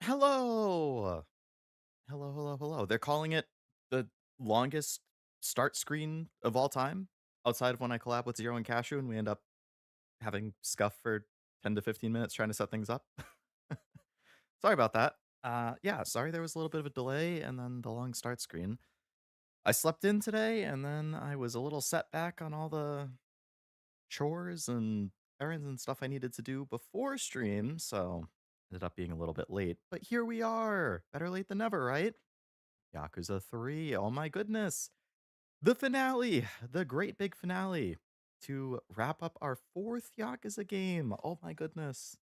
Hello! Hello, hello, hello. They're calling it the longest start screen of all time, outside of when I collab with Zero and Cashew and we end up having scuff for 10 to 15 minutes trying to set things up. Sorry about that. Yeah, sorry there was a little bit of a delay and then the long start screen. I slept in today and then I was a little set back on all the chores and errands and stuff I needed to do before stream, so ended up being a little bit late. But here we are. Better late than never, right? Yakuza 3. Oh my goodness. The finale, the great big finale to wrap up our fourth Yakuza game. Oh my goodness.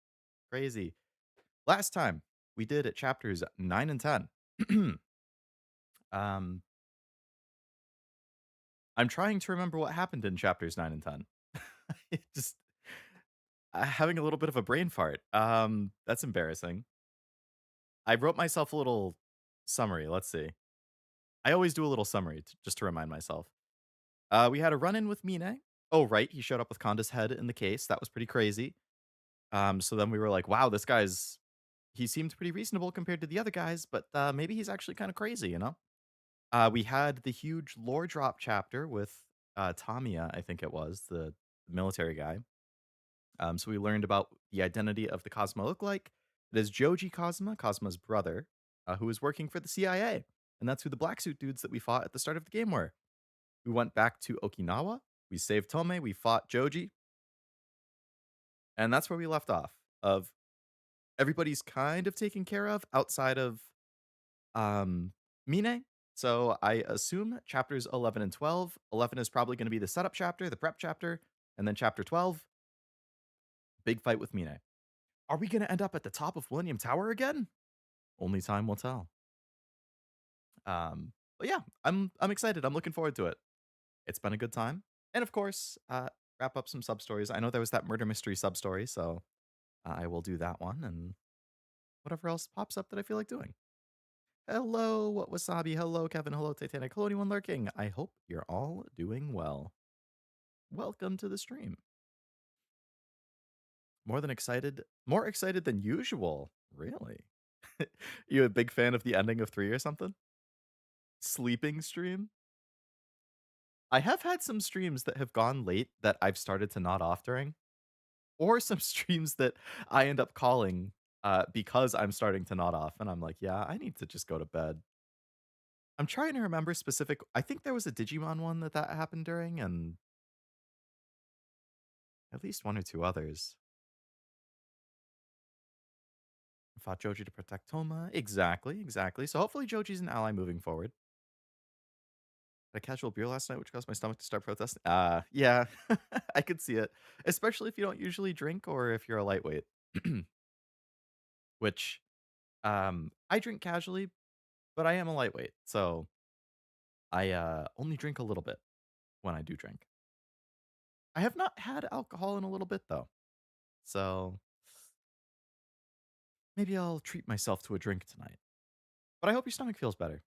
Crazy. Last time we did at chapters 9 and 10. um, I'm trying to remember what happened in chapters 9 and 10. It just having a little bit of a brain fart. That's embarrassing. I wrote myself a little summary. Let's see. I always do a little summary just to remind myself. We had a run in with Mine. Oh, right. He showed up with Konda's head in the case. That was pretty crazy. So then we were like, wow, he seemed pretty reasonable compared to the other guys, but maybe he's actually kind of crazy, you know? We had the huge lore drop chapter with Tamiya, I think it was, the military guy. So we learned about the identity of the Kazama look like. It is Joji Kazama, Kazama's brother, who is working for the CIA. And that's who the black suit dudes that we fought at the start of the game were. We went back to Okinawa. We saved Tome. We fought Joji. And that's where we left off. Of everybody's kind of taken care of outside of Mine. So I assume chapters 11 and 12. 11 is probably going to be the setup chapter, the prep chapter, and then chapter 12, big fight with Mine. Are we going to end up at the top of Millennium Tower again? Only time will tell. But yeah, I'm excited. I'm looking forward to it. It's been a good time. And of course, wrap up some sub stories. I know there was that murder mystery sub story, so I will do that one and whatever else pops up that I feel like doing. Hello, what Wasabi? Hello, Kevin. Hello, Titanic. Hello, anyone lurking. I hope you're all doing well. Welcome to the stream. More excited than usual. Really? You a big fan of the ending of 3 or something? Sleeping stream? I have had some streams that have gone late that I've started to nod off during, or some streams that I end up calling because I'm starting to nod off, and I'm like, yeah, I need to just go to bed. I'm trying to remember I think there was a Digimon one that happened during, and at least 1 or 2 others. Fought Joji to protect Toma. Exactly, exactly. So hopefully Joji's an ally moving forward. Had a casual beer last night, which caused my stomach to start protesting. Yeah, I could see it, especially if you don't usually drink or if you're a lightweight. Which, I drink casually, but I am a lightweight, so I, only drink a little bit when I do drink. I have not had alcohol in a little bit, though, so maybe I'll treat myself to a drink tonight. But I hope your stomach feels better.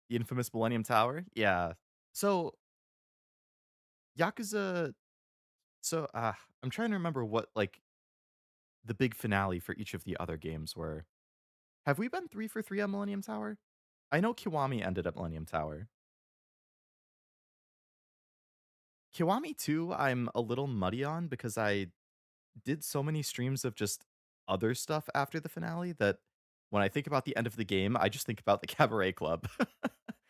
The infamous Millennium Tower? Yeah. So, Yakuza I'm trying to remember what, like, the big finale for each of the other games were. Have we been 3 for 3 on Millennium Tower? I know Kiwami ended at Millennium Tower. Kiwami 2, I'm a little muddy on because I did so many streams of just other stuff after the finale that when I think about the end of the game, I just think about the Cabaret Club.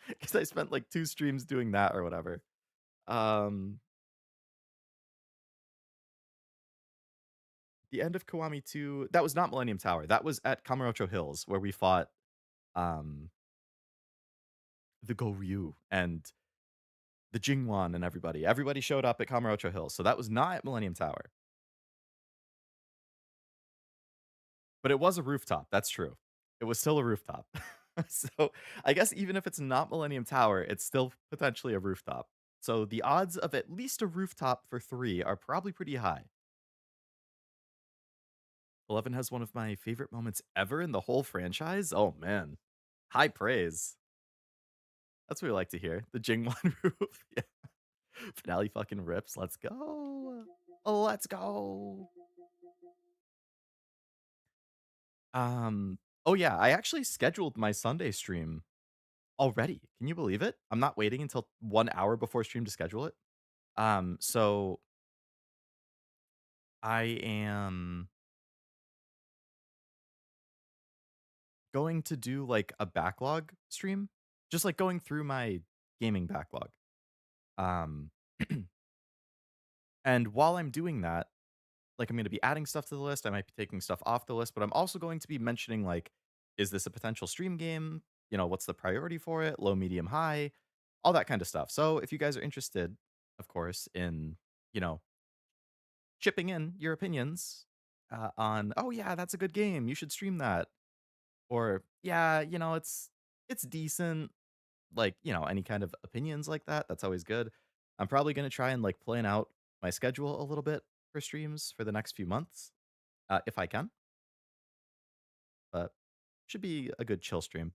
Because I spent like 2 streams doing that or whatever. Um, the end of Kiwami 2, that was not Millennium Tower. That was at Kamurocho Hills where we fought um the Goryu and the Jingwan and everybody. Everybody showed up at Kamurocho Hills. So that was not at Millennium Tower. But it was a rooftop. That's true. It was still a rooftop. So I guess even if it's not Millennium Tower, it's still potentially a rooftop. So the odds of at least a rooftop for 3 are probably pretty high. 11 has one of my favorite moments ever in the whole franchise. Oh man. High praise. That's what we like to hear. The Jingwan roof. Yeah. Finale fucking rips. Let's go. Let's go. Oh, yeah, I actually scheduled my Sunday stream already. Can you believe it? I'm not waiting until 1 hour before stream to schedule it. So I am going to do, like, a backlog stream, just, like, going through my gaming backlog. Um, and while I'm doing that, like, I'm gonna be adding stuff to the list, I might be taking stuff off the list, but I'm also going to be mentioning, like, is this a potential stream game? You know, what's the priority for it? Low, medium, high, all that kind of stuff. So if you guys are interested, of course, in, you know, chipping in your opinions on, oh yeah, that's a good game, you should stream that, or yeah, you know, it's decent, like, you know, any kind of opinions like that, that's always good. I'm probably gonna try and like plan out my schedule a little bit for streams for the next few months, if I can, but should be a good chill stream.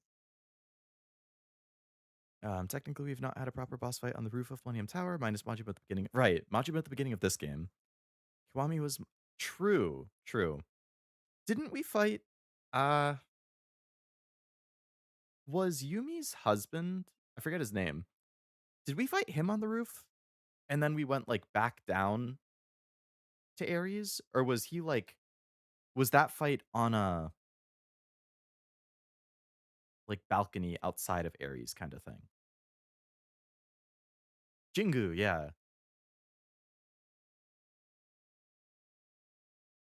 Technically, we've not had a proper boss fight on the roof of Millennium Tower, minus Majima at the beginning. Right, Majima at the beginning of this game. Kiwami was true, true. Didn't we fight? Uh, was Yumi's husband? I forget his name. Did we fight him on the roof? And then we went like back down to Ares, or was he like? Was that fight on a like balcony outside of Ares kind of thing? Jingu, yeah.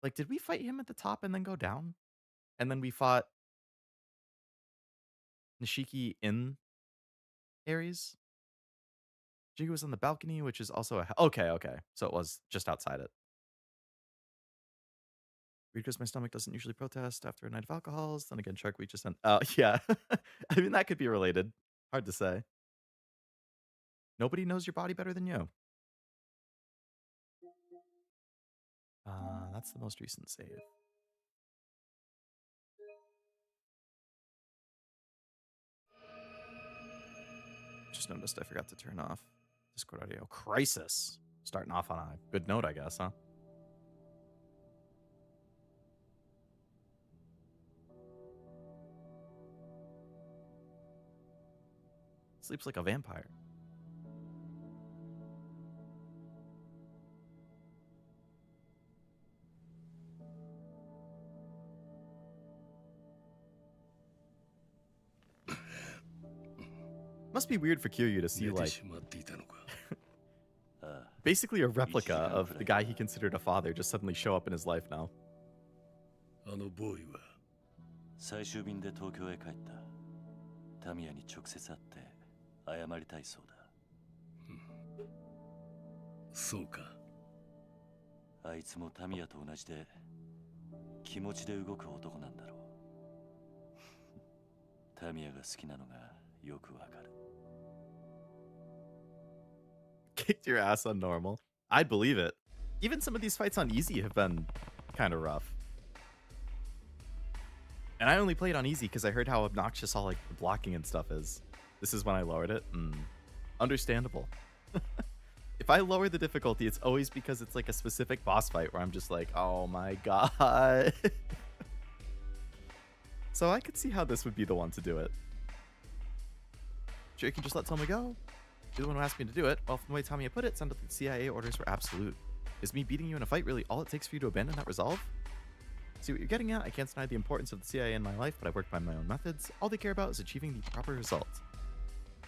Like, did we fight him at the top and then go down? And then we fought Nishiki in Ares? Jingu was on the balcony, which is also a okay, okay. So it was just outside it. Weird because my stomach doesn't usually protest after a night of alcohols. Then again, Shark Week just sent. Oh, yeah. I mean, that could be related. Hard to say. Nobody knows your body better than you. That's the most recent save. Just noticed I forgot to turn off Discord audio. Crisis. Starting off on a good note, I guess, huh? Sleeps like a vampire. Must be weird for Kiryu to see, like, basically a replica of the guy he considered a father just suddenly show up in his life now. あのボーイは最終便で東京へ帰った。タミヤに直接会って謝りたいそうだ。そうか。あいつもタミヤと同じで気持ちで動く男なんだろう。タミヤが好きなのがよくわかる。Kicked your ass on normal. I believe it. Even some of these fights on easy have been kind of rough. And I only played on easy because I heard how obnoxious all like the blocking and stuff is. This is when I lowered it. Understandable. If I lower the difficulty, it's always because it's like a specific boss fight where I'm just like, oh my god. So I could see how this would be the one to do it. Sure, you can just let Toma go. You're the one who asked me to do it. Well, from the way Tamiya put it, sounded like the CIA orders were absolute. Is me beating you in a fight really all it takes for you to abandon that resolve? See what you're getting at? I can't deny the importance of the CIA in my life, but I've worked by my own methods. All they care about is achieving the proper result.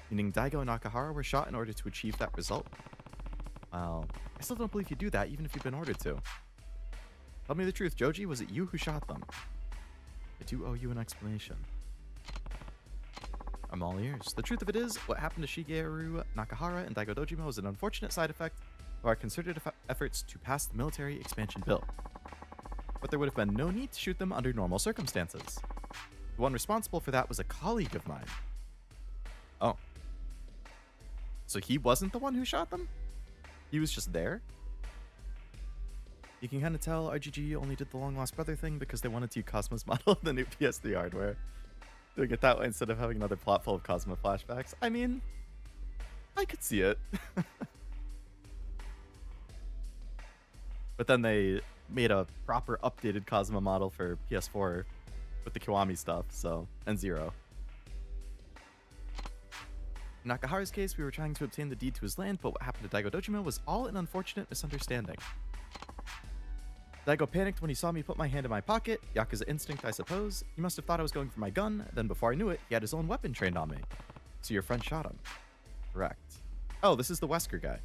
Meaning Daigo and Nakahara were shot in order to achieve that result? Well, I still don't believe you do that, even if you've been ordered to. Tell me the truth, Joji, was it you who shot them? I do owe you an explanation. I'm all ears. The truth of it is, what happened to Shigeru Nakahara and Daigo Dojima was an unfortunate side effect of our concerted efforts to pass the military expansion bill. But there would have been no need to shoot them under normal circumstances. The one responsible for that was a colleague of mine. Oh. So he wasn't the one who shot them? He was just there? You can kind of tell RGG only did the long lost brother thing because they wanted to use Cosmo's model of the new PS3 hardware. Doing it that way instead of having another plot full of Cosmo flashbacks. I mean, I could see it. But then they made a proper updated Cosmo model for PS4 with the Kiwami stuff, so, and Zero. In Nakahara's case, we were trying to obtain the deed to his land, but what happened to Daigo Dojima was all an unfortunate misunderstanding. Daigo panicked when he saw me put my hand in my pocket, Yakuza instinct, I suppose. He must have thought I was going for my gun, then before I knew it, he had his own weapon trained on me. So your friend shot him. Correct. Oh, this is the Wesker guy.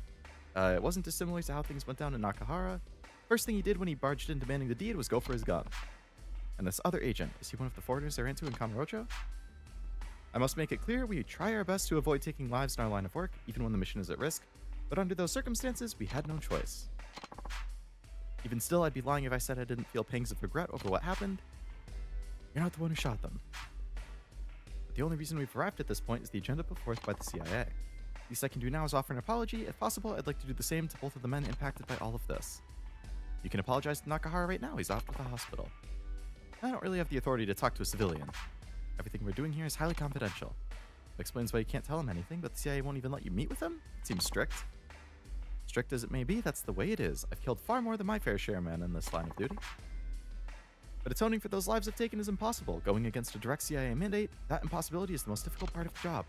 It wasn't dissimilar to how things went down in Nakahara. First thing he did when he barged in demanding the deed was go for his gun. And this other agent, is he one of the foreigners I ran to in Kamurocho? I must make it clear, we try our best to avoid taking lives in our line of work, even when the mission is at risk, but under those circumstances, we had no choice. Even still, I'd be lying if I said I didn't feel pangs of regret over what happened. You're not the one who shot them. But the only reason we've arrived at this point is the agenda put forth by the CIA. Least I can do now is offer an apology. If possible, I'd like to do the same to both of the men impacted by all of this. You can apologize to Nakahara right now, he's off to the hospital. I don't really have the authority to talk to a civilian. Everything we're doing here is highly confidential. That explains why you can't tell him anything, but the CIA won't even let you meet with him? It seems strict. Strict as it may be, that's the way it is. I've killed far more than my fair share, man, in this line of duty. But atoning for those lives I've taken is impossible. Going against a direct CIA mandate, that impossibility is the most difficult part of the job.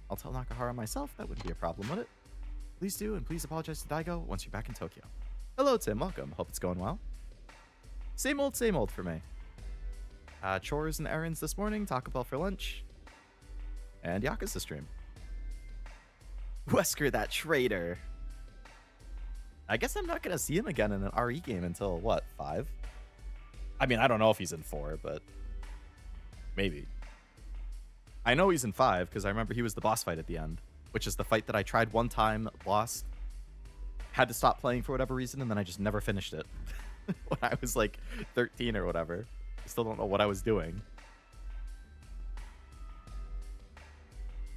I'll tell Nakahara myself, that wouldn't be a problem, would it? Please do, and please apologize to Daigo once you're back in Tokyo. Hello, Tim, welcome. Hope it's going well. Same old for me. Chores and errands this morning, Taco Bell for lunch, and Yakuza stream. Wesker, that traitor. I guess I'm not going to see him again in an RE game until, what, 5? I mean, I don't know if he's in 4, but maybe. I know he's in 5 because I remember he was the boss fight at the end, which is the fight that I tried one time, lost, had to stop playing for whatever reason, and then I just never finished it when I was like 13 or whatever. I still don't know what I was doing.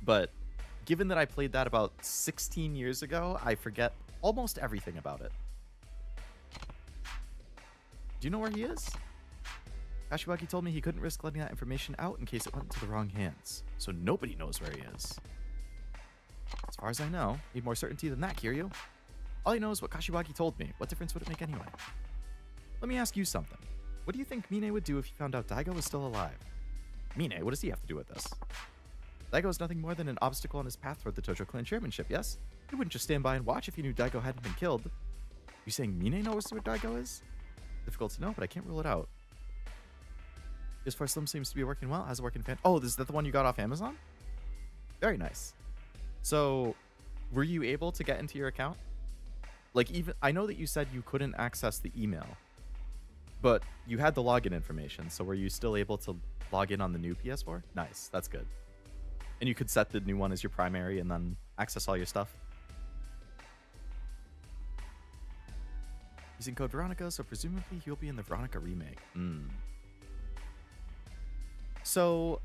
But given that I played that about 16 years ago, I forget almost everything about it. Do you know where he is? Kashiwagi told me he couldn't risk letting that information out in case it went into the wrong hands. So nobody knows where he is. As far as I know, need more certainty than that, Kiryu. All I know is what Kashiwagi told me. What difference would it make anyway? Let me ask you something. What do you think Mine would do if he found out Daigo was still alive? Mine, what does he have to do with this? Daigo is nothing more than an obstacle on his path toward the Tojo Clan chairmanship, yes? He wouldn't just stand by and watch if he knew Daigo hadn't been killed. You saying Mine knows where Daigo is? Difficult to know, but I can't rule it out. This for Slim seems to be working well. How's it working, fan? Oh, is that the one you got off Amazon? Very nice. So, were you able to get into your account? Like, even I know that you said you couldn't access the email, but you had the login information. So, were you still able to log in on the new PS4? Nice, that's good. And you could set the new one as your primary and then access all your stuff. Using code Veronica, so presumably he'll be in the Veronica remake. So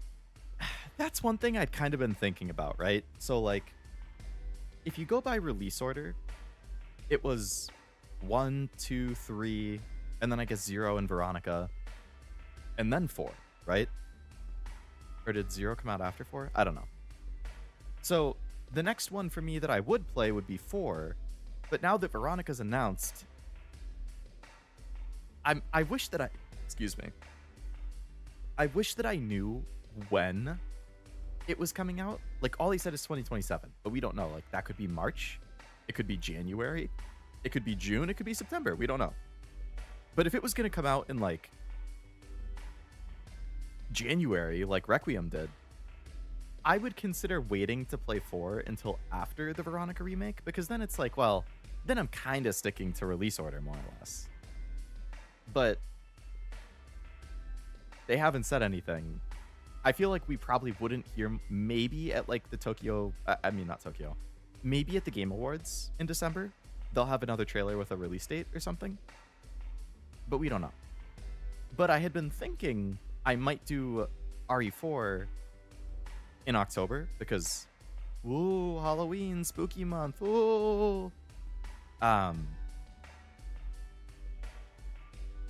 that's one thing I'd kind of been thinking about, right? So like, if you go by release order, it was 1, 2, 3, and then I guess 0 in Veronica, and then 4, right? Or did 0 come out after 4? I don't know. So the next one for me that I would play would be 4, but now that Veronica's announced, I wish that I wish that I knew when it was coming out. Like, all he said is 2027, but we don't know. Like, that could be March, it could be January, it could be June, it could be September. We don't know. But if it was going to come out in like January, like Requiem did, I would consider waiting to play 4 until after the Veronica remake, because then it's like, well, then I'm kind of sticking to release order more or less. But they haven't said anything. I feel like we probably wouldn't hear, maybe at like the Tokyo, not Tokyo, maybe at the Game Awards in December, they'll have another trailer with a release date or something. But we don't know. But I had been thinking I might do RE4 in October because, ooh, Halloween, spooky month, ooh.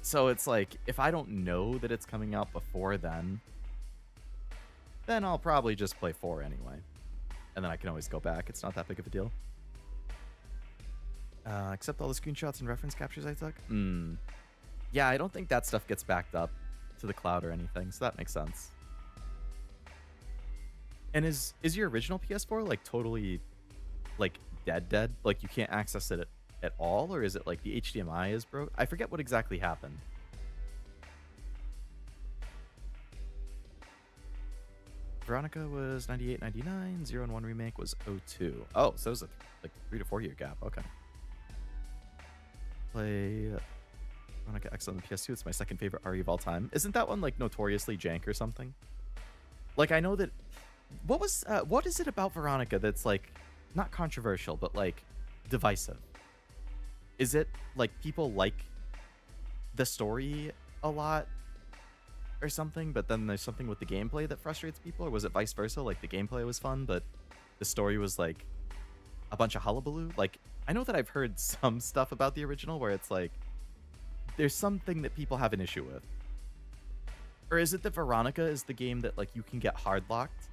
So it's like, if I don't know that it's coming out before then I'll probably just play 4 anyway. And then I can always go back. It's not that big of a deal. Except all the screenshots and reference captures I took. Yeah, I don't think that stuff gets backed up. to the cloud or anything, so that makes sense. And is your original PS4 like totally like dead? Like you can't access it at all, or is it like the HDMI is broke? I forget what exactly happened. Veronica was 98, 99. 0 and 1 remake was 02. Oh, so it was a like 3 to 4 year gap. Okay. Play Veronica X on the PS2. It's my second favorite RE of all time. Isn't that one like notoriously jank or something? Like I know that. What is it about Veronica that's like not controversial but like divisive? Is it like people like the story a lot or something, but then there's something with the gameplay that frustrates people, or was it vice versa? Like the gameplay was fun, but the story was like a bunch of hullabaloo. Like I know that I've heard some stuff about the original where it's like there's something that people have an issue with. Or is it that Veronica is the game that like you can get hard locked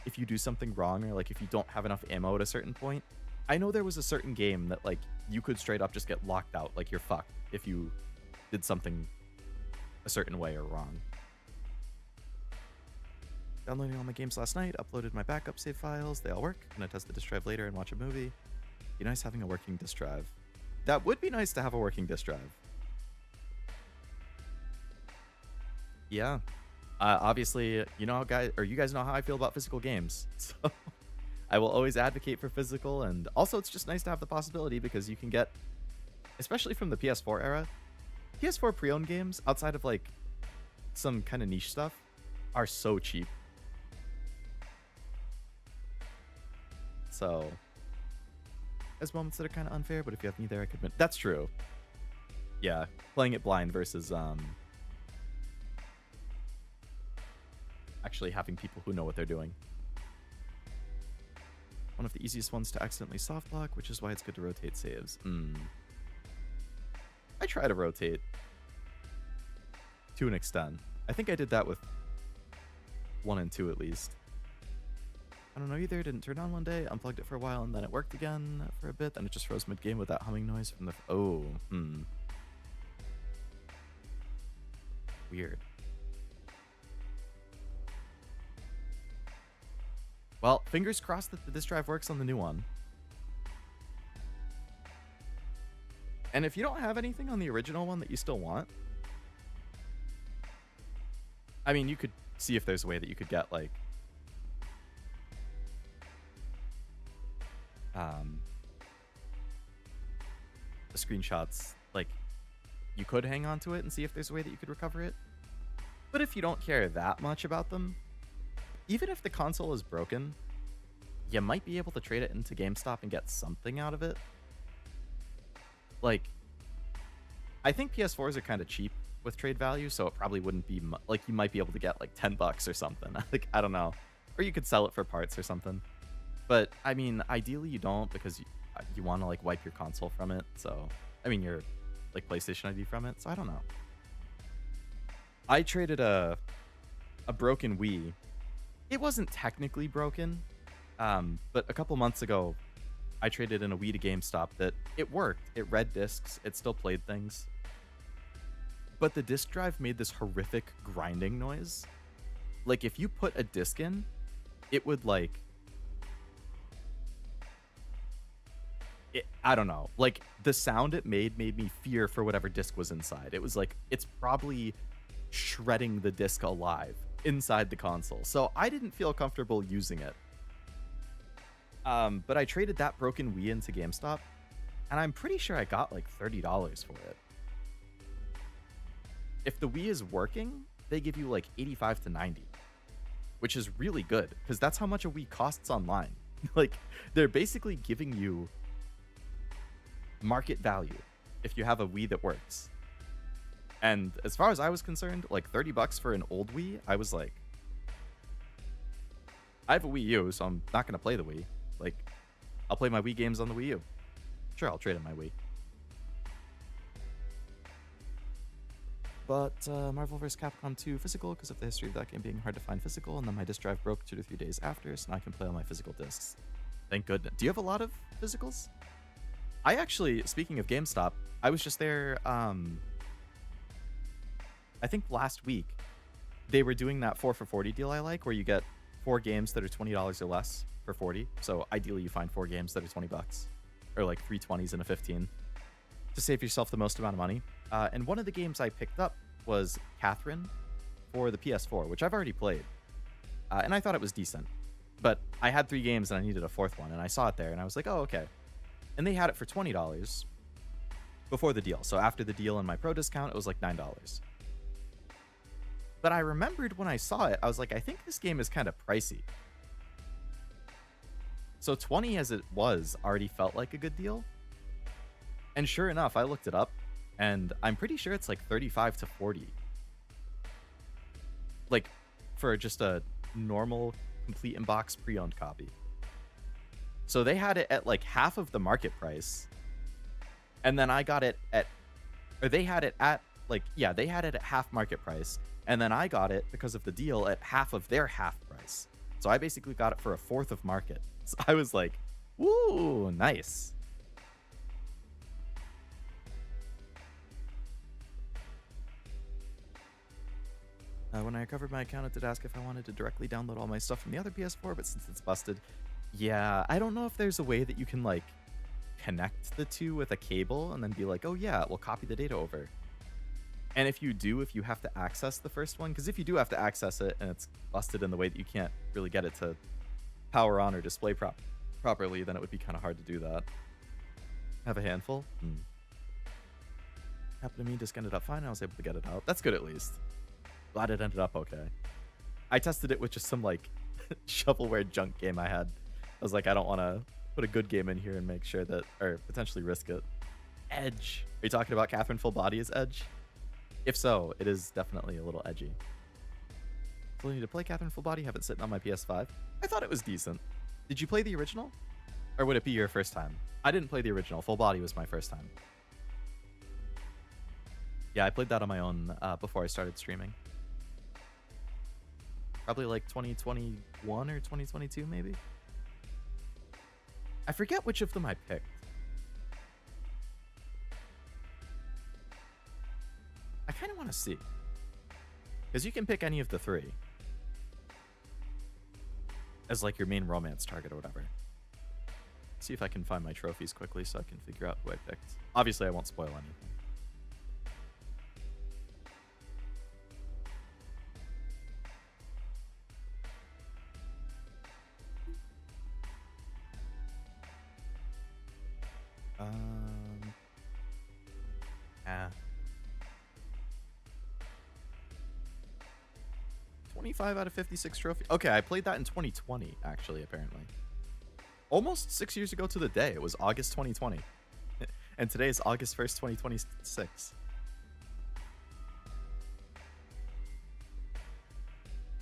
if you do something wrong, or like if you don't have enough ammo at a certain point? I know there was a certain game that like you could straight up just get locked out, like you're fucked if you did something a certain way or wrong. Downloading all my games last night, uploaded my backup save files, they all work. Gonna test the disk drive later and watch a movie. Be nice having a working disk drive. That would be nice to have a working disk drive. Yeah. Obviously, you know, you guys know how I feel about physical games. So I will always advocate for physical, and also it's just nice to have the possibility because you can get, especially from the PS4 era, PS4 pre-owned games outside of like some kind of niche stuff are so cheap. So there's moments that are kind of unfair, but if you have me there, I could admit that's true. Yeah, playing it blind versus actually having people who know what they're doing. One of the easiest ones to accidentally soft lock, which is why it's good to rotate saves. I try to rotate to an extent. I think I did that with 1 and 2 at least. I don't know either. Didn't turn on one day. Unplugged it for a while and then it worked again for a bit. Then it just froze mid-game with that humming noise from the... Weird. Well, fingers crossed that the disk drive works on the new one. And if you don't have anything on the original one that you still want, I mean, you could see if there's a way that you could get, like, the screenshots, like, you could hang on to it and see if there's a way that you could recover it. But if you don't care that much about them, even if the console is broken, you might be able to trade it into GameStop and get something out of it. Like, I think PS4s are kind of cheap with trade value, so it probably wouldn't be like you might be able to get like $10 or something. Like, I don't know, or you could sell it for parts or something. But I mean, ideally you don't, because you want to like wipe your console from it. So I mean, your like PlayStation ID from it. So I don't know. I traded a broken Wii. It wasn't technically broken, but a couple months ago, I traded in a Wii to GameStop that it worked. It read discs. It still played things. But the disc drive made this horrific grinding noise. Like, if you put a disc in, it would, like... I don't know. Like, the sound it made me fear for whatever disc was inside. It was like, it's probably shredding the disc alive inside the console. So I didn't feel comfortable using it. But I traded that broken Wii into GameStop, and I'm pretty sure I got like $30 for it. If the Wii is working, they give you like 85 to 90, which is really good because that's how much a Wii costs online. Like, they're basically giving you market value if you have a Wii that works. And as far as I was concerned, like $30 for an old Wii, I was like, I have a Wii U, so I'm not going to play the Wii. Like, I'll play my Wii games on the Wii U. Sure, I'll trade in my Wii. But Marvel vs. Capcom 2 physical, because of the history of that game being hard to find physical, and then my disc drive broke 2 to 3 days after, so now I can play all my physical discs. Thank goodness. Do you have a lot of physicals? I actually, speaking of GameStop, I was just there I think last week they were doing that 4 for 40 deal I like, where you get 4 games that are $20 or less for 40. So ideally you find 4 games that are 20 bucks or like 3 20s and a 15 to save yourself the most amount of money. And one of the games I picked up was Catherine for the PS4, which I've already played. And I thought it was decent. But I had 3 games and I needed a 4th one, and I saw it there and I was like, oh, okay. And they had it for $20 before the deal. So after the deal and my pro discount, it was like $9. But I remembered when I saw it, I was like, I think this game is kind of pricey. So 20 as it was already felt like a good deal. And sure enough, I looked it up, and I'm pretty sure it's like 35 to 40. Like, for just a normal, complete in-box pre-owned copy. So they had it at like half of the market price. And then I got it at, or they had it at like, yeah, they had it at half market price. And then I got it because of the deal at half of their half price. So I basically got it for a 1/4 of market. So I was like, woo, nice. When I recovered my account, it did ask if I wanted to directly download all my stuff from the other PS4, but since it's busted, yeah, I don't know if there's a way that you can like connect the two with a cable and then be like, oh yeah, we'll copy the data over. And if you do, if you have to access the first one, because if you do have to access it and it's busted in the way that you can't really get it to power on or display properly, then it would be kind of hard to do that. Have a handful? Happened to me, just ended up fine. I was able to get it out. That's good at least. Glad it ended up okay. I tested it with just some like shovelware junk game I had. I was like, I don't want to put a good game in here and make sure that, or potentially risk it. Edge. Are you talking about Catherine Full Body as Edge? If so, it is definitely a little edgy. Still need to play Catherine Full Body. Have it sitting on my PS5. I thought it was decent. Did you play the original? Or would it be your first time? I didn't play the original. Full Body was my first time. Yeah, I played that on my own before I started streaming. Probably like 2021 or 2022, maybe. I forget which of them I picked. I kind of want to see. Because you can pick any of the 3. As like your main romance target or whatever. See if I can find my trophies quickly so I can figure out who I picked. Obviously, I won't spoil anything. Ah. 25 out of 56 trophy. Okay, I played that in 2020, actually, apparently. Almost 6 years ago to the day. It was August 2020. And today is August 1st, 2026.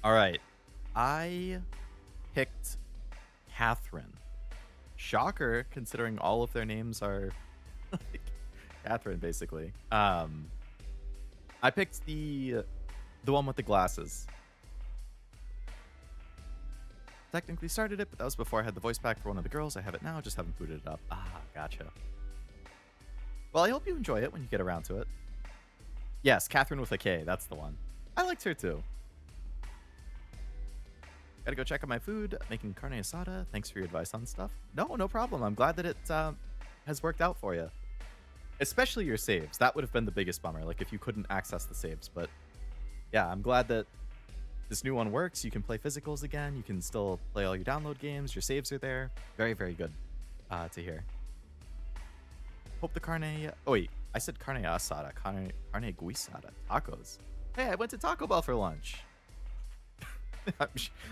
All right. I picked Catherine. Shocker, considering all of their names are like Catherine, basically. I picked the one with the glasses. Technically started it, but that was before I had the voice pack for one of the girls. I have it now, just haven't booted it up. Ah, gotcha. Well, I hope you enjoy it when you get around to it. Yes, Catherine with a K, that's the one. I liked her too. Gotta go check out my food, making carne asada. Thanks for your advice on stuff. No problem. I'm glad that it has worked out for you. Especially your saves. That would have been the biggest bummer, like if you couldn't access the saves. But yeah, I'm glad that this new one works. You can play physicals again. You can still play all your download games. Your saves are there. Very, very good to hear. Hope the carne... Oh, wait. I said carne asada. Carne guisada. Tacos. Hey, I went to Taco Bell for lunch.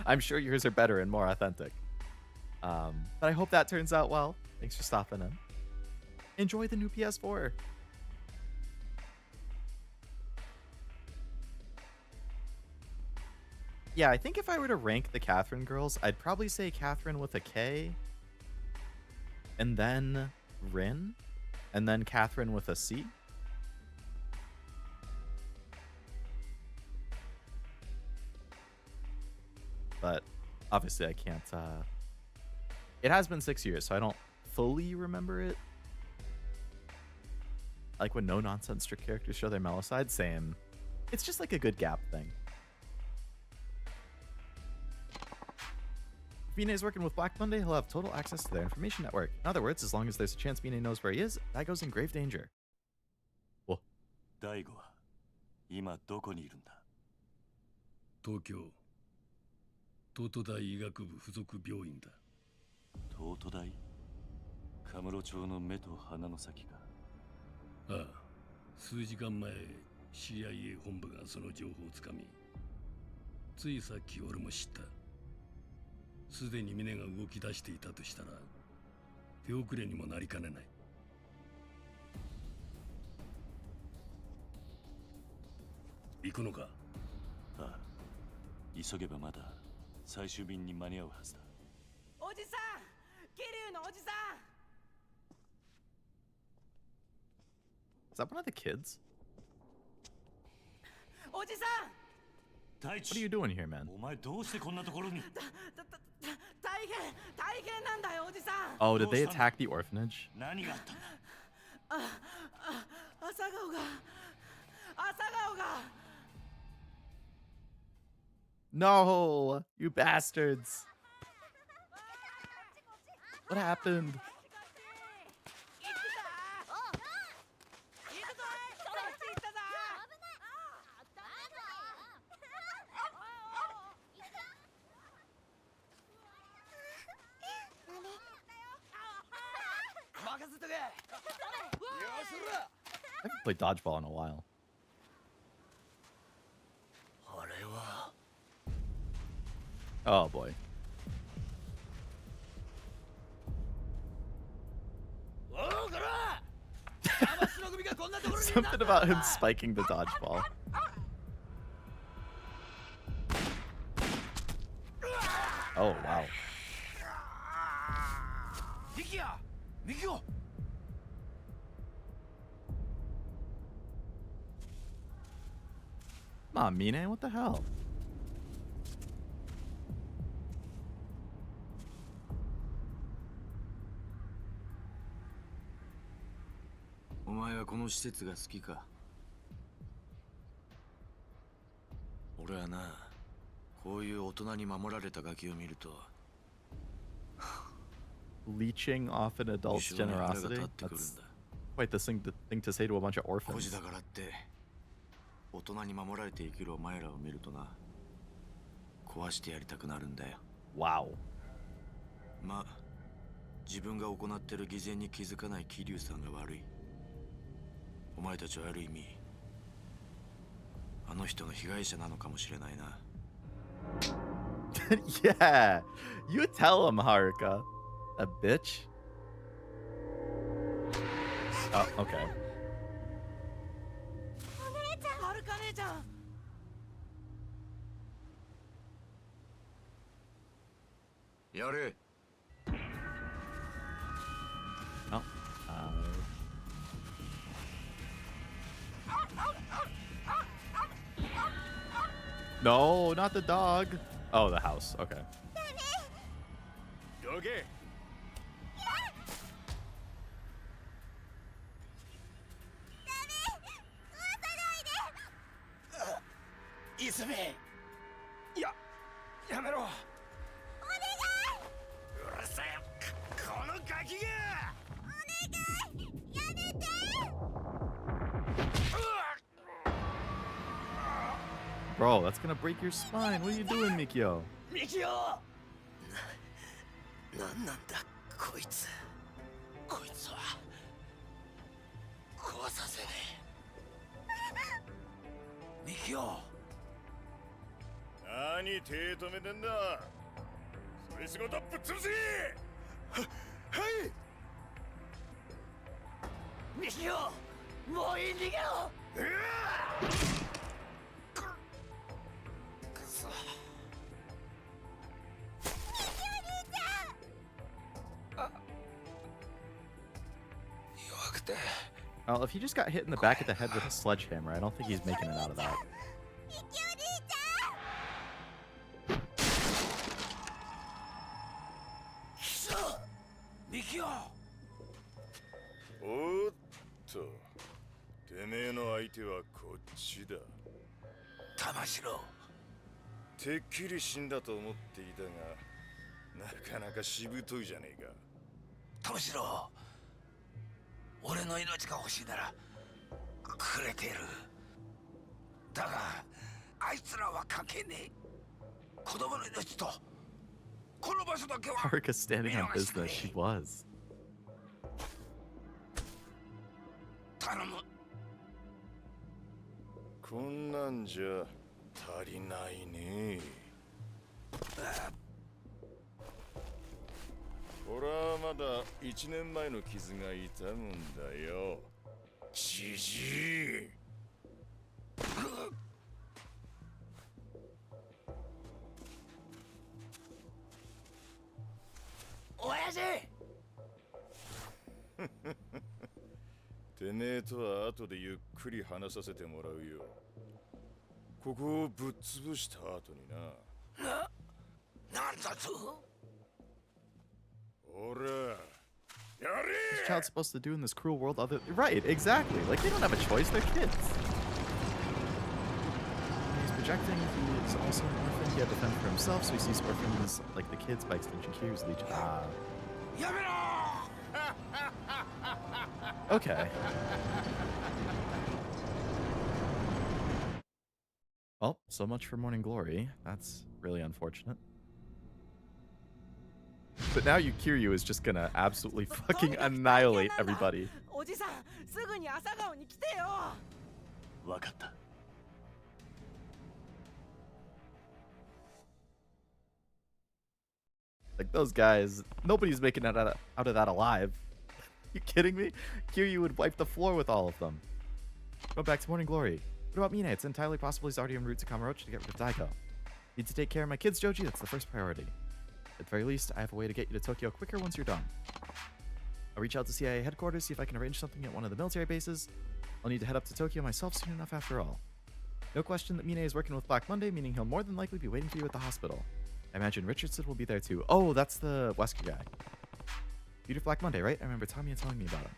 I'm sure yours are better and more authentic. But I hope that turns out well. Thanks for stopping in. Enjoy the new PS4. Yeah, I think if I were to rank the Catherine girls, I'd probably say Catherine with a K, and then Rin, and then Catherine with a C. But obviously I can't, it has been 6 years, so I don't fully remember it. Like when no nonsense strict characters show their mellow side, same. It's just like a good gap thing. If Mine is working with Black Monday, he'll have total access to their information network. In other words, as long as there's a chance Mine knows where he is, Daigo's in grave danger. Well, 大悟は今どこにいるんだ？東京東都大医学部附属病院だ。東都大？カムロ町の目と鼻の先か。ああ、数時間前 CIA 本部がその情報をつかみ、ついさっき俺も知った。すでに峰が動き出していたとしたら手遅れにもなりかねない。行くのか？ああ、急げばまだ最終便に間に合うはずだ。おじさん、桐生のおじさん。 is that one of the kids? おじさん。大 What are you doing here, man? お前どうしてこんなところに？大変なんだよおじさん。 Oh, did they attack the orphanage? 何があった？朝顔が。 No, you bastards. What happened? I haven't played dodgeball in a while. Oh boy. Something about him spiking the dodgeball. Oh wow. Come on, Mine, what the hell? お前はこの施設が好きか？俺はな、こういう大人に守られたガキを見ると Leeching off an adult's generosity? That's quite the thing to say to a bunch of 孤 orphans. 児だからって大人に守られて生きるお前らを見るとな、壊してやりたくなるんだよ。 Wow. まあ、自分が行ってる偽善に気づかない桐生さんが悪い。お前たちはある意味あの人の被害者なのかもしれないな。Yeah, you tell him, Haruka. A bitch. Oh, okay. はるか姉ちゃん。やれ。 Oh. No, not the dog. Oh, the house. Okay. Okay. 泉、やめろ。お願い。うるせえ。このガキが。お願い。やめて。Bro, that's gonna break your spine. What are you doing, Mikio? ミキオ。なんだこいつ。こいつは壊させねえ。ミキオ。 何手止めてんだ。それ仕事ぶっ潰せ。はい。ミキオ、もういい逃げろ。くそ。ミキオ兄ちゃん。あ。弱くて。Well, if he just got hit in the back of the head with a sledgehammer, I don't think he's making it out of that. ミキオ。おっと、てめえの相手はこっちだ。玉城てっきり死んだと思っていたが、なかなかしぶといじゃねえか。玉城、俺の命が欲しいならくれてる。だがあいつらは関係ねえ。子供の命とこの場所だけは Haruka standing on business. She was. 頼む。こんなんじゃ足りないね。俺はまだ1年前の傷が痛むんだよ。じじい。親父。てめえとは後でゆっくり話させてもらうよ。ここをぶっ潰した後にな。なんだと。ほら、や What's a れ。 child supposed to do in this cruel world other... Right, exactly. Like, they don't have a choice. They're kids. He's projecting. He is also an orphan. He had to fend for himself, so he sees orphans like the kids, by extension, Kiryu's legion. Ah. やめろ。 Okay. Well, so much for Morning Glory. That's really unfortunate. But now Kiryu is just gonna absolutely fucking annihilate everybody. おじさん、すぐに朝顔に来てよ。わかった。Like, those guys, nobody's making it out of that alive. You kidding me? Kiryu would wipe the floor with all of them. Go back to Morning Glory. What about Mine? It's entirely possible he's already en route to Kamurocho to get rid of Daigo. Need to take care of my kids, Joji. That's the first priority. At the very least, I have a way to get you to Tokyo quicker once you're done. I'll reach out to CIA headquarters, see if I can arrange something at one of the military bases. I'll need to head up to Tokyo myself soon enough after all. No question that Mine is working with Black Monday, meaning he'll more than likely be waiting for you at the hospital. I imagine Richardson will be there too. Oh, that's the Wesker guy. Peter Black Monday, right? I remember Tamiya telling me about him.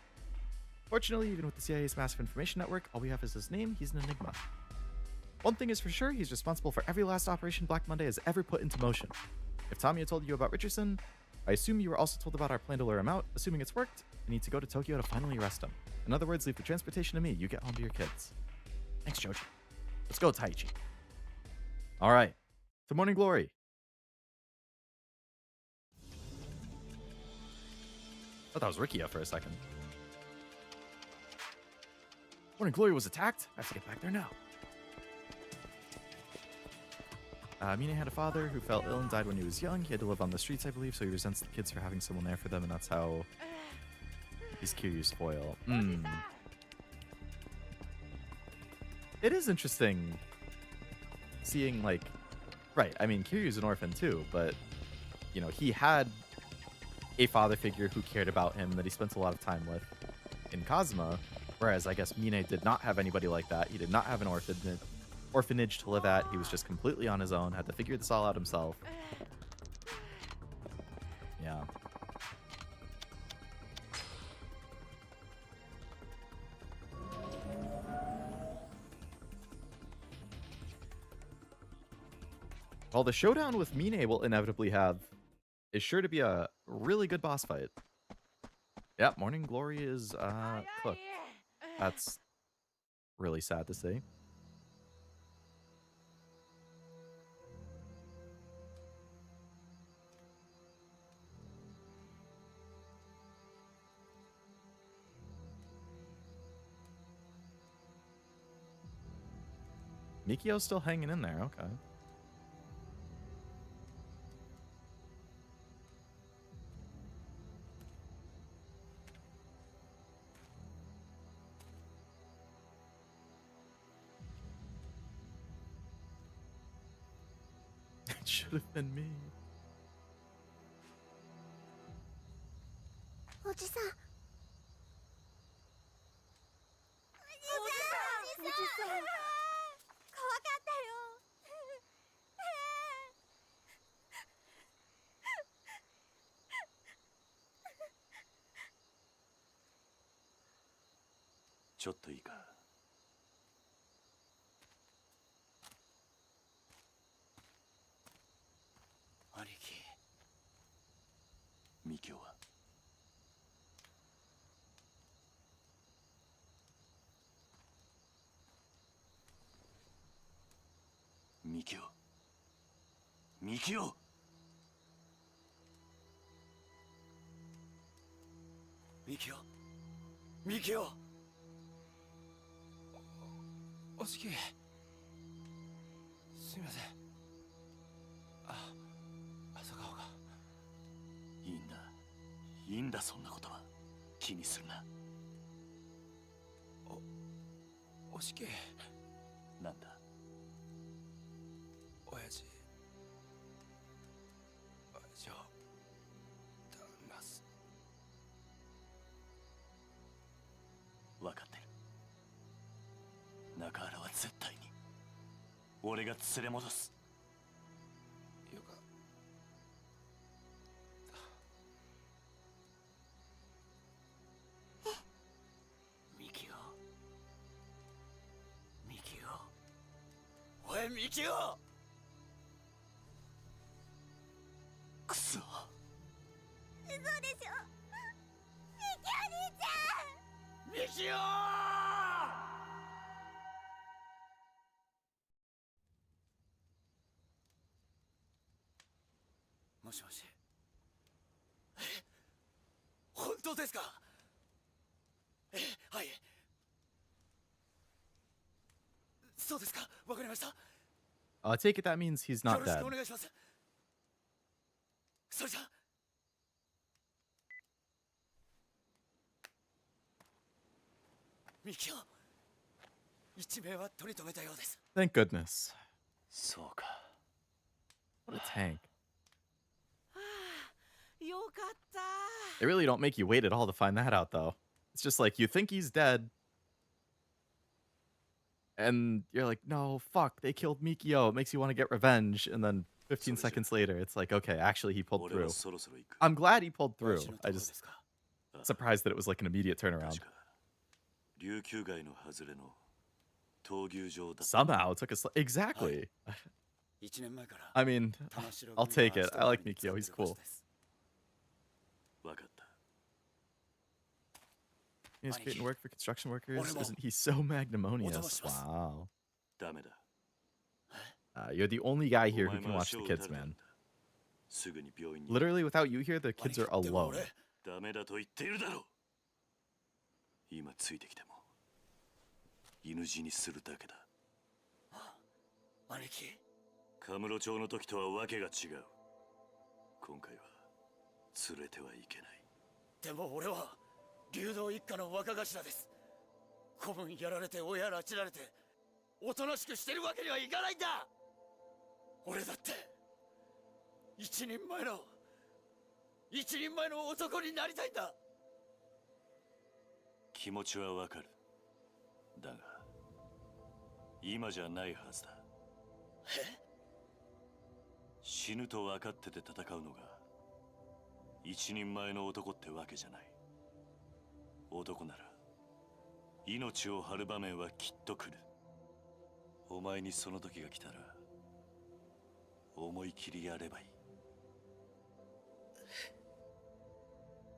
Fortunately, even with the CIA's massive information network, all we have is his name. He's an enigma. One thing is for sure, he's responsible for every last operation Black Monday has ever put into motion. If Tamiya told you about Richardson, I assume you were also told about our plan to lure him out. Assuming it's worked, I need to go to Tokyo to finally arrest him. In other words, leave the transportation to me. You get home to your kids. Thanks, Joji. Let's go, Taichi. All right. To Morning Glory. I thought that was Rikia for a second. Morning Glory was attacked? I have to get back there now. Mine had a father who fell ill and died when he was young. He had to live on the streets, I believe, so he resents the kids for having someone there for them, and that's how he's Kiryu's foil. It is interesting seeing, like... Right, I mean, Kiryu's an orphan too, but, you know, he had a father figure who cared about him that he spent a lot of time with in Kazama, whereas I guess Mine did not have anybody like that. He did not have an orphanage to live at. He was just completely on his own, had to figure this all out himself. Yeah. Well, the showdown with Mine will inevitably have is sure to be a really good boss fight. Yeah, Morning Glory is cooked. That's really sad to see. Mikio's still hanging in there, okay. It should have been me. おじさん。おじさん。怖かったよ。ちょっといいか。ミキオはミキオミキオミキオミキオおしきすみません。朝顔がいいんだいいんだ、そんなことは気にするな。おしきなんだ親父を頼みます。分かってる。中原は絶対に俺が連れ戻す。よかミキオミキオおいミキオくそ嘘でしょ。ミキお兄ちゃん。ミキオもしもし。本当ですか。はい。そうですか。わかりました。I take it that means he's よ not ろし dead. くお願いします。それじゃミキオ一命は取り留めたようです。 Thank goodness. そうか。 What a tank. よかった。 They really don't make you wait at all to find that out, though. It's just like you think he's dead, and you're like, no, fuck, they killed Mikio. It makes you want to get revenge, and then 15 seconds later, it's like, okay, actually, he pulled 俺は through. そろそろ行く。 I'm glad he pulled 親 through. 父のとこ I ろで just すか。 surprised that it was like an immediate 確 turnaround. か琉球街の外れの闘牛場だった。 Somehow it took us exactly. 1年前から I mean, 玉城 I'll 組 take が it. 人 I like 々に Mikio. 使って He's る場所 cool. です。わかった。 He's creating work for construction workers. Oremo. Isn't he so magnanimous? Otomo-shimasu. Wow. ダメだ。 You're the only guy お here 前 who can も watch 足 the を打 kids, たれたん man. だ。すぐに病院に。 Literally, without you here, the kids are でも alone. 俺ダメだと言っているだろう。今ついてきても犬死にするだけだ。兄貴カムロ町の時とはわけが違う。今回は連れてはいけない。でも俺は流動一家の若頭です。子分やられて親拉致られておとなしくしてるわけにはいかないんだ。俺だって一人前の男になりたいんだ。気持ちはわかる。だが今じゃないはずだ。死ぬと分かってて戦うのが一人前の男ってわけじゃない。男なら命を張る場面はきっと来る。お前にその時が来たら思い切りやればいい。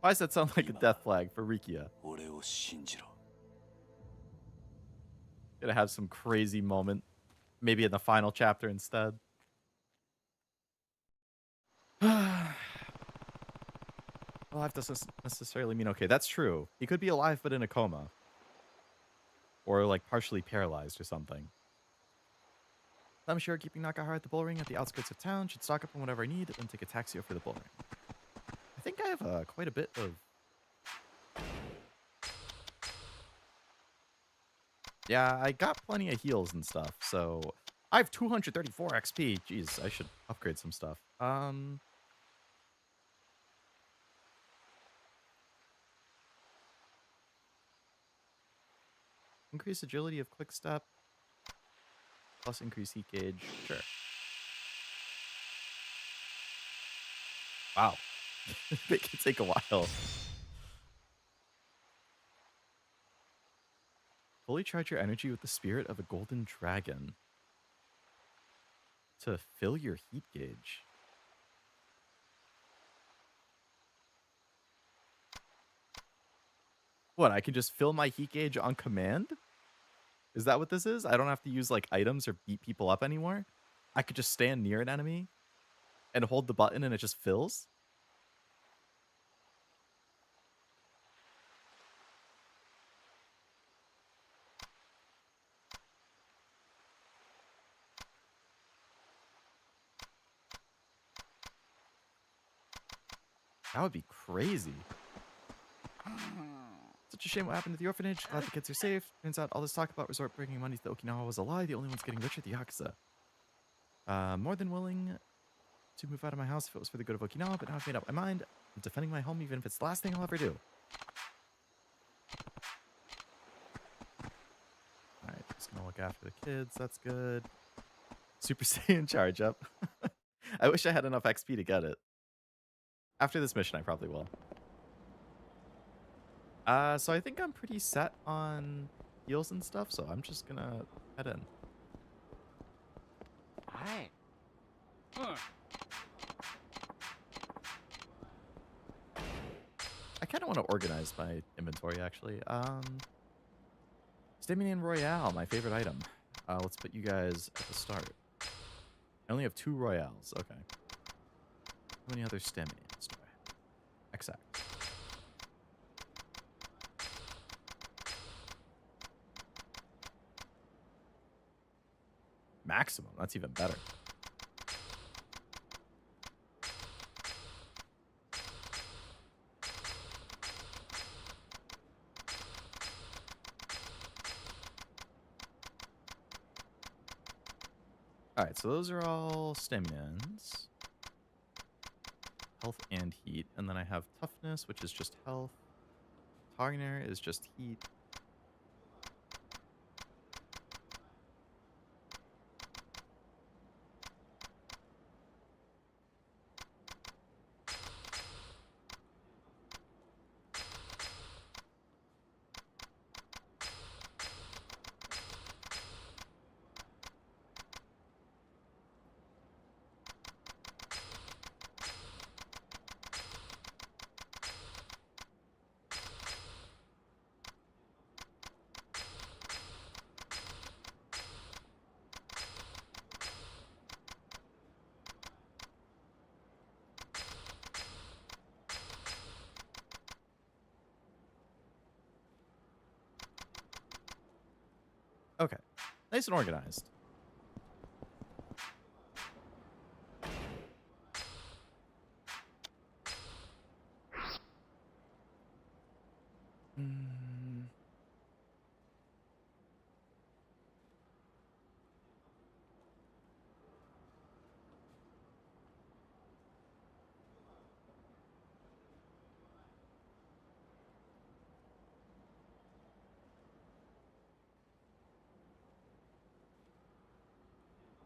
Why does that sound like a death flag for Rikia? 俺を信じろ。 Gonna have some crazy moment. Maybe in the final chapter instead. Alive doesn't necessarily mean okay. That's true. He could be alive but in a coma. Or like partially paralyzed or something. I'm sure keeping Nakahara at the bull ring at the outskirts of town. Should stock up on whatever I need, then take a taxi over to the bull ring. I think I have quite a bit of... Yeah, I got plenty of heals and stuff, so... I have 234 XP. Jeez, I should upgrade some stuff. Increase agility of quick step. Plus increase heat gauge. Sure. Wow. They can take a while. Fully charge your energy with the spirit of a golden dragon. To fill your heat gauge. What, I can just fill my heat gauge on command? Is that what this is? I don't have to use like items or beat people up anymore? I could just stand near an enemy and hold the button and it just fills? That would be crazy. Such a shame what happened to the orphanage. Glad the kids are safe. Turns out all this talk about resort bringing money to Okinawa was a lie. The only ones getting rich are the Yakuza. More than willing to move out of my house if it was for the good of Okinawa, but now I've made up my mind. I'm defending my home even if it's the last thing I'll ever do. Alright, just gonna look after the kids. That's good. Super Saiyan charge up. I wish I had enough XP to get it. After this mission, I probably will. So I think I'm pretty set on heals and stuff, so I'm just gonna head in. Hi. I kind of want to organize my inventory, actually. Stamina Royale, my favorite item. Let's put you guys at the start. I only have 2 Royales. Okay. How many other Stamina do I have? Exact. Maximum. That's even better. Alright, so those are all stamins. Health and heat. And then I have toughness, which is just health. Targener is just heat. Okay. Nice and organized.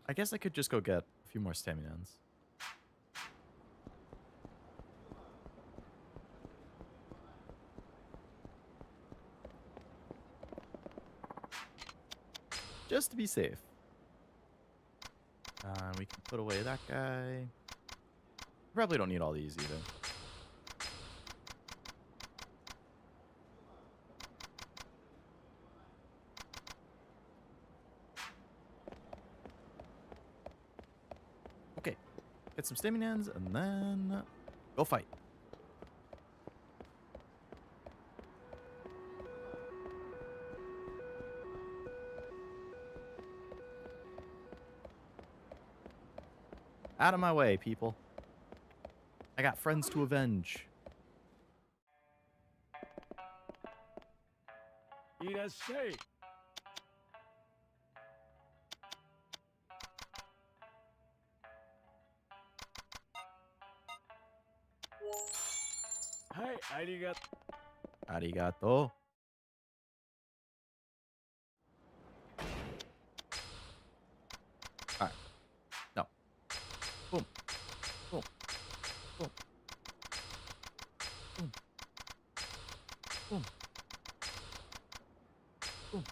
I guess I could just go get a few more staminans. Just to be safe. We can put away that guy. Probably don't need all these either. Okay. Get some staminans and then go fight. Out of my way, people. I got friends to avenge. いらっしゃい。はい、ありがとう。ありがとう。All right. No. Boom. Boom. Boom. Boom. Boom. Boom.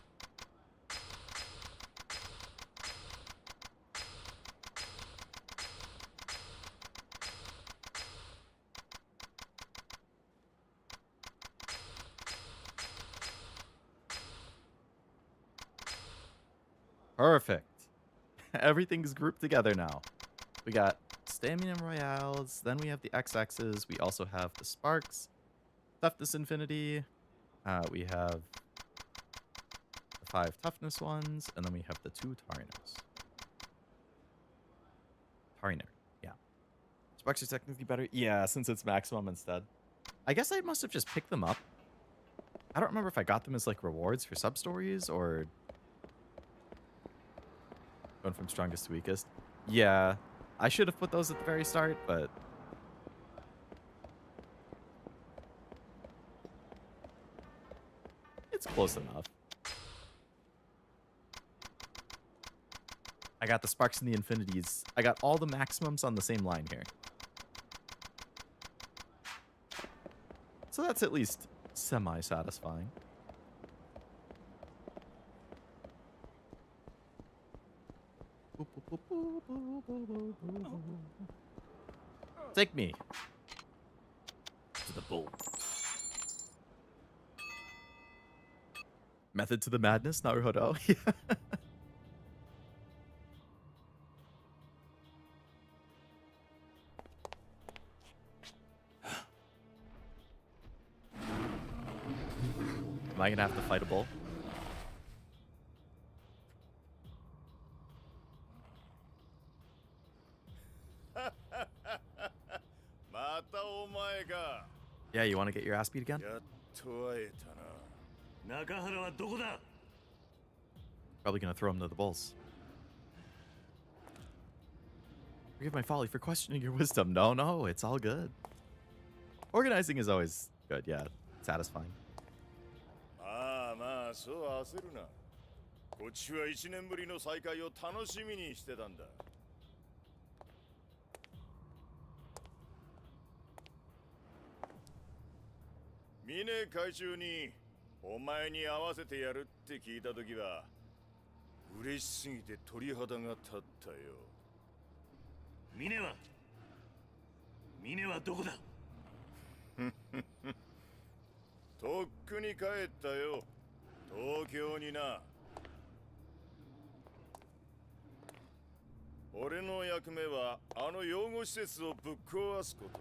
Perfect. Everything's grouped together now. We got Stamina Royales, then we have the XXs, we also have the Sparks, Toughness Infinity, we have the 5 Toughness ones, and then we have the 2 Tarinos. Tariner, yeah. Sparks are technically better? Yeah, since it's maximum instead. I guess I must have just picked them up. I don't remember if I got them as like rewards for sub-stories or going from strongest to weakest. Yeah, I should have put those at the very start, but it's close enough. I got the Sparks and the Infinities. I got all the maximums on the same line here. So that's at least semi-satisfying. Take me to the bull. Method to the madness, Naruhodo. Am I gonna have to fight a bull? またお前か。 Yeah, you want to get your ass beat again? やっと会えたな。中原はどこだ。 Probably gonna throw him to the bulls. Forgive my folly for questioning your wisdom. No, no, it's all good. Organizing is always good, yeah. Satisfying. まあまあ、そう焦るな。こっちは1年ぶりの再会を楽しみにしてたんだ。峰会長にお前に会わせてやるって聞いたときは嬉しすぎて鳥肌が立ったよ。峰はどこだ。とっくに帰ったよ。東京にな。俺の役目はあの養護施設をぶっ壊すこと。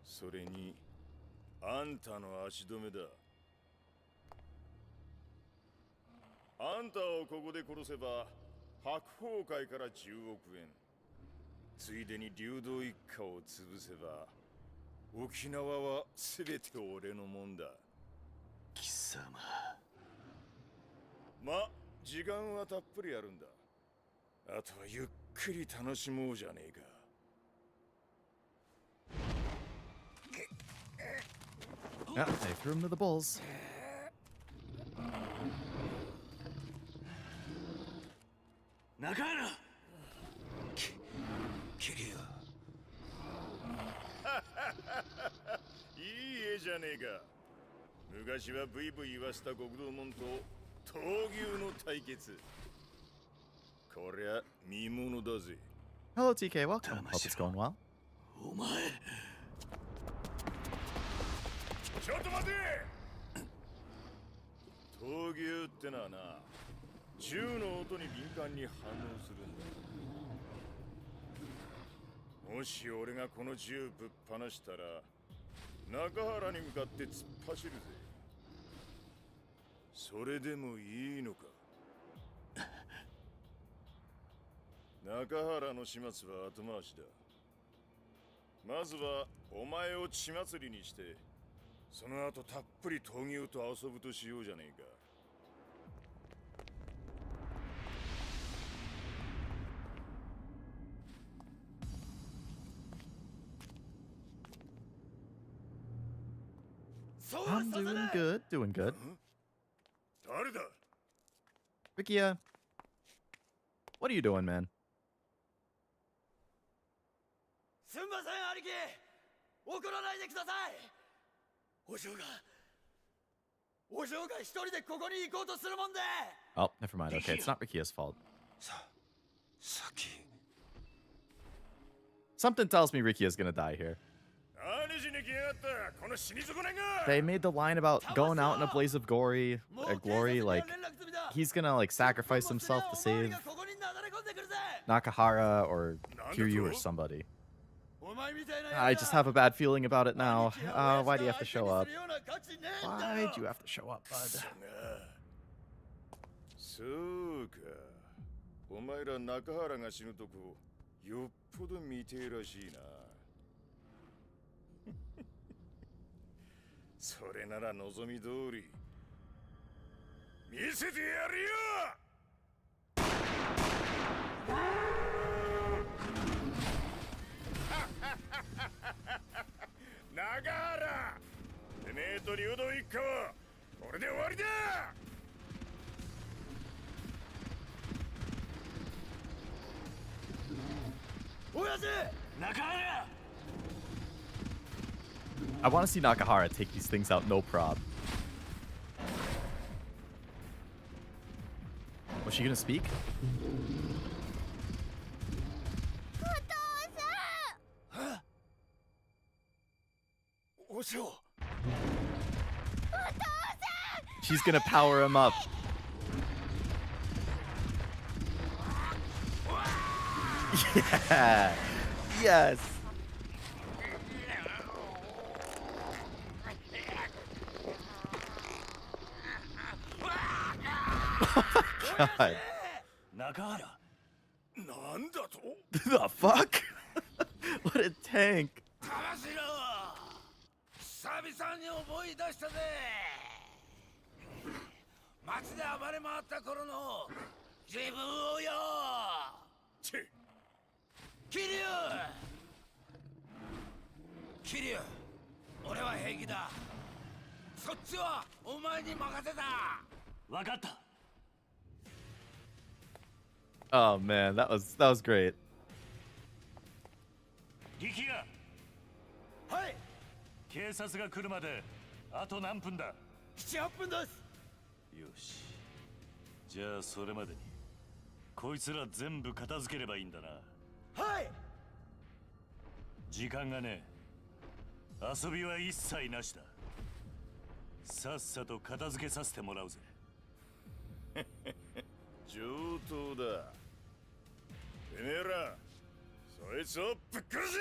それにあんたの足止めだ。あんたをここで殺せば白鵬会から10億円、ついでに流動一家を潰せば沖縄は全て俺のもんだ。貴様。ま、時間はたっぷりあるんだ。あとはゆっくり楽しもうじゃねえか。Yeah, they threw him to the bulls. 中原。桐生。いい絵じゃねえか。昔はブイブイ言わせた極道門と闘牛の対決。こりゃ見物だぜ。 Hello, TK. Welcome. Hope it's going well. お前。ちょっと待て。闘牛ってのはな、銃の音に敏感に反応するんだ。もし俺がこの銃ぶっ放したら中原に向かって突っ走るぜ。それでもいいのか。中原の始末は後回しだ。まずはお前を血祭りにして、その後たっぷり闘牛と遊ぶとしようじゃねえか。I'm doing good, doing good. 誰だ。 Rikia, what are you doing, man? すんません兄貴、怒らないでください。お嬢が一人でここに行こうとするもんで。 Oh, never mind. Okay, it's not Rikia's fault. さっき Something tells me Rikia's gonna die here. 何しに来やがった、この死に損ないが。 They made the line about going out in a blaze of glory, like he's gonna like sacrifice himself to お前 save がここになだれ込んでくるぜ Nakahara or Kiryu or somebody. I just have a bad feeling about it now. Why do you have to show up? Why'd you have to show up, bud? そうか。お前ら中原が死ぬとこよっぽど見てえらしいな。それなら望み通り見せてやるよ。中原、てめえと竜道一家はこれで終わりだ。親父、中原。 I want to see Nakahara take these things out no prob. Was she gonna speak? お父さん。おしょ。 She's gonna power him up. Yeah. Yes. Oh my god. 中原。なんだと？ The fuck? What a tank. 玉城、久々に思い出したぜ。街で暴れ回った頃の自分をよ。チェ。桐生、桐生、俺は平気だ。そっちはお前に任せた。分かった。 Oh man, that was great. 力也。はい。警察が来るまであと何分だ。7、8分です。よし。じゃあそれまでにこいつら全部片付ければいいんだな。はい。時間がねえ。遊びは一切なしだ。さっさと片付けさせてもらうぜ。上等だ。てめえら、そいつをぶっ殺せ！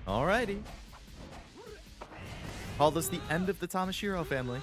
Alrighty. Call this the end of the Tamashiro family.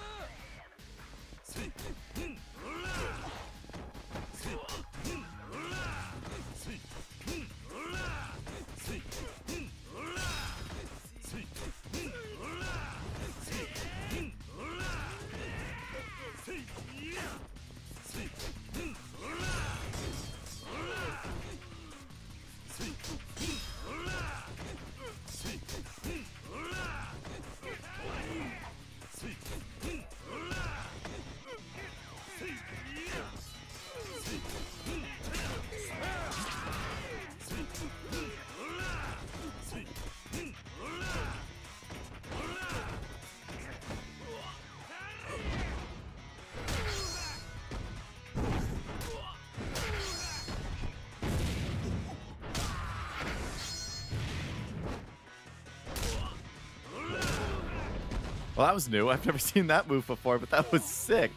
Well, that was new. I've never seen that move before, but that was sick.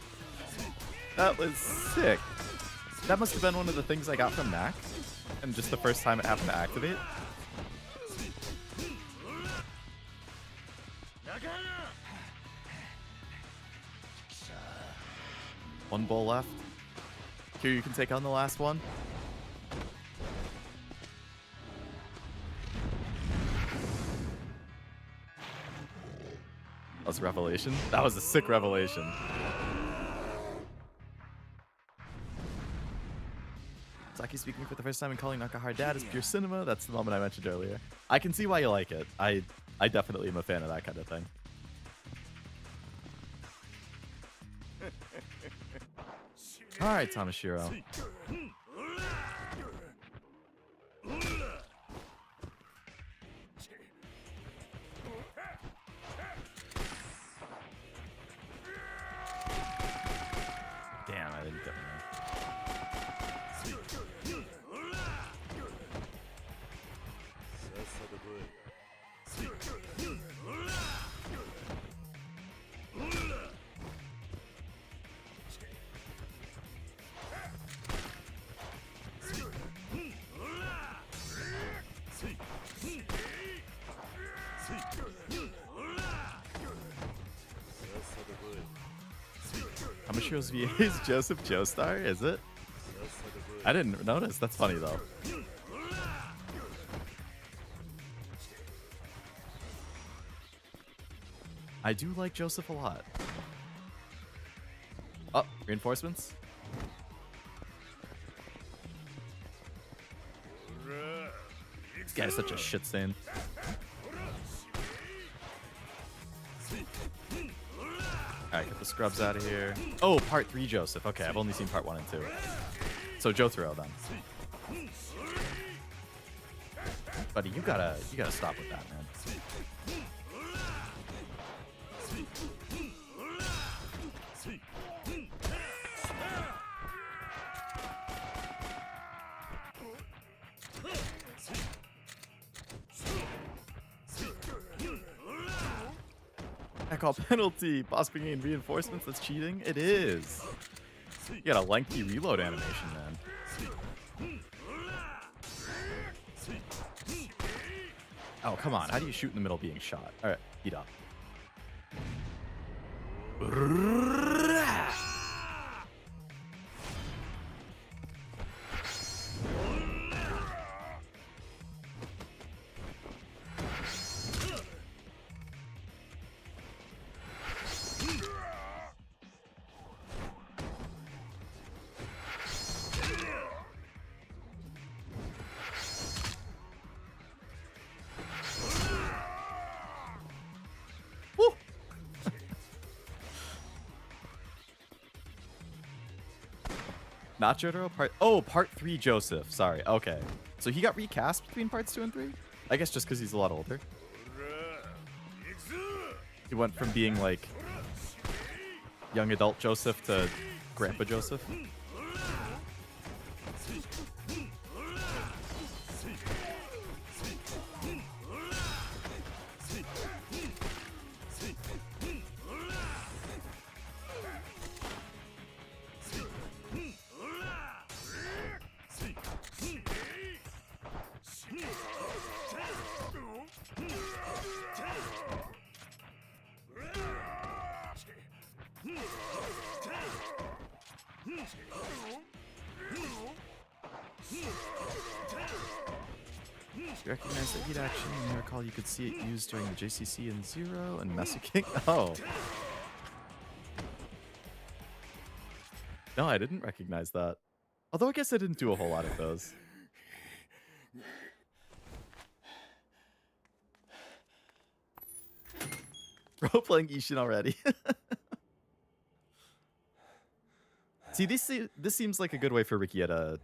That was sick. That must have been one of the things I got from Mac, and just the first time it happened to activate. One bowl left. Here, you can take on the last one. That was a revelation. That was a sick revelation. Saki speaking for the first time and calling Nakahara dad is pure cinema. That's the moment I mentioned earlier. I can see why you like it. I definitely am a fan of that kind of thing. Alright, Tamashiro. Damn, I didn't get one. Yoshiro's VA is Joseph Joestar, is it? I didn't notice. That's funny though. I do like Joseph a lot. Oh, reinforcements? This guy's such a shit stain. Alright, get the scrubs out of here. Oh, part 3 Joseph. Okay, I've only seen part 1 and 2. So Jotaro then. Buddy, you gotta stop with that, man. I call penalty. Boss bringing reinforcements, that's cheating? It is. You got a lengthy reload animation, man. Oh, come on. How do you shoot in the middle being shot? Alright, heat up. Not Jotaro? Part 3 Joseph. Sorry. Okay. So he got recast between parts 2 and 3? I guess just because he's a lot older. He went from being like young adult Joseph to Grandpa Joseph. You recognize that heat action? You recall you could see it used during the JCC in Zero and Mesa King? Oh. No, I didn't recognize that. Although I guess I didn't do a whole lot of those. Role-playing Ishin already. See, this seems like a good way for Rikiya to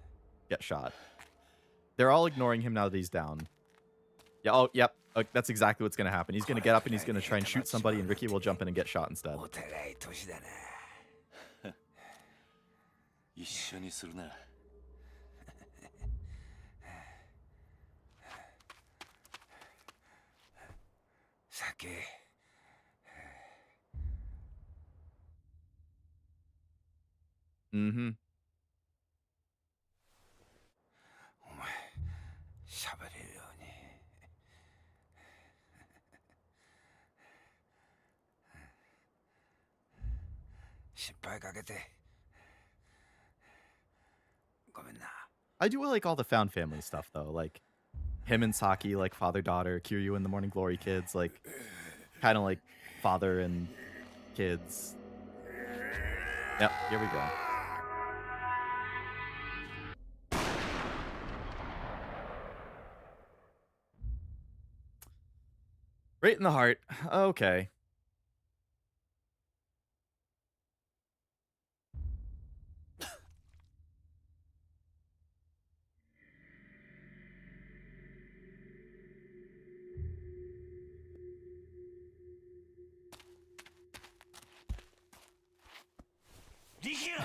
get shot. They're all ignoring him now that he's down. Yeah, oh, yep. That's exactly what's going to happen. He's going to get up and he's going to try and shoot somebody, and Rikiya will jump in and get shot instead. 一緒にするな。酒。Mm-hmm. お前、喋れるように。心配かけて。ごめんな。I do like all the found family stuff though, like him and Saki, like father-daughter, Kiryu and the Morning Glory kids, like kind of like father and kids. Yep, here we go. Right in the heart. Okay.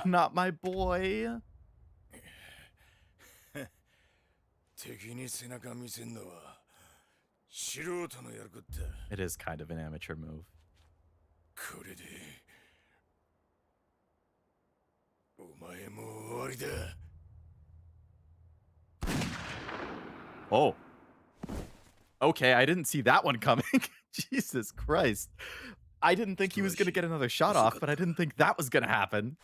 Not my boy. 敵に背中見せんのは素人のやることだ。 It is kind of an amateur move. これでお前も終わりだ。 Oh. Okay, I didn't see that one coming. Jesus Christ. I didn't think he was gonna get another shot off, but I didn't think that was gonna happen.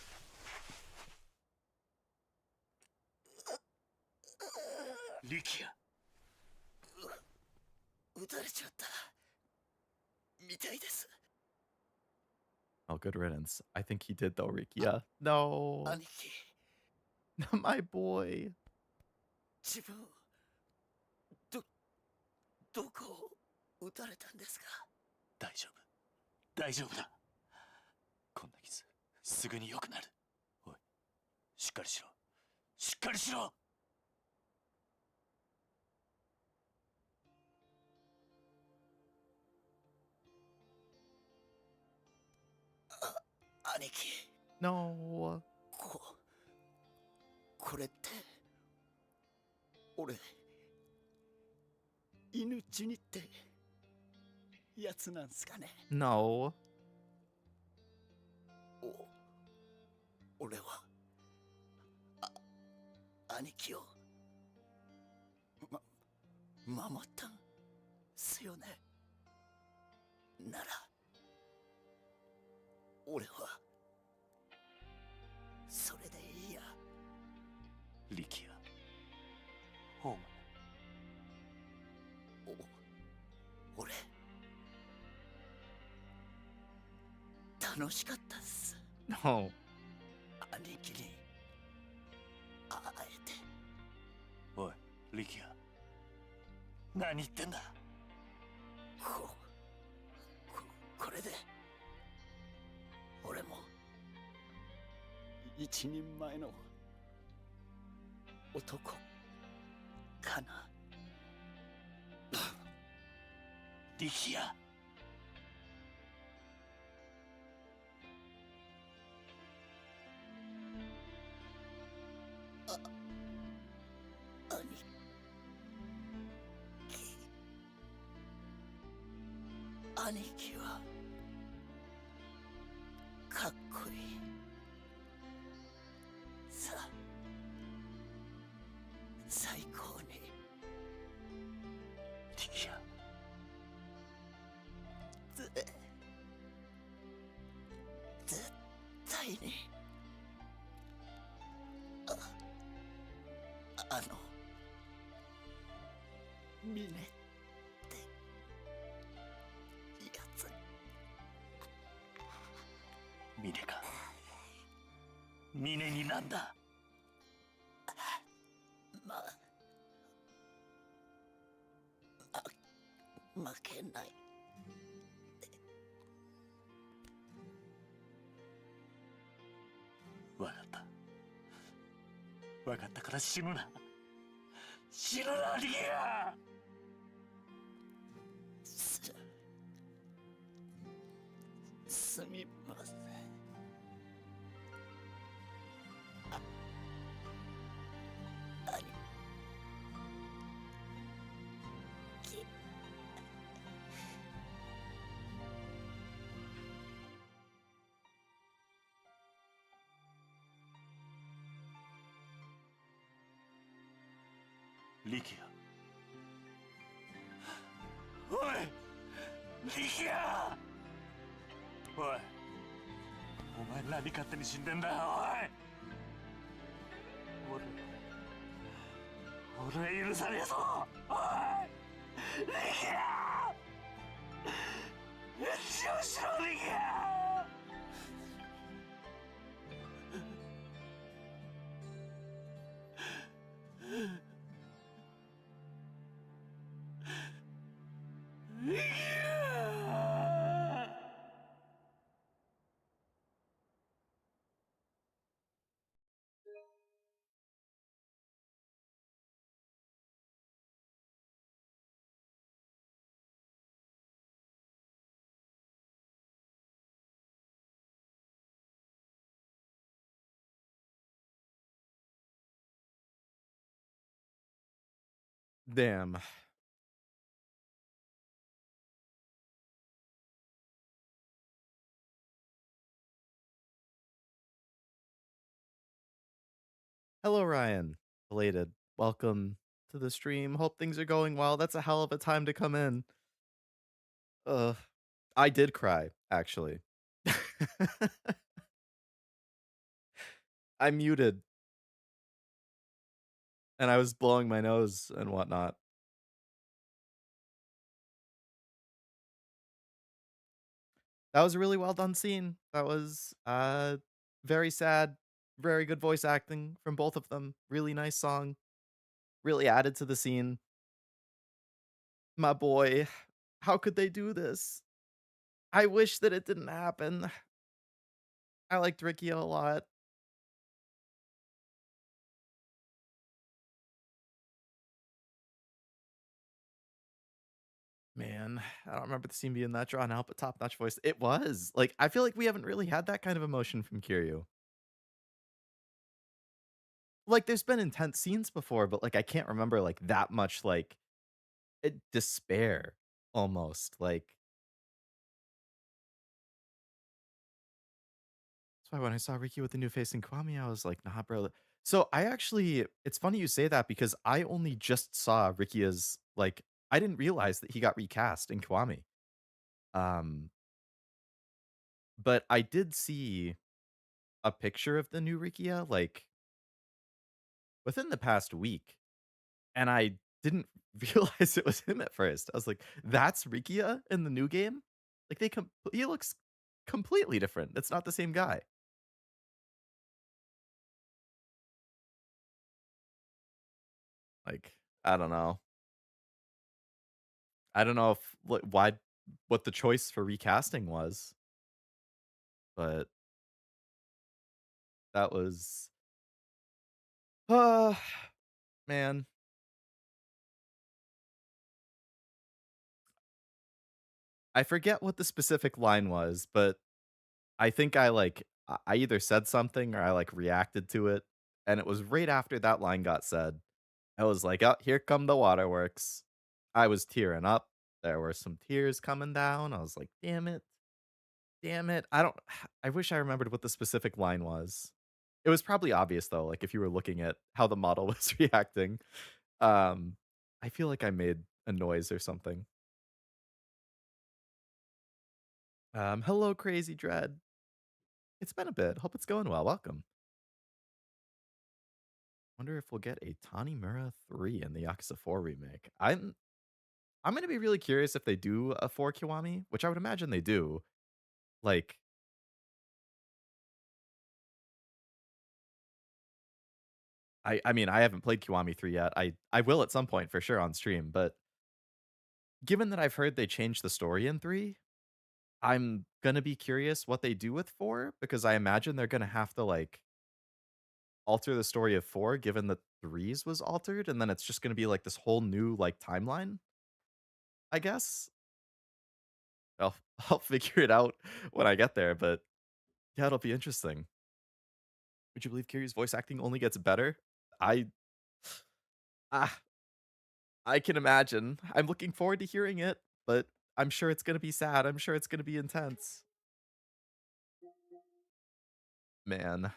力也撃たれちゃったみたいです Oh, good riddance. I think he did though, Rikia. No. 兄貴 My boy. 自分どこを撃たれたんですか大丈夫大丈夫だこんな傷すぐに良くなるおいしっかりしろしっかりしろ兄貴 No. これって俺犬死にってやつなんすかね No. 俺は兄貴を守ったんすよねなら俺はそれでいいや力也ホーム俺楽しかったっす No. 兄貴に会えておい力也何言ってんだこれで俺も一人前の男かな力也兄貴はかっこいいさあ最高に力也絶対にあの峰ってやつ峰か峰になんだ負けないわかったわかったから死ぬな死ぬな力也すみません兄貴力也おい力也おいお前何勝手に死んでんだおい俺は許さねえぞおい力也返事をしろ力也Damn. Hello, Ryan. Belated. Welcome to the stream. Hope things are going well. That's a hell of a time to come in. Ugh. I did cry, actually. I muted, and I was blowing my nose and whatnot. That was a really well done scene. That was, very sad, very good voice acting from both of them. Really nice song, really added to the scene. My boy, how could they do this? I wish that it didn't happen. I liked Ricky a lot. Man, I don't remember the scene being that drawn out, but top-notch voice. It was. Like, I feel like we haven't really had that kind of emotion from Kiryu. Like, there's been intense scenes before, but, like, I can't remember, like, that much, like, despair, almost, like that's why when I saw Ricky with the new face in Kwame, I was like, "Nah, bro." So, I actually it's funny you say that because I only just saw Ricky as, like I didn't realize that he got recast in Kwame. Um, but I did see a picture of the new Rikia, like, within the past week, and I didn't realize it was him at first. I was like, "That's Rikia in the new game?" Like, he looks completely different. It's not the same guy. Like, I don't know. I don't know if why what the choice for recasting was, but that was uh, man. I forget what the specific line was, but I think I either said something or I, like, reacted to it, and it was right after that line got said. I was like, "Oh, here come the waterworks." I was tearing up. There were some tears coming down. I was like, "Damn it. Damn it." I don't I wish I remembered what the specific line was. It was probably obvious though, like, if you were looking at how the model was reacting. Um, I feel like I made a noise or something. Hello, Crazy Dread. It's been a bit. Hope it's going well. Welcome. Wonder if we'll get a Tanimura 3 in the Yakuza 4 remake. I'm gonna be really curious if they do a 4 Kiwami, which I would imagine they do. Like, I mean, I haven't played Kiwami 3 yet. I will at some point for sure on stream, but given that I've heard they changed the story in 3, I'm gonna be curious what they do with 4 because I imagine they're gonna have to, like, alter the story of 4 given that 3's was altered, and then it's just gonna be, like, this whole new, like, timeline, I guess? I'll I'll figure it out when I get there, but yeah, it'll be interesting. Would you believe Kiryu's voice acting only gets better? I ah, I can imagine. I'm looking forward to hearing it, but I'm sure it's gonna be sad. I'm sure it's gonna be intense. Man,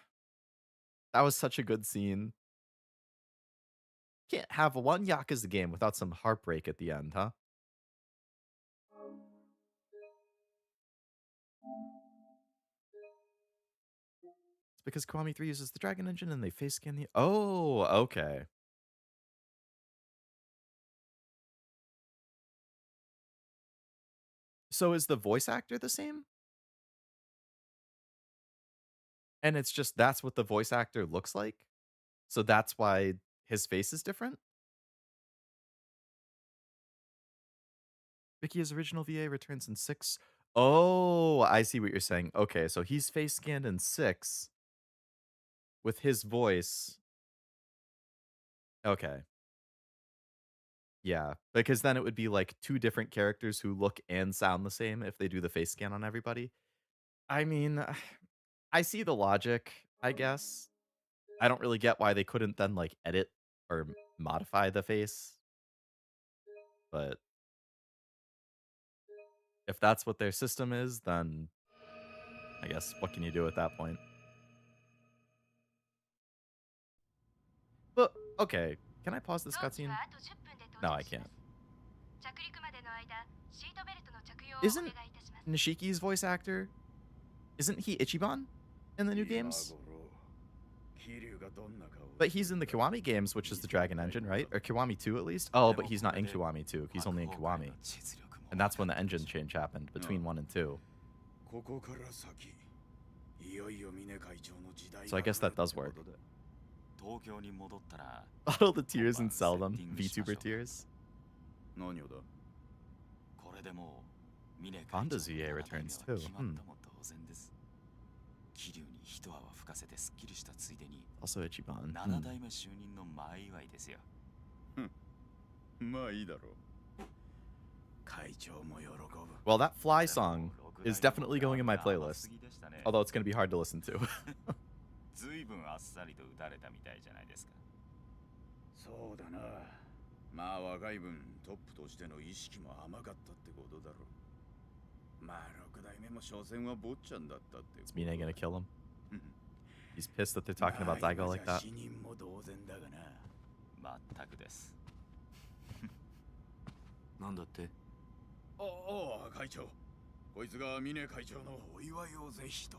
that was such a good scene. Can't have one Yakuza game without some heartbreak at the end, huh? It's because Kiwami 3 uses the Dragon Engine and they face scan the Oh, okay. So is the voice actor the same? And it's just that's what the voice actor looks like? So that's why his face is different? Vicky's original VA returns in 6. Oh, I see what you're saying. Okay, so he's face scanned in 6 with his voice. Okay. Yeah, because then it would be like 2 different characters who look and sound the same if they do the face scan on everybody. I mean, I see the logic, I guess. I don't really get why they couldn't then, like, edit or modify the face, but if that's what their system is, then I guess what can you do at that point? But okay, can I pause this 当機は cutscene? あと10分で到 No, 着 I しま can't. す着陸までの間シートベルトの着用をお願い Isn't いたします Nishiki's voice actor, isn't he Ichiban in the new games? But he's in the Kiwami games, which is the Dragon Engine, right? Or Kiwami 2 at least? Oh, but he's not in Kiwami 2. He's only in Kiwami. And that's when the engine change happened between 1 and 2. So I guess that does work. Bottle the tears and sell them. VTuber tears. Honda ZA returns too. Also Ichiban. Well, that Fly song is definitely going in my playlist. Although it's going to be hard to listen to. そうだな。まあ若い分トップとしての意識も甘かったってことだろう。まあ六代目も所詮は坊ちゃんだったって。Is Mine gonna kill him? He's pissed that they're talking about Daigo like that. 死人も同然だがな。全くです。なんだって？ああ会長。こいつが峰会長のお祝いをぜひと。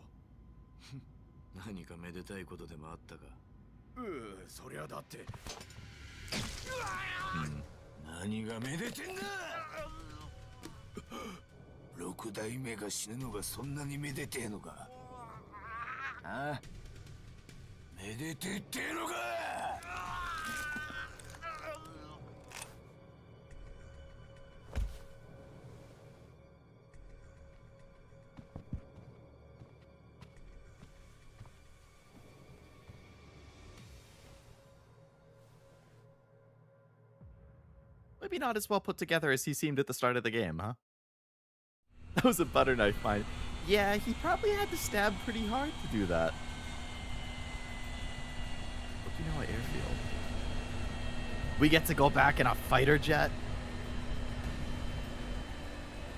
何かめでたいことでもあったか？そりゃだって。何がめでてんだ。六代目が死ぬのがそんなにめでてえのか。ああ、めでてえってえのか。Maybe not as well put together as he seemed at the start of the game, huh? That was a butter knife find. Yeah, he probably had to stab pretty hard to do that. Okinawa airfield. We get to go back in a fighter jet?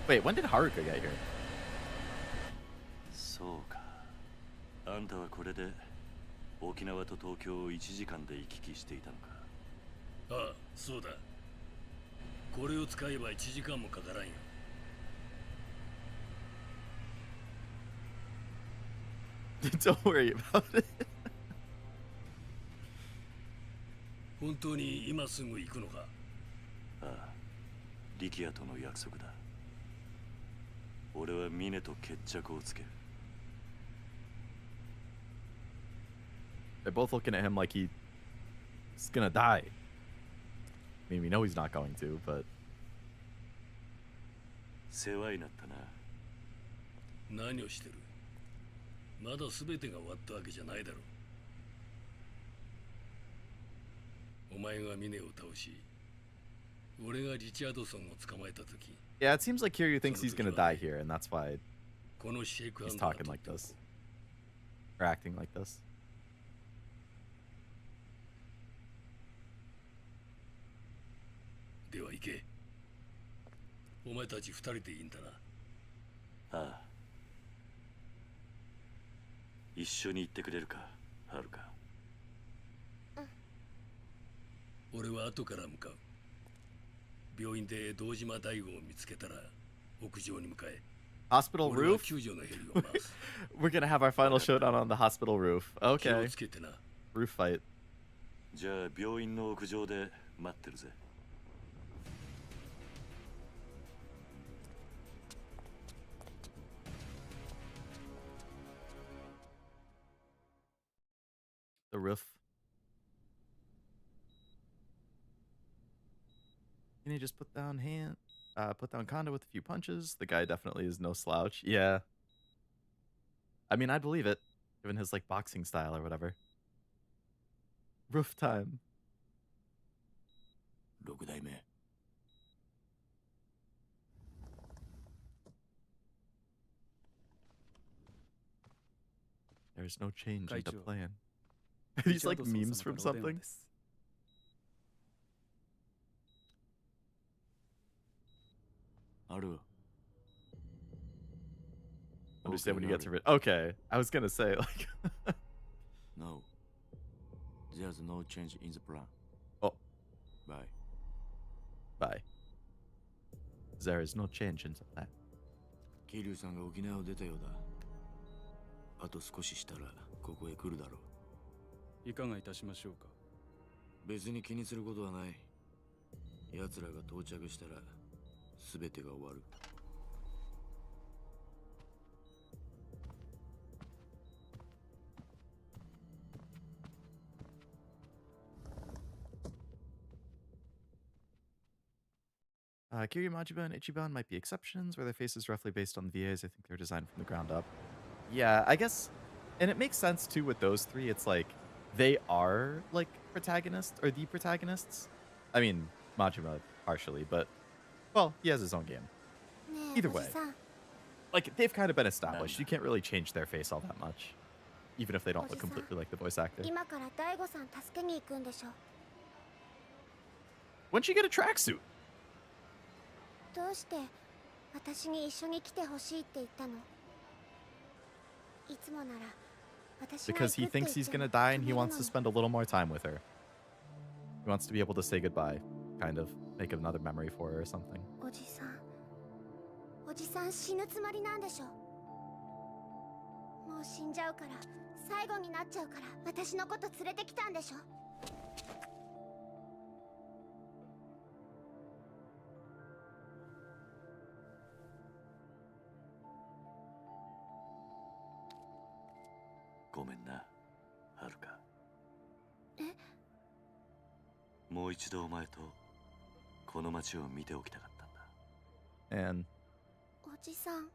Wait, when did Haruka get here? そうか。あんたはこれで沖縄と東京を1時間で行き来していたのか。ああ、そうだ。これを使えば1時間もかからんよ。Don't worry about it. 本当に今すぐ行くのか？ああ、力也との約束だ。俺は峰と決着をつける。They're both looking at him like he's gonna die. I mean, we know he's not going to, but... 世話になったな。何をしてる？まだ全てが終わったわけじゃないだろう。お前が峰を倒し、俺がリチャードソンを捕まえたとき。Yeah, it seems like Kiryu thinks he's gonna die here, and that's why このシェイクハン he's ドが talking like this. Or acting like this. では行け。お前たち2人でいいんだな。ああ。一緒に行ってくれるか、はるか。俺は後から向かう。病院で堂島大吾を見つけたら屋上に向かえ。Hospital roof? 救助のヘリを回す。We're gonna have our final showdown on the hospital roof. 気を Okay. つけてな。 Roof fight. じゃあ病院の屋上で待ってるぜ。The roof. Can he just put down Kondo with a few punches? The guy definitely is no slouch. Yeah. I mean, I'd believe it, given his, like, boxing style or whatever. Roof time. 六代目。There's no change in the plan. Are these like memes from something? Understand when you get to it. Okay, I was gonna say like. No, there's no change in the plan. Oh, Bye. bye. There is no change in the plan. 桐生さんが沖縄を出たようだ。あと少ししたらここへ来るだろう。いかがいたしましょうか。別に気にすることはない。奴らが到着したら全てが終わる。Kiryu, Majima, and Ichiban might be exceptions, where their face is roughly based on the VAs. I think they're designed from the ground up. Yeah, I guess, and it makes sense too with those three. It's like they are like protagonists or the protagonists. I mean, Majima partially, but well, he has his own game. ねえ Either おじ way, さん like they've kind of been established. You can't really change their face all that much, even if they don't look Oji-san. completely like the voice actor. 今から大悟さん助けに行くんでしょ。 When'd she get a tracksuit? どうして私に一緒に来てほしいって言ったの？いつもなら私が行 Because く he って言っ thinks て he's gonna die and he 止める wants の to に spend a little more time with her. He wants to be able to say goodbye, kind of make another memory for her or something. おじさん死ぬつもりなんでしょ。もう死んじゃうから最後になっちゃうから私のこと連れてきたんでしょ。ごめんな、はるか。え？もう一度お前とこの街を見ておきたかったんだ。And おじさん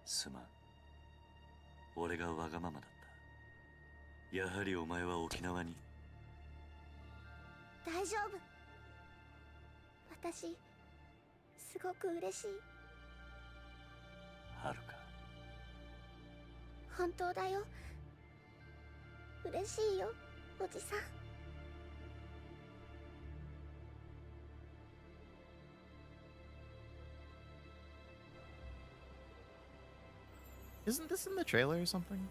すまん。俺がわがままだった。やはりお前は沖縄に。大丈夫。私すごく嬉しい。はるか。本当だよ。嬉しいよ、おじさん。isn't this in the trailer or something?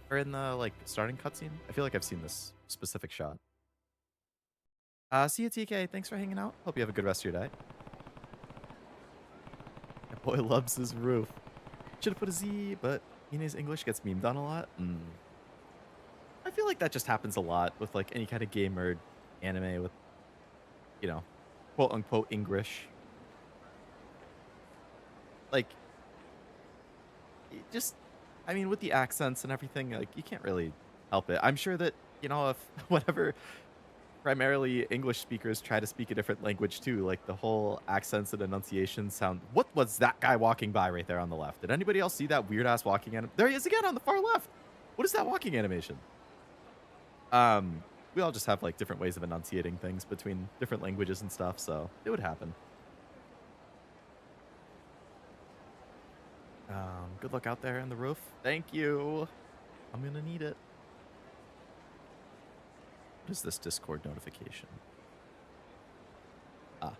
Or in the like starting cutscene? I feel like I've seen this specific shot. See you, TK. Thanks for hanging out. Hope you have a good rest of your day. That boy loves his roof. Should have put a Z, but Ine's English gets memed on a lot. I feel like that just happens a lot with like any kind of game or anime with, you know, quote unquote English. Like, just, I mean, with the accents and everything, like, you can't really help it. I'm sure that, you know, if whatever primarily English speakers try to speak a different language too, like the whole accents and enunciations sound. What was that guy walking by right there on the left? Did anybody else see that weird ass walking anim? There he is again on the far left. What is that walking animation? We all just have like different ways of enunciating things between different languages and stuff, so it would happen. Good luck out there in the roof. Thank you. I'm gonna need it. What is this Discord notification? Ah.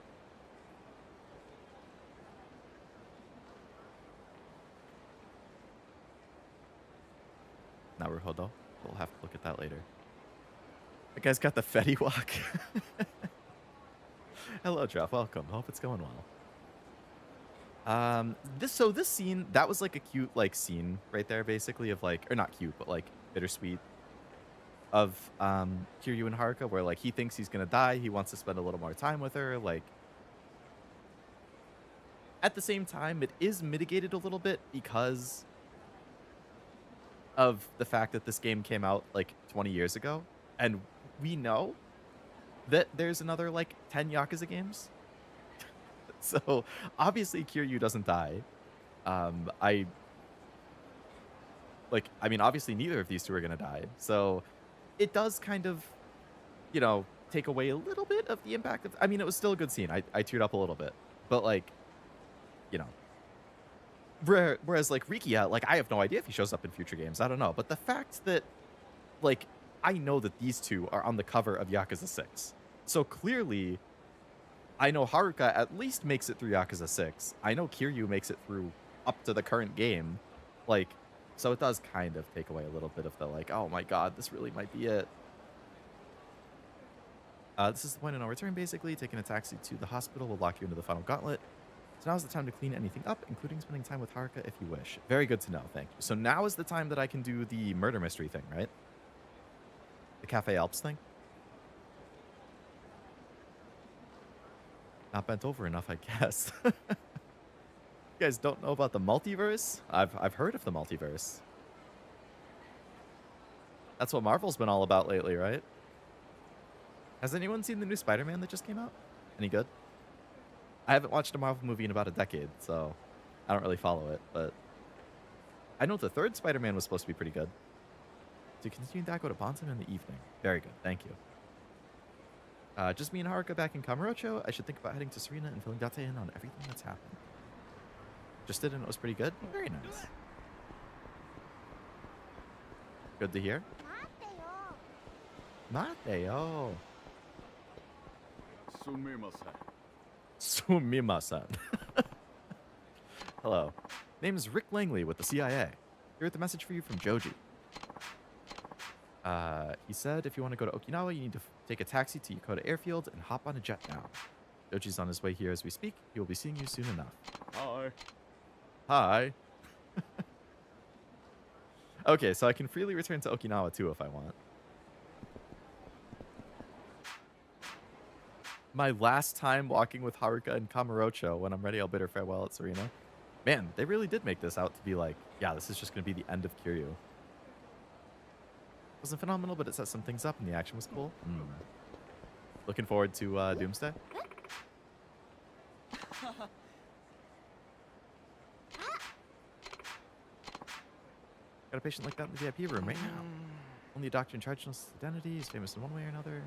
Naruhodo. We'll have to look at that later. That guy's got the Fetty walk. Hello, Jeff. Welcome. Hope it's going well. This scene, that was like a cute like scene right there, basically, of like, or not cute, but like bittersweet, of Kiryu and Haruka, where like he thinks he's gonna die, he wants to spend a little more time with her. Like, at the same time, it is mitigated a little bit because of the fact that this game came out like 20 years ago, and we know that there's another like 10 Yakuza games. So obviously Kiryu doesn't die. I mean, obviously neither of these two are gonna die. So it does kind of, you know, take away a little bit of the impact of. I mean, it was still a good scene. I teared up a little bit, but like, you know, whereas like Rikia, like I have no idea if he shows up in future games. I don't know, but the fact that, like, I know that these two are on the cover of Yakuza 6, so clearly. I know Haruka at least makes it through Yakuza 6. I know Kiryu makes it through up to the current game. Like, so it does kind of take away a little bit of the, like, oh my god, this really might be it. This is the point of no return, basically. Taking a taxi to the hospital will lock you into the final gauntlet. So now's the time to clean anything up, including spending time with Haruka if you wish. Very good to know, thank you. So now is the time that I can do the murder mystery thing, right? The Cafe Alps thing? Not bent over enough, I guess. You guys don't know about the multiverse? I've heard of the multiverse. That's what Marvel's been all about lately, right? Has anyone seen the new Spider-Man that just came out? Any good? I haven't watched a Marvel movie in about a decade, so I don't really follow it, but I know the third Spider-Man was supposed to be pretty good. To continue Daigo to Bantam in the evening. Very good, thank you. Just me and Haruka back in Kamurocho. I should think about heading to Serena and filling Date in on everything that's happened. Just did and it was pretty good. Very nice. Good to hear. Mateo. Sumimasen. Hello. Name is Rick Langley with the CIA. Here with the message for you from Joji. He said if you want to go to Okinawa, you need to take a taxi to Yokota Airfield and hop on a jet now. Joji's on his way here as we speak. He will be seeing you soon enough. Hi. Hi. Okay, so I can freely return to Okinawa too if I want. My last time walking with Haruka and Kamurocho. When I'm ready, I'll bid her farewell at Serena. Man, they really did make this out to be like, yeah, this is just going to be the end of Kiryu. Wasn't phenomenal, but it set some things up and the action was cool. Looking forward to Doomsday. Got a patient like that in the VIP room right now. Only a doctor in charge knows his identity. He's famous in one way or another.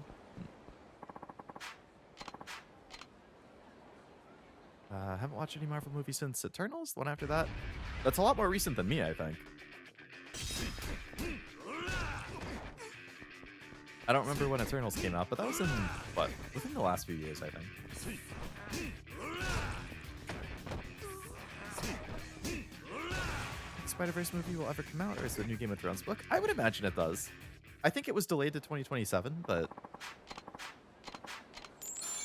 Haven't watched any Marvel movies since Eternals. The one after that. That's a lot more recent than me, I think. I don't remember when Eternals came out, but that was in, what, within the last few years, I think. The Spider-Verse movie will ever come out, or is the new Game of Thrones book? I would imagine it does. I think it was delayed to 2027, but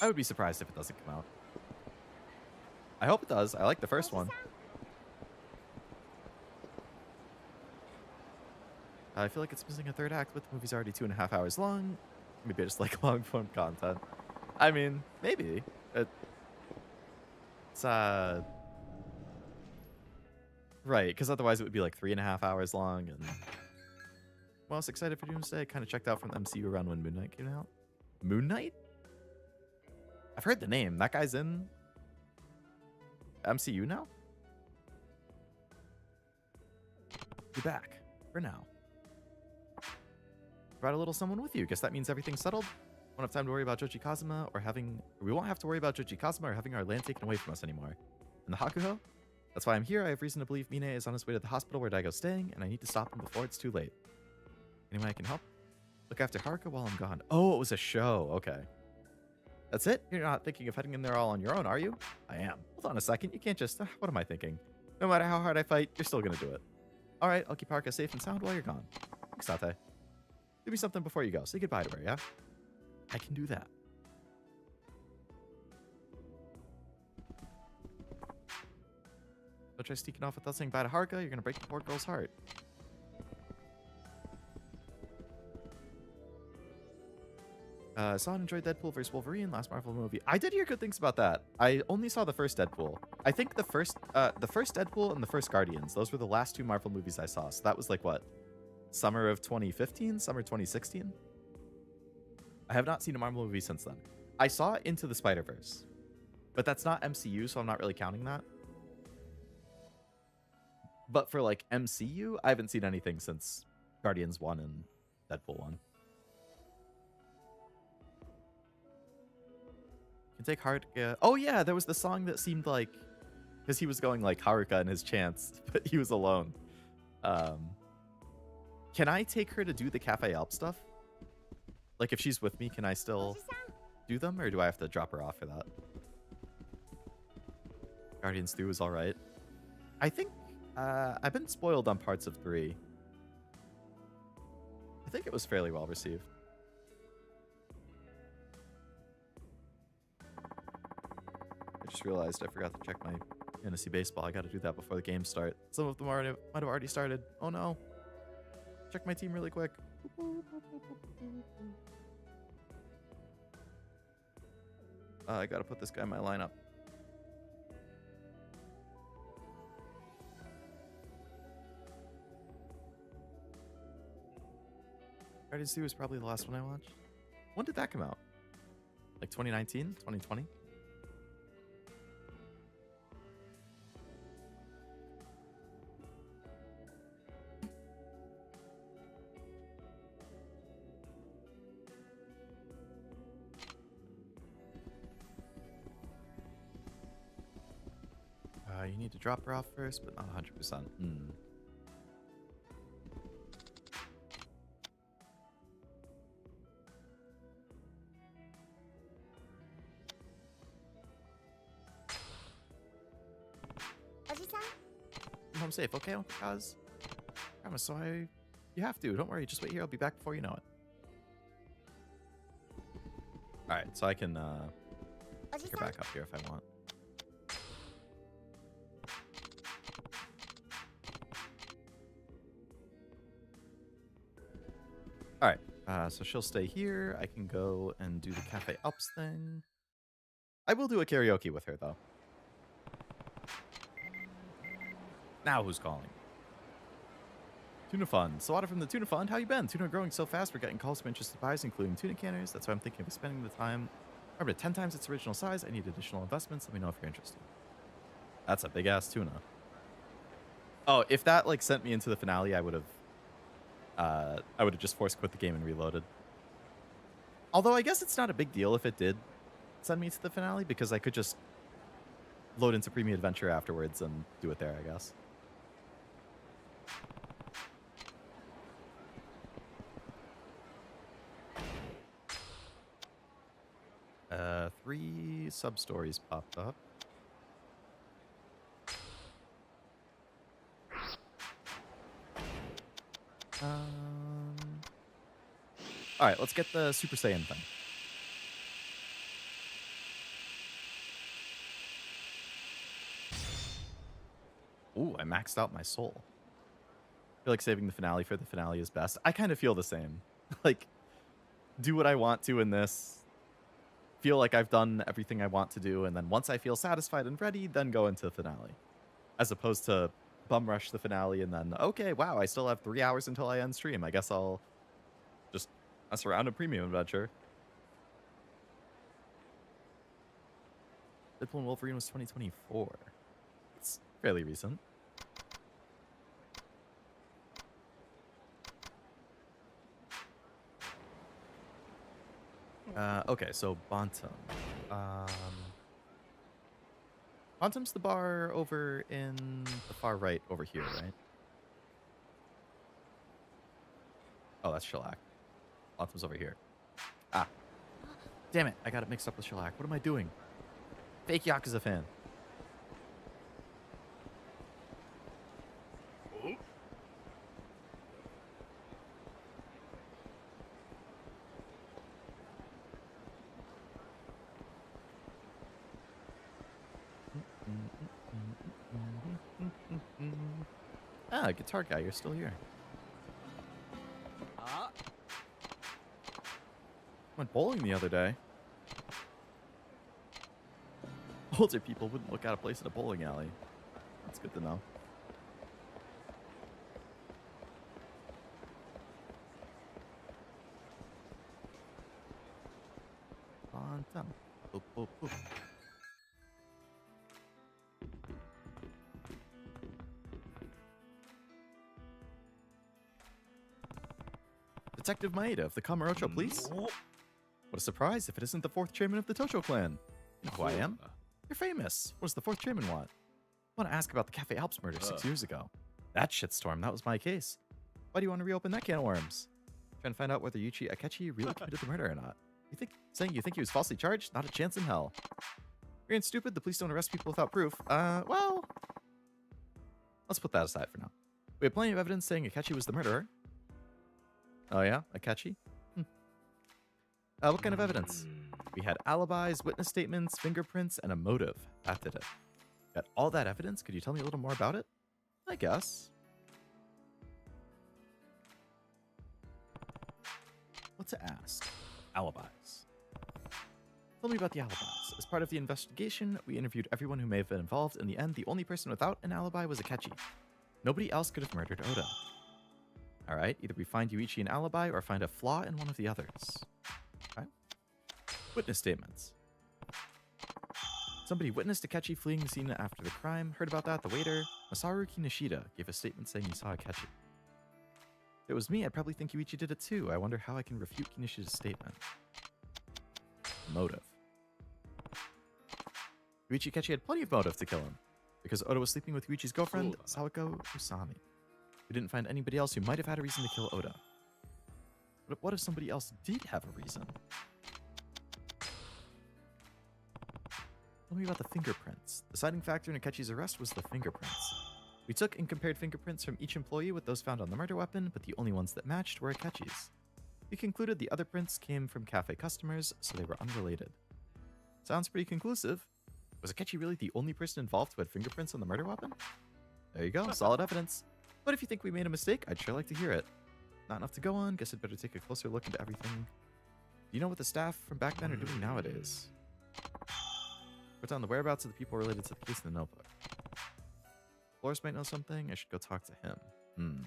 I would be surprised if it doesn't come out. I hope it does. I like the first one. I feel like it's missing a third act, but the movie's already 2.5 hours long. Maybe I just like long form content. I mean, maybe. It's right, because otherwise it would be like 3.5 hours long. And well, I was excited for Doomsday. I kind of checked out from the MCU around when Moon Knight came out. Moon Knight? I've heard the name. That guy's in MCU now? Be back for now. Brought a little someone with you. Guess that means everything's settled. Won't have time to worry about Joji Kazama or having. We won't have to worry about Joji Kazama or having our land taken away from us anymore. And the Hakuho? That's why I'm here. I have reason to believe Mine is on his way to the hospital where Daigo's staying, and I need to stop him before it's too late. Any way I can help? Look after Haruka while I'm gone. Oh, it was a show. Okay. That's it? You're not thinking of heading in there all on your own, are you? I am. Hold on a second. You can't just... what am I thinking? No matter how hard I fight, you're still going to do it. All right, I'll keep Haruka safe and sound while you're gone. Thanks, Tate. Do me something before you go. Say goodbye to her, yeah? I can do that. Don't try sneaking off without saying bye to Haruka. You're going to break the poor girl's heart. Saw and enjoyed Deadpool vs. Wolverine, last Marvel movie. I did hear good things about that. I only saw the first Deadpool. I think the first Deadpool and the first Guardians. Those were the last two Marvel movies I saw. So that was like what? Summer of 2015? Summer 2016? I have not seen a Marvel movie since then. I saw Into the Spider-Verse. But that's not MCU, so I'm not really counting that. But for like MCU, I haven't seen anything since Guardians 1 and Deadpool 1. Can take Haruka. Oh yeah, there was the song that seemed like, because he was going like Haruka in his chants, but he was alone. Can I take her to do the Cafe Alp stuff? Like if she's with me, can I still do them, or do I have to drop her off for that? Guardians 3 was all right. I think I've been spoiled on parts of 3. I think it was fairly well received. Just realized I forgot to check my fantasy baseball. I got to do that before the games start. Some of them might have already started. Oh no. Check my team really quick. I gotta put this guy in my lineup. Guardians 2 was probably the last one I watched. When did that come out? Like 2019? 2020? You need to drop her off first, but not 100%. I'm home safe, okay, Uncle Kaz? Promise, so you have to. Don't worry, just wait here. I'll be back before you know it. Alright, so I can pick her back up here if I want. Alright, so she'll stay here. I can go and do the Cafe Ups thing. I will do a karaoke with her, though. Now who's calling? Tuna Fund. Salada from the Tuna Fund. How you been? Tuna growing so fast, we're getting calls from interested buyers, including tuna canners. That's why I'm thinking of spending the time. Remember, 10 times its original size. I need additional investments. Let me know if you're interested. That's a big-ass tuna. Oh, if that, like, sent me into the finale, I would have just force quit the game and reloaded. Although I guess it's not a big deal if it did send me to the finale, because I could just load into Premium Adventure afterwards and do it there, I guess. 3 substories popped up. Alright, let's get the Super Saiyan thing. Ooh, I maxed out my soul. I feel like saving the finale for the finale is best. I kind of feel the same. Like, do what I want to in this. Feel like I've done everything I want to do, and then once I feel satisfied and ready, then go into the finale. As opposed to bum rush the finale and then, okay, wow, I still have 3 hours until I end stream. I guess I'll just mess around in Premium Adventure. Deadpool and Wolverine was 2024. It's fairly recent. Okay, so Bantam. Bantam's the bar over in the far right over here, right? Oh, that's Shellac. Bantam's over here. Ah. Damn it, I got it mixed up with Shellac. What am I doing? Fake Yakuza fan. Ah, guitar guy, you're still here. Went bowling the other day. Older people wouldn't look out of place at a bowling alley. That's good to know. On time. Boop, boop, boop. Detective Maeda of the Kamurocho Police? What a surprise if it isn't the 4th chairman of the Tojo Clan. You know who I am? You're famous. What does the 4th chairman want? I want to ask about the Cafe Alps murder 6 years ago. That shitstorm, that was my case. Why do you want to reopen that can of worms? Trying to find out whether Yuichi Akechi really committed the murder or not. You think he was falsely charged? Not a chance in hell. You're being stupid, the police don't arrest people without proof. Well, let's put that aside for now. We have plenty of evidence saying Akechi was the murderer. Oh yeah? Akechi? What kind of evidence? We We had alibis, witness statements, fingerprints, and a motive. That did it. Got all that evidence. Could you tell me a little more about it? I guess. What to ask? Alibis. Tell me about the alibis. As part of the investigation, we interviewed everyone who may have been involved. In the end, the only person without an alibi was Akechi. Nobody else could have murdered Oda. Alright, either we find Yuichi an alibi or find a flaw in one of the others. Okay. Witness statements. Somebody witnessed Akechi fleeing the scene after the crime. Heard about that, the waiter, Masaru Kinoshita, gave a statement saying he saw Akechi. If it was me, I'd probably think Yuichi did it too. I wonder how I can refute Kinoshita's statement. Motive. Yuichi Akechi had plenty of motive to kill him, because Oda was sleeping with Yuichi's girlfriend, Sawako Usami. We didn't find anybody else who might have had a reason to kill Oda. But what if somebody else did have a reason? Tell me about the fingerprints. The deciding factor in Akechi's arrest was the fingerprints. We took and compared fingerprints from each employee with those found on the murder weapon, but the only ones that matched were Akechi's. We concluded the other prints came from cafe customers, so they were unrelated. Sounds pretty conclusive. Was Akechi really the only person involved who had fingerprints on the murder weapon? There you go, solid evidence. But if you think we made a mistake, I'd sure like to hear it. Not enough to go on, guess I'd better take a closer look into everything. Do you know what the staff from back then are doing nowadays? Put down the whereabouts of the people related to the case in the notebook. Flores might know something, I should go talk to him.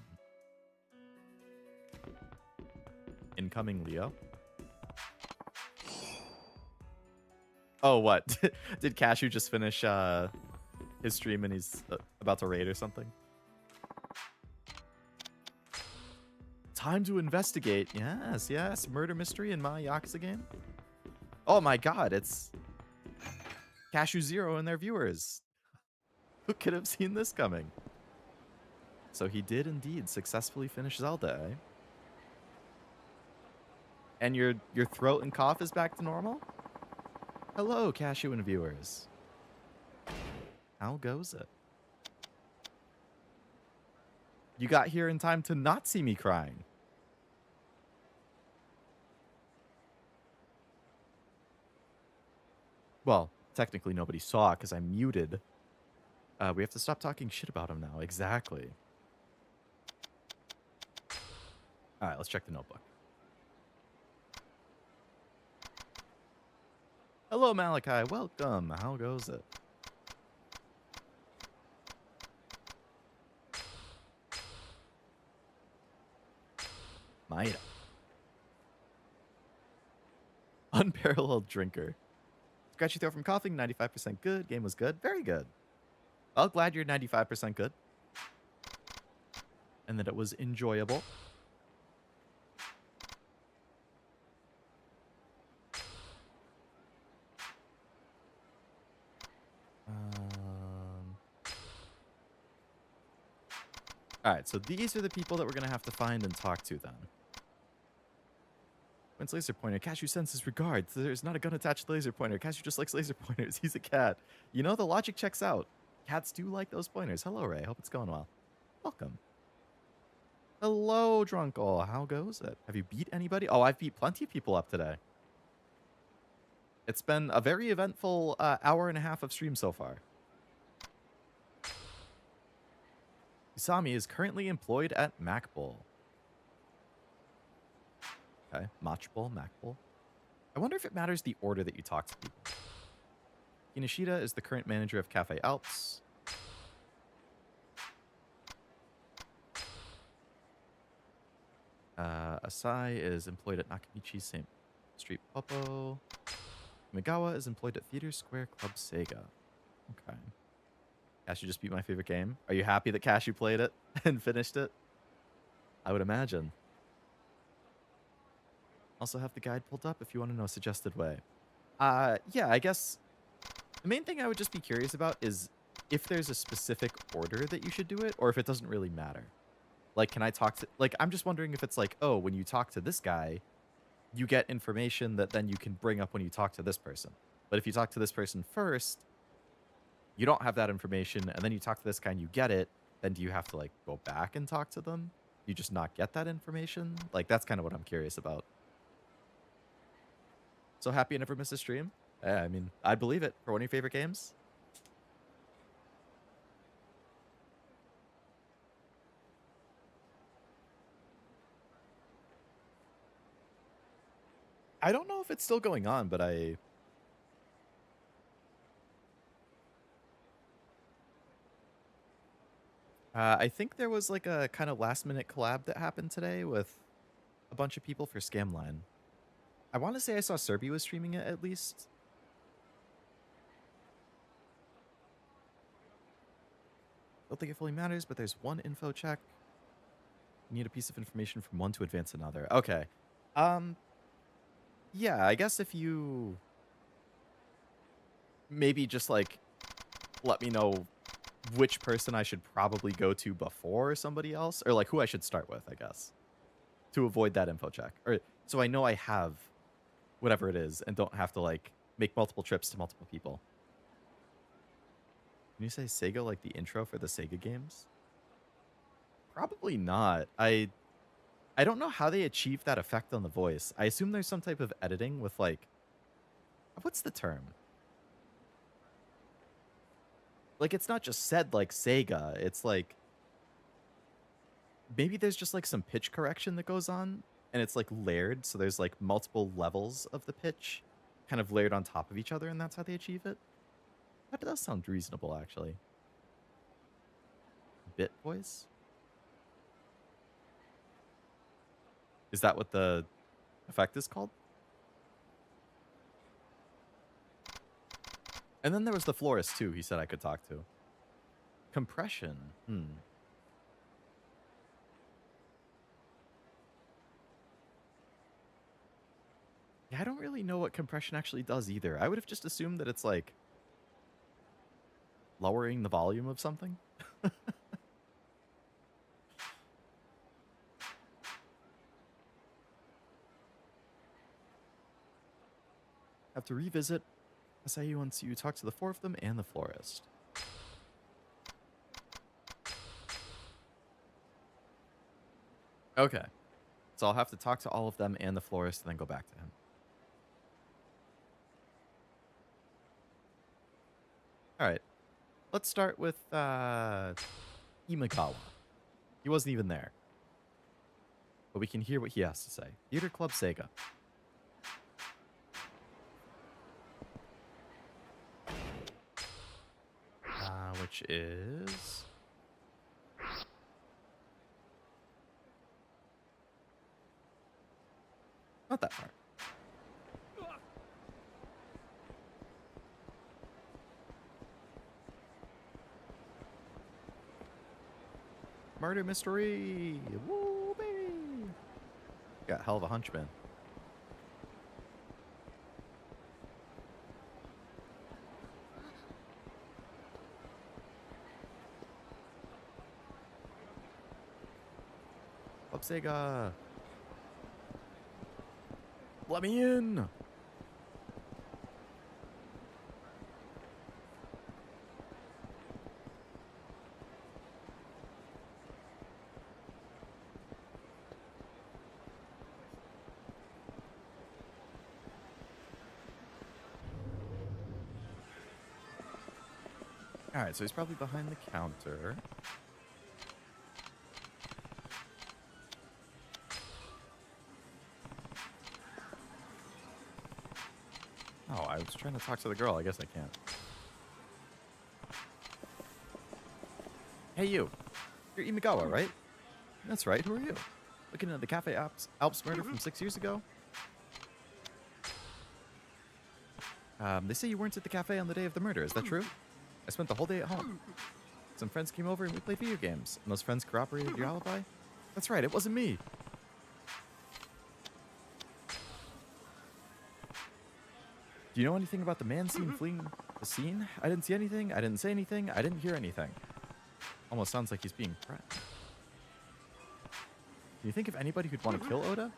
Incoming Leo. Oh, what? Did Cashew just finish his stream and he's about to raid or something? Time to investigate. Yes, yes. Murder mystery in my Yakuza game. Oh my god, it's Cashew Zero and their viewers. Who could have seen this coming? So he did indeed successfully finish Zelda, eh? And your throat and cough is back to normal? Hello, Cashew and viewers. How goes it? You got here in time to not see me crying. Well, technically nobody saw because I'm muted. We have to stop talking shit about him now. Exactly. All right, let's check the notebook. Hello, Malachi. Welcome. How goes it? Maida. Unparalleled drinker. Scratchy throat from coughing. 95% good. Game was good. Very good. Well, glad you're 95% good. And that it was enjoyable. Alright, so these are the people that we're going to have to find and talk to then. When's laser pointer? Cashew sends his regards. There's not a gun attached to the laser pointer. Cashew just likes laser pointers. He's a cat. You know, the logic checks out. Cats do like those pointers. Hello, Ray. Hope it's going well. Welcome. Hello, Drunkle. How goes it? Have you beat anybody? Oh, I've beat plenty of people up today. It's been a very eventful hour and a half of stream so far. Usami is currently employed at Macbowl. Okay, Matchbowl, Macbowl. I wonder if it matters the order that you talk to people. Kinoshita is the current manager of Cafe Alps. Asai is employed at Nakamichi St. Street Popo. Migawa is employed at Theater Square Club Sega. Okay. Cashew just beat my favorite game. Are you happy that Cashew played it and finished it? I would imagine. Also have the guide pulled up if you want to know a suggested way. Yeah, I guess the main thing I would just be curious about is if there's a specific order that you should do it or if it doesn't really matter. Like, can I talk to... Like, I'm just wondering if it's like, oh, when you talk to this guy, you get information that then you can bring up when you talk to this person. But if you talk to this person first, you don't have that information, and then you talk to this guy and you get it, then do you have to, like, go back and talk to them? Do you just not get that information? Like, that's kind of what I'm curious about. So happy I never missed a stream. Yeah, I mean, I'd believe it for one of your favorite games. I don't know if it's still going on, but I think there was like a kind of last minute collab that happened today with a bunch of people for Scamline. I want to say I saw Serby was streaming it at least. Don't think it fully matters, but there's one info check. You need a piece of information from one to advance another. Okay. Yeah, I guess if you maybe just like let me know which person I should probably go to before somebody else, or like who I should start with, I guess, to avoid that info check, or so I know I have whatever it is and don't have to like make multiple trips to multiple people. Can you say Sega like the intro for the Sega games? Probably not. I don't know how they achieve that effect on the voice. I assume there's some type of editing with like, what's the term? Like, it's not just said like Sega. It's like, maybe there's just like some pitch correction that goes on and it's like layered. So there's like multiple levels of the pitch kind of layered on top of each other. And that's how they achieve it. That does sound reasonable, actually. Bit voice? Is that what the effect is called? And then there was the florist, too, he said I could talk to. Compression. Yeah, I don't really know what compression actually does either. I would have just assumed that it's like lowering the volume of something. Have to revisit SIU once you talk to the four of them and the florist. Okay. So I'll have to talk to all of them and the florist and then go back to him. Alright. Let's start with Imagawa. He wasn't even there. But we can hear what he has to say. Theater Club Sega. Which is... not that far. Murder mystery! Woo, baby! Got hell of a hunchman. Club Sega! Let me in! Alright, so he's probably behind the counter. Oh, I was trying to talk to the girl. I guess I can't. Hey, you. You're Imagawa, right? That's right. Who are you? Looking at the Cafe Alps murder from 6 years ago? They say you weren't at the cafe on the day of the murder. Is that true? I spent the whole day at home. Some friends came over and we played video games. And those friends corroborated your alibi? That's right. It wasn't me. Do you know anything about the man seen fleeing the scene? I didn't see anything. I didn't say anything. I didn't hear anything. Almost sounds like he's being threatened. Do you think of anybody who'd want to kill Oda?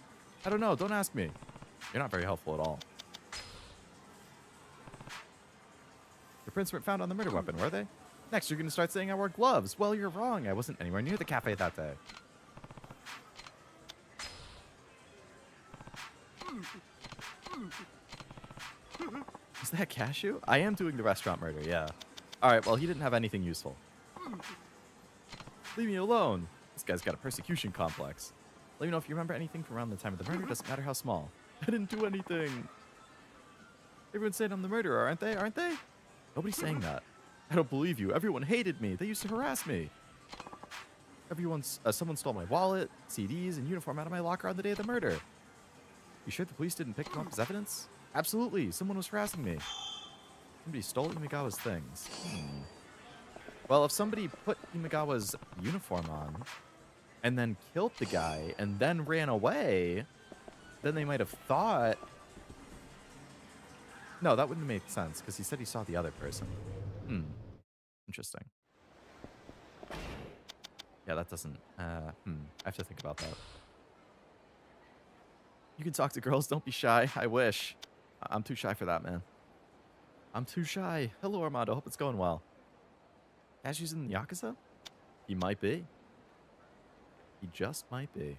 I don't know. Don't ask me. You're not very helpful at all. Your prints weren't found on the murder weapon, were they? Next, you're going to start saying I wore gloves. Well, you're wrong. I wasn't anywhere near the cafe that day. that Cashew? I am doing the restaurant murder, yeah. Alright, well, he didn't have anything useful. Leave me alone. This guy's got a persecution complex. Let me know if you remember anything from around the time of the murder. Doesn't matter how small. I didn't do anything. Everyone's saying I'm the murderer, aren't they? Aren't they? Nobody's saying that. I don't believe you. Everyone hated me. They used to harass me. Someone stole my wallet, CDs, and uniform out of my locker on the day of the murder. You sure the police didn't pick them up as evidence? Absolutely. Someone was harassing me. Somebody stole Imagawa's things. Well, if somebody put Imagawa's uniform on and then killed the guy and then ran away, then they might have thought... No, that wouldn't make sense because he said he saw the other person. Interesting. Yeah, that doesn't... I have to think about that. You can talk to girls, don't be shy. I wish. I'm too shy for that, man. I'm too shy. Hello, Armando. Hope it's going well. Cashew's in the Yakuza? He might be. He just might be.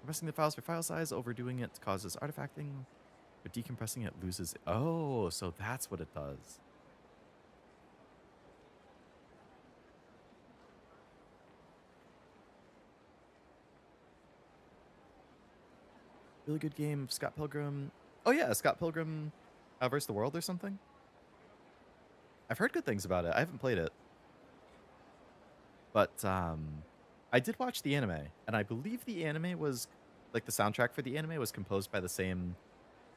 Compressing the files for file size, overdoing it causes artifacting. But decompressing it loses... Oh, so that's what it does. Really good game. Scott Pilgrim. Oh, yeah. Scott Pilgrim versus the World or something. I've heard good things about it. I haven't played it. But I did watch the anime. And I believe the anime was... Like, the soundtrack for the anime was composed by the same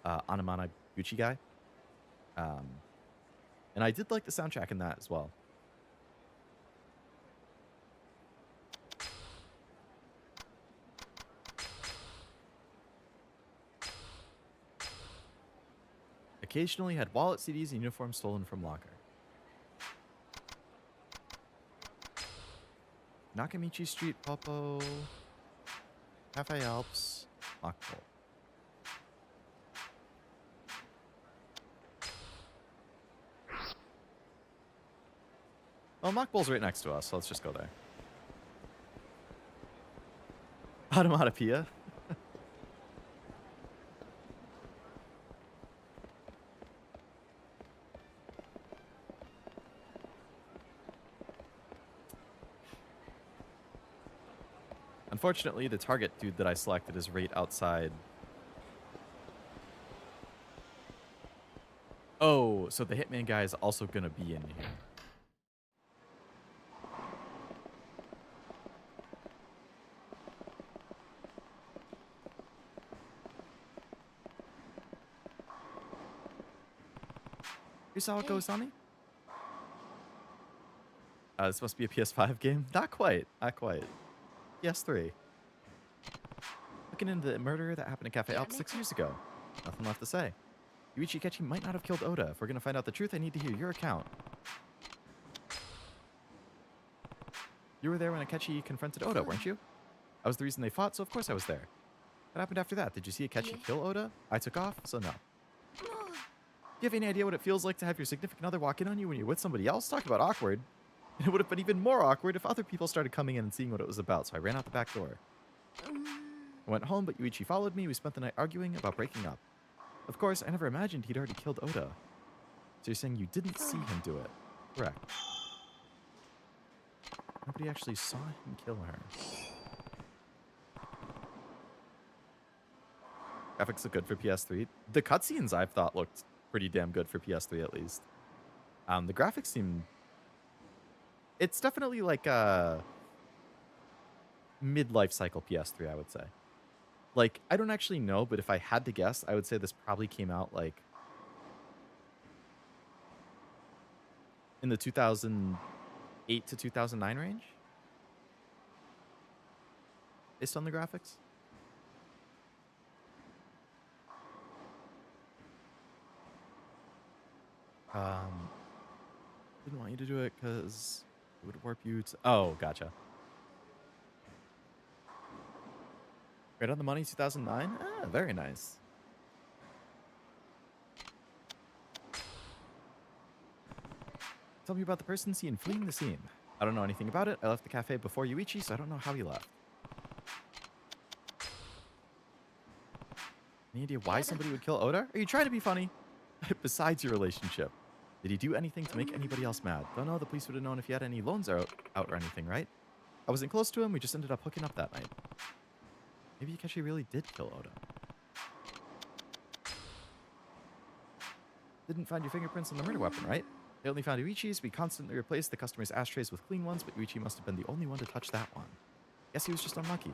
Anamana Gucci guy. And I did like the soundtrack in that as well. Occasionally had wallet, CDs, and uniforms stolen from locker. Nakamichi Street, Popo, Cafe Alps, Mockpole. Well, Mockpole's right next to us, so let's just go there. Automatopoeia. Unfortunately, the target dude that I selected is right outside. Oh, so the hitman guy is also going to be in here. You saw how it goes, Sonny? This must be a PS5 game? Not quite. Not quite. PS3. Looking into the murder that happened in Cafe Alps 6 years ago. Nothing left to say. Yuichi Kechi might not have killed Oda. If we're going to find out the truth, I need to hear your account. You were there when Akechi confronted Oda, weren't you? I was the reason they fought, so of course I was there. What happened after that? Did you see Akechi kill Oda? I took off, so no. Do you have any idea what it feels like to have your significant other walk in on you when you're with somebody else? Talk about awkward. And it would have been even more awkward if other people started coming in and seeing what it was about, so I ran out the back door. I went home, but Yuichi followed me. We spent the night arguing about breaking up. Of course, I never imagined he'd already killed Oda. So you're saying you didn't see him do it? Correct. Nobody actually saw him kill her. Graphics look good for PS3. The cutscenes I've thought looked pretty damn good for PS3 at least. The graphics seem... It's definitely like a mid-life cycle PS3, I would say. Like, I don't actually know, but if I had to guess, I would say this probably came out like in the 2008 to 2009 range, based on the graphics. Didn't want you to do it because it would warp you to... Oh, gotcha. Right on the money, 2009? Ah, very nice. Tell me about the person seen fleeing the scene. I don't know anything about it. I left the cafe before Yuichi, so I don't know how he left. Any idea why somebody would kill Oda? Are you trying to be funny? Besides your relationship, did he do anything to make anybody else mad? Don't know. The police would have known if he had any loans out or anything, right? I wasn't close to him. We just ended up hooking up that night. Maybe Akechi really did kill Oda. Didn't find your fingerprints on the murder weapon, right? They only found Yuichi's. We constantly replaced the customers' ashtrays with clean ones, but Yuichi must have been the only one to touch that one. Guess he was just unlucky.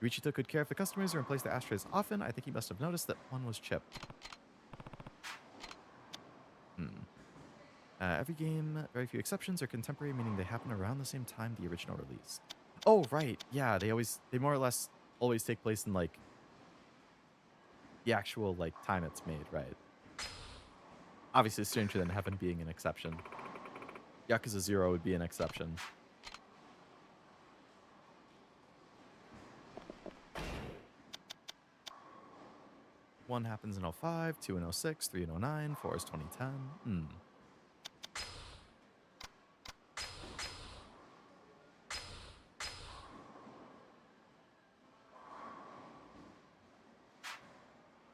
Yuichi took good care of the customers and replaced the ashtrays often. I think he must have noticed that one was chipped. Every game, very few exceptions, are contemporary, meaning they happen around the same time the original release. Oh, right. Yeah, they more or less always take place in, like, the actual, like, time it's made, right? Obviously, Stranger Than Heaven being an exception. Yakuza 0 would be an exception. One happens in 05, 2 in 06, 3 in 09, 4 is 2010.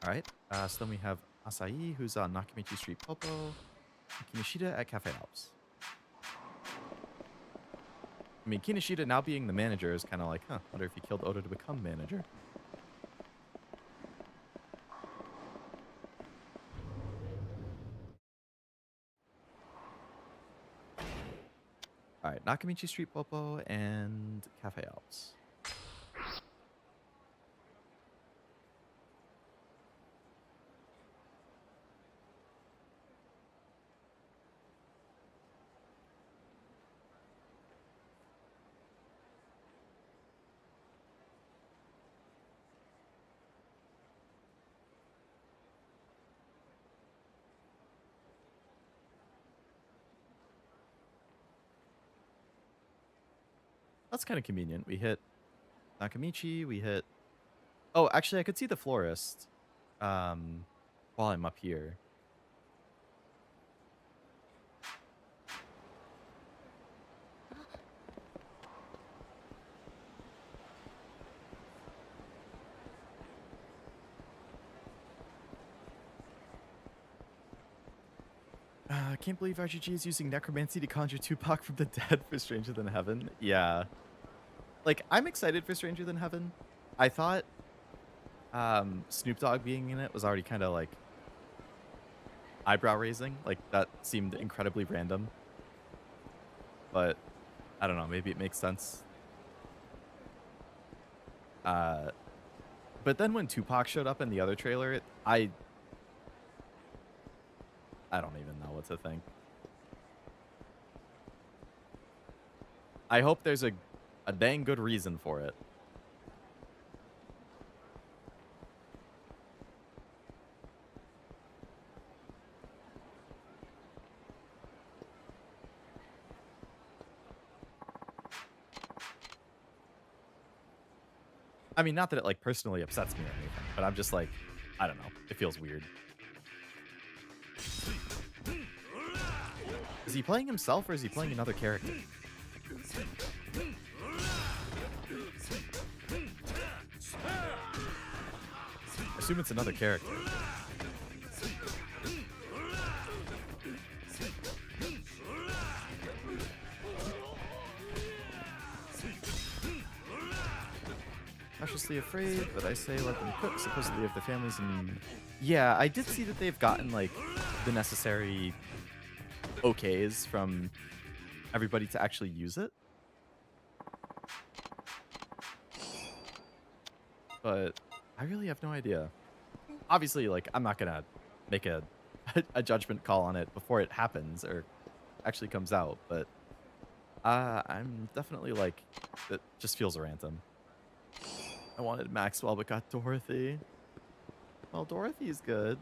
Alright, so then we have Asai, who's on Nakamichi Street Popo, and Kinoshita at Cafe Alps. I mean, Kinoshita now being the manager is kind of like, huh, wonder if he killed Oda to become manager. Alright, Nakamichi Street Popo and Cafe Alps. That's kind of convenient. We hit Nakamichi, we hit... Oh, actually, I could see the florist while I'm up here. I can't believe RGG is using necromancy to conjure Tupac from the dead for Stranger Than Heaven. Yeah. Like, I'm excited for Stranger Than Heaven. I thought Snoop Dogg being in it was already kind of like eyebrow raising. Like, that seemed incredibly random. But I don't know, maybe it makes sense. But then when Tupac showed up in the other trailer, I don't even know what to think. I hope there's a dang good reason for it. I mean, not that it, like, personally upsets me or anything, but I'm just like, I don't know. It feels weird. Is he playing himself or is he playing another character? I assume it's another character. Cautiously afraid, but I say let them cook. Supposedly if the families and... Yeah, I did see that they've gotten, like, the necessary okays from everybody to actually use it. But I really have no idea. Obviously, like, I'm not gonna make a judgment call on it before it happens or actually comes out, but I'm definitely like, it just feels random. I wanted Maxwell but got Dorothy. Well, Dorothy's good.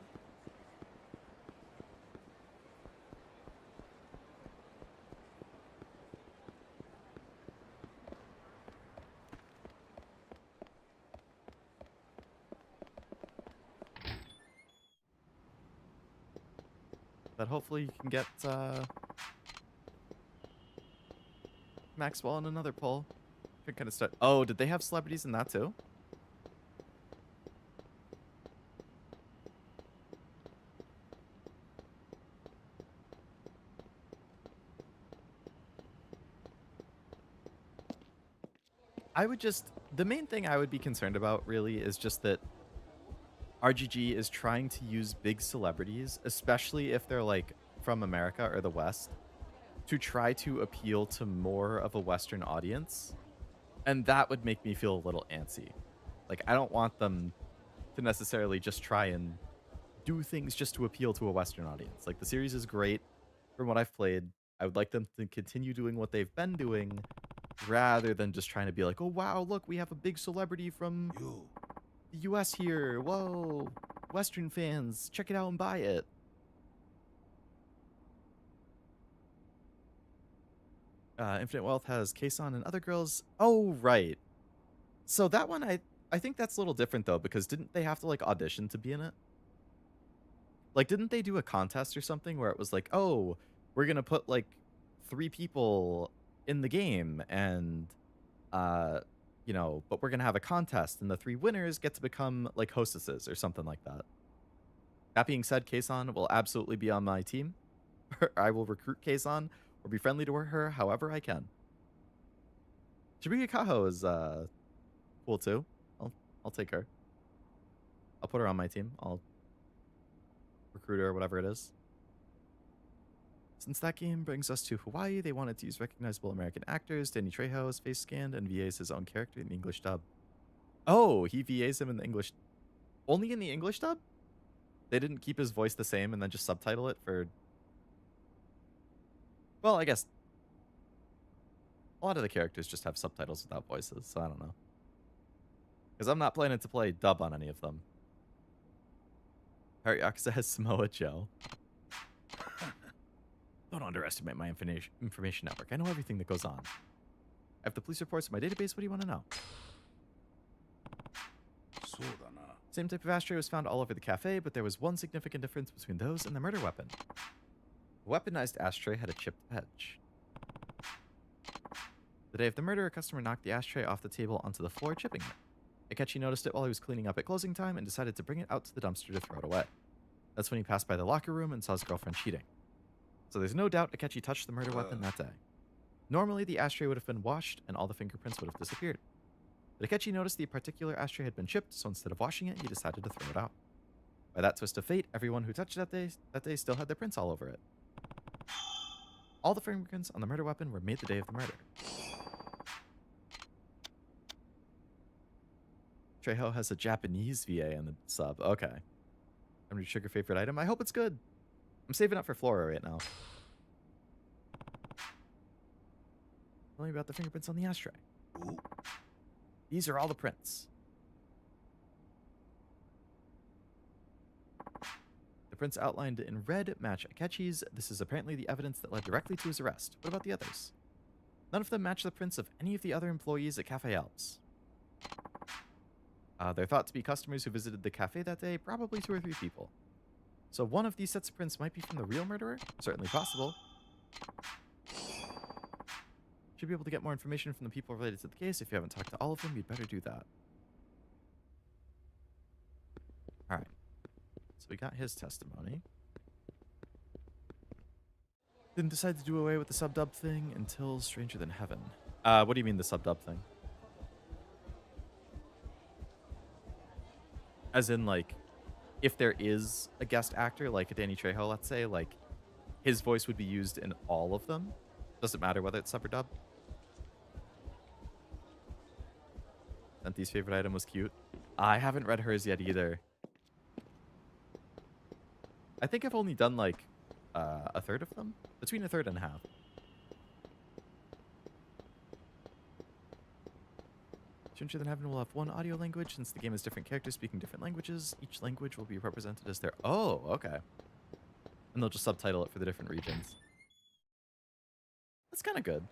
But hopefully you can get Maxwell in another poll. Could kind of start. Oh, did they have celebrities in that too? I would just the main thing I would be concerned about really is just that RGG is trying to use big celebrities, especially if they're like from America or the West, to try to appeal to more of a Western audience. And that would make me feel a little antsy. Like, I don't want them to necessarily just try and do things just to appeal to a Western audience. Like, the series is great from what I've played. I would like them to continue doing what they've been doing rather than just trying to be like, oh, wow, look, we have a big celebrity from the US here. Whoa, Western fans, check it out and buy it. Infinite Wealth has Kason and other girls. Oh, right. So that one, I think that's a little different, though, because didn't they have to, like, audition to be in it? Like, didn't they do a contest or something where it was like, oh, we're going to put, like, 3 people in the game and, you know, but we're going to have a contest and the 3 winners get to become, like, hostesses or something like that. That being said, Kason will absolutely be on my team. I will recruit Kason or be friendly to her however I can. Shibuya Kaho is cool too. I'll take her. I'll put her on my team. I'll recruit her or whatever it is. Since that game brings us to Hawaii, they wanted to use recognizable American actors. Danny Trejo is face scanned and VAs his own character in the English dub. Oh, he VAs him in the English. Only in the English dub? They didn't keep his voice the same and then just subtitle it for... Well, I guess a lot of the characters just have subtitles without voices, so I don't know. Because I'm not planning to play dub on any of them. Alright, Yakuza has Samoa Joe. Don't underestimate my information network. I know everything that goes on. I have the police reports in my database. What do you want to know? Same type of ashtray was found all over the cafe, but there was one significant difference between those and the murder weapon. The weaponized ashtray had a chipped edge. The day of the murder, a customer knocked the ashtray off the table onto the floor, chipping it. Akechi noticed it while he was cleaning up at closing time and decided to bring it out to the dumpster to throw it away. That's when he passed by the locker room and saw his girlfriend cheating. So there's no doubt Akechi touched the murder weapon that day. Normally, the ashtray would have been washed and all the fingerprints would have disappeared. But Akechi noticed the particular ashtray had been chipped, so instead of washing it, he decided to throw it out. By that twist of fate, everyone who touched it that day still had their prints all over it. All the fingerprints on the murder weapon were made the day of the murder. Trejo has a Japanese VA in the sub. Okay. I'm going to check your favorite item. I hope it's good. I'm saving up for Flora right now. Tell me about the fingerprints on the ashtray. Ooh. These are all the prints. The prints outlined in red match Akechi's. This is apparently the evidence that led directly to his arrest. What about the others? None of them match the prints of any of the other employees at Cafe Alps. They're thought to be customers who visited the cafe that day, probably 2 or 3 people. So one of these sets of prints might be from the real murderer? Certainly possible. Should be able to get more information from the people related to the case. If you haven't talked to all of them, you'd better do that. Alright. So we got his testimony. Didn't decide to do away with the sub-dub thing until Stranger Than Heaven. What do you mean the sub-dub thing? As in, like, if there is a guest actor, like a Danny Trejo, let's say, like, his voice would be used in all of them? Doesn't matter whether it's sub or dub? Senti's favorite item was cute. I haven't read hers yet either. I think I've only done, like, a third of them? Between a third and a half. Stranger Than Heaven will have one audio language. Since the game has different characters speaking different languages, each language will be represented as their... Oh, okay. And they'll just subtitle it for the different regions. That's kind of good.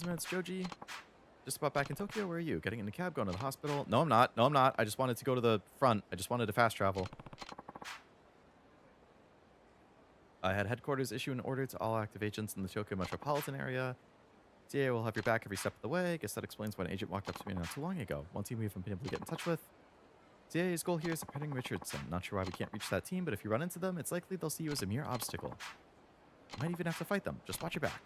It's Joji. Just about back in Tokyo. Where are you? Getting in a cab, going to the hospital? No, I'm not. No, I'm not. I just wanted to go to the front. I just wanted to fast travel. I had headquarters issue an order to all active agents in the Tokyo metropolitan area DA will have your back every step of the way. Guess that explains why an agent walked up to me not too long ago. One team we haven't been able to get in touch with. DA's goal here is defending Richardson. Not sure why we can't reach that team, but if you run into them, it's likely they'll see you as a mere obstacle. You might even have to fight them. Just watch your back.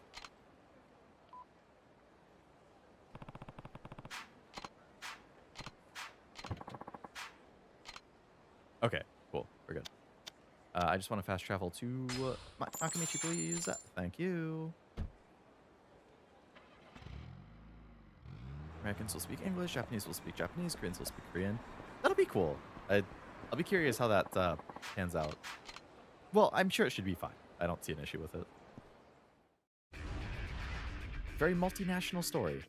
Okay, cool. We're good. I just want to fast travel to Nakamichi, please. Thank you. Americans will speak English, Japanese will speak Japanese, Koreans will speak Korean. That'll be cool. I'll be curious how that pans out. Well, I'm sure it should be fine. I don't see an issue with it. Very multinational story.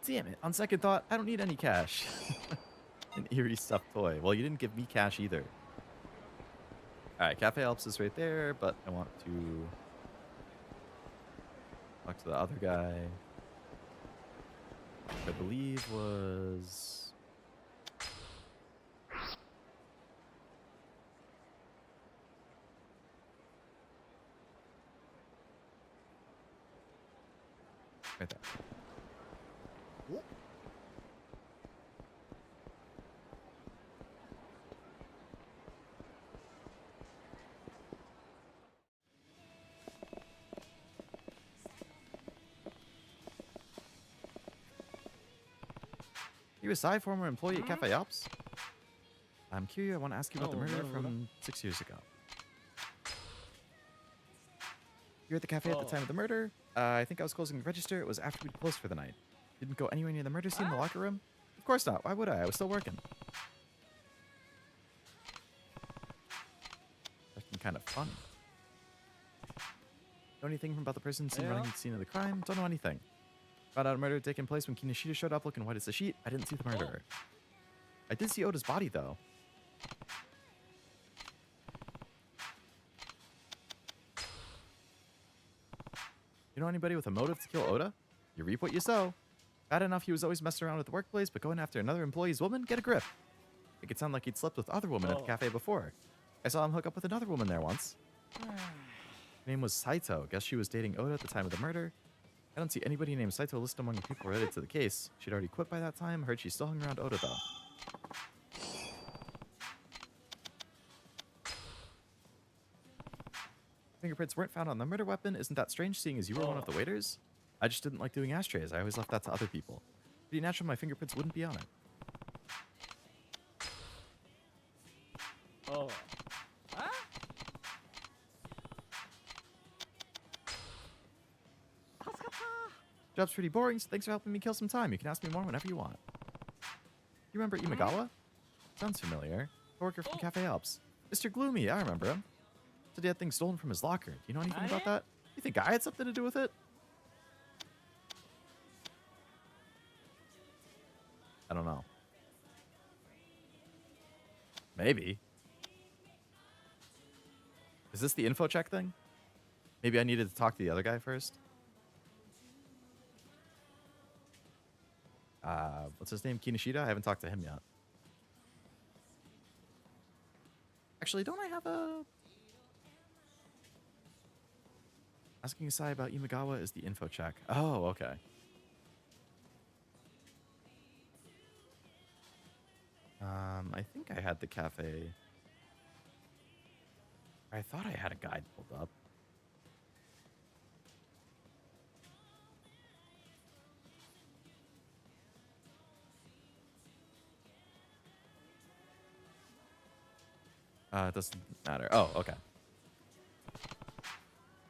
Damn it. On second thought, I don't need any cash. An eerie stuffed toy. Well, you didn't give me cash either. Alright, Cafe Alps is right there, but I want to talk to the other guy. I believe was... right there. You a Psy, former employee at Cafe Alps? I'm Kiryu. I want to ask you about the murder from 6 years ago. You were at the cafe at the time of the murder? I think I was closing the register. It was after we'd closed for the night. Didn't go anywhere near the murder scene in the locker room? Of course not. Why would I? I was still working. That's kind of funny. Know anything about the person seen running to the scene of the crime? Don't know anything. Found out a murder had taken place when Kinoshita showed up looking white as a sheet. I didn't see the murderer. I did see Oda's body, though. You know anybody with a motive to kill Oda? You reap what you sow. Bad enough he was always messing around with the workplace, but going after another employee's woman? Get a grip. Make it sound like he'd slept with other women at the cafe before. I saw him hook up with another woman there once. Her name was Saito. Guess she was dating Oda at the time of the murder. I don't see anybody named Saito listed among the people related to the case. She'd already quit by that time. Heard she still hung around Oda, though. Fingerprints weren't found on the murder weapon. Isn't that strange, seeing as you were one of the waiters? I just didn't like doing ashtrays. I always left that to other people. Pretty natural my fingerprints wouldn't be on it. Oh. Huh? Job's pretty boring, so thanks for helping me kill some time. You can ask me more whenever you want. You remember Imagawa? Sounds familiar. Coworker from Cafe Alps. Mr. Gloomy, I remember him. Said he had things stolen from his locker. Do you know anything about that? You think I had something to do with it? I don't know. Maybe. Is this the info check thing? Maybe I needed to talk to the other guy first. What's his name? Kinoshita? I haven't talked to him yet. Actually, don't I have a... Asking Asai about Imagawa is the info check. Oh, okay. I think I had the cafe. I thought I had a guide pulled up. It doesn't matter. Oh, okay.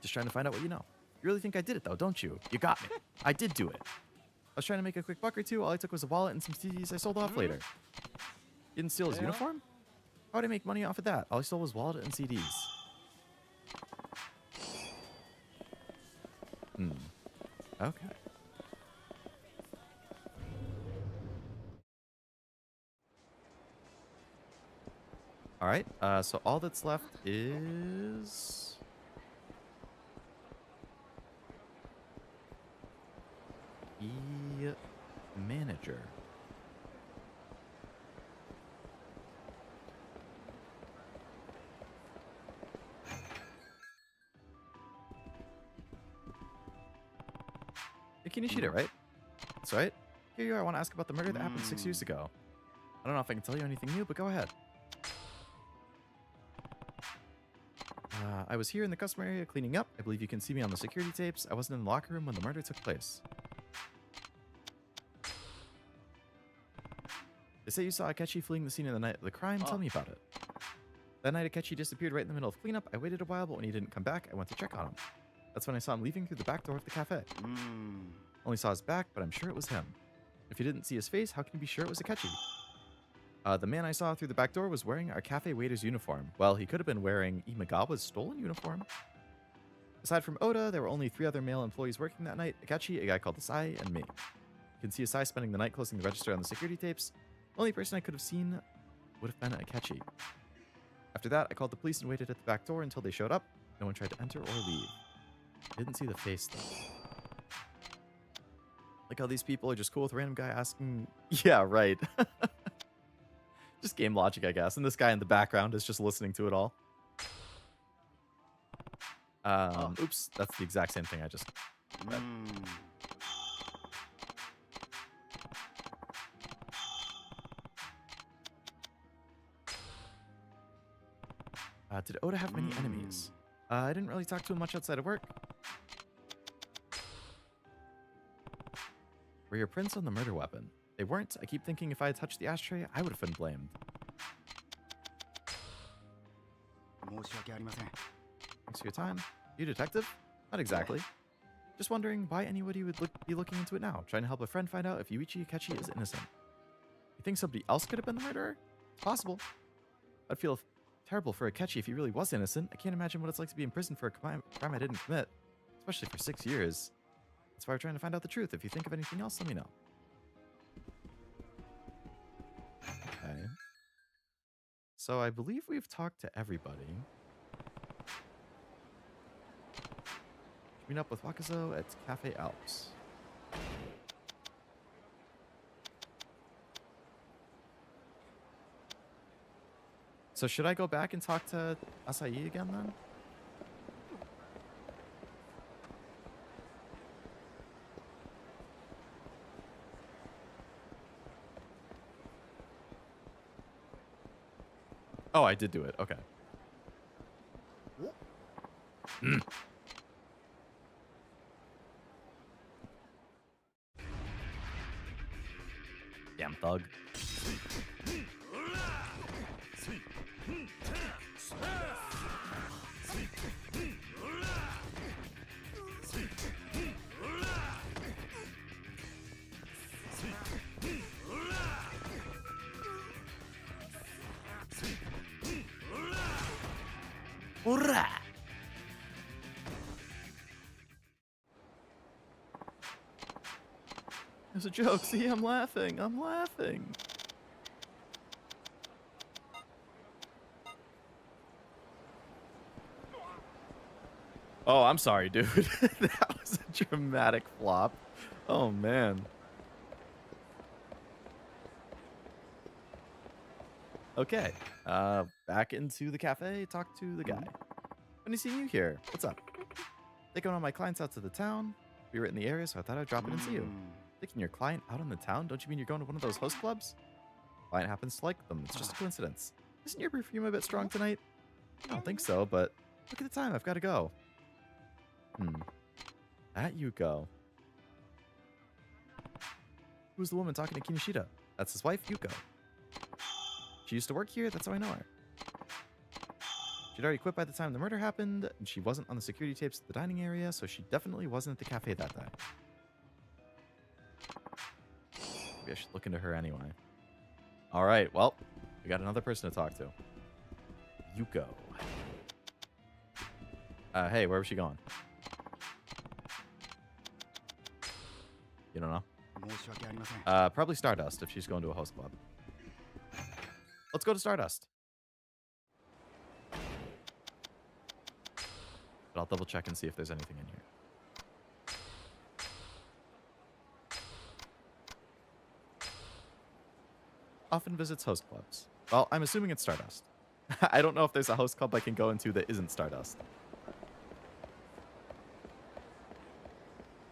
Just trying to find out what you know. You really think I did it, though, don't you? You got me. I did do it. I was trying to make a quick buck or two. All I took was a wallet and some CDs I sold off later. You didn't steal his uniform? How'd I make money off of that? All I stole was wallet and CDs. Okay. All right. So all that's left is the manager. Kinishida, right? That's right. Here you are. I want to ask about the murder that happened 6 years ago. I don't know if I can tell you anything new, but go ahead. I was here in the customer area cleaning up. I believe you can see me on the security tapes. I wasn't in the locker room when the murder took place. They say you saw Akechi fleeing the scene of the night of the crime. Tell me about it. That night, Akechi disappeared right in the middle of cleanup. I waited a while, but when he didn't come back, I went to check on him. That's when I saw him leaving through the back door of the cafe. Only saw his back, but I'm sure it was him. If you didn't see his face, how can you be sure it was Akechi? The man I saw through the back door was wearing our cafe waiter's uniform. Well, he could have been wearing Imagawa's stolen uniform. Aside from Oda, there were only 3 other male employees working that night: Akechi, a guy called Asai, and me. You can see Asai spending the night closing the register on the security tapes. The only person I could have seen would have been Akechi. After that, I called the police and waited at the back door until they showed up. No one tried to enter or leave. Didn't see the face, though. Like how these people are just cool with a random guy asking... Yeah, right. Just game logic, I guess. And this guy in the background is just listening to it all. Oops, that's the exact same thing I just read. Did Oda have many enemies? I didn't really talk to him much outside of work. Were your prints on the murder weapon? They weren't. I keep thinking if I had touched the ashtray, I would have been blamed. Thanks for your time. You detective? Not exactly. Just wondering why anybody would be looking into it now. Trying to help a friend find out if Yuichi Akechi is innocent. You think somebody else could have been the murderer? It's possible. I'd feel terrible for Akechi if he really was innocent. I can't imagine what it's like to be in prison for a crime I didn't commit. Especially for 6 years. That's why we're trying to find out the truth. If you think of anything else, let me know. Okay. So I believe we've talked to everybody. Meet up with Wakazo at Cafe Alps. So should I go back and talk to Asahi again then? Oh, I did do it. Okay. Damn thug. Hurrah! It was a joke. See, I'm laughing. I'm laughing. Oh, I'm sorry, dude. That was a dramatic flop. Oh, man. Okay. Back into the cafe. Talk to the guy. Funny seeing you here. What's up? Taking one of my clients out to the town. We were in the area, so I thought I'd drop in and see you. Taking your client out on the town? Don't you mean you're going to one of those host clubs? Client happens to like them. It's just a coincidence. Isn't your perfume a bit strong tonight? I don't think so, but look at the time. I've got to go. At you go. Who's the woman talking to Kinishida? That's his wife, Yuko. She used to work here. That's how I know her. She'd already quit by the time the murder happened, and she wasn't on the security tapes at the dining area, so she definitely wasn't at the cafe that day. Maybe I should look into her anyway. All right, well, we got another person to talk to. Yuko. Hey, where was she going? You don't know? Probably Stardust if she's going to a host club. Let's go to Stardust. But I'll double check and see if there's anything in here. Often visits host clubs. Well, I'm assuming it's Stardust. I don't know if there's a host club I can go into that isn't Stardust.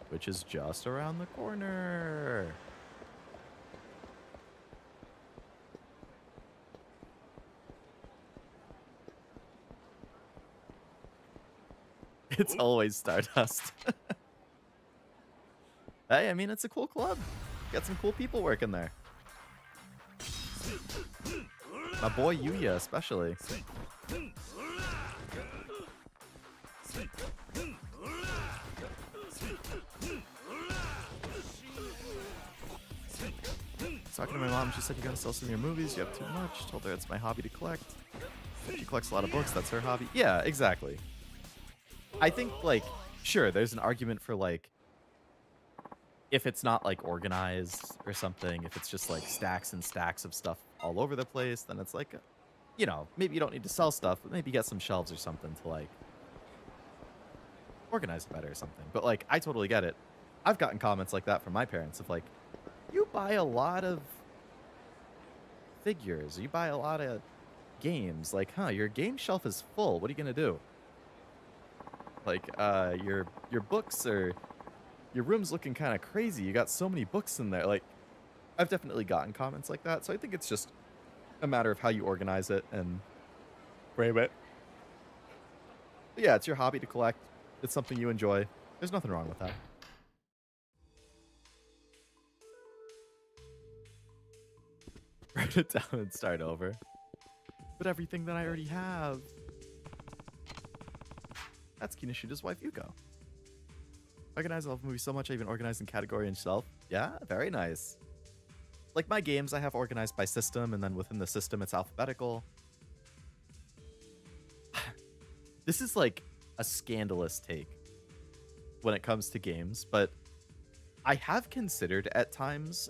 Which is just around the corner. It's always Stardust. Hey, I mean, it's a cool club. Got some cool people working there. My boy Yuya, especially. Talking to my mom, she said, you gotta sell some of your movies, you have too much. Told her it's my hobby to collect. She collects a lot of books, that's her hobby. Yeah, exactly. I think, like, sure, there's an argument for, like, if it's not, like, organized or something, if it's just, like, stacks and stacks of stuff all over the place, then it's like, you know, maybe you don't need to sell stuff, but maybe get some shelves or something to, like, organize it better or something. But, like, I totally get it. I've gotten comments like that from my parents of, like, you buy a lot of figures, you buy a lot of games, like, huh, your game shelf is full, what are you gonna do? Like, your books are, your room's looking kind of crazy, you got so many books in there. Like, I've definitely gotten comments like that, so I think it's just a matter of how you organize it and frame it. But yeah, it's your hobby to collect, it's something you enjoy, there's nothing wrong with that. Write it down and start over. But everything that I already have. That's Kinishida's wife, Yuko. Organize, I love movies so much I even organize in category and shelf. Yeah, very nice. Like my games, I have organized by system, and then within the system, it's alphabetical. This is like a scandalous take when it comes to games, but I have considered at times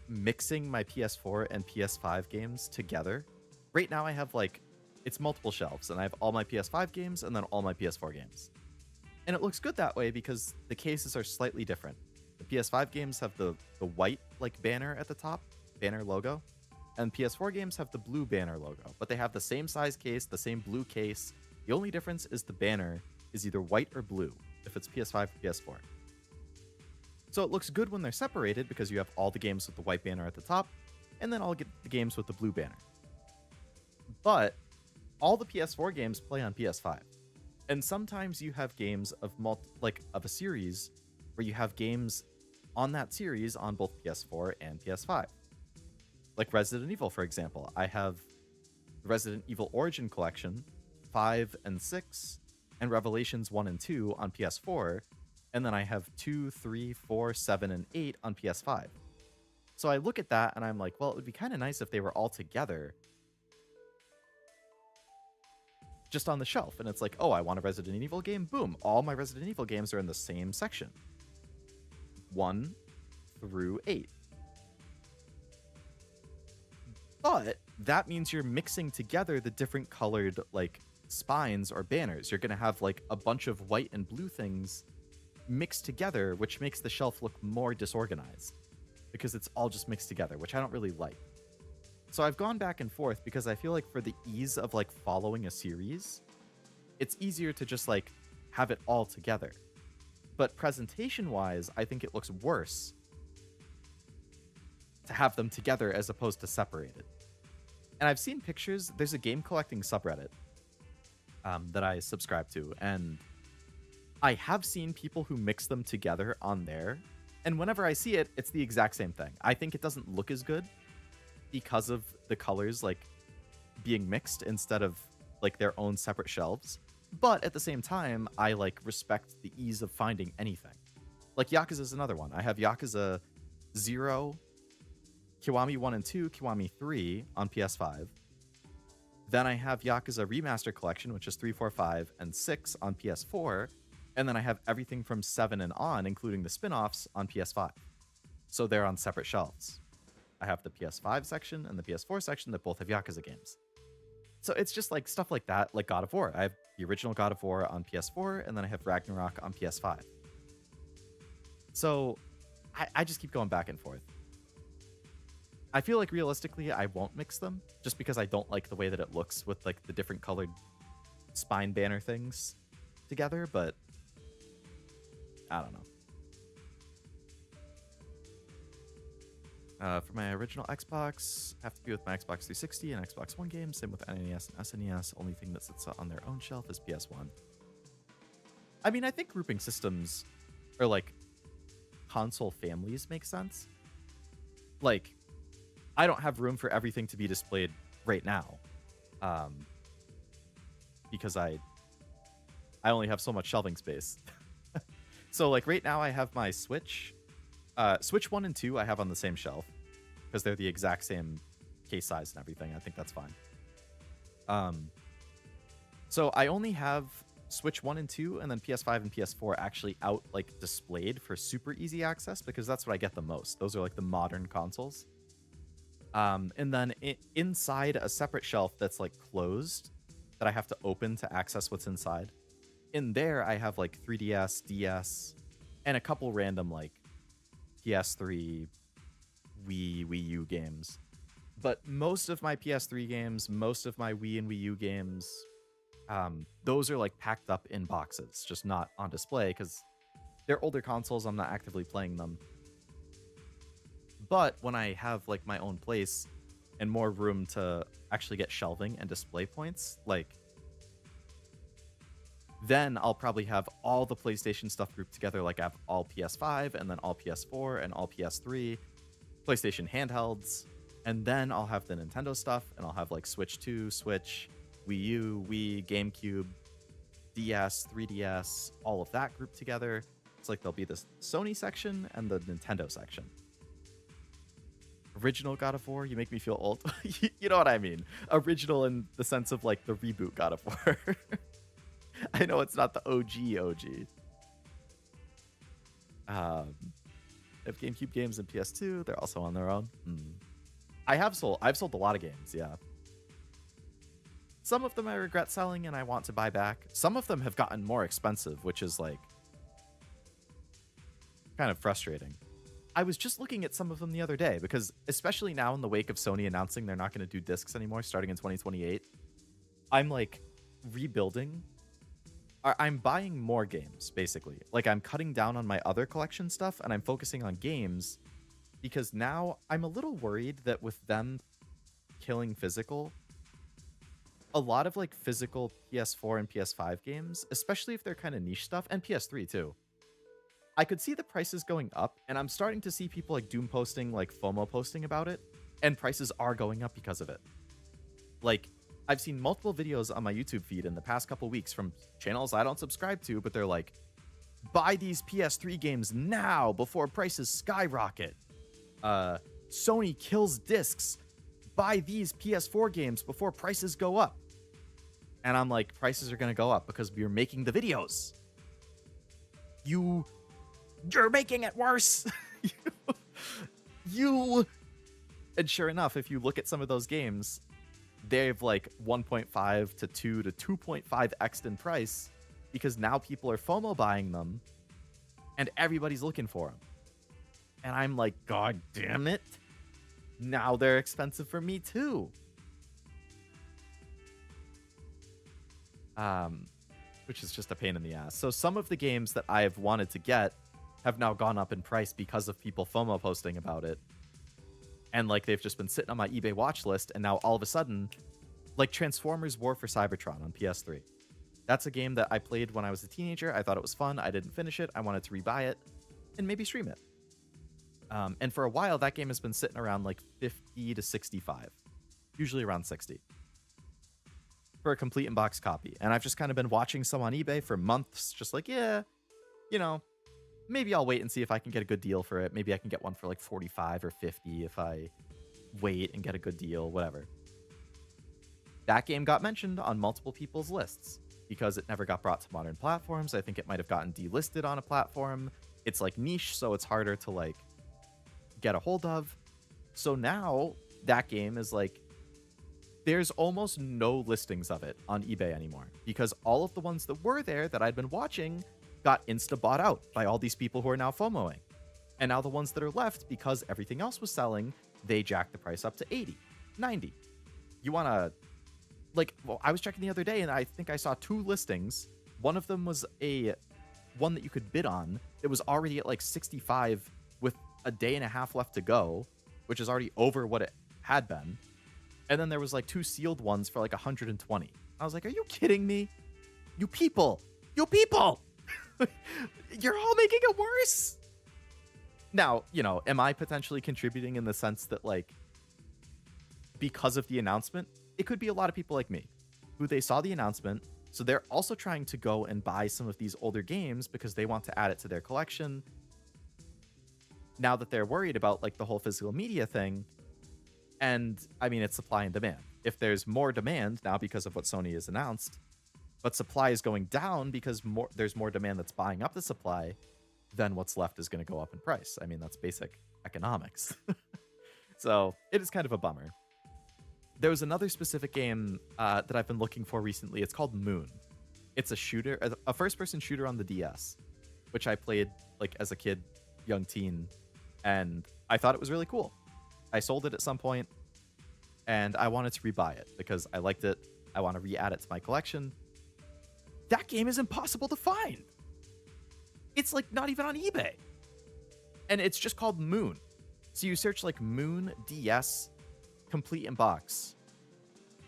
mixing my PS4 and PS5 games together. Right now I have like, it's multiple shelves and I have all my PS5 games and then all my PS4 games. And it looks good that way because the cases are slightly different. The PS5 games have the white like banner at the top, banner logo, and PS4 games have the blue banner logo, but they have the same size case, the same blue case. The only difference is the banner is either white or blue if it's PS5 or PS4. So it looks good when they're separated because you have all the games with the white banner at the top, and then I'll get the games with the blue banner. But all the PS4 games play on PS5. And sometimes you have games of of a series where you have games on that series on both PS4 and PS5. Like Resident Evil, for example. I have the Resident Evil Origin Collection, 5 and 6, and Revelations 1 and 2 on PS4, and then I have 2, 3, 4, 7, and 8 on PS5. So I look at that and I'm like, well, it would be kind of nice if they were all together just on the shelf. And it's like, oh, I want a Resident Evil game. Boom. All my Resident Evil games are in the same section. 1 through 8. But that means you're mixing together the different colored like spines or banners. You're going to have like a bunch of white and blue things mixed together, which makes the shelf look more disorganized because it's all just mixed together, which I don't really like. So I've gone back and forth because I feel like for the ease of like following a series, it's easier to just like have it all together. But presentation wise, I think it looks worse to have them together as opposed to separated. And I've seen pictures, there's a game collecting subreddit that I subscribe to, and I have seen people who mix them together on there, and whenever I see it, it's the exact same thing. I think it doesn't look as good because of the colors like being mixed instead of like their own separate shelves. But at the same time, I like respect the ease of finding anything. Like Yakuza is another one. I have Yakuza 0, Kiwami 1 and 2, Kiwami 3 on PS5. Then I have Yakuza Remaster Collection, which is 3, 4, 5, and 6 on PS4. And then I have everything from 7 and on, including the spin-offs, on PS5. So they're on separate shelves. I have the PS5 section and the PS4 section that both have Yakuza games. So it's just like stuff like that, like God of War. I have the original God of War on PS4, and then I have Ragnarok on PS5. So I just keep going back and forth. I feel like realistically I won't mix them, just because I don't like the way that it looks with like the different colored spine banner things together, but I don't know. For my original Xbox, have to be with my Xbox 360 and Xbox One games. Same with NES and SNES. Only thing that sits on their own shelf is PS1. I mean, I think grouping systems or like console families make sense. Like, I don't have room for everything to be displayed right now, because I only have so much shelving space. So like right now I have my Switch. Switch 1 and 2 I have on the same shelf because they're the exact same case size and everything. I think that's fine. So I only have Switch 1 and 2 and then PS5 and PS4 actually out like displayed for super easy access because that's what I get the most. Those are like the modern consoles. And then inside a separate shelf that's like closed that I have to open to access what's inside. In there I have like 3DS, DS, and a couple random like PS3, Wii U games. But most of my PS3 games, most of my Wii and Wii U games, those are like packed up in boxes, just not on display because they're older consoles. I'm not actively playing them. But when I have like my own place and more room to actually get shelving and display points, like then I'll probably have all the PlayStation stuff grouped together. Like I have all PS5 and then all PS4 and all PS3, PlayStation handhelds, and then I'll have the Nintendo stuff and I'll have like Switch 2, Switch, Wii U, Wii, GameCube, DS, 3DS, all of that grouped together. It's like there'll be this Sony section and the Nintendo section. Original God of War, you make me feel old. You know what I mean? Original in the sense of like the reboot God of War. I know it's not the OG. They have GameCube games and PS2. They're also on their own. I've sold a lot of games, yeah. Some of them I regret selling and I want to buy back. Some of them have gotten more expensive, which is like kind of frustrating. I was just looking at some of them the other day because especially now in the wake of Sony announcing they're not going to do discs anymore starting in 2028, I'm like rebuilding. I'm buying more games, basically. Like I'm cutting down on my other collection stuff and I'm focusing on games because now I'm a little worried that with them killing physical, a lot of like physical PS4 and PS5 games, especially if they're kind of niche stuff, and PS3 too, I could see the prices going up, and I'm starting to see people like Doom posting, like FOMO posting about it, and prices are going up because of it. Like, I've seen multiple videos on my YouTube feed in the past couple weeks from channels I don't subscribe to, but they're like, buy these PS3 games now before prices skyrocket. Sony kills discs. Buy these PS4 games before prices go up. And I'm like, prices are going to go up because we're making the videos. You're making it worse. And sure enough, if you look at some of those games, they've like 1.5 to 2 to 2.5x in price because now people are FOMO buying them and everybody's looking for them. And I'm like, God damn it. Now they're expensive for me too. Which is just a pain in the ass. So some of the games that I have wanted to get have now gone up in price because of people FOMO posting about it. And like they've just been sitting on my eBay watch list, and now all of a sudden, like Transformers War for Cybertron on PS3. That's a game that I played when I was a teenager. I thought it was fun. I didn't finish it. I wanted to rebuy it and maybe stream it. And for a while, that game has been sitting around like 50 to 65, usually around 60 for a complete in-box copy. And I've just kind of been watching some on eBay for months, just like, yeah, you know, maybe I'll wait and see if I can get a good deal for it. Maybe I can get one for like 45 or 50 if I wait and get a good deal, whatever. that game got mentioned on multiple people's lists because it never got brought to modern platforms. I think it might have gotten delisted on a platform. It's like niche, so it's harder to like get a hold of. So now that game is like, there's almost no listings of it on eBay anymore because all of the ones that were there that I'd been watching got insta bought out by all these people who are now FOMOing. And now the ones that are left, because everything else was selling, they jacked the price up to 80, 90. You want to, like, well, I was checking the other day and I think I saw 2 listings. One of them was one that you could bid on. It was already at like 65 with a day and a half left to go, which is already over what it had been. And then there was like 2 sealed ones for like 120. I was like, are you kidding me? You people, you're all making it worse. Now, you know, am I potentially contributing in the sense that like, because of the announcement, it could be a lot of people like me who they saw the announcement. So they're also trying to go and buy some of these older games because they want to add it to their collection. Now that they're worried about like the whole physical media thing. And I mean, it's supply and demand. If there's more demand now because of what Sony has announced, but supply is going down because there's more demand that's buying up the supply, then what's left is going to go up in price. I mean, that's basic economics. So it is kind of a bummer. There was another specific game that I've been looking for recently. It's called Moon. It's a shooter, a first-person shooter on the DS, which I played like as a kid, young teen, and I thought it was really cool. I sold it at some point, and I wanted to rebuy it because I liked it. I want to re-add it to my collection. That game is impossible to find. It's like not even on eBay. And it's just called Moon. So you search like Moon DS complete in box,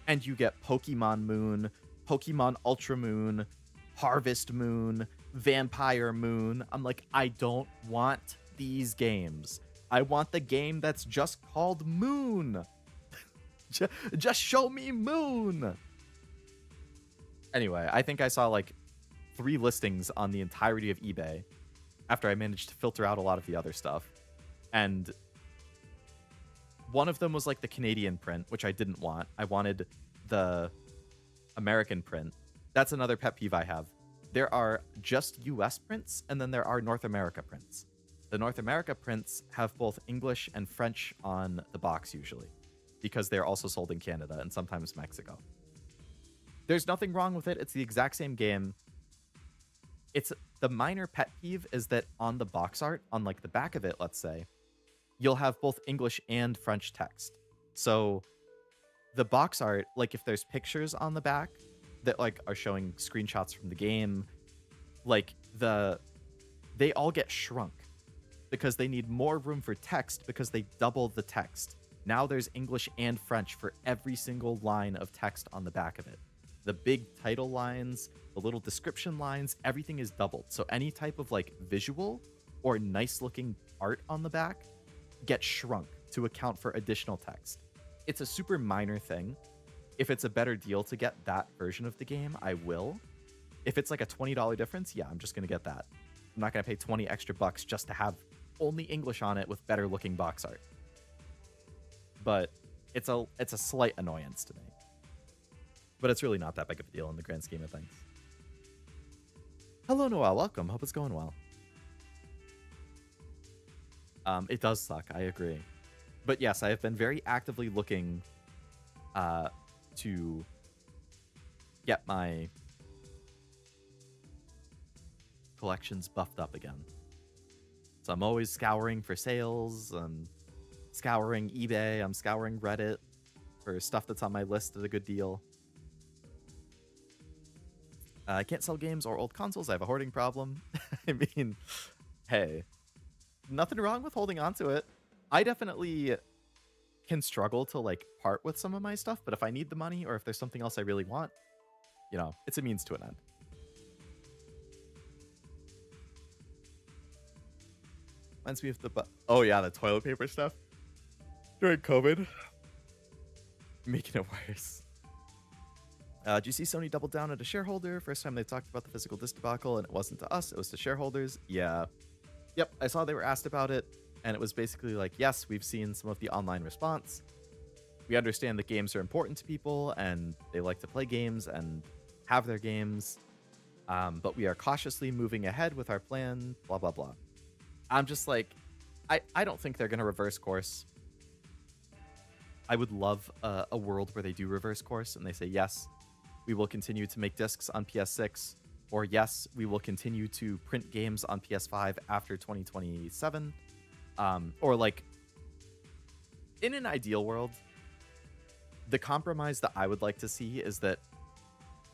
and you get Pokemon Moon, Pokemon Ultra Moon, Harvest Moon, Vampire Moon. I'm like, I don't want these games. I want the game that's just called Moon. Just show me Moon. Anyway, I think I saw like 3 listings on the entirety of eBay after I managed to filter out a lot of the other stuff. And one of them was like the Canadian print, which I didn't want. I wanted the American print. That's another pet peeve I have. There are just US prints, and then there are North America prints. The North America prints have both English and French on the box usually, because they're also sold in Canada and sometimes Mexico. There's nothing wrong with it. It's the exact same game. It's the minor pet peeve is that on the box art, on like the back of it, let's say, you'll have both English and French text. So the box art, like if there's pictures on the back that like are showing screenshots from the game, like they all get shrunk because they need more room for text because they double the text. Now there's English and French for every single line of text on the back of it. The big title lines, the little description lines, everything is doubled. So any type of like visual or nice looking art on the back gets shrunk to account for additional text. It's a super minor thing. If it's a better deal to get that version of the game, I will. If it's like a $20 difference, yeah, I'm just going to get that. I'm not going to pay 20 extra bucks just to have only English on it with better looking box art. But it's a slight annoyance to me. But it's really not that big of a deal in the grand scheme of things. Hello, Noel. Welcome. Hope it's going well. It does suck. I agree. But yes, I have been very actively looking to get my collections buffed up again. So I'm always scouring for sales. I'm scouring eBay. I'm scouring Reddit for stuff that's on my list at a good deal. I can't sell games or old consoles. I have a hoarding problem. I mean, hey, nothing wrong with holding on to it. I definitely can struggle to like part with some of my stuff, but if I need the money or if there's something else I really want, you know, it's a means to an end. Reminds me of oh yeah, the toilet paper stuff during COVID. Making it worse. Did you see Sony double down at a shareholder? First time they talked about the physical disc debacle, and it wasn't to us, it was to shareholders. Yeah. Yep, I saw they were asked about it, and it was basically like, yes, we've seen some of the online response. we understand that games are important to people and they like to play games and have their games. But we are cautiously moving ahead with our plan, blah, blah, blah. I'm just like, I don't think they're going to reverse course. I would love a world where they do reverse course and they say, yes, we will continue to make discs on PS6, or yes, we will continue to print games on PS5 after 2027. Or like, in an ideal world, the compromise that I would like to see is that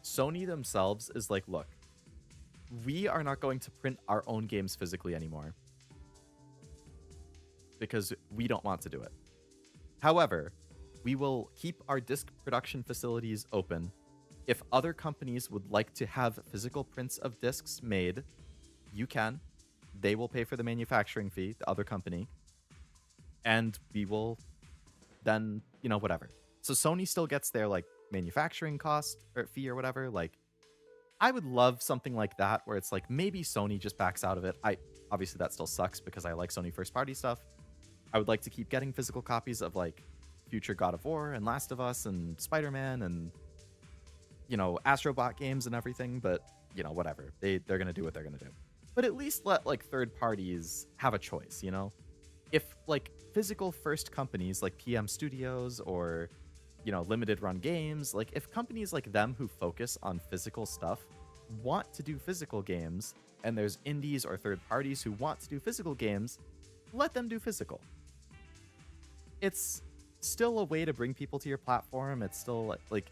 Sony themselves is like, look, we are not going to print our own games physically anymore because we don't want to do it. However, we will keep our disc production facilities open. If other companies would like to have physical prints of discs made, you can. They will pay for the manufacturing fee, the other company. And we will then, you know, whatever. So Sony still gets their like manufacturing cost or fee or whatever. Like, I would love something like that where it's like maybe Sony just backs out of it. Obviously that still sucks because I like Sony first party stuff. I would like to keep getting physical copies of like future God of War and Last of Us and Spider-Man and, you know, Astrobot games and everything, but, you know, whatever. They're going to do what they're going to do. But at least let like third parties have a choice, you know? If like physical first companies like PM Studios or, you know, limited run games, like if companies like them who focus on physical stuff want to do physical games, and there's indies or third parties who want to do physical games, let them do physical. It's still a way to bring people to your platform. It's still like,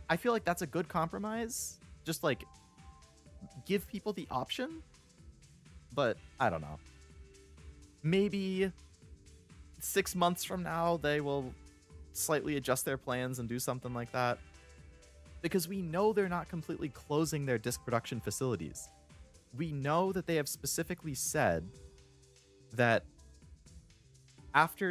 I feel like that's a good compromise. Just like give people the option. But I don't know. Maybe 6 months from now, they will slightly adjust their plans and do something like that. Because we know they're not completely closing their disc production facilities. We know that they have specifically said that after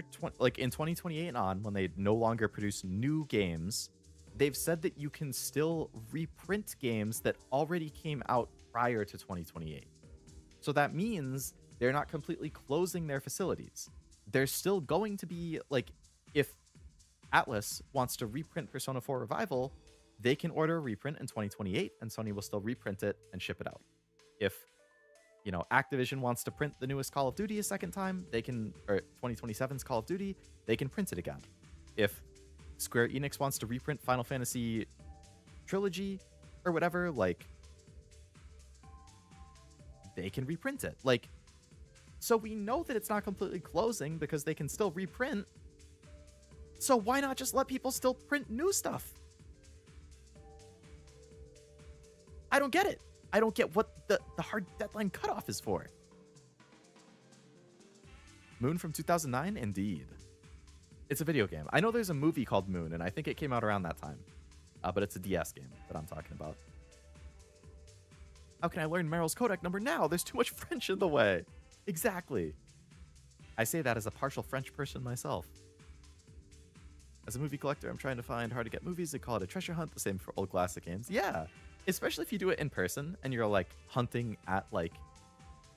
in 2028 and on, when they no longer produce new games, they've said that you can still reprint games that already came out prior to 2028. So that means they're not completely closing their facilities. There's still going to be, like, if Atlas wants to reprint Persona 4 Revival, they can order a reprint in 2028 and Sony will still reprint it and ship it out. If, you know, Activision wants to print the newest Call of Duty a second time, they can, or 2027's Call of Duty, they can print it again. If Square Enix wants to reprint Final Fantasy Trilogy or whatever, like, they can reprint it. Like, so we know that it's not completely closing because they can still reprint. So why not just let people still print new stuff? I don't get it. I don't get what the hard deadline cutoff is for. Moon from 2009? Indeed. It's a video game. I know there's a movie called Moon, and I think it came out around that time. But it's a DS game that I'm talking about. How can I learn Meryl's codec number now? There's too much French in the way. Exactly. I say that as a partial French person myself. As a movie collector, I'm trying to find hard to get movies. They call it a treasure hunt, the same for old classic games. Yeah, especially if you do it in person and you're like hunting at like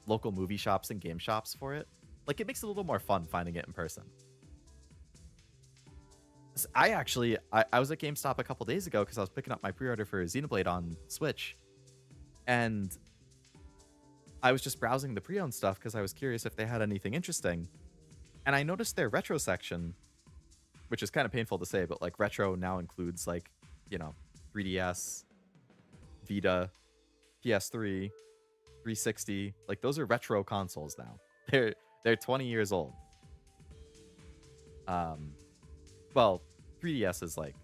local movie shops and game shops for it. Like, it makes it a little more fun finding it in person. I was at GameStop a couple days ago because I was picking up my pre-order for Xenoblade on Switch. And I was just browsing the pre-owned stuff because I was curious if they had anything interesting. And I noticed their retro section, which is kind of painful to say, but like retro now includes like, you know, 3DS, Vita, PS3, 360. Like, those are retro consoles now. They're 20 years old. Well, 3DS is like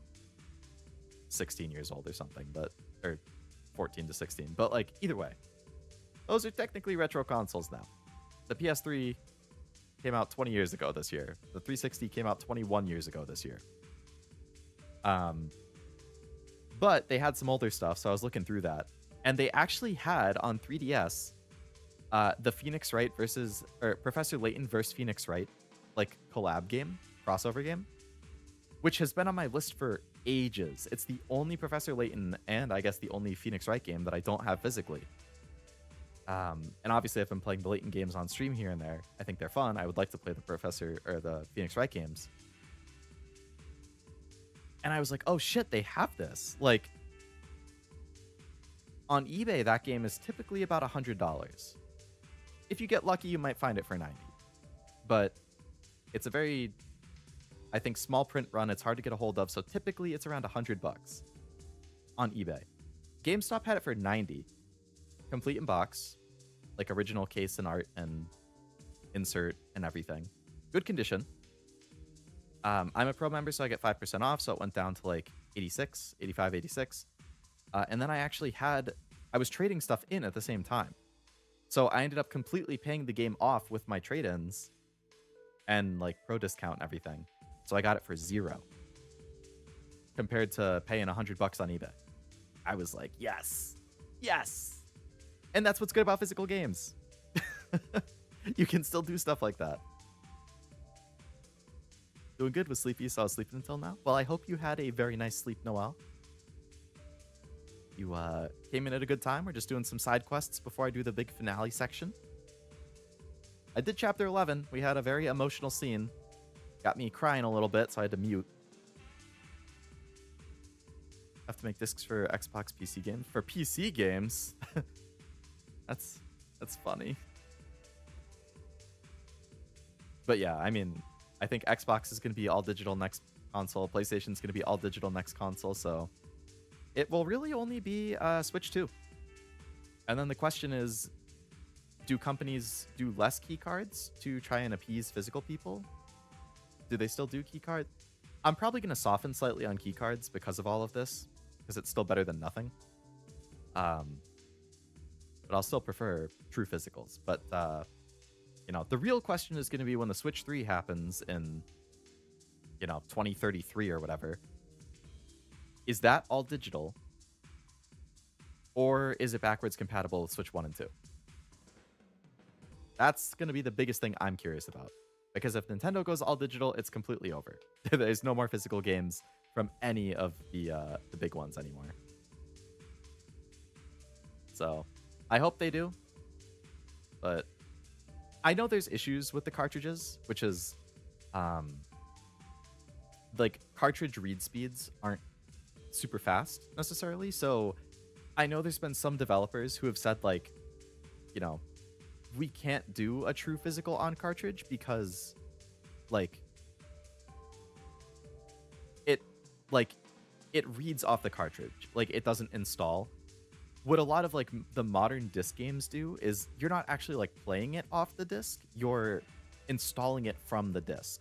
16 years old or something, but, or 14 to 16. But like, either way, those are technically retro consoles now. The PS3 came out 20 years ago this year. The 360 came out 21 years ago this year. But they had some older stuff, so I was looking through that. And they actually had on 3DS the Phoenix Wright versus, or Professor Layton versus Phoenix Wright, like, collab game, crossover game, which has been on my list for ages. It's the only Professor Layton and I guess the only Phoenix Wright game that I don't have physically. And obviously I've been playing the Layton games on stream here and there. I think they're fun. I would like to play the Professor or the Phoenix Wright games. And I was like, oh shit, they have this. Like, on eBay, that game is typically about $100. If you get lucky, you might find it for 90. But it's a very, I think, small print run. It's hard to get a hold of. So typically it's around $100 on eBay. GameStop had it for 90, complete in box, like original case and art and insert and everything. Good condition. I'm a pro member, so I get 5% off. So it went down to like 86, 85, 86. And then I was trading stuff in at the same time. So I ended up completely paying the game off with my trade-ins and like pro discount and everything. So I got it for 0 compared to paying $100 on eBay. I was like, yes, yes. And that's what's good about physical games. You can still do stuff like that. Doing good with Sleepy, so I was sleeping until now. Well, I hope you had a very nice sleep, Noel. You came in at a good time. We're just doing some side quests before I do the big finale section. I did chapter 11. We had a very emotional scene. Got me crying a little bit, so I had to mute. Have to make discs for Xbox PC games. For PC games? That's funny. But yeah, I mean, I think Xbox is going to be all digital next console. PlayStation's going to be all digital next console, so it will really only be Switch 2. And then the question is, do companies do less keycards to try and appease physical people? Do they still do keycards? I'm probably going to soften slightly on keycards because of all of this, because it's still better than nothing. But I'll still prefer true physicals. But, you know, the real question is going to be when the Switch 3 happens in, you know, 2033 or whatever. Is that all digital? Or is it backwards compatible with Switch 1 and 2? That's going to be the biggest thing I'm curious about. Because if Nintendo goes all digital, it's completely over. There's no more physical games from any of the big ones anymore. So, I hope they do. But I know there's issues with the cartridges, which is, like, cartridge read speeds aren't super fast necessarily. So, I know there's been some developers who have said, like, you know, we can't do a true physical on cartridge because, like, it reads off the cartridge. Like, it doesn't install. What a lot of, like, the modern disc games do is you're not actually, like, playing it off the disc. You're installing it from the disc.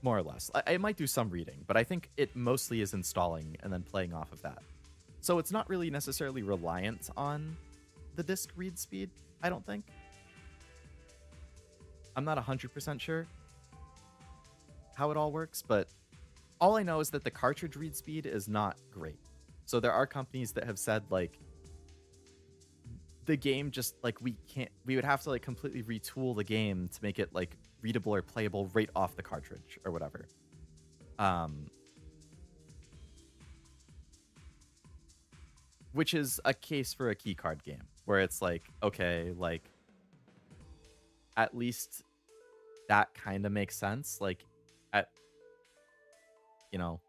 More or less. I might do some reading, but I think it mostly is installing and then playing off of that. So it's not really necessarily reliant on the disc read speed, I don't think. I'm not 100% sure how it all works, but all I know is that the cartridge read speed is not great. So there are companies that have said, like, the game just, like, we would have to, like, completely retool the game to make it, like, readable or playable right off the cartridge or whatever. Which is a case for a keycard game where it's like, okay, like, at least that kind of makes sense. Like, you know,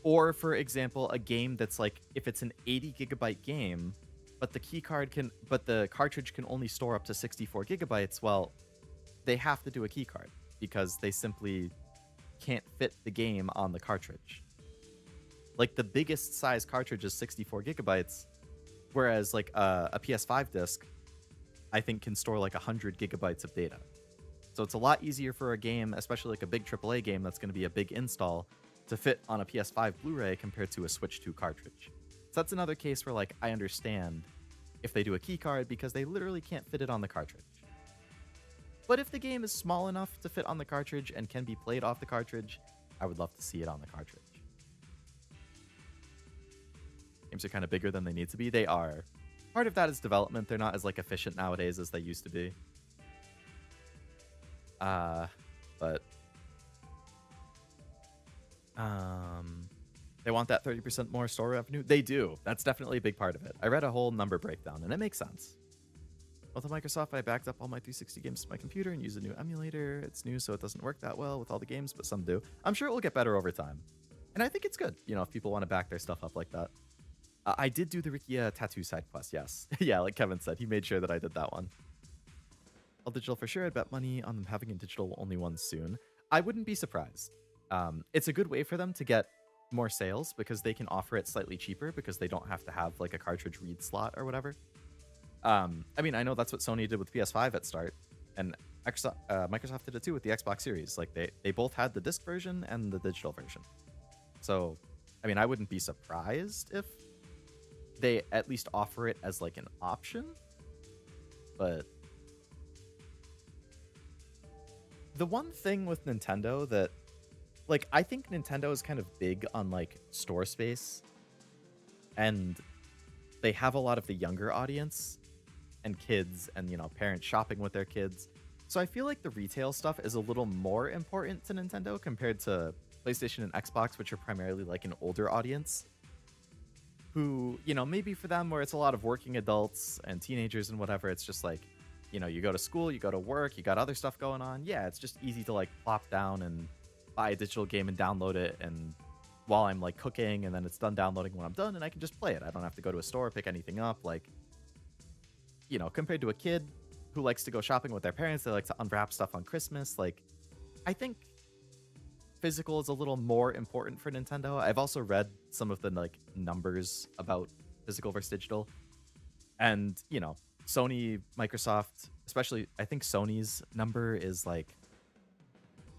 or for example, a game that's like, if it's an 80 gigabyte game, but the cartridge can only store up to 64 gigabytes. Well, they have to do a keycard because they simply can't fit the game on the cartridge. Like, the biggest size cartridge is 64 gigabytes, whereas, like, a PS5 disc, I think, can store, like, 100 gigabytes of data. So it's a lot easier for a game, especially, like, a big AAA game that's going to be a big install, to fit on a PS5 Blu-ray compared to a Switch 2 cartridge. So that's another case where, like, I understand if they do a keycard because they literally can't fit it on the cartridge. But if the game is small enough to fit on the cartridge and can be played off the cartridge, I would love to see it on the cartridge. Games are kind of bigger than they need to be. They are. Part of that is development. They're not as, like, efficient nowadays as they used to be. But they want that 30% more store revenue. They do. That's definitely a big part of it. I read a whole number breakdown, and it makes sense. With Microsoft, I backed up all my 360 games to my computer and used a new emulator. It's new, so it doesn't work that well with all the games, but some do. I'm sure it will get better over time. And I think it's good, you know, if people want to back their stuff up like that. I did do the Rikia tattoo side quest, yes. Yeah, like Kevin said, he made sure that I did that one. All digital for sure. I'd bet money on them having a digital only one soon. I wouldn't be surprised. It's a good way for them to get more sales because they can offer it slightly cheaper because they don't have to have like a cartridge read slot or whatever. I mean, I know that's what Sony did with PS5 at start, and Microsoft did it too with the Xbox Series. Like they both had the disc version and the digital version. So, I mean, I wouldn't be surprised if they at least offer it as like an option, but the one thing with Nintendo that, like, I think Nintendo is kind of big on like store space, and they have a lot of the younger audience and kids and, you know, parents shopping with their kids. So I feel like the retail stuff is a little more important to Nintendo compared to PlayStation and Xbox, which are primarily like an older audience who, you know, maybe for them where it's a lot of working adults and teenagers and whatever, it's just like, you know, you go to school, you go to work, you got other stuff going on. Yeah, it's just easy to like plop down and buy a digital game and download it, and while I'm like cooking, and then it's done downloading when I'm done, and I can just play it. I don't have to go to a store, pick anything up. Like, you know, compared to a kid who likes to go shopping with their parents, they like to unwrap stuff on Christmas. Like, I think physical is a little more important for Nintendo. I've also read some of the like numbers about physical versus digital, and you know, Sony, Microsoft, especially, I think Sony's number is like,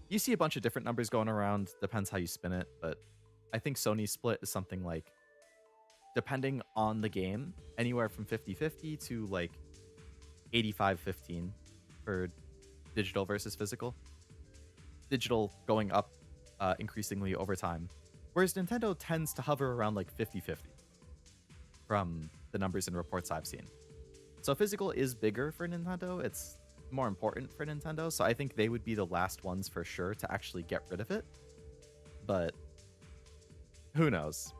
you see a bunch of different numbers going around, depends how you spin it, but I think Sony's split is something like, depending on the game, anywhere from 50-50 to like 85-15 for digital versus physical. Digital going up increasingly over time, whereas Nintendo tends to hover around like 50-50 from the numbers and reports I've seen. So physical is bigger for Nintendo. It's more important for Nintendo. So I think they would be the last ones for sure to actually get rid of it. But who knows?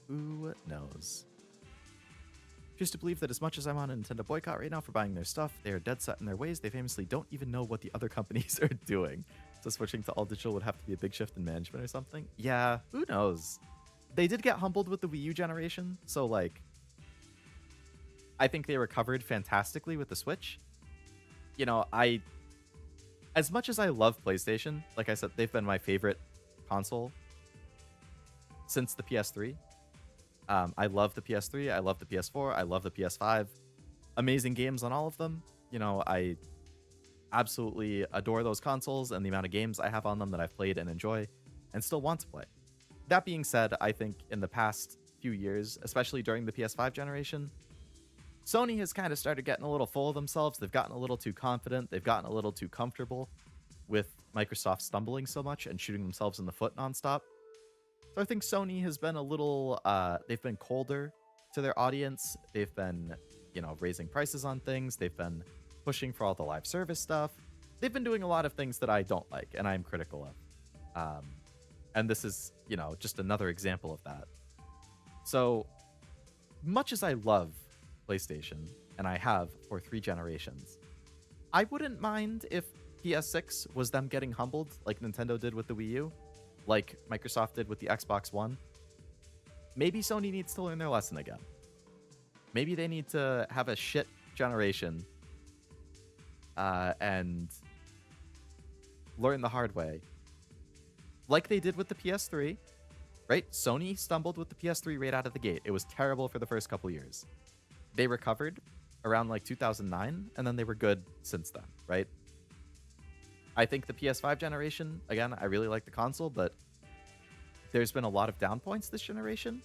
Who knows? Just to believe that as much as I'm on a Nintendo boycott right now for buying their stuff, they are dead set in their ways. They famously don't even know what the other companies are doing. So switching to all digital would have to be a big shift in management or something. Yeah, who knows? They did get humbled with the Wii U generation. So like, I think they recovered fantastically with the Switch. You know, as much as I love PlayStation, like I said, they've been my favorite console since the PS3. I love the PS3, I love the PS4, I love the PS5. Amazing games on all of them. You know, I absolutely adore those consoles and the amount of games I have on them that I've played and enjoy and still want to play. That being said, I think in the past few years, especially during the PS5 generation, Sony has kind of started getting a little full of themselves. They've gotten a little too confident. They've gotten a little too comfortable with Microsoft stumbling so much and shooting themselves in the foot nonstop. So I think Sony has been a little, they've been colder to their audience. They've been, you know, raising prices on things. They've been pushing for all the live service stuff. They've been doing a lot of things that I don't like and I'm critical of. And this is, you know, just another example of that. So much as I love PlayStation, and I have for 3 generations, I wouldn't mind if PS6 was them getting humbled like Nintendo did with the Wii U, like Microsoft did with the Xbox One. Maybe Sony needs to learn their lesson again. Maybe they need to have a shit generation and learn the hard way. Like they did with the PS3, right? Sony stumbled with the PS3 right out of the gate. It was terrible for the first couple years. They recovered around like 2009, and then they were good since then, right? I think the PS5 generation, again, I really like the console, but there's been a lot of down points this generation.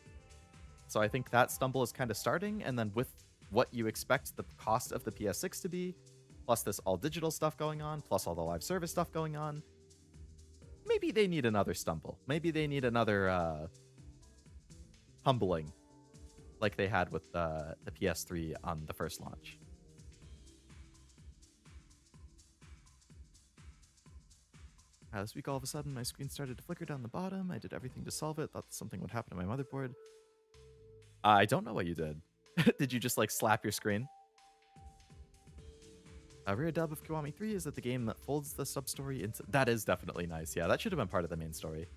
So I think that stumble is kind of starting, and then with what you expect the cost of the PS6 to be, plus this all digital stuff going on, plus all the live service stuff going on, maybe they need another stumble. Maybe they need another humbling like they had with the PS3 on the first launch. This week, all of a sudden, my screen started to flicker down the bottom. I did everything to solve it. Thought something would happen to my motherboard. I don't know what you did. Did you just, like, slap your screen? A rare dub of Kiwami 3 is that the game that folds the sub-story into... That is definitely nice. Yeah, that should have been part of the main story.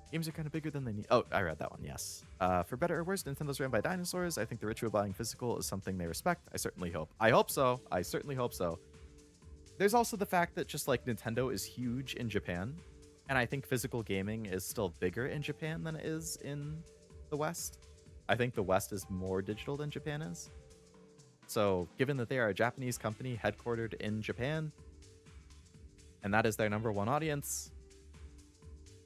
Games are kind of bigger than they need. Oh, I read that one, yes. For better or worse, Nintendo's ran by dinosaurs. I think the ritual of buying physical is something they respect. I certainly hope. I hope so. I certainly hope so. There's also the fact that just like Nintendo is huge in Japan. And I think physical gaming is still bigger in Japan than it is in the West. I think the West is more digital than Japan is. So, given that they are a Japanese company headquartered in Japan, and that is their #1 audience,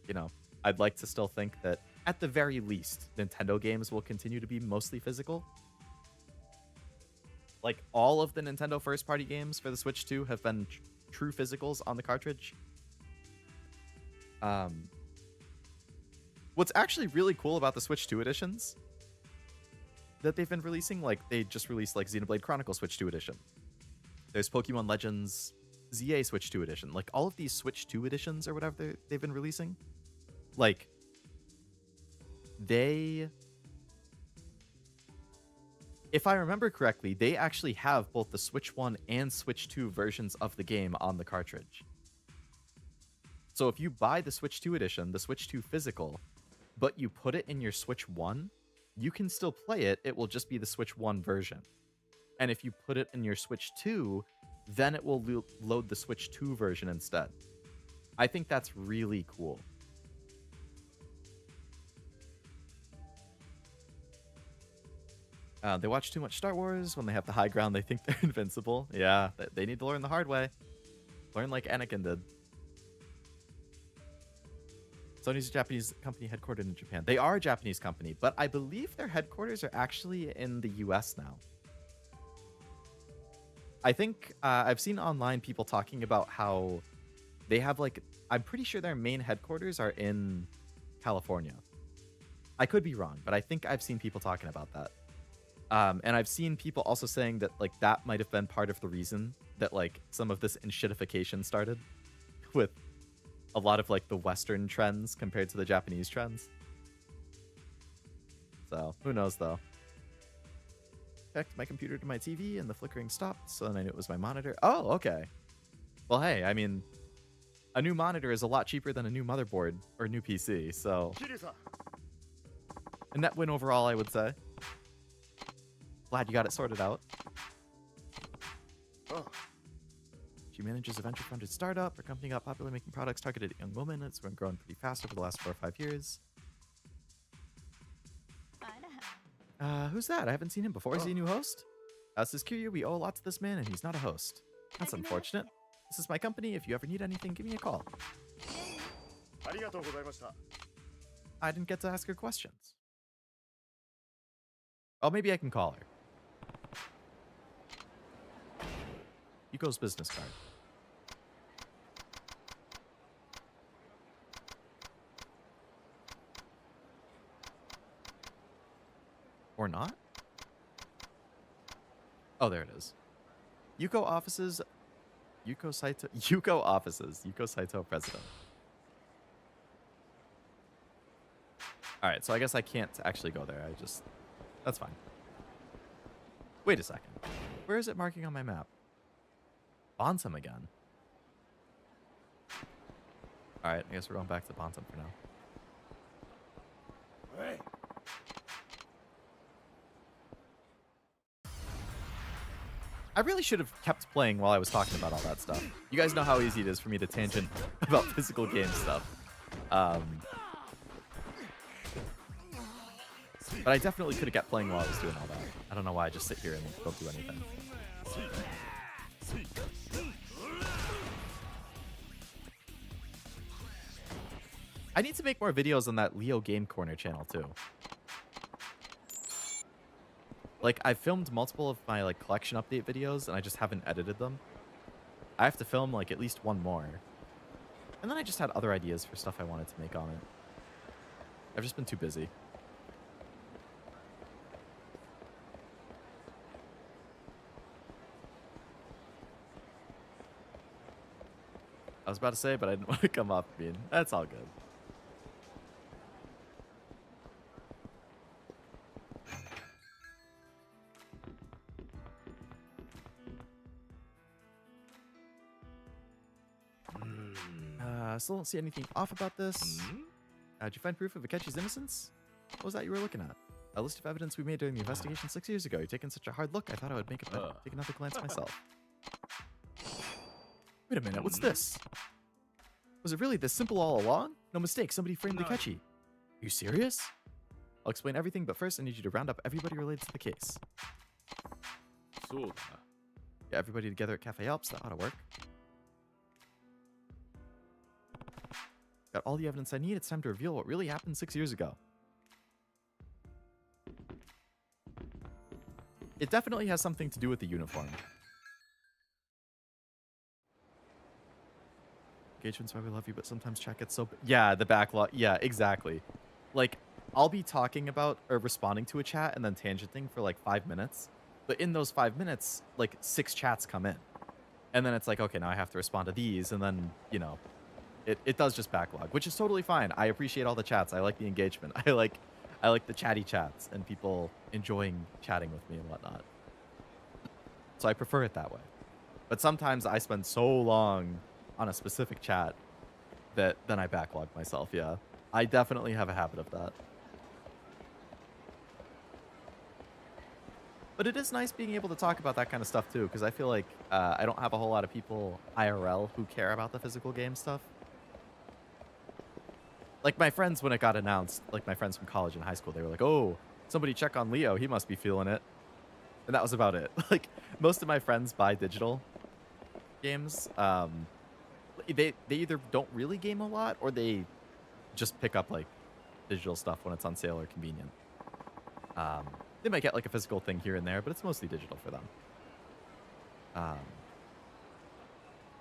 you know, I'd like to still think that, at the very least, Nintendo games will continue to be mostly physical. Like, all of the Nintendo first-party games for the Switch 2 have been true physicals on the cartridge. What's actually really cool about the Switch 2 editions that they've been releasing, like they just released like Xenoblade Chronicles Switch 2 edition. There's Pokemon Legends ZA Switch 2 edition. Like all of these Switch 2 editions or whatever they've been releasing, like they, if I remember correctly, they actually have both the Switch 1 and Switch 2 versions of the game on the cartridge. So if you buy the Switch 2 edition, the Switch 2 physical, but you put it in your Switch 1, you can still play it. It will just be the Switch 1 version. And if you put it in your Switch 2, then it will load the Switch 2 version instead. I think that's really cool. They watch too much Star Wars. When they have the high ground, they think they're invincible. Yeah, they need to learn the hard way. Learn like Anakin did. Sony's a Japanese company headquartered in Japan. They are a Japanese company, but I believe their headquarters are actually in the US now. I think I've seen online people talking about how they have like, I'm pretty sure their main headquarters are in California. I could be wrong, but I think I've seen people talking about that. And I've seen people also saying that like that might have been part of the reason that like some of this enshittification started with a lot of like the Western trends compared to the Japanese trends. So who knows though. Connected my computer to my TV and the flickering stopped, so then I knew it was my monitor. Oh, okay. Well, hey, I mean, a new monitor is a lot cheaper than a new motherboard or a new PC, so a net win overall, I would say. Glad you got it sorted out. Oh. She manages a venture-funded startup. Her company got popular making products targeted at young women. It's been growing pretty fast over the last 4 or 5 years. Who's that? I haven't seen him before. Is he a new host? This is Kiryu. We owe a lot to this man, and he's not a host. That's unfortunate. This is my company. If you ever need anything, give me a call. I didn't get to ask her questions. Oh, maybe I can call her. Yuko's business card. Or not? Oh, there it is. Yuko offices. Yuko Saito. Yuko offices. Yuko Saito president. Alright, so I guess I can't actually go there. I just... That's fine. Wait a second. Where is it marking on my map? Bantam again. Alright, I guess we're going back to Bantam for now. Hey. I really should have kept playing while I was talking about all that stuff. You guys know how easy it is for me to tangent about physical game stuff. But I definitely could have kept playing while I was doing all that. I don't know why I just sit here and don't do anything. I need to make more videos on that Leo Game Corner channel too. Like, I've filmed multiple of my like collection update videos and I just haven't edited them. I have to film like at least one more. And then I just had other ideas for stuff I wanted to make on it. I've just been too busy. I was about to say, but I didn't want to come off mean. That's all good. Still don't see anything off about this. Did you find proof of Akechi's innocence? What was that you were looking at? A list of evidence we made during the investigation 6 years ago. You're taking such a hard look, I thought I would take another glance myself. Wait a minute, what's this? Was it really this simple all along? No mistake, somebody framed Akechi. Are you serious? I'll explain everything, but first I need you to round up everybody related to the case. Yeah, everybody together at Cafe Alps, that ought to work. Got all the evidence I need, it's time to reveal what really happened 6 years ago. It definitely has something to do with the uniform. Engagement's why we love you, but sometimes chat gets so... Yeah, the backlog. Yeah, exactly. Like, I'll be talking about or responding to a chat and then tangenting for like 5 minutes. But in those 5 minutes, like 6 chats come in. And then it's like, okay, now I have to respond to these. And then, you know, it does just backlog, which is totally fine. I appreciate all the chats. I like the engagement. I like the chatty chats and people enjoying chatting with me and whatnot. So I prefer it that way. But sometimes I spend so long on a specific chat that then I backlog myself, yeah. I definitely have a habit of that. But it is nice being able to talk about that kind of stuff too, because I feel like I don't have a whole lot of people IRL who care about the physical game stuff. Like my friends, when it got announced, like my friends from college and high school, they were like, oh, somebody check on Leo, he must be feeling it. And that was about it. Like most of my friends buy digital games. They either don't really game a lot or they just pick up like digital stuff when it's on sale or convenient. They might get like a physical thing here and there, but it's mostly digital for them.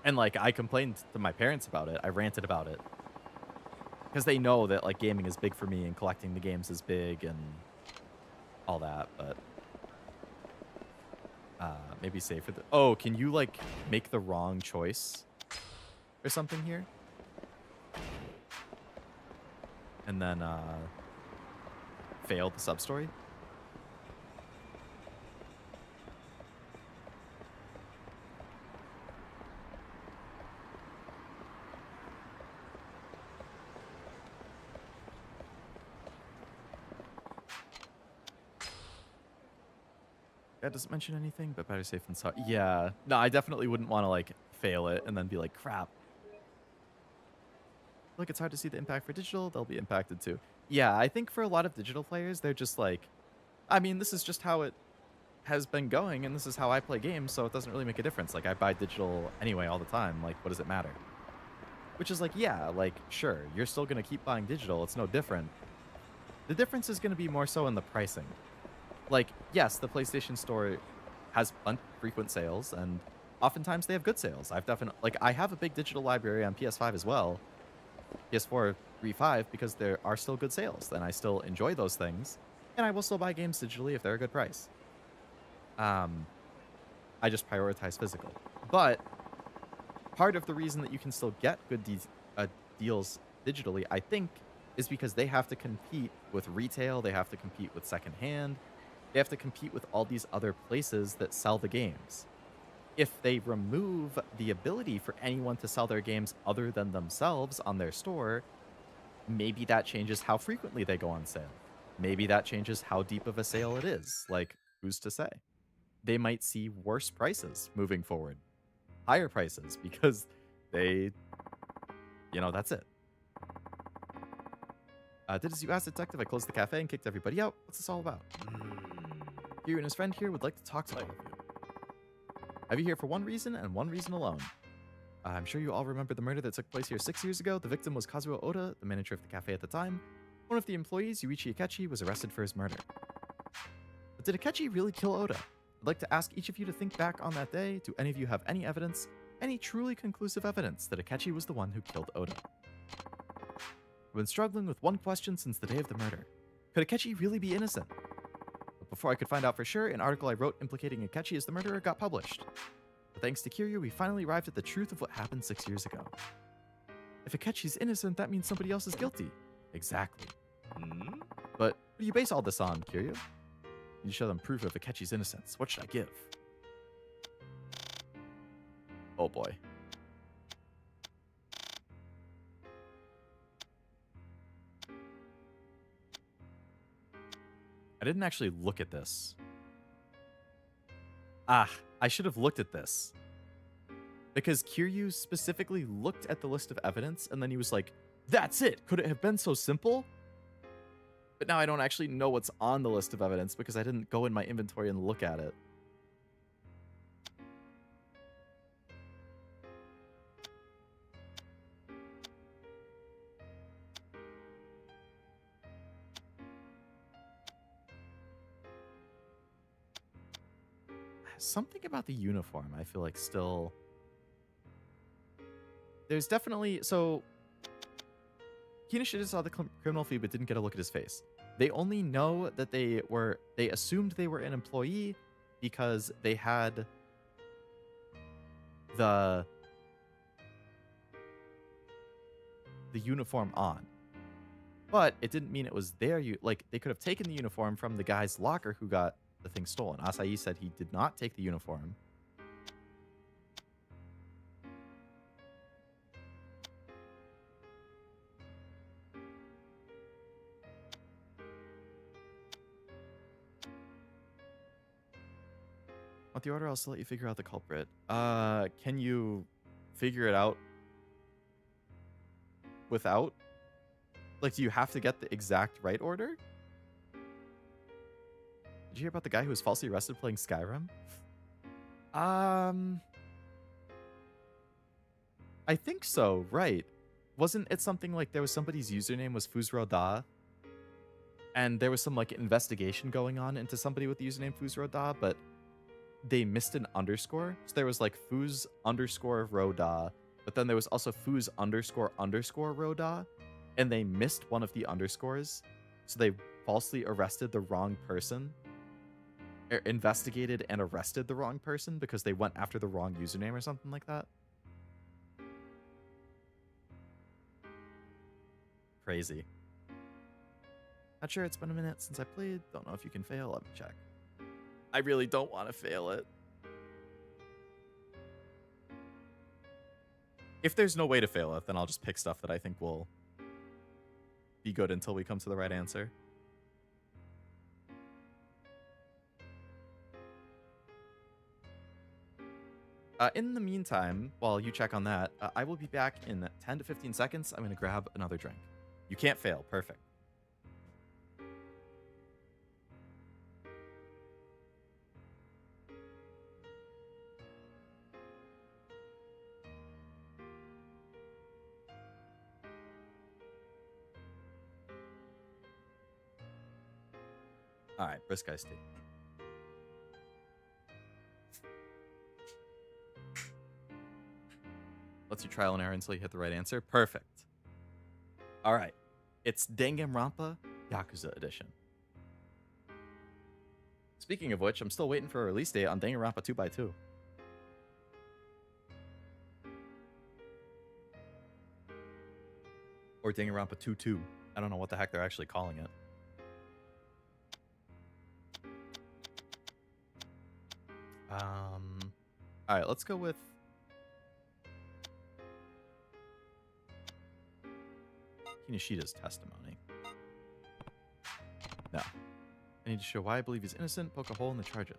And like I complained to my parents about it. I ranted about it because they know that like gaming is big for me and collecting the games is big and all that. But maybe save for the... Oh, can you like make the wrong choice or something here? And then fail the sub-story? That doesn't mention anything, but better safe than sorry. Yeah. No, I definitely wouldn't want to like fail it and then be like, crap. Look, it's hard to see the impact for digital. They'll be impacted too. Yeah, I think for a lot of digital players, they're just like, I mean, this is just how it has been going, and this is how I play games, so it doesn't really make a difference. Like, I buy digital anyway all the time. Like, what does it matter? Which is like, yeah, like, sure, you're still going to keep buying digital. It's no different. The difference is going to be more so in the pricing. Like, yes, the PlayStation Store has frequent sales, and oftentimes they have good sales. I've definitely, like, I have a big digital library on PS5 as well. PS4, 3.5, because there are still good sales, and I still enjoy those things, and I will still buy games digitally if they're a good price. I just prioritize physical. But part of the reason that you can still get good deals digitally, I think, is because they have to compete with retail, they have to compete with secondhand, they have to compete with all these other places that sell the games. If they remove the ability for anyone to sell their games other than themselves on their store, maybe that changes how frequently they go on sale. Maybe that changes how deep of a sale it is. Like, who's to say? They might see worse prices moving forward. Higher prices, because they, you know, that's it. Did as you asked, Detective. I closed the cafe and kicked everybody out. What's this all about? Kiryu and his friend here would like to talk to all of you. I have you here for one reason and one reason alone. I'm sure you all remember the murder that took place here 6 years ago. The victim was Kazuo Oda, the manager of the cafe at the time. One of the employees, Yuichi Akechi, was arrested for his murder. But did Akechi really kill Oda? I'd like to ask each of you to think back on that day. Do any of you have any evidence, any truly conclusive evidence that Akechi was the one who killed Oda? I've been struggling with one question since the day of the murder. Could Akechi really be innocent? But before I could find out for sure, an article I wrote implicating Akechi as the murderer got published. But thanks to Kiryu, we finally arrived at the truth of what happened 6 years ago. If Akechi's innocent, that means somebody else is guilty. Exactly. But what do you base all this on, Kiryu? You show them proof of Akechi's innocence. What should I give? Oh boy. didn't actually look at this. Ah, I should have looked at this. Because Kiryu specifically looked at the list of evidence and then he was like, that's it! Could it have been so simple? But now I don't actually know what's on the list of evidence because I didn't go in my inventory and look at it. Something about the uniform, I feel like still... There's definitely... So, Kinoshita saw the criminal feed but didn't get a look at his face. They only know that they assumed they were an employee because they had the uniform on. But it didn't mean it was their... Like, they could have taken the uniform from the guy's locker who got the thing stolen. Asahi said he did not take the uniform. Want the order? I'll still let you figure out the culprit. Can you figure it out without? Like, do you have to get the exact right order? Did you hear about the guy who was falsely arrested playing Skyrim? I think so, right. Wasn't it something like there was somebody's username was Fuzroda? And there was some, like, investigation going on into somebody with the username Fuzroda, but they missed an underscore. So there was, like, Fuz_Roda, but then there was also Fuz__Roda, and they missed one of the underscores. So they falsely arrested the wrong person. Investigated and arrested the wrong person because they went after the wrong username or something like that. Crazy. Not sure, it's been a minute since I played. Don't know if you can fail. Let me check. I really don't want to fail it. If there's no way to fail it, then I'll just pick stuff that I think will be good until we come to the right answer. In the meantime, while you check on that, I will be back in 10 to 15 seconds. I'm going to grab another drink. You can't fail. Perfect. All right, brisk iced tea. Lets you trial and error until you hit the right answer. Perfect. All right. It's Danganronpa Yakuza Edition. Speaking of which, I'm still waiting for a release date on Danganronpa 2x2. Or Danganronpa 2-2. I don't know what the heck they're actually calling it. All right, let's go with Kinoshita's testimony. No. I need to show why I believe he's innocent, poke a hole in the charges.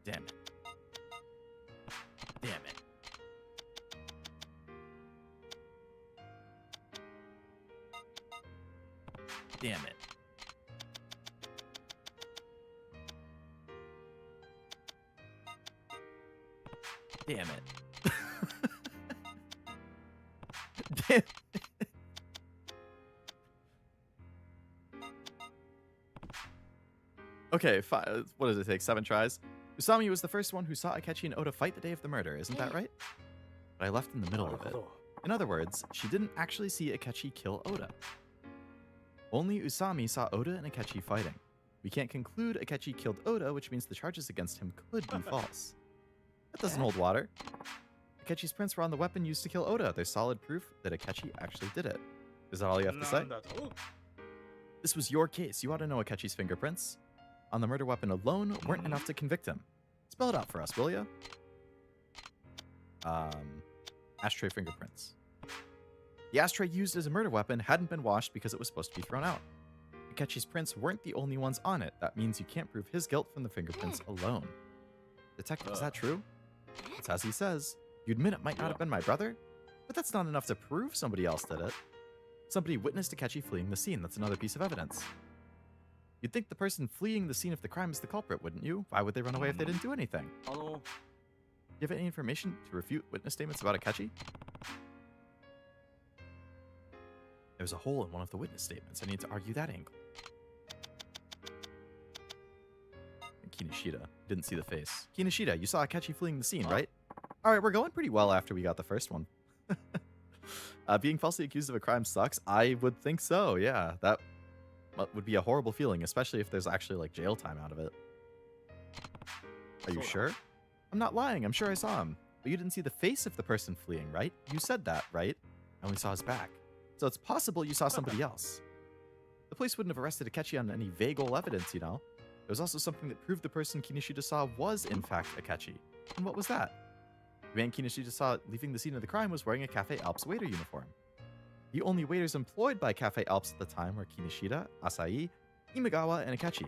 Damn it. Damn it. Damn it. Damn it. Damn it. Okay, what does it take? 7 tries? Usami was the first one who saw Akechi and Oda fight the day of the murder, isn't that right? But I left in the middle of it. In other words, she didn't actually see Akechi kill Oda. Only Usami saw Oda and Akechi fighting. We can't conclude Akechi killed Oda, which means the charges against him could be false. That doesn't hold water. Akechi's prints were on the weapon used to kill Oda. There's solid proof that Akechi actually did it. Is that all you have to say? This was your case. You ought to know Akechi's fingerprints on the murder weapon alone weren't enough to convict him. Spell it out for us, will ya? Ashtray fingerprints. The ashtray used as a murder weapon hadn't been washed because it was supposed to be thrown out. Akechi's prints weren't the only ones on it. That means you can't prove his guilt from the fingerprints alone. Detective, is that true? It's as he says. You admit it might not have been my brother? But that's not enough to prove somebody else did it. Somebody witnessed Akechi fleeing the scene. That's another piece of evidence. You'd think the person fleeing the scene of the crime is the culprit, wouldn't you? Why would they run away if they didn't do anything? Do you have any information to refute witness statements about Akechi? There's a hole in one of the witness statements. I need to argue that angle. Kinoshita. Didn't see the face. Kinoshita, you saw Akechi fleeing the scene, right? Alright, we're going pretty well after we got the first one. Being falsely accused of a crime sucks. I would think so, yeah. That would be a horrible feeling, especially if there's actually, like, jail time out of it. Are you sure? I'm not lying. I'm sure I saw him. But you didn't see the face of the person fleeing, right? You said that, right? I only saw his back. So it's possible you saw somebody else. The police wouldn't have arrested Akechi on any vague old evidence, you know? There was also something that proved the person Kinoshita saw was, in fact, Akechi. And what was that? The man Kinoshita saw leaving the scene of the crime was wearing a Cafe Alps waiter uniform. The only waiters employed by Cafe Alps at the time were Kinoshita, Asahi, Imagawa, and Akechi.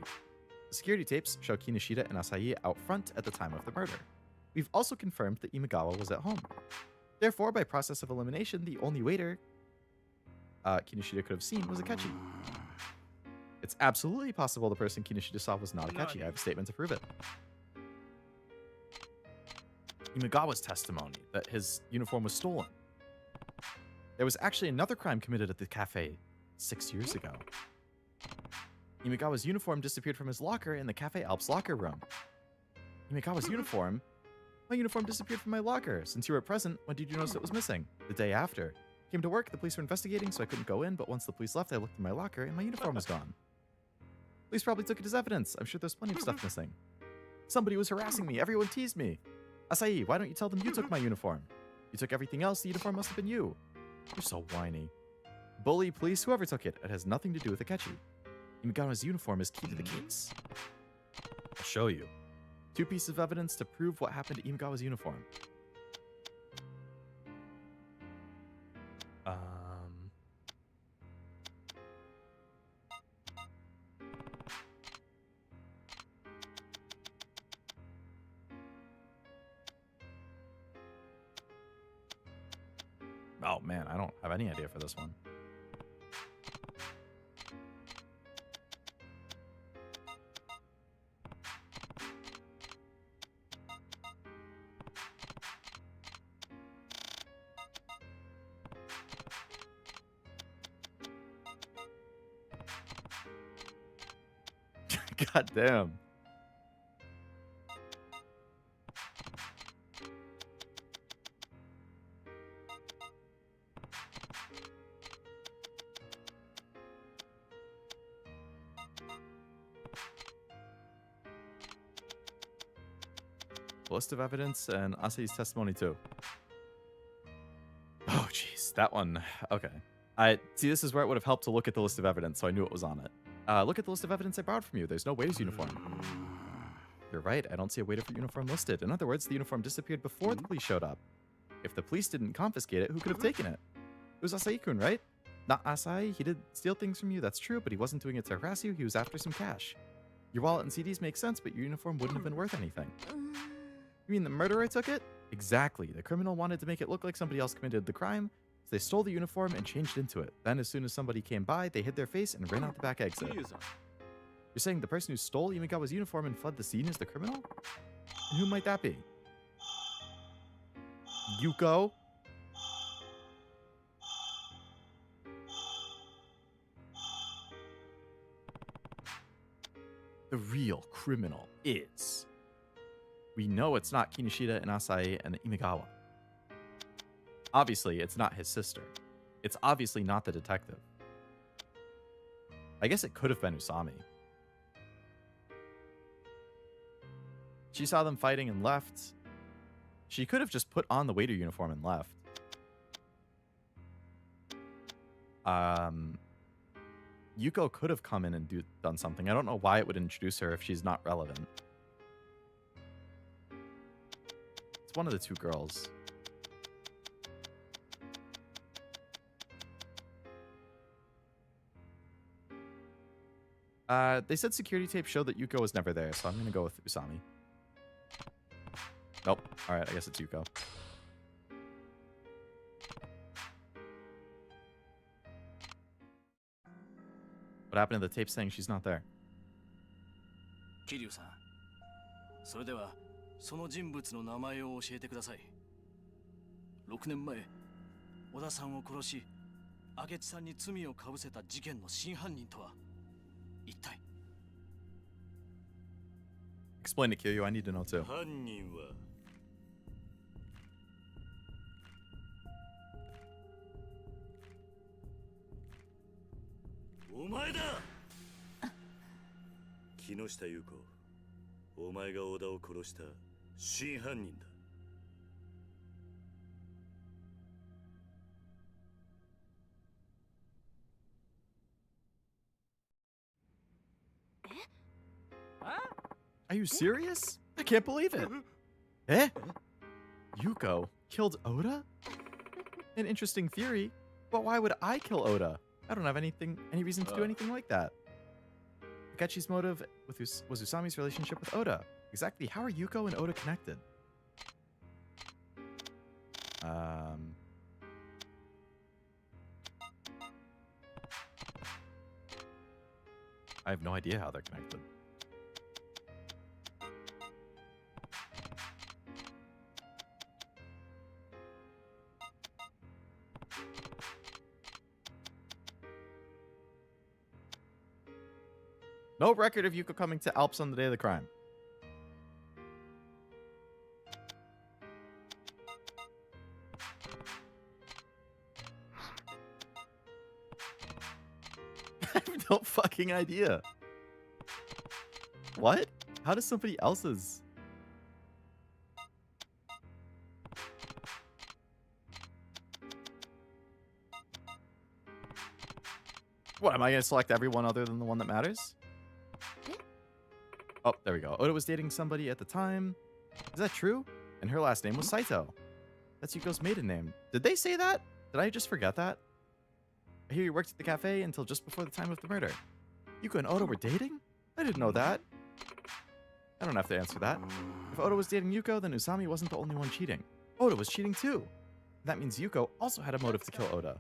The security tapes show Kinoshita and Asahi out front at the time of the murder. We've also confirmed that Imagawa was at home. Therefore, by process of elimination, the only waiter Kinoshita could have seen was Akechi. It's absolutely possible the person Kinoshita saw was not Akechi. I have a statement to prove it. Imagawa's testimony that his uniform was stolen. There was actually another crime committed at the cafe 6 years ago. Imagawa's uniform disappeared from his locker in the Cafe Alps locker room. Imagawa's uniform? My uniform disappeared from my locker. Since you were present, when did you notice it was missing? The day after. Came to work, the police were investigating, so I couldn't go in, but once the police left, I looked in my locker and my uniform was gone. Police probably took it as evidence. I'm sure there's plenty of stuff missing. Somebody was harassing me. Everyone teased me. Asahi, why don't you tell them you took my uniform? You took everything else, the uniform must have been you. You're so whiny. Bully, police, whoever took it. It has nothing to do with Akechi. Imagawa's uniform is key to the case. I'll show you. 2 pieces of evidence to prove what happened to Imagawa's uniform. Oh man, I don't have any idea for this one. God damn. List of evidence and Asahi's testimony too. Oh jeez, that one. Okay. I see. This is where it would have helped to look at the list of evidence, so I knew it was on it. Look at the list of evidence I borrowed from you. There's no waiter's uniform. You're right. I don't see a waiter for uniform listed. In other words, the uniform disappeared before the police showed up. If the police didn't confiscate it, who could have taken it? It was Asahi-kun, right? Not Asahi. He did steal things from you. That's true, but he wasn't doing it to harass you. He was after some cash. Your wallet and CDs make sense, but your uniform wouldn't have been worth anything. You mean the murderer took it? Exactly. The criminal wanted to make it look like somebody else committed the crime, so they stole the uniform and changed into it. Then as soon as somebody came by, they hid their face and ran out the back exit. You're saying the person who stole Imagawa's uniform and fled the scene is the criminal? And who might that be? Yuko? The real criminal is... We know it's not Kinoshita and Asahi and Imagawa. Obviously, it's not his sister. It's obviously not the detective. I guess it could have been Usami. She saw them fighting and left. She could have just put on the waiter uniform and left. Yuko could have come in and done something. I don't know why it would introduce her if she's not relevant. It's one of the 2 girls. They said security tape showed that Yuko was never there, so I'm gonna go with Usami. Nope. Alright, I guess it's Yuko. What happened to the tape saying she's not there? 桐生さん、それではその人物の名前を教えてください。6年前、小田さんを殺し、明智さんに罪をかぶせた事件の真犯人とは一体。Explain to Kiryu, I need to know too. 犯人はお前だ。木下優子、お前が小田を殺した真犯人だ。Are you serious? I can't believe it. Eh? Yuko killed Oda? An interesting theory, but why would I kill Oda? I don't have any reason to do anything like that. Akechi's motive was Usami's relationship with Oda. Exactly how are Yuko and Oda connected? I have no idea how they're connected. No record of Yuko coming to Alps on the day of the crime. I have no fucking idea. What? How does somebody else's... What, am I going to select everyone other than the one that matters? Oh, there we go. Oda was dating somebody at the time. Is that true? And her last name was Saito. That's Yuko's maiden name. Did they say that? Did I just forget that? I hear you worked at the cafe until just before the time of the murder. Yuko and Oda were dating? I didn't know that. I don't have to answer that. If Oda was dating Yuko, then Usami wasn't the only one cheating. Oda was cheating too. That means Yuko also had a motive to kill Oda.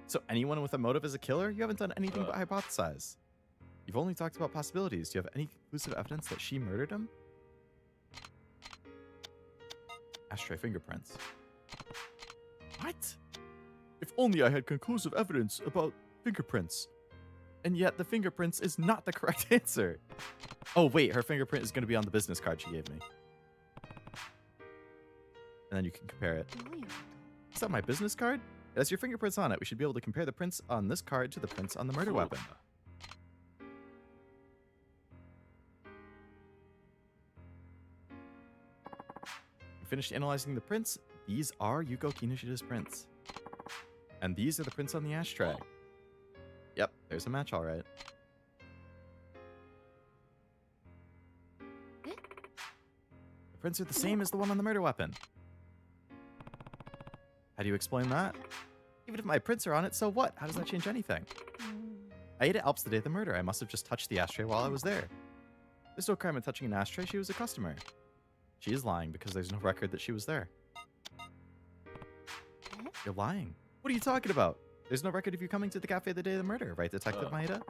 So anyone with a motive is a killer? You haven't done anything but hypothesize. You've only talked about possibilities. Do you have any conclusive evidence that she murdered him? Ashtray fingerprints. What? If only I had conclusive evidence about fingerprints. And yet the fingerprints is not the correct answer. Oh wait, her fingerprint is going to be on the business card she gave me. And then you can compare it. Is that my business card? It has your fingerprints on it. We should be able to compare the prints on this card to the prints on the murder weapon. We finished analyzing the prints. These are Yuko Kinoshida's prints. And these are the prints on the ashtray. Yep, there's a match, all right. The prints are the same as the one on the murder weapon. How do you explain that? Even if my prints are on it, so what? How does that change anything? I ate at Alps the day of the murder. I must have just touched the ashtray while I was there. There's no crime in touching an ashtray. She was a customer. She is lying because there's no record that she was there. You're lying. What are you talking about? There's no record of you coming to the cafe the day of the murder, right, Detective Maeda?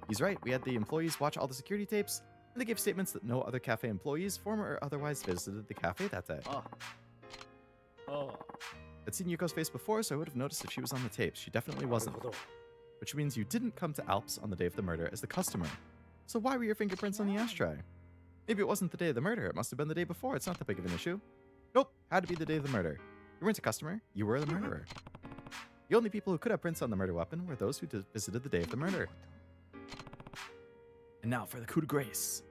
He's right. We had the employees watch all the security tapes, and they gave statements that no other cafe employees, former or otherwise, visited the cafe that day. I'd seen Yuko's face before, so I would have noticed if she was on the tapes. She definitely wasn't. Which means you didn't come to Alps on the day of the murder as the customer. So why were your fingerprints on the ashtray? Maybe it wasn't the day of the murder. It must have been the day before. It's not that big of an issue. Nope. Had to be the day of the murder. You weren't a customer. You were the murderer. The only people who could have prints on the murder weapon were those who visited the day of the murder. And now for the coup de grace.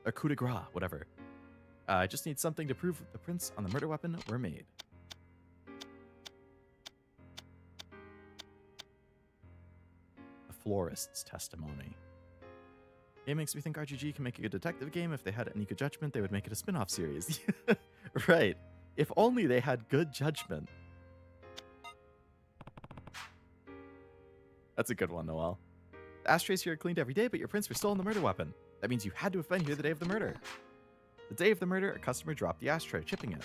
Or coup de grace, whatever. I just need something to prove the prints on the murder weapon were made. The florist's testimony. It makes me think RGG can make a good detective game. If they had any good judgment, they would make it a spin-off series. Right. If only they had good judgment. That's a good one, Noel. The ashtrays here are cleaned every day, but your prints were still on the murder weapon. That means you had to have been here the day of the murder. The day of the murder, a customer dropped the ashtray, chipping it.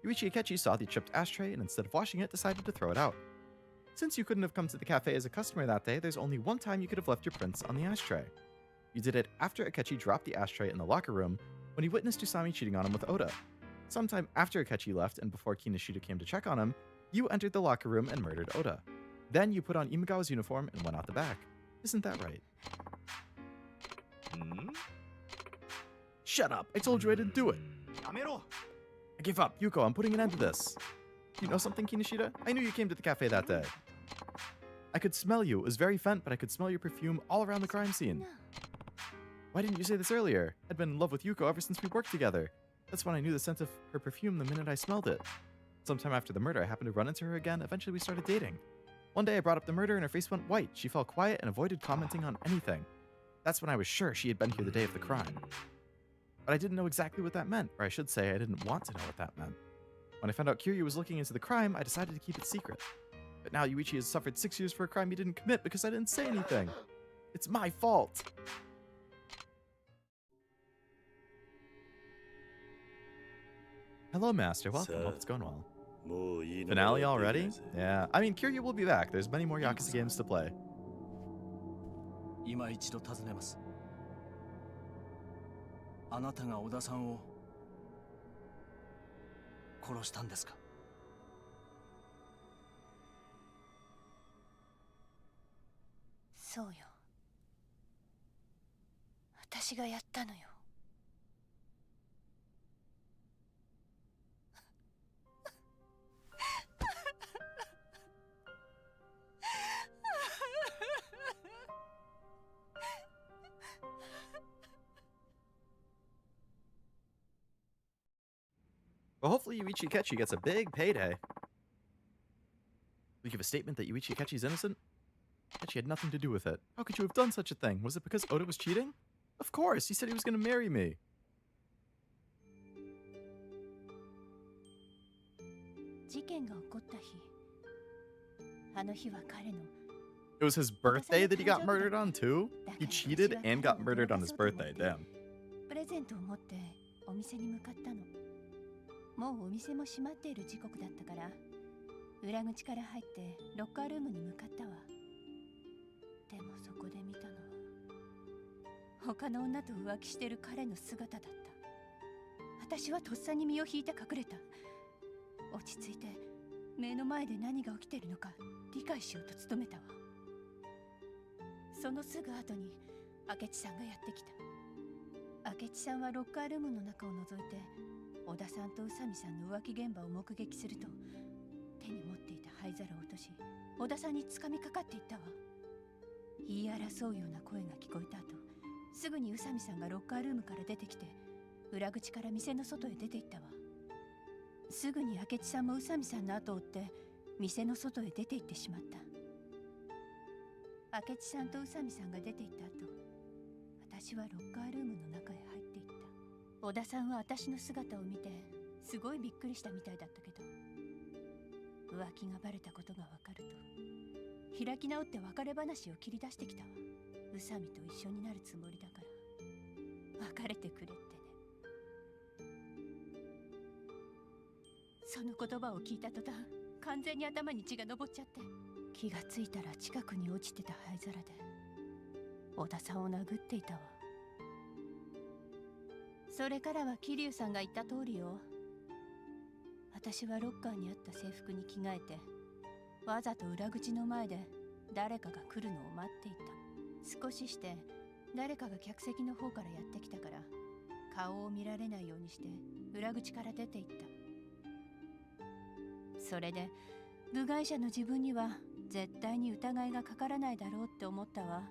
Yuichi Akechi saw the chipped ashtray and instead of washing it, decided to throw it out. Since you couldn't have come to the cafe as a customer that day, there's only one time you could have left your prints on the ashtray. You did it after Akechi dropped the ashtray in the locker room when he witnessed Usami cheating on him with Oda. Sometime after Akechi left and before Kinoshita came to check on him, you entered the locker room and murdered Oda. Then you put on Imagawa's uniform and went out the back. Isn't that right? Shut up! I told you I didn't do it! I give up. Yuko, I'm putting an end to this. You know something, Kinoshita? I knew you came to the cafe that day. I could smell you. It was very faint, but I could smell your perfume all around the crime scene. Why didn't you say this earlier? I'd been in love with Yuko ever since we worked together. That's when I knew the scent of her perfume the minute I smelled it. Sometime after the murder, I happened to run into her again. Eventually, we started dating. One day, I brought up the murder and her face went white. She fell quiet and avoided commenting on anything. That's when I was sure she had been here the day of the crime. But I didn't know exactly what that meant, or I should say I didn't want to know what that meant. When I found out Kiryu was looking into the crime, I decided to keep it secret. But now Yuichi has suffered 6 years for a crime he didn't commit because I didn't say anything. It's my fault. Hello, Master. Welcome. Hope it's going well. Finale already? Yeah. I mean, Kiryu will be back. There's many more Yakuza games to play. 今一度尋ねます。あなたが小田さんを殺したんですか？そうよ。私がやったのよ。Well, hopefully Yuichi Akechi gets a big payday. We give a statement that Yuichi Akechi's innocent? Akechi had nothing to do with it. How could you have done such a thing? Was it because Oda was cheating? Of course, he said he was going to marry me. It was his birthday that he got murdered on too? He cheated and got murdered on his birthday, damn. もうお店も閉まっている時刻だったから裏口から入ってロッカールームに向かったわ。でもそこで見たのは他の女と浮気してる彼の姿だった。私はとっさに身を引いて隠れた。落ち着いて目の前で何が起きてるのか理解しようと努めたわ。そのすぐ後に明智さんがやってきた。明智さんはロッカールームの中を覗いて小田さんと宇佐美さんの浮気現場を目撃すると手に持っていた灰皿を落とし小田さんに掴みかかっていったわ。言い争うような声が聞こえた後すぐに宇佐美さんがロッカールームから出てきて裏口から店の外へ出て行ったわ。すぐに明智さんも宇佐美さんの後を追って店の外へ出て行ってしまった。明智さんと宇佐美さんが出て行った後私はロッカールームの中へ入っていった。小田さんは私の姿を見てすごいびっくりしたみたいだったけど浮気がバレたことがわかると開き直って別れ話を切り出してきたわ。宇佐美と一緒になるつもりだから別れてくれってね。その言葉を聞いた途端完全に頭に血が上っちゃって気がついたら近くに落ちてた灰皿で小田さんを殴っていたわ。それからは桐生さんが言った通りよ。私はロッカーにあった制服に着替えてわざと裏口の前で誰かが来るのを待っていた。少しして誰かが客席の方からやってきたから顔を見られないようにして裏口から出て行った。それで部外者の自分には絶対に疑いがかからないだろうって思ったわ。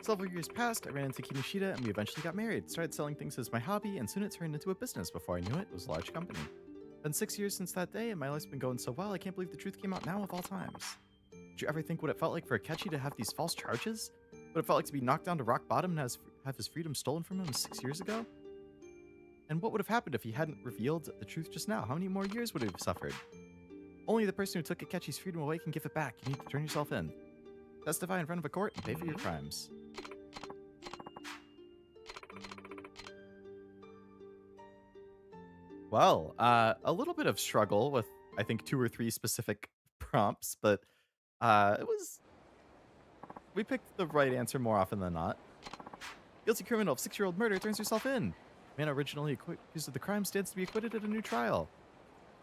Several years passed, I ran into Kinoshita and we eventually got married, started selling things as my hobby, and soon it turned into a business. Before I knew it, it was a large company. Been 6 years since that day, and my life's been going so well, I can't believe the truth came out now of all times. Did you ever think what it felt like for Akechi to have these false charges? What it felt like to be knocked down to rock bottom and have his freedom stolen from him 6 years ago? And what would have happened if he hadn't revealed the truth just now? How many more years would he have suffered? Only the person who took Akechi's freedom away can give it back. You need to turn yourself in. Testify in front of a court and pay for your crimes. Well, a little bit of struggle with, I think, 2 or 3 specific prompts, but it was... We picked the right answer more often than not. Guilty criminal of 6-year-old murder turns herself in. Man originally accused of the crime stands to be acquitted at a new trial.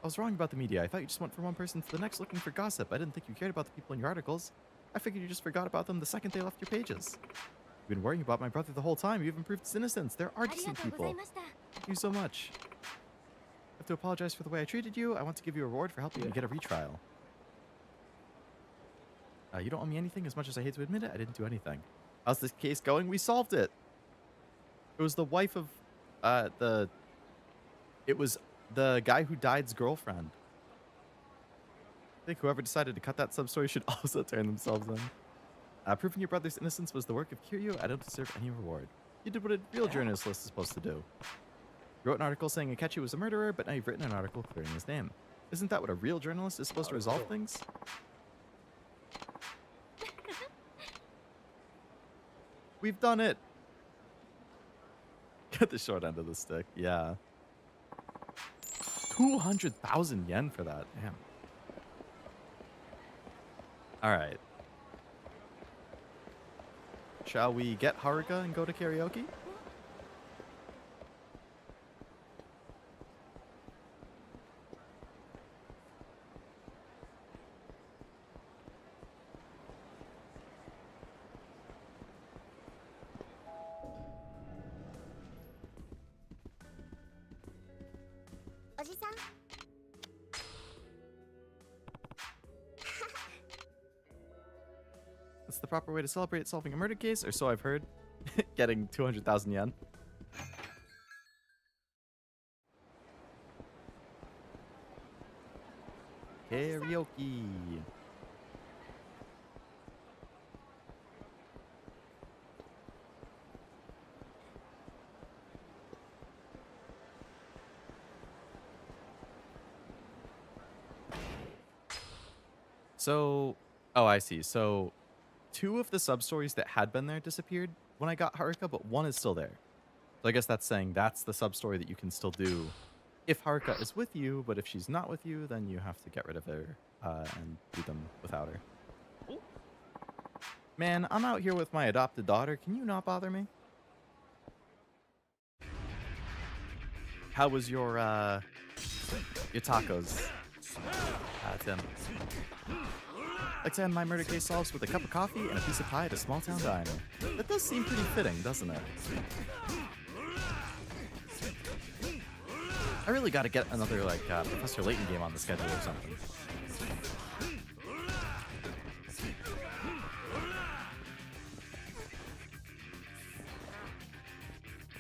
I was wrong about the media. I thought you just went from one person to the next looking for gossip. I didn't think you cared about the people in your articles. I figured you just forgot about them the second they left your pages. You've been worrying about my brother the whole time. You even proved his innocence. There are decent people. Thank you so much. I have to apologize for the way I treated you. I want to give you a reward for helping me get a retrial. You don't owe me anything. As much as I hate to admit it, I didn't do anything. How's this case going? We solved it. It was the wife of It was the guy who died's girlfriend. I think whoever decided to cut that sub-story should also turn themselves in. Proving your brother's innocence was the work of Kiryu. I don't deserve any reward. You did what a real journalist is supposed to do. You wrote an article saying Akechi was a murderer, but now you've written an article clearing his name. Isn't that what a real journalist is supposed to resolve things? We've done it! Get the short end of the stick, yeah. 200,000 yen for that, damn. Alright. Shall we get Haruka and go to karaoke? That's the proper way to celebrate solving a murder case, or so I've heard. Getting 200,000 yen. Karaoke. So, oh, I see. So, 2 of the sub-stories that had been there disappeared when I got Haruka, but 1 is still there. So I guess that's saying that's the sub-story that you can still do if Haruka is with you, but if she's not with you, then you have to get rid of her and do them without her. Man, I'm out here with my adopted daughter. Can you not bother me? How was your tacos, Tim? Like to end my murder case solves with a cup of coffee and a piece of pie at a small town diner. That does seem pretty fitting, doesn't it? I really gotta get another, like, Professor Layton game on the schedule or something.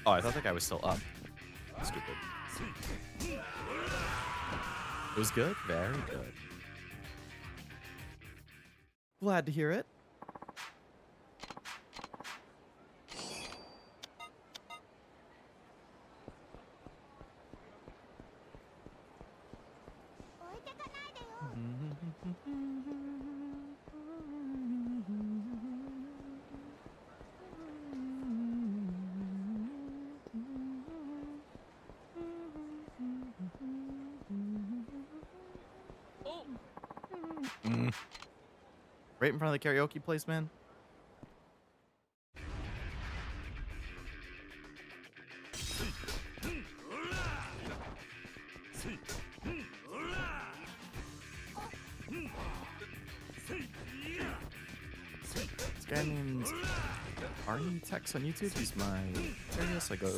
Oh, I thought that guy was still up. Stupid. It was good? Very good. Glad to hear it. Right in front of the karaoke place, man. This guy named Arnie Tex on YouTube. He's my area, so I go.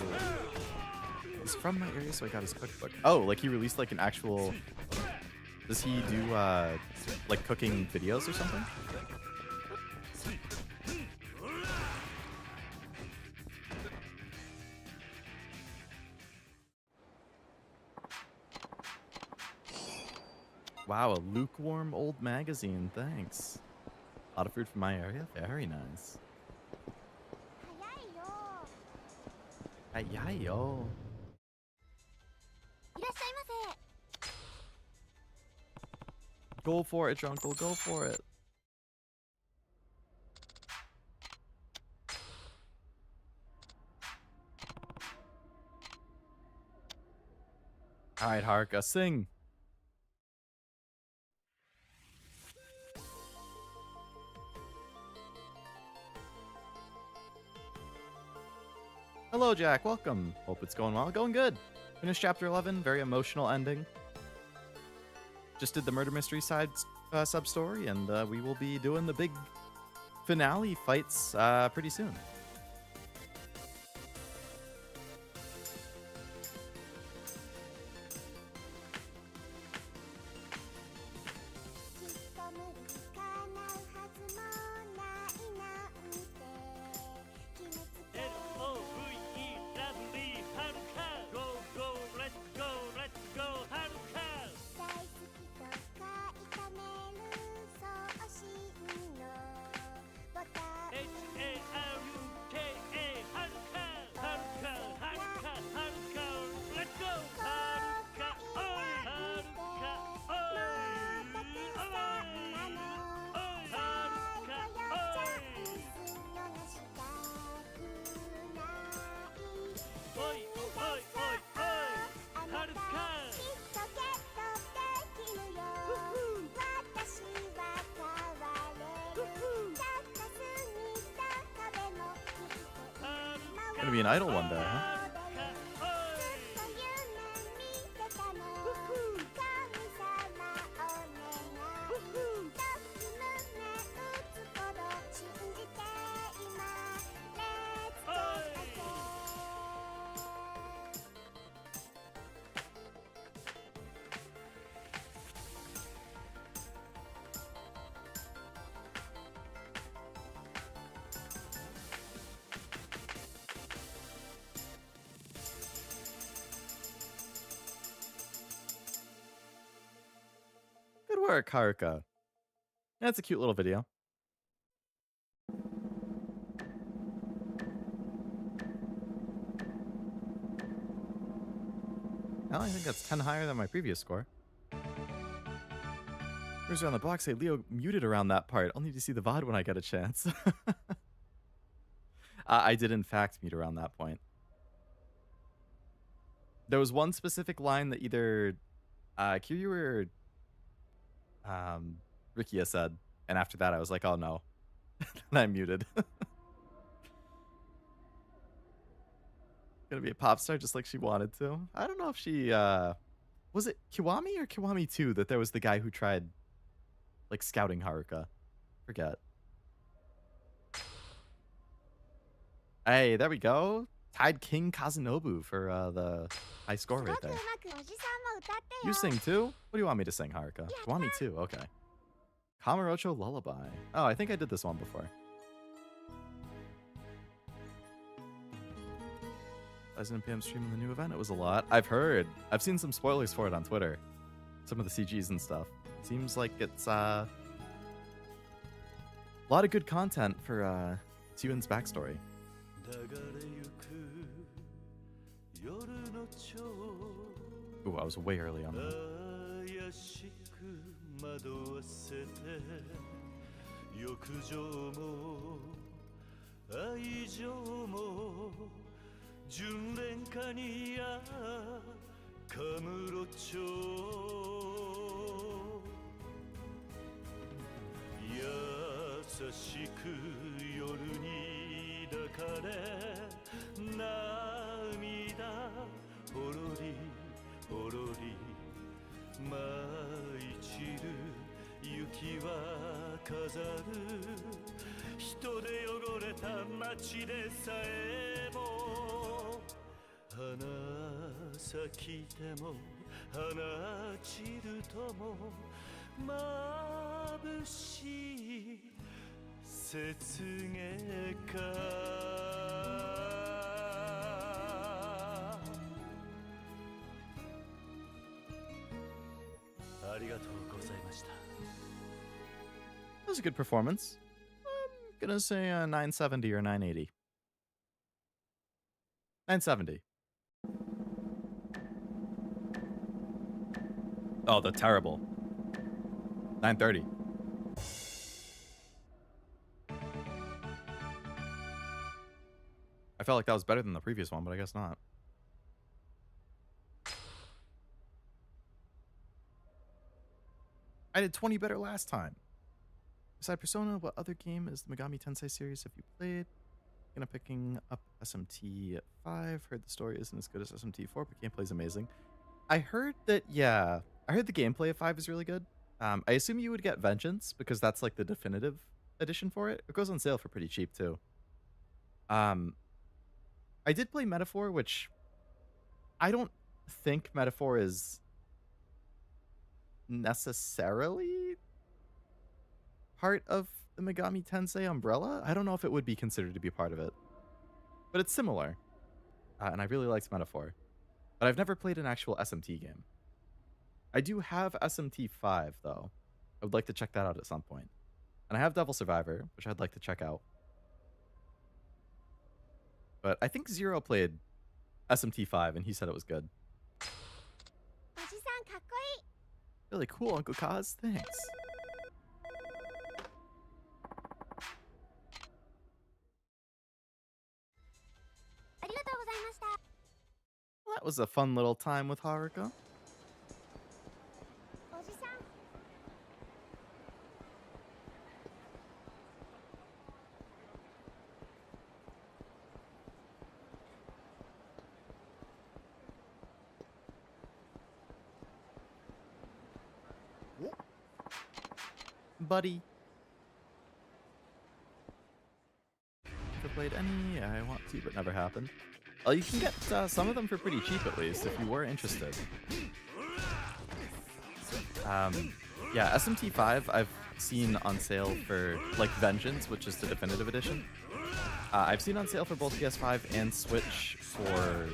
He's from my area, so I got his cookbook. Oh, like he released like an actual. Does he do like cooking videos or something? Wow, a lukewarm old magazine. Thanks. A lot of food from my area. Very nice. Ayayo. Go for it, Junkle. Go for it. All right, Haruka, sing. Hello, Jack. Welcome. Hope it's going well. Going good. Finished chapter 11. Very emotional ending. Just did the murder mystery side sub story, and we will be doing the big finale fights pretty soon. Gonna be an idol one day, huh? Good work, Haruka. That's a cute little video. Well, I think that's 10 higher than my previous score. Where's on the block say Leo muted around that part. I'll need to see the VOD when I get a chance. I did in fact mute around that point. There was one specific line that either Kiryu or Rikia said, and after that I was like, oh no. And I muted. Gonna be a pop star just like she wanted to. I don't know if she was it Kiwami or Kiwami 2 that there was the guy who tried like scouting Haruka. Forget. Hey, there we go. Tied King Kazunobu for the high score right there. You sing too? What do you want me to sing, Haruka? Kiwami 2, okay. Kamurocho Lullaby. Oh, I think I did this one before. President PM streaming the new event. It was a lot. I've heard. I've seen some spoilers for it on Twitter. Some of the CGs and stuff. Seems like it's a lot of good content for Tsuen's backstory. Ooh, I was way early on that. 純恋歌にやカムロ町優しく夜に抱かれ涙ほろりほろり舞い散る雪は飾る人で汚れた街でさえも花咲きても花散るとも眩しい雪月花ありがとうございました That was a good performance. I'm gonna say 970 or 980. 970. Oh, the terrible. 9:30. I felt like that was better than the previous one, but I guess not. I did 20 better last time. Beside Persona, what other game is the Megami Tensei series have you played? Gonna picking up SMT 5. Heard the story isn't as good as SMT 4, but gameplay is amazing. I heard that, yeah. I heard the gameplay of 5 is really good. I assume you would get Vengeance because that's like the definitive edition for it. It goes on sale for pretty cheap too. I did play Metaphor, which I don't think Metaphor is necessarily part of the Megami Tensei umbrella. I don't know if it would be considered to be part of it, but it's similar. And I really liked Metaphor. But I've never played an actual SMT game. I do have SMT 5, though. I would like to check that out at some point. And I have Devil Survivor, which I'd like to check out. But I think Zero played SMT 5, and he said it was good. Really cool, Uncle Kaz. Thanks. Well, that was a fun little time with Haruka. Buddy. Never played any. I want to, but never happened. Well, you can get some of them for pretty cheap, at least, if you were interested. Yeah, SMT 5 I've seen on sale for, like, Vengeance, which is the definitive edition. I've seen on sale for both PS5 and Switch for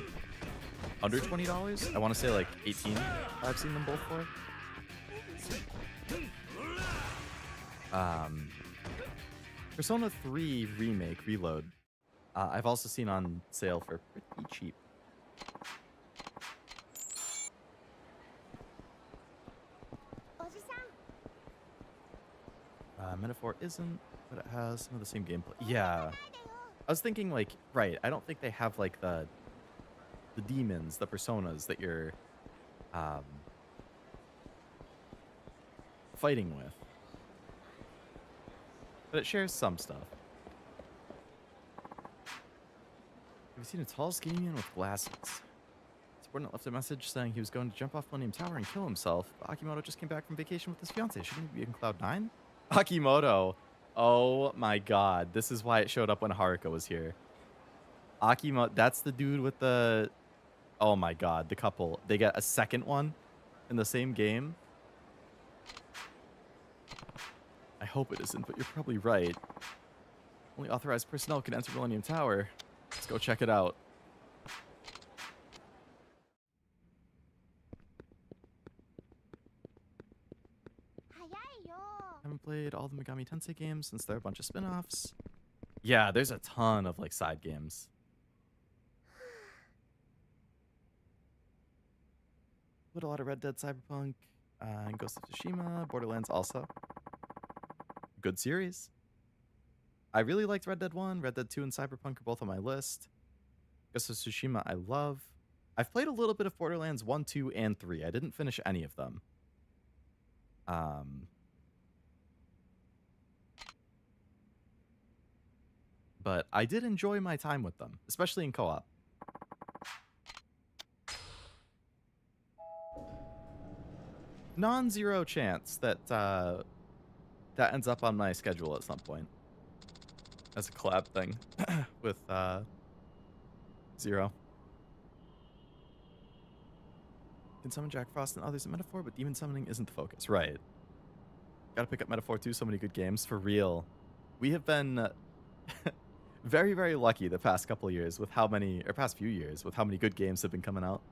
under $20. I want to say, like, 18 I've seen them both for. Persona 3 Remake Reload, I've also seen on sale for pretty cheap. Metaphor isn't, but it has some of the same gameplay. Yeah, I was thinking, like, right, I don't think they have, like, the demons, the personas that you're fighting with. But it shares some stuff. Have you seen a tall, skinny man with glasses? Subordinate left a message saying he was going to jump off Millennium Tower and kill himself. But Akimoto just came back from vacation with his fiance. Shouldn't he be in Cloud 9? Akimoto. Oh my god. This is why it showed up when Haruka was here. Akimoto. That's the dude with the... Oh my god. The couple. They get a second one in the same game. I hope it isn't, but you're probably right. Only authorized personnel can enter Millennium Tower. Let's go check it out. Haven't played all the Megami Tensei games since there are a bunch of spin-offs. Yeah, there's a ton of, like, side games. Played a lot of Red Dead, Cyberpunk, and Ghost of Tsushima, Borderlands also. Good series. I really liked Red Dead 1, Red Dead 2, and Cyberpunk are both on my list. Ghost of Tsushima I love. I've played a little bit of Borderlands 1, 2, and 3. I didn't finish any of them. But I did enjoy my time with them, especially in co-op. Non-zero chance that that ends up on my schedule at some point as a collab thing with Zero. Can summon Jack Frost and others in Metaphor, but demon summoning isn't the focus. Right. Gotta pick up Metaphor too. So many good games. For real. We have been very, very lucky the past couple of years with how many, or past few years, with how many good games have been coming out.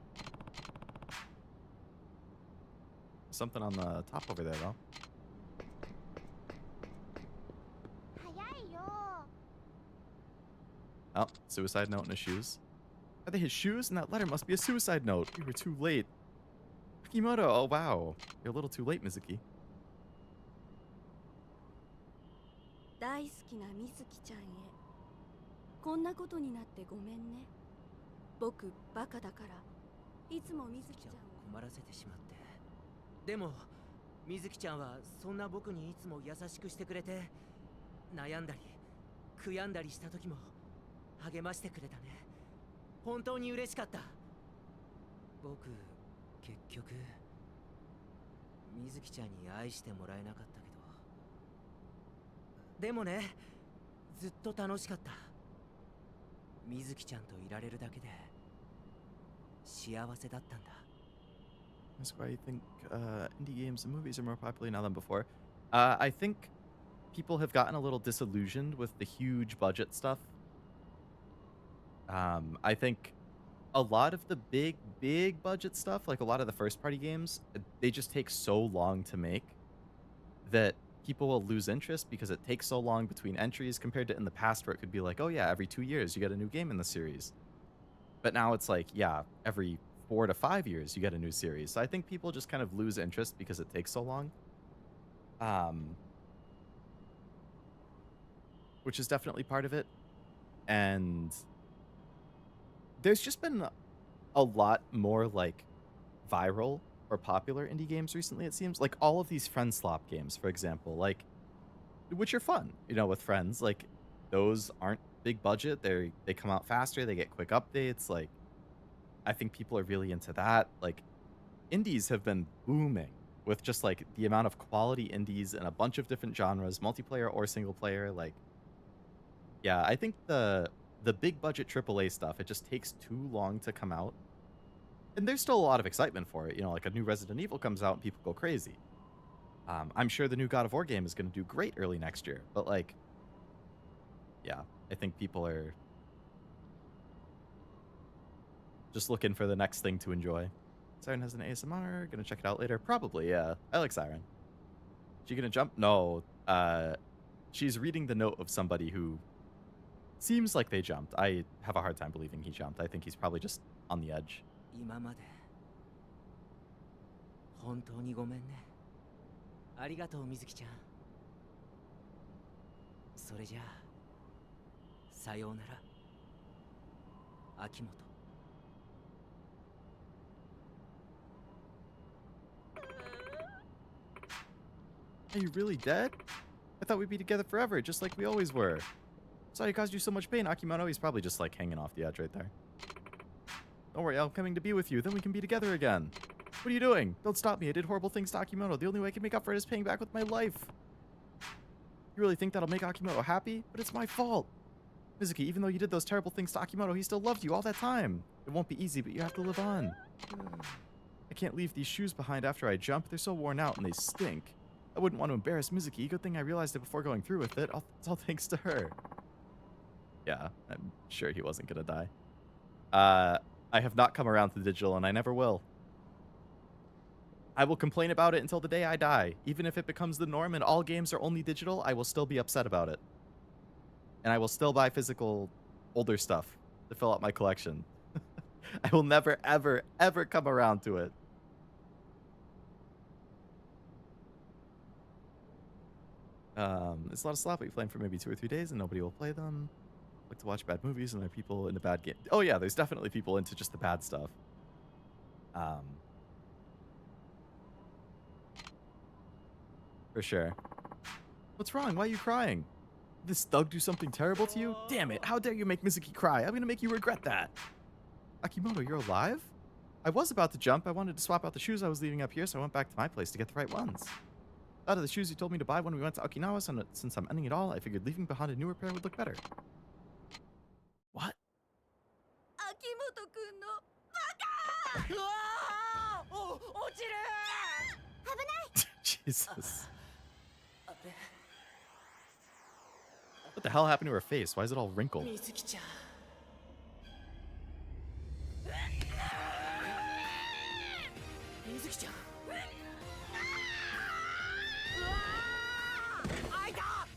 Something on the top over there, though. Oh, suicide note in his shoes. Are they his shoes? And that letter must be a suicide note. We were too late. Akimoto, oh wow. You're a little too late, Mizuki. きなみずきちゃんへ、こんなことになってごめんね。僕バカだからいつもみずきちゃんを困らせてしまって。でもみずきちゃんはそんな僕にいつも優しくしてくれて、悩んだり悔やんだりした時も励ましてくれたね。本当に嬉しかった。僕結局みずきちゃんに愛してもらえなかったけど、でもね、ずっと楽しかった。みずきちゃんといられるだけで幸せだったんだ。That's why I think indie games and movies are more popular now than before. I think people have gotten a little disillusioned with the huge budget stuff. I think a lot of the big budget stuff, like a lot of the first party games, they just take so long to make that people will lose interest because it takes so long between entries compared to in the past where it could be like, oh yeah, every 2 years you get a new game in the series. But now it's like, yeah, every 4 to 5 years you get a new series. So I think people just kind of lose interest because it takes so long. Which is definitely part of it. And there's just been a lot more like viral or popular indie games recently, it seems. Like all of these friend slop games, for example, like, which are fun, you know, with friends. Like those aren't big budget. They come out faster, they get quick updates. Like I think people are really into that. Like indies have been booming with just like the amount of quality indies in a bunch of different genres, multiplayer or single player. Like yeah, I think the big budget AAA stuff, it just takes too long to come out. And there's still a lot of excitement for it. You know, like a new Resident Evil comes out and people go crazy. I'm sure the new God of War game is going to do great early next year. But like, yeah, I think people are just looking for the next thing to enjoy. Siren has an ASMR. Gonna check it out later. Probably, yeah. I like Siren. She gonna jump? No. She's reading the note of somebody who seems like they jumped. I have a hard time believing he jumped. I think he's probably just on the edge. 今まで本当にごめんね。ありがとうみずきちゃん。それじゃあさようなら秋元。Are you really dead? I thought we'd be together forever, just like we always were. Sorry I caused you so much pain, Akimoto. He's probably just like hanging off the edge right there. Don't worry, I'm coming to be with you. Then we can be together again. What are you doing? Don't stop me. I did horrible things to Akimoto. The only way I can make up for it is paying back with my life. You really think that'll make Akimoto happy? But it's my fault. Mizuki, even though you did those terrible things to Akimoto, he still loved you all that time. It won't be easy, but you have to live on. I can't leave these shoes behind after I jump. They're so worn out and they stink. I wouldn't want to embarrass Mizuki. Good thing I realized it before going through with it. It's all thanks to her. Yeah, I'm sure he wasn't gonna die. I have not come around to digital, and I never will. I will complain about it until the day I die. Even if it becomes the norm and all games are only digital, I will still be upset about it. And I will still buy physical, older stuff to fill out my collection. I will never, ever, ever come around to it. It's a lot of slop. We play them for maybe 2 or 3 days, and nobody will play them. Like to watch bad movies, and there are people into bad games. Oh yeah, there's definitely people into just the bad stuff. For sure. What's wrong? Why are you crying? Did this thug do something terrible to you? Damn it, how dare you make Mizuki cry? I'm gonna make you regret that. Akimoto, you're alive? I was about to jump. I wanted to swap out the shoes I was leaving up here, so I went back to my place to get the right ones. Out of the shoes you told me to buy when we went to Okinawa, so since I'm ending it all, I figured leaving behind a newer pair would look better. What? Akimoto kun no baka! Jesus. What the hell happened to her face? Why is it all wrinkled?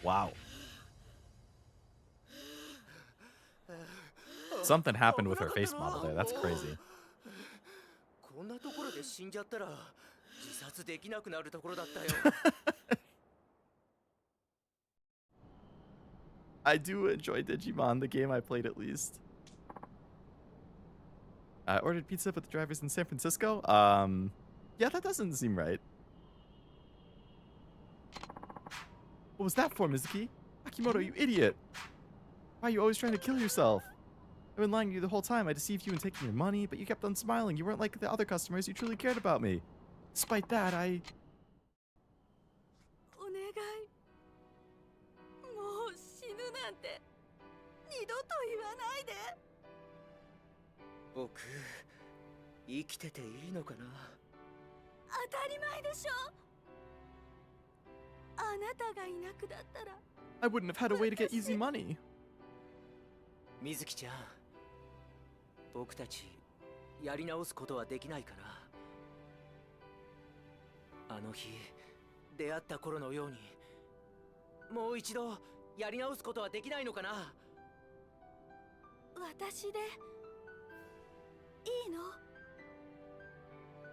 Wow. Something happened with her face model there. That's crazy. こんなところで死んじゃったら自殺できなくなるところだったよ。I do enjoy Digimon, the game I played at least. I ordered pizza, but the driver's in San Francisco. Yeah, that doesn't seem right. What was that for, Mizuki? Akimoto, you idiot! Why are you always trying to kill yourself? I've been lying to you the whole time. I deceived you in taking your money, but you kept on smiling. You weren't like the other customers. You truly cared about me. Despite that, I... お願い。もう死ぬなんて二度と言わないで。僕生きてていいのかな。当たり前でしょ。あなたがいなくだったら。I wouldn't have had a way to get easy money. 水木ちゃん、僕たちやり直すことはできないかな。あの日出会った頃のようにもう一度やり直すことはできないのかな。私でいいの？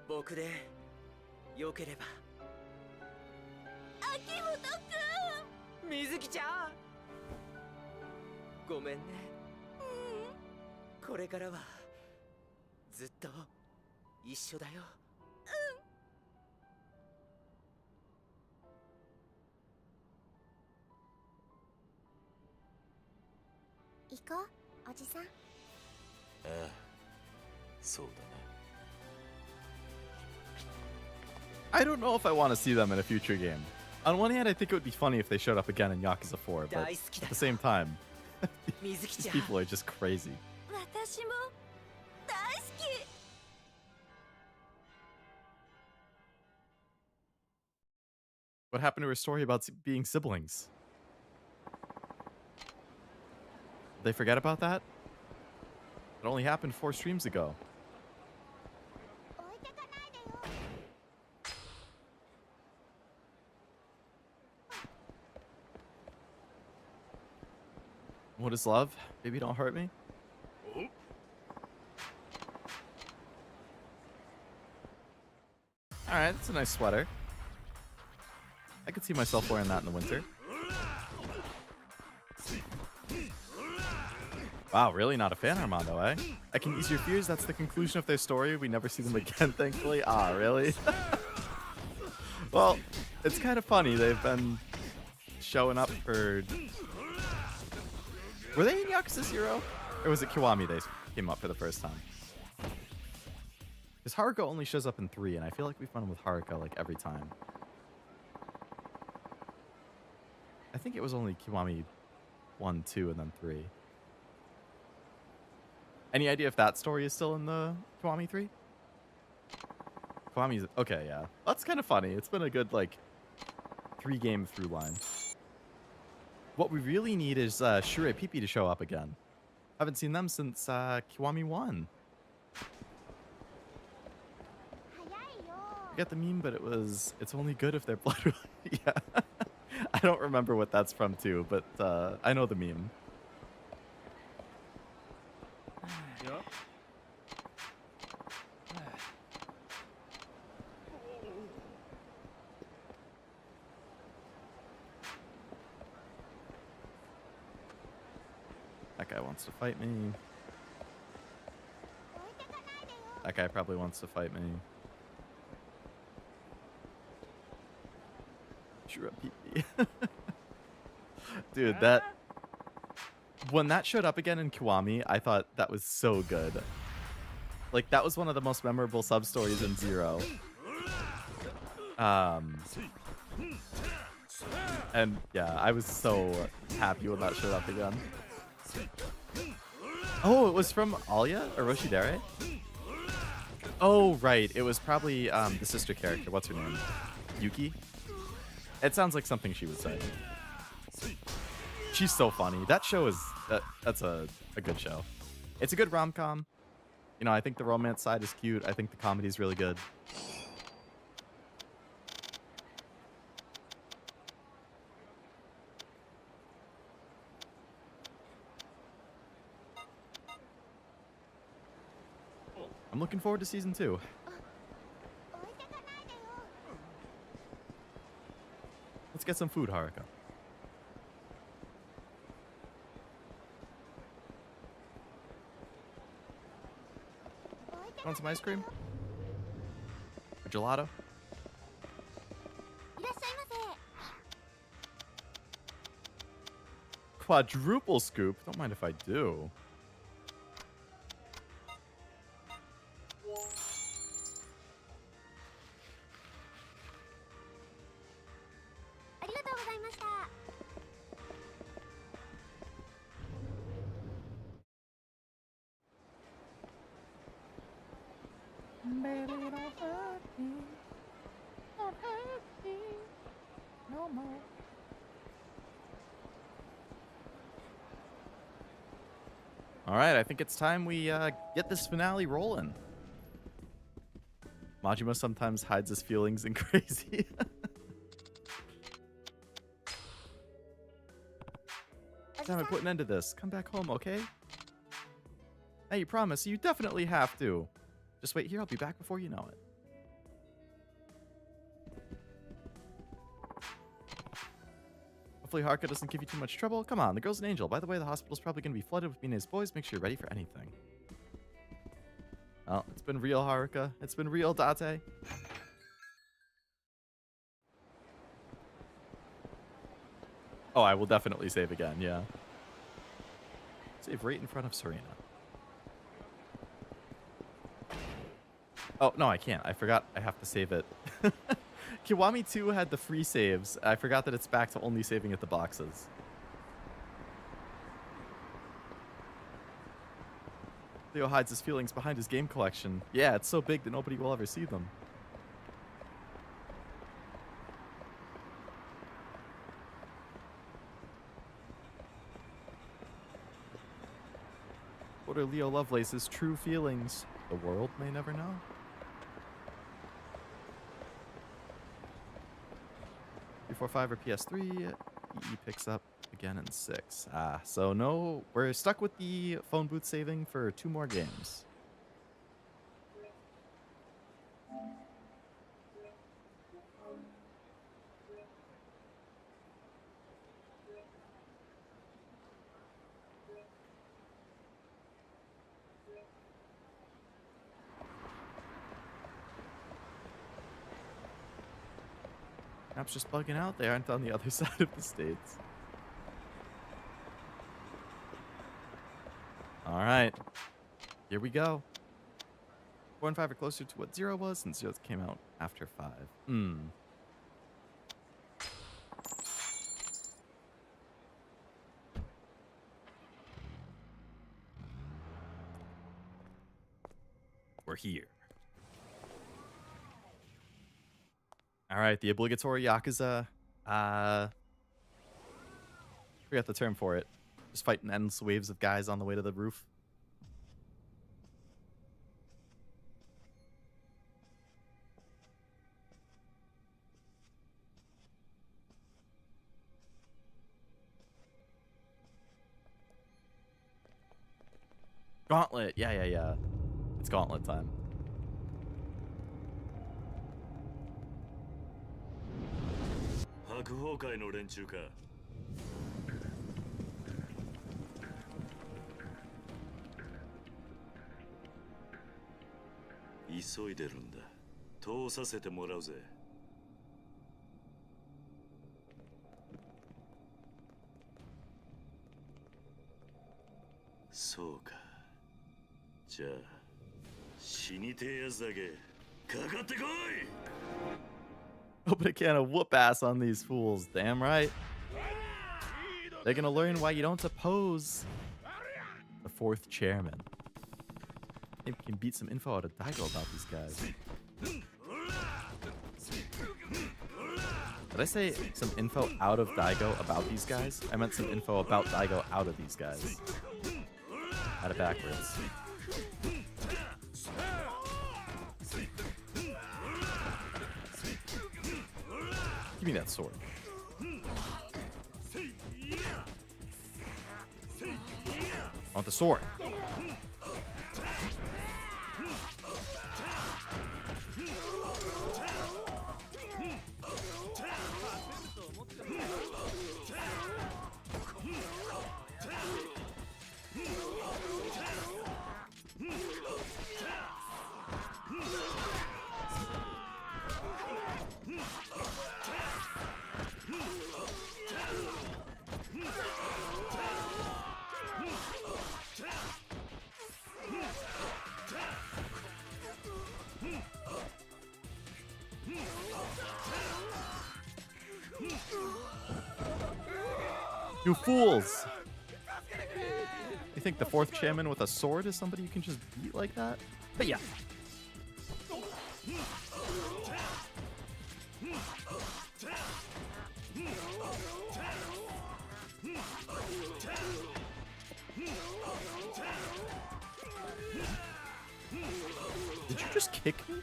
僕でよければ。秋元くん、水木ちゃん、ごめんね。これからはずっと一緒だよ。行こう、おじさん。ああ、そうだな。I don't know if I want to see them in a future game. On one hand, I think it would be funny if they showed up again in Yakuza 4, but at the same time, these people are just crazy. 私も大好き。What happened to her story about being siblings? Did they forget about that? It only happened 4 streams ago. What is love? Baby, don't hurt me. Alright, it's a nice sweater. I could see myself wearing that in the winter. Wow, really not a fan, Armando, eh? I can ease your fears. That's the conclusion of their story. We never see them again, thankfully. Ah, really? Well, it's kind of funny. They've been showing up for... Were they in Yakuza 0? Or was it Kiwami they came up for the first time? Because Haruka only shows up in 3, and I feel like we've run with Haruka like every time. I think it was only Kiwami 1, 2, and then 3. Any idea if that story is still in the Kiwami 3? Kiwami's... Okay, yeah. That's kind of funny. It's been a good, like, 3-game through line. What we really need is Shure Pipi to show up again. Haven't seen them since Kiwami 1. I get the meme, but it's only good if they're blood. Yeah. I don't remember what that's from too, but I know the meme. Yep. That guy wants to fight me. That guy probably wants to fight me. Sure, Pee-pee. Dude, that... When that showed up again in Kiwami, I thought that was so good. Like, that was one of the most memorable sub-stories in 0. And, yeah, I was so happy when that showed up again. Oh, it was from Alia or Roshidere? Oh, right. It was probably the sister character. What's her name? Yuki? It sounds like something she would say. She's so funny. That show is... that's a good show. It's a good rom-com. You know, I think the romance side is cute. I think the comedy is really good. I'm looking forward to season 2. Let's get some food, Haruka. Want some ice cream? A gelato? いらっしゃいませ。 Quadruple scoop? Don't mind if I do. Baby, don't hurt me. Don't hurt me no more. All right, I think it's time we get this finale rolling. Majima sometimes hides his feelings in crazy. Time to put an end to this. Come back home, okay? Hey, you promise. You definitely have to. Just wait here. I'll be back before you know it. Hopefully Haruka doesn't give you too much trouble. Come on, the girl's an angel. By the way, the hospital's probably going to be flooded with Mine's boys. Make sure you're ready for anything. Well, it's been real, Haruka. It's been real, Date. Oh, I will definitely save again, yeah. Save right in front of Serena. Oh, no, I can't. I forgot I have to save it. Kiwami 2 had the free saves. I forgot that it's back to only saving at the boxes. Leo hides his feelings behind his game collection. Yeah, it's so big that nobody will ever see them. What are Leo Lovelace's true feelings? The world may never know. Before 5 or PS3, EE picks up again in 6. So no, we're stuck with the phone booth saving for 2 more games. Perhaps just bugging out. They aren't on the other side of the states. All right. Here we go. 4 and 5 are closer to what 0 was, and 0 came out after 5. We're here. All right, the obligatory Yakuza. Forgot the term for it. Just fighting endless waves of guys on the way to the roof. Gauntlet. Yeah. It's gauntlet time. Open a can of whoop ass on these fools. Damn right. They're gonna learn why you don't oppose the 4th chairman. Maybe we can beat some info out of Daigo about these guys. Did I say some info out of Daigo about these guys? I meant some info about Daigo out of these guys. Out of backwards. Give me that sword. I want the sword. You fools! You think the fourth shaman with a sword is somebody you can just beat like that? But yeah. Did you just kick me?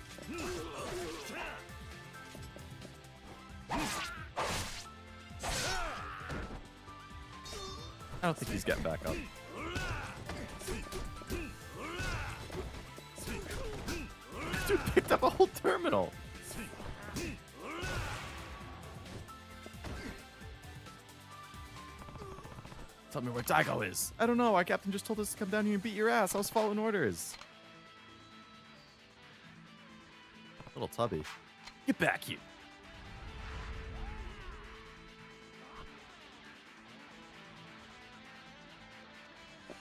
I don't think he's getting back up. Dude picked up a whole terminal. Tell me where Daigo is. I don't know. Our captain just told us to come down here and beat your ass. I was following orders. Little tubby. Get back here.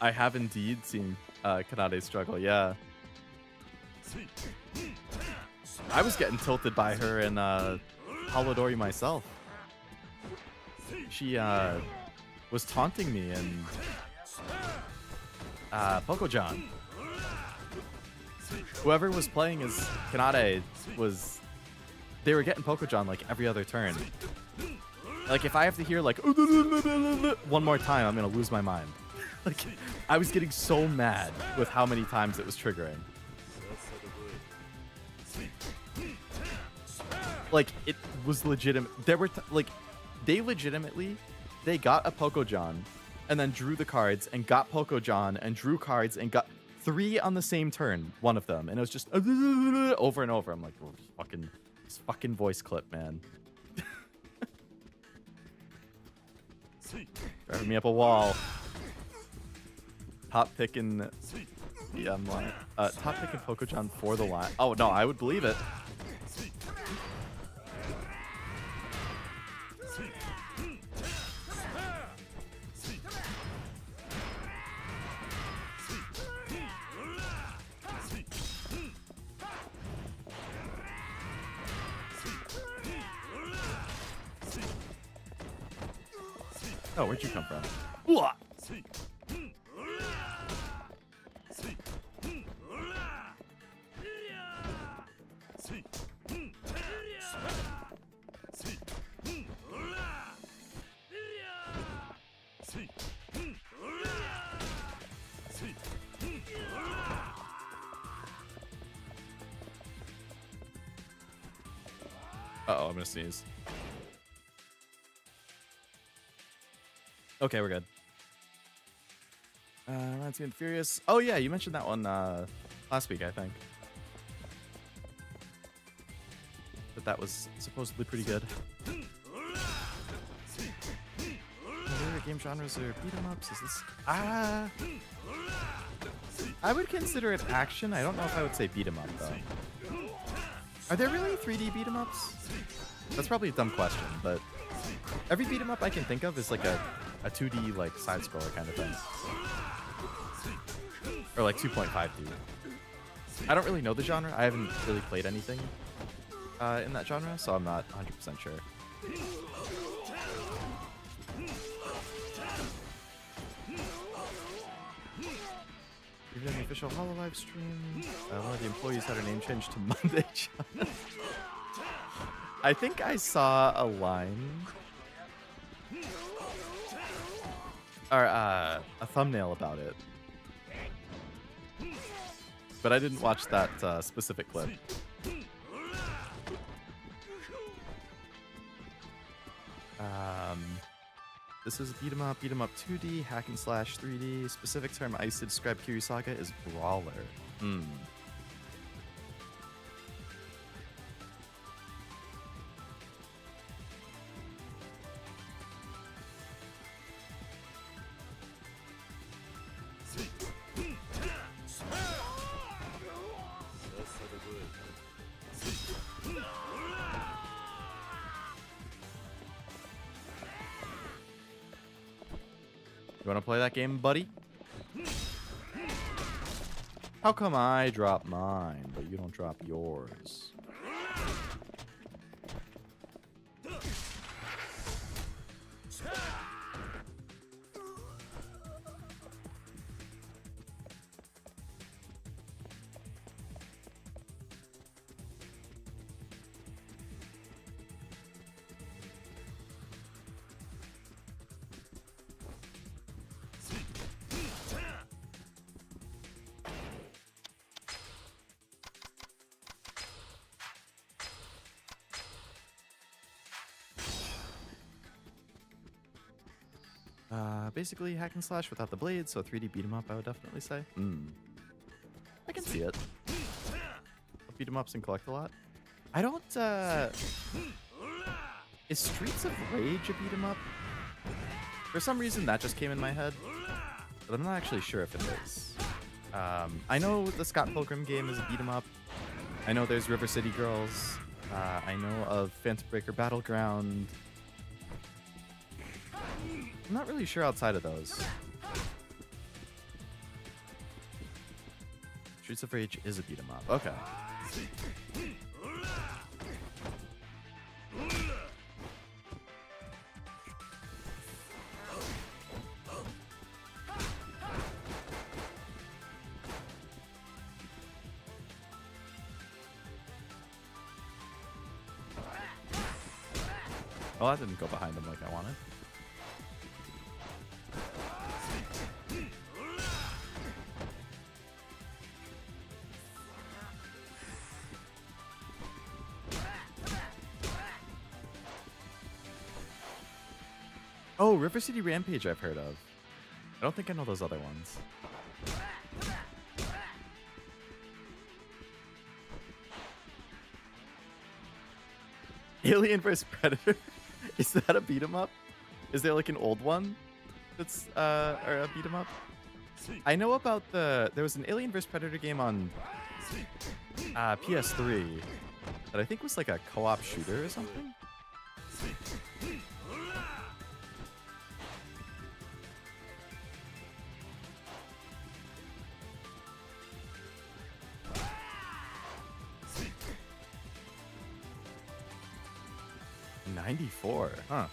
I have indeed seen Kanade struggle, yeah. I was getting tilted by her in Holodori myself. She was taunting me in Pokojan. Whoever was playing as Kanade was... They were getting Pokojan like every other turn. Like if I have to hear like one more time, I'm gonna lose my mind. Like, I was getting so mad with how many times it was triggering. Like, it was legitimate. There were, like, they legitimately, they got a Pokojan and then drew the cards and got Pokojan and drew cards and got 3 on the same turn, one of them. And it was just over and over. I'm like, oh, this fucking voice clip, man. Driving me up a wall. Top picking, yeah, I'm lying. Top picking Pokojan for the line. Oh no, I would believe it. Oh, where'd you come from? What? Uh-oh, I'm gonna sneeze. Okay, we're good. Lancy and Furious. Oh yeah, you mentioned that one last week, I think. That was supposedly pretty good. Favorite game genres are beat 'em ups? Is this... I would consider it action. I don't know if I would say beat 'em up though. Are there really 3D beat 'em ups? That's probably a dumb question, but every beat 'em up I can think of is like a 2D like side scroller kind of thing. Or like 2.5D. I don't really know the genre. I haven't really played anything in that genre, so I'm not 100% sure. Even in the official Hololive stream, one of the employees had her name changed to Monday John. I think I saw a line or a thumbnail about it, but I didn't watch that specific clip. This is beat 'em up 2D, hack and slash 3D. Specific term I used to describe Kiryu Saga is brawler. You want to play that game, buddy? How come I drop mine, but you don't drop yours? Basically hack and slash without the blades, so 3D beat 'em up, I would definitely say. I can see it. I'll beat 'em ups and collect a lot. I don't, is Streets of Rage a beat 'em up? For some reason, that just came in my head, but I'm not actually sure if it is. I know the Scott Pilgrim game is a beat 'em up. I know there's River City Girls. I know of Phantom Breaker Battleground. I'm not really sure outside of those. Streets of Rage is a beat 'em up. Okay. Oh, I didn't go behind him like I wanted. Oh, River City Rampage I've heard of. I don't think I know those other ones. Alien vs Predator? Is that a beat 'em up? Is there like an old one that's or a beat 'em up? I know about there was an Alien vs Predator game on PS3 that I think was like a co-op shooter or something. '94, huh?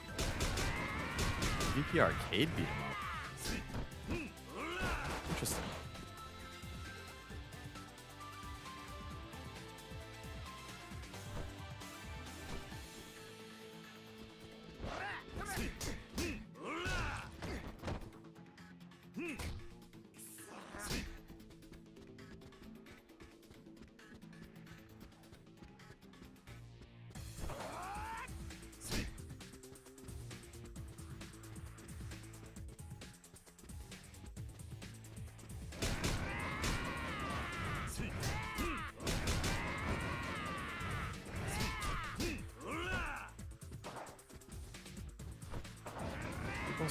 VP Arcade beat 'em up. Interesting.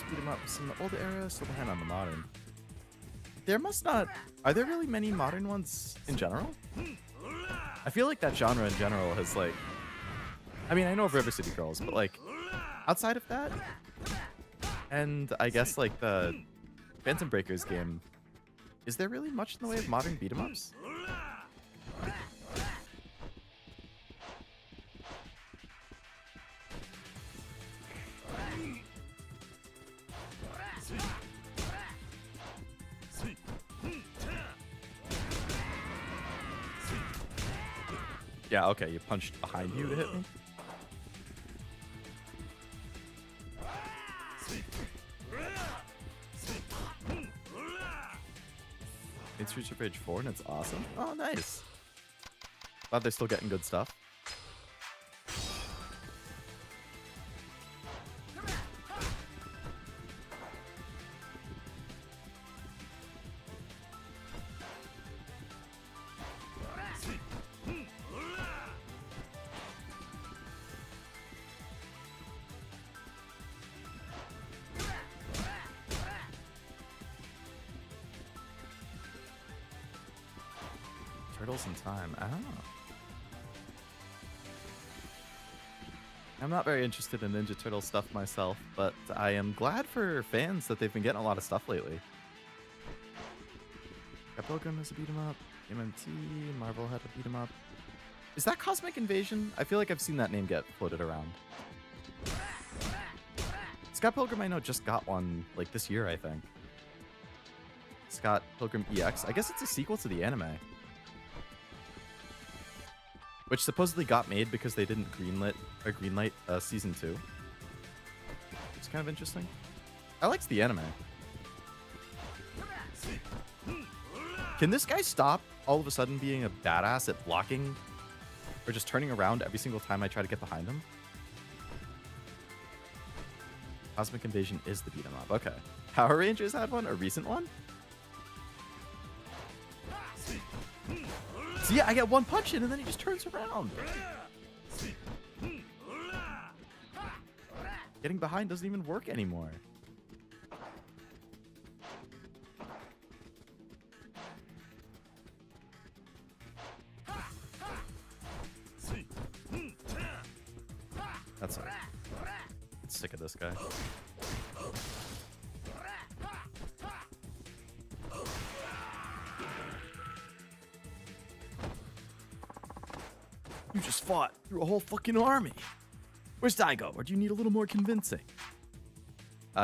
Beat 'em ups in the old era, still behind on the modern. There must not. Are there really many modern ones in general? I feel like that genre in general has like. I mean, I know of River City Girls, but like outside of that, and I guess like the Phantom Breakers game, is there really much in the way of modern beat 'em ups? Yeah, okay, you punched behind you to hit me. It's Streets of Rage 4 and it's awesome. Oh, nice. Glad they're still getting good stuff. Turtles in Time. Ah. I'm not very interested in Ninja Turtle stuff myself, but I am glad for fans that they've been getting a lot of stuff lately. Pilgrim has a beat 'em up. MMT, Marvel had a beat 'em up. Is that Cosmic Invasion? I feel like I've seen that name get floated around. Scott Pilgrim I know just got one like this year, I think. Scott Pilgrim EX. I guess it's a sequel to the anime. Which supposedly got made because they didn't greenlight season 2. It's kind of interesting. I liked the anime. Can this guy stop all of a sudden being a badass at blocking or just turning around every single time I try to get behind him? Cosmic Invasion is the beat 'em up. Okay. Power Rangers had one? A recent one? So yeah, I get one punch in and then he just turns around. Getting behind doesn't even work anymore. That's all right. Sick of this guy. You just fought through a whole fucking army. Where's Daigo? Or do you need a little more convincing?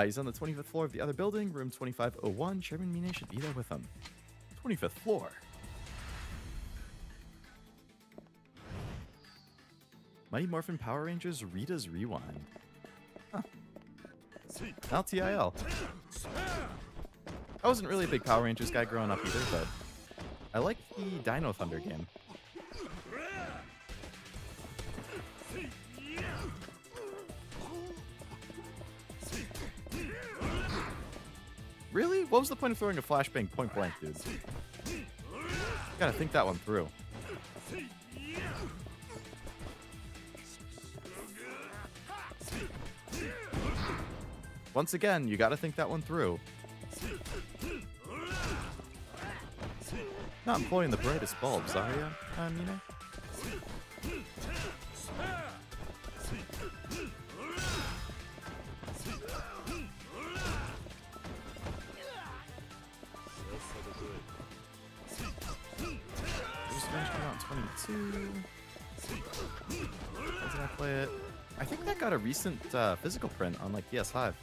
He's on the 25th floor of the other building, room 2501. Chairman Mine should be there with him. 25th floor. Mighty Morphin Power Rangers Rita's Rewind. Huh. LTIL. I wasn't really a big Power Rangers guy growing up either, but I like the Dino Thunder game. Really? What was the point of throwing a flashbang point blank, dude? Gotta think that one through. Once again, you gotta think that one through. Not employing the brightest bulbs, are you, Mine? Did I play it? I think that got a recent physical print on like PS5.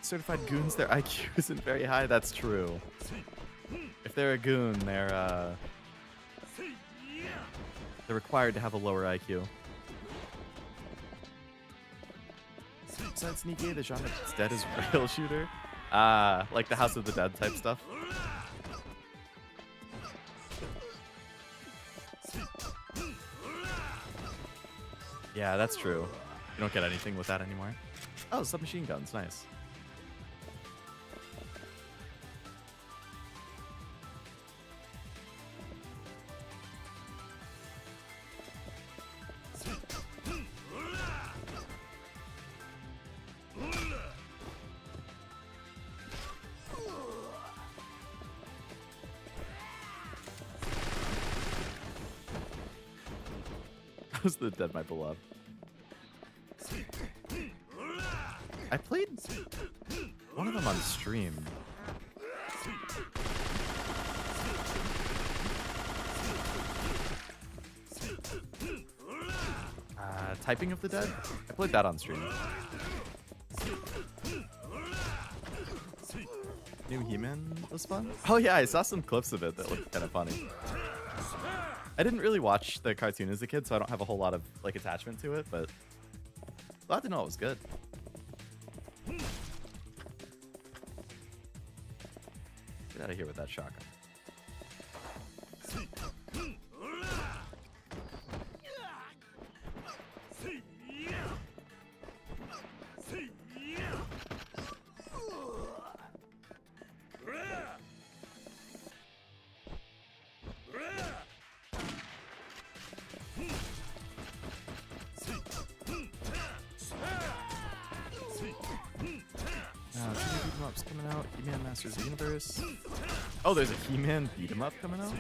Certified goons, their IQ isn't very high. That's true. If they're a goon, they're required to have a lower IQ. Besides Sneaky, the genre that's dead is rail shooter. Like the House of the Dead type stuff. Yeah, that's true. You don't get anything with that anymore. Oh, submachine guns, nice. How's the Dead My Beloved? I played one of them on stream. Typing of the Dead? I played that on stream. New He-Man was fun? Oh yeah, I saw some clips of it that looked kind of funny. I didn't really watch the cartoon as a kid, so I don't have a whole lot of like attachment to it, but glad to know it was good. Get out of here with that shotgun. Coming out, He-Man Masters of the Universe. Oh, there's a He-Man beat 'em up coming out?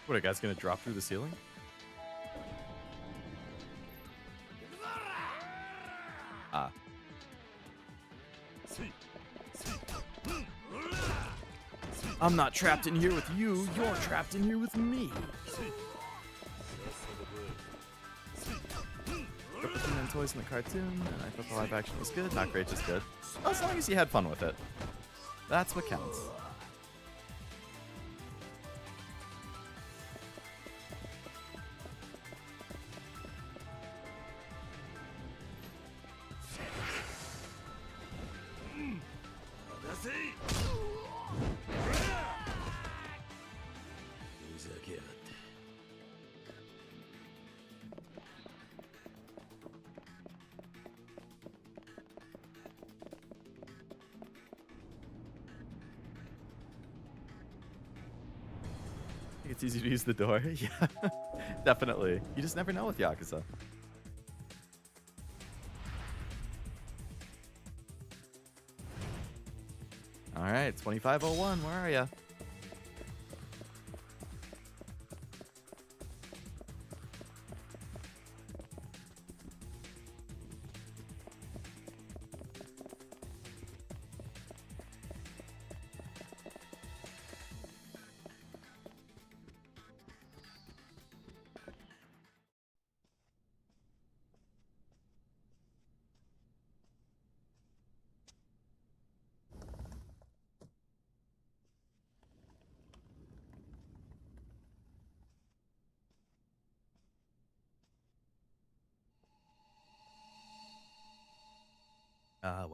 What, a guy's gonna drop through the ceiling? Ah. I'm not trapped in here with you, you're trapped in here with me. Representing toys in the cartoon, and I thought the live action was good. Not great, just good. As long as you had fun with it. That's what counts. It's easy to use the door. Yeah, definitely. You just never know with Yakuza. All right, 2501, where are you?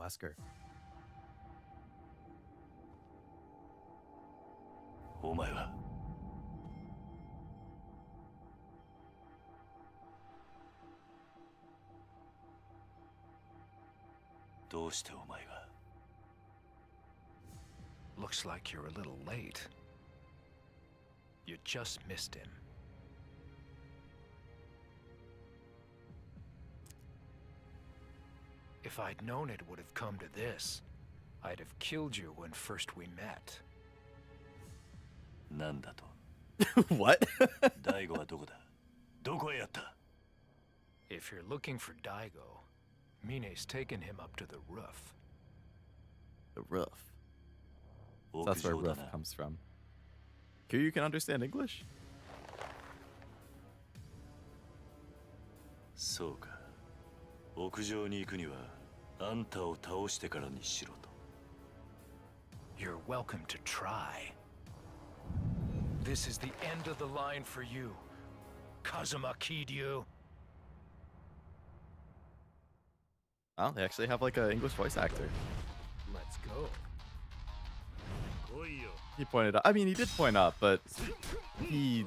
Wesker. お前はどうしてお前が Looks like you're a little late. You just missed him. If I'd known it would have come to this, I'd have killed you when first we met. なんだと What? ダイゴはどこだどこへやった If you're looking for Daigo, Mine's taken him up to the roof. The roof. So that's where roof comes from. Kiryu can understand English? そうか屋上に行くにはあんたを倒してからにしろと You're welcome to try. This is the end of the line for you, Kazama Kiryu. Oh, they actually have like an English voice actor. Let's go. He pointed out. I mean, he did point out, but he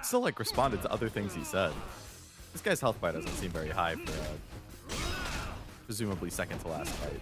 still like responded to other things he said. This guy's health bar doesn't seem very high for presumably second to last fight.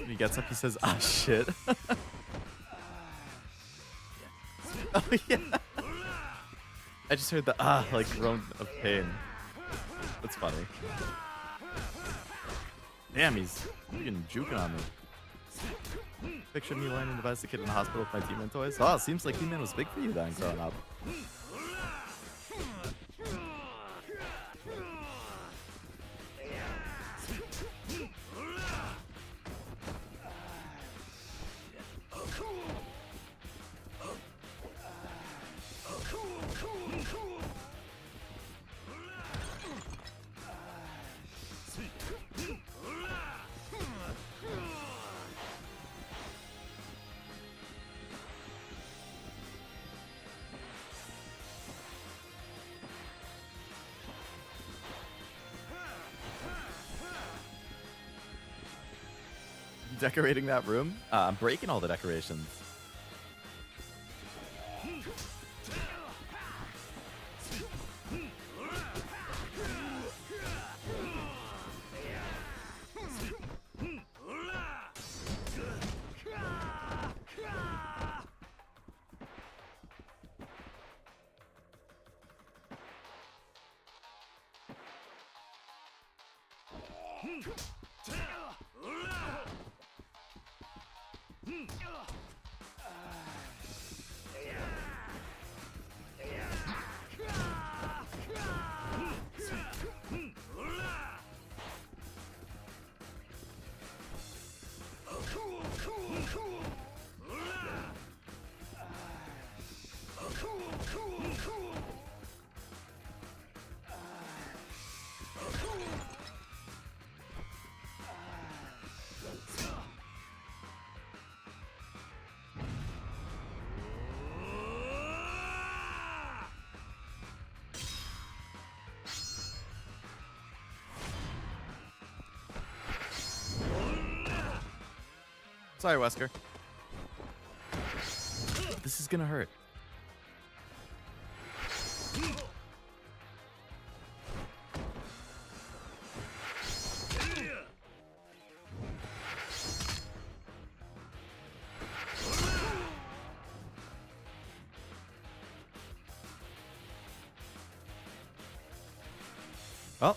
When he gets up, he says, "Ah, shit." Oh yeah. I just heard the like groan of pain. That's funny. Damn, he's freaking juking on me. Picture me lying in the bed as a kid in the hospital with my T-Man toys. Oh, it seems like T-Man was big for you then growing up. Decorating that room? I'm breaking all the decorations. Sorry, Wesker. This is gonna hurt. Oh,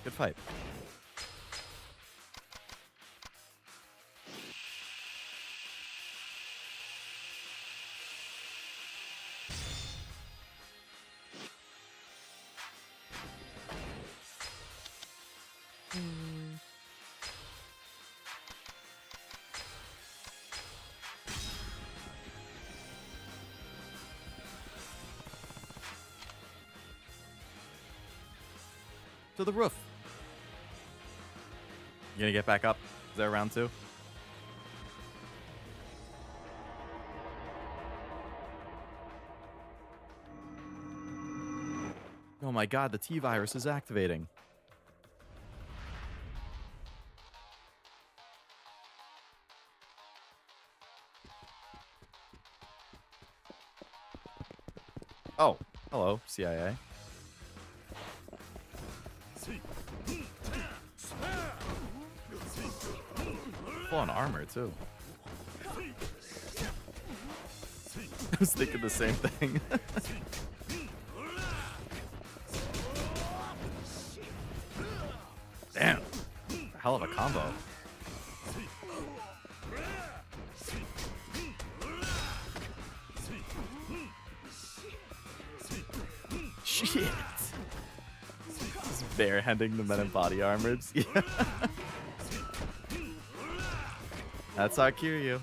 good fight. To the roof. You gonna get back up? Is there round 2? Oh my god, the T-virus is activating. Oh, hello, CIA. Full on armor, too. I was thinking the same thing. Damn. A hell of a combo. Shit. Just barehanding the men in body armors. Yeah. That's our Kiryu.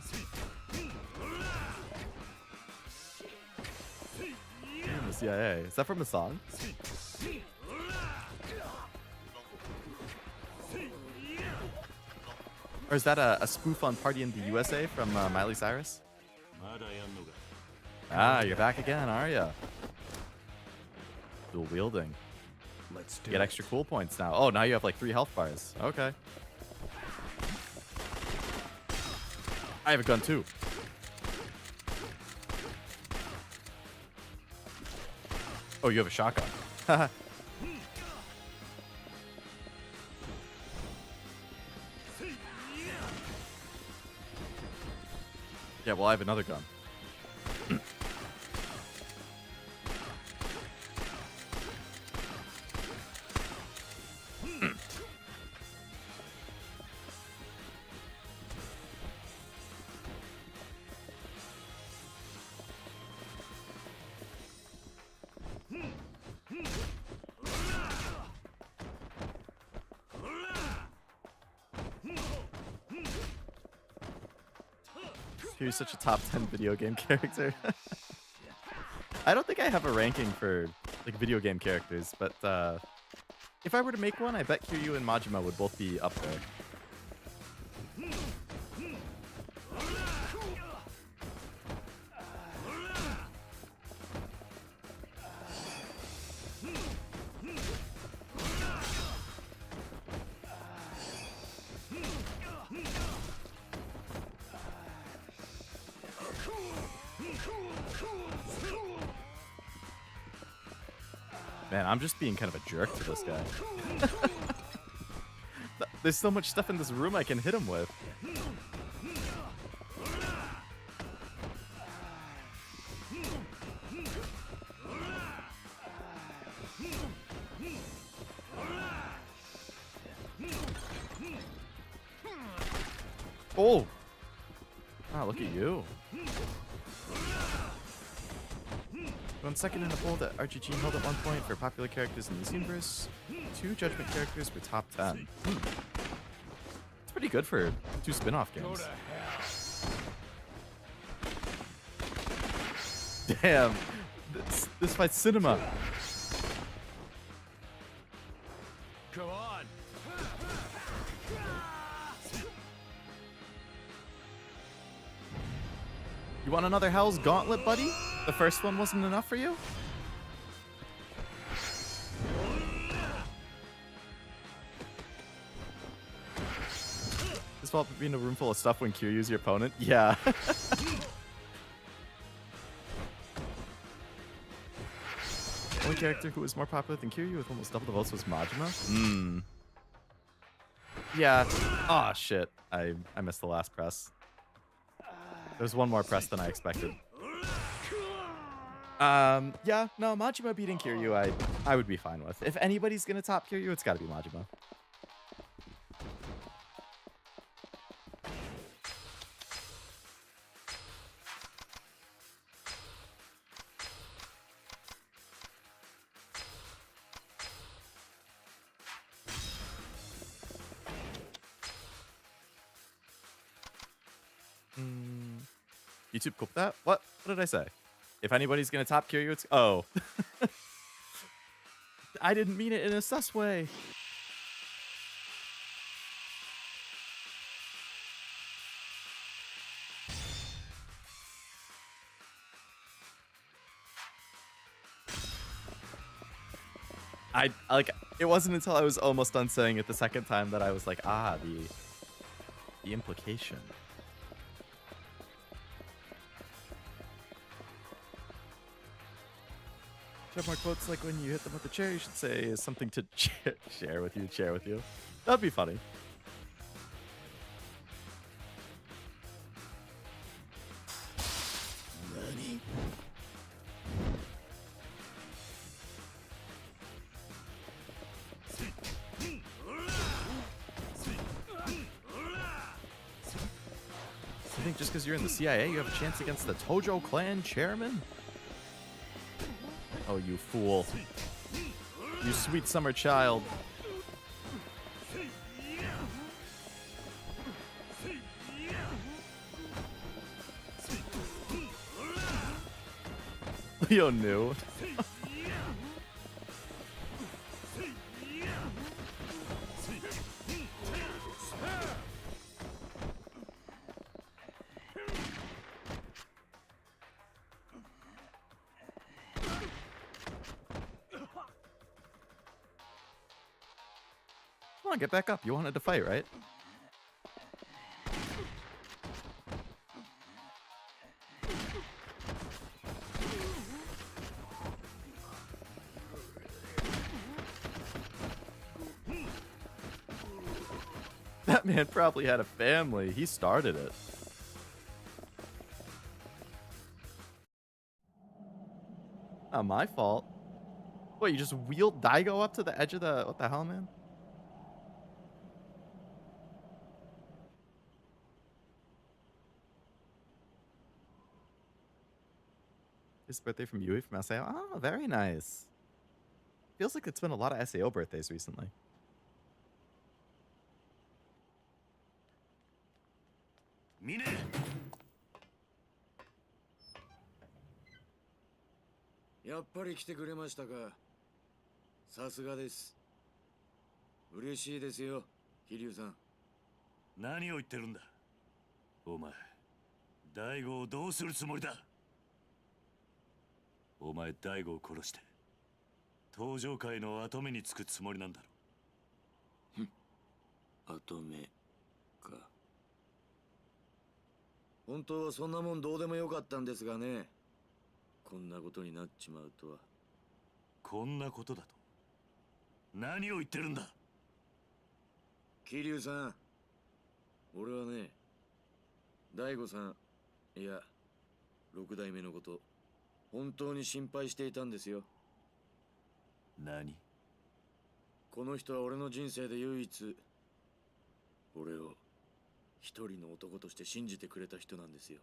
Damn, the CIA. Is that from a song? Or is that a spoof on Party in the USA from Miley Cyrus? Ah, you're back again, are ya? Dual wielding. Let's do Get extra cool points now. Oh, now you have like 3 health bars. Okay. I have a gun too. Oh, you have a shotgun. Yeah, well, I have another gun. You're such a top 10 video game character. I don't think I have a ranking for like video game characters, but if I were to make one, I bet Kiryu and Majima would both be up there. Man, I'm just being kind of a jerk to this guy. There's so much stuff in this room I can hit him with. Oh! Wow, look at you. One second in the poll that RGG held at one point for popular characters in this universe. 2 Judgment characters were top 10. It's pretty good for 2 spin-off games. Damn. This fight's cinema. Come on. You want another Hell's Gauntlet, buddy? The first one wasn't enough for you? His fault for being in a room full of stuff when Kiryu's your opponent? Yeah. Only character who was more popular than Kiryu with almost double the votes was Majima? Yeah. Aw, shit. I missed the last press. There's one more press than I expected. Yeah, no, Majima beating Kiryu, I would be fine with. If anybody's gonna top Kiryu, it's gotta be Majima. YouTube, cool with that? What did I say? If anybody's gonna top Kiryu, it's... Oh. I didn't mean it in a sus way. I like, it wasn't until I was almost done saying it the second time that I was like, ah, the implication. Should have more quotes like when you hit them with the chair, you should say something to share with you. That'd be funny. Nani? You think just because you're in the CIA, you have a chance against the Tojo Clan chairman? Oh, you fool. You sweet summer child. Leo knew. Come on, get back up. You wanted to fight, right? That man probably had a family. He started it. Not my fault. What, you just wheeled Daigo up to the edge of the... What the hell, man? His birthday from Yui from SAO. Oh, very nice. Feels like it's been a lot of SAO birthdays recently. Mine! やっぱり来てくれましたか。さすがです。嬉しいですよ、桐生さん。何を言ってるんだ。お前、大悟をどうするつもりだ。お前、大悟を殺して、登場界の跡目につくつもりなんだろ。跡目か。本当はそんなもんどうでもよかったんですがね。こんなことになっちまうとは。こんなことだと。何を言ってるんだ。桐生さん、俺はね、大悟さん、いや、六代目のこと、本当に心配していたんですよ。何？この人は俺の人生で唯一、俺を一人の男として信じてくれた人なんですよ。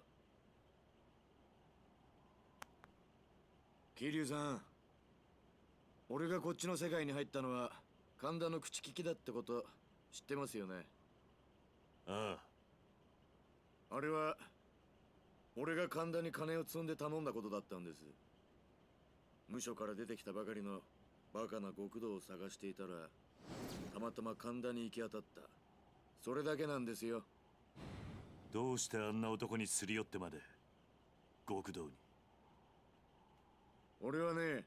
桐生さん、俺がこっちの世界に入ったのは神田の口利きだってこと知ってますよね。ああ。あれは俺が神田に金を積んで頼んだことだったんです。無所から出てきたばかりのバカな極道を探していたら、たまたま神田に行き当たった。それだけなんですよ。どうしてあんな男にすり寄ってまで極道に？俺はね、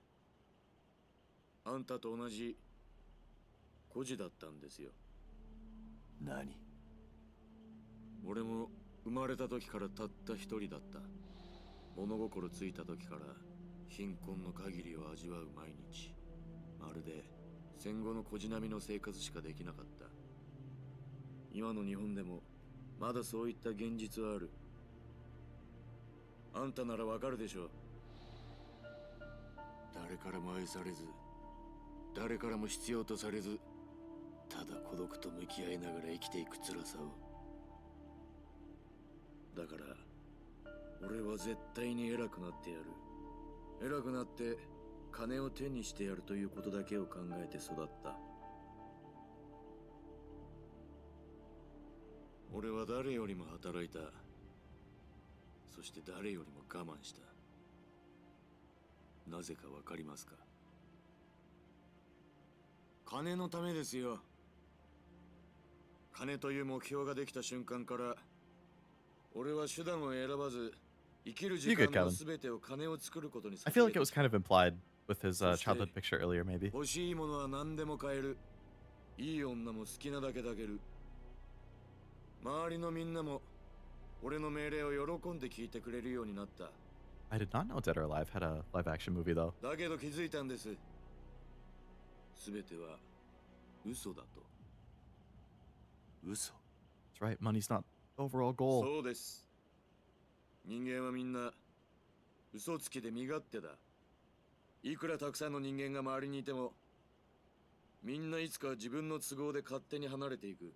あんたと同じ孤児だったんですよ。何？俺も生まれた時からたった一人だった。物心ついた時から貧困の限りを味わう毎日。まるで戦後の孤児並みの生活しかできなかった。今の日本でもまだそういった現実はある。あんたならわかるでしょ。誰からも愛されず、誰からも必要とされず、ただ孤独と向き合いながら生きていく辛さを。だから俺は絶対に偉くなってやる。偉くなって金を手にしてやるということだけを考えて育った。俺は誰よりも働いた。そして誰よりも我慢した。なぜかわかりますか？金のためですよ。金という目標ができた瞬間から、俺は手段を選ばず、生きる時 You good, 間の Kevin. すべてを金を作ることに I feel like it was kind of implied with his childhood picture earlier, maybe. 欲しいものは何でも買える。いい女も好きなだけ抱ける。周りのみんなも俺の命令を喜んで聞いてくれるようになった。I did not know Dead or Alive had a live action movie, though. だけど気づいたんです。すべては嘘だと。嘘？ That's right, money's not the overall goal. そうです。人間はみんな嘘つきで身勝手だ。いくらたくさんの人間が周りにいても、みんないつか自分の都合で勝手に離れていく。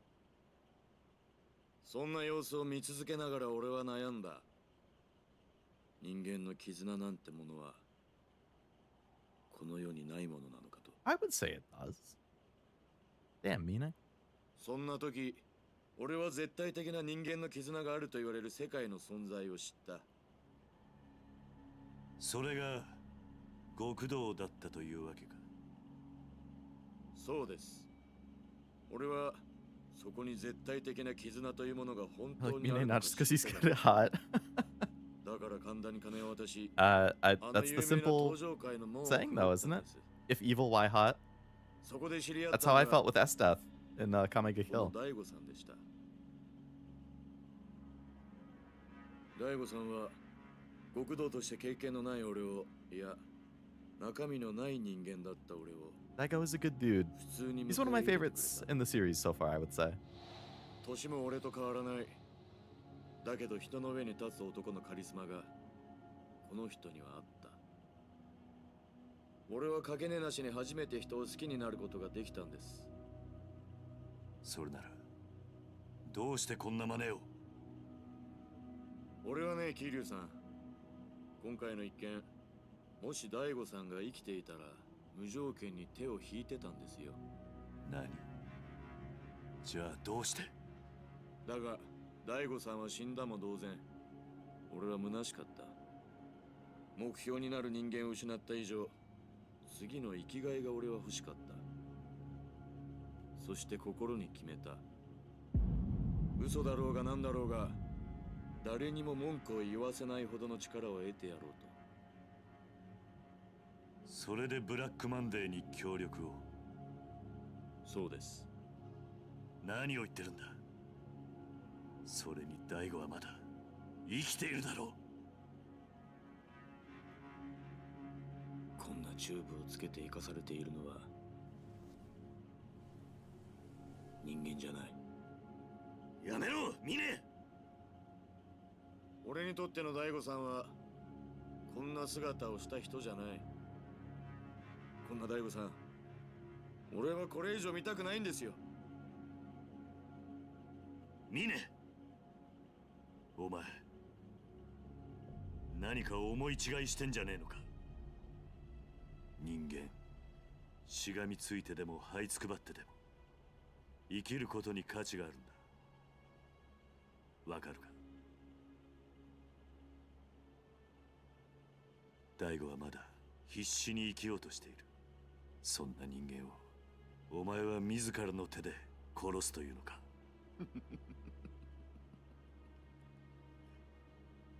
そんな様子を見続けながら俺は悩んだ。人間の絆なんてものはこの世にないものなのかと。I would say it does. Damn, Mina. そんな時、俺は絶対的な人間の絆があると言われる世界の存在を知った。それが極道だったというわけか。そうです。俺はそこに絶対的な絆というものが本 I 当 like にあ Mina るの not か just because 知 he's った good か at hot. だから神田に金を渡し、That's the simple saying, though, isn't it? If evil, why hot? そこで知り合っ That's た how の I が felt with Esteth in Kamega この Kill. 大悟さんでした。大悟さんは極道として経験のない俺を、いや中身のない人間だった俺を Daigo is a good dude. 普通に He's one of my favorites in the series so far, I would say. 年も俺と変わらない。だけど人の上に立つ男のカリスマがこの人にはあった。俺はかけねなしに初めて人を好きになることができたんです。それならどうしてこんな真似を？俺はね、桐生さん、今回の一件、もし大悟さんが生きていたら無条件に手を引いてたんですよ。何？じゃあどうして？だが大悟さんは死んだも同然。俺は虚しかった。目標になる人間を失った以上、次の生きがいが俺は欲しかった。そして心に決めた。嘘だろうが何だろうが、誰にも文句を言わせないほどの力を得てやろうと。それでブラックマンデーに協力を？そうです。何を言ってるんだ？それに大悟はまだ生きているだろう。こんなチューブをつけて生かされているのは人間じゃない。やめろ、ミネ！俺にとっての大悟さんはこんな姿をした人じゃない。こんな大悟さん、俺はこれ以上見たくないんですよ。ミネ！お前何か思い違いしてんじゃねえのか。人間しがみついてでも這いつくばってでも生きることに価値があるんだ。わかるか。大悟はまだ必死に生きようとしている。そんな人間をお前は自らの手で殺すというのか。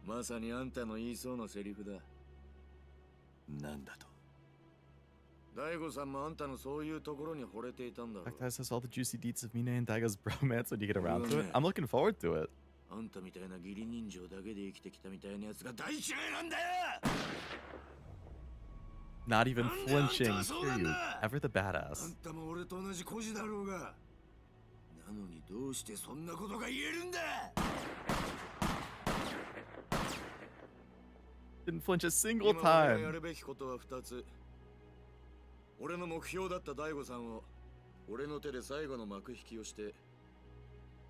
まさにあんたの言いそうなセリフだ。なんだと。大悟さんもあんたのそういうところに惚れていたんだろう。That says all the juicy deets of Mine and Daigo's bromance when you get around to it. I'm looking forward to it. あんたみたいな義理人情だけで生きてきたみたいなやつが大嫌いなんだよ。 Not even flinching, Kiryu, ever the badass. あんたも俺と同じ孤児だろうが。なのにどうしてそんなことが言えるんだ。 Didn't flinch a single 今俺がや time. るべきことは2つ。俺の目標だった大悟さんを俺の手で最後の幕引きをして、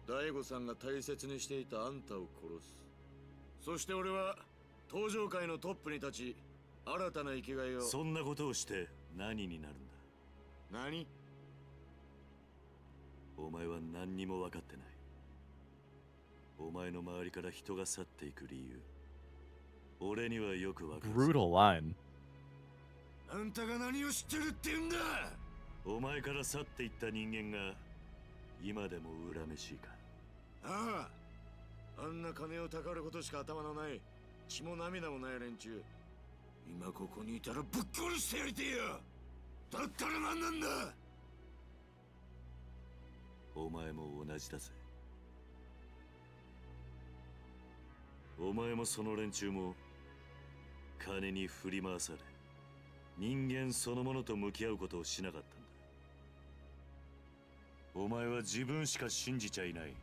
大悟さんが大切にしていたあんたを殺す。そして俺は登場界のトップに立ち、新たな生きがいを。そんなことをして何になるんだ。何？お前は何にも分かってない。お前の周りから人が去っていく理由、俺にはよく分かる。 Brutal line. あんたが何を知ってるって言うんだ。お前から去っていった人間が今でも恨めしいか。ああ、あんな金をたかることしか頭のない血も涙もない連中、今ここにいたらぶっ殺してやりてえよ。だったら何なんだ。お前も同じだぜ。お前もその連中も金に振り回され、人間そのものと向き合うことをしなかったんだ。お前は自分しか信じちゃいない。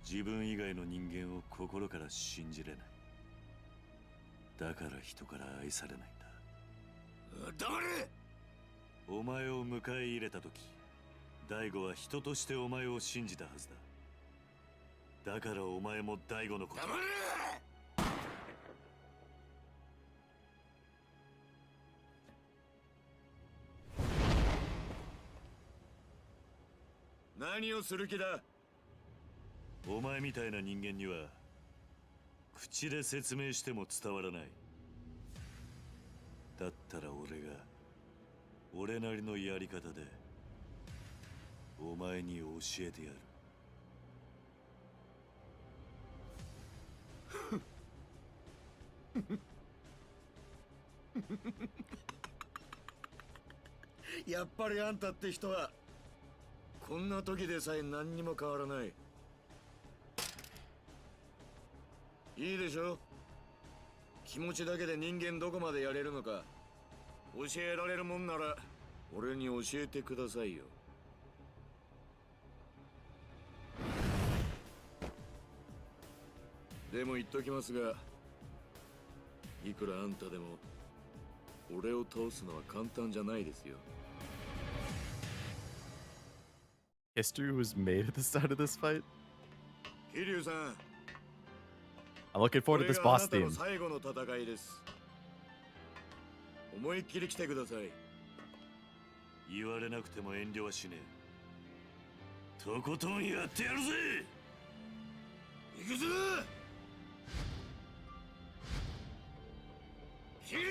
自分以外の人間を心から信じれない。だから人から愛されないんだ。黙れ。お前を迎え入れた時、大悟は人としてお前を信じたはずだ。だからお前も大悟のこと。黙れ。何をする気だ。お前みたいな人間には口で説明しても伝わらない。だったら俺が俺なりのやり方でお前に教えてやる。やっぱりあんたって人はこんな時でさえ何にも変わらない。いいでしょ。気持ちだけで人間どこまでやれるのか教えられるもんなら俺に教えてくださいよ。でも言っときますが、いくらあんたでも俺を倒すのは簡単じゃないですよ。History was made at the start of this fight. 桐生さん、 I'm looking こ forward to れ this があ boss なたの theme. 最後の戦いです。思いっきり来てください。言われなくても遠慮はしねえ。とことんやってやるぜ。行くぞ。ヒリアー。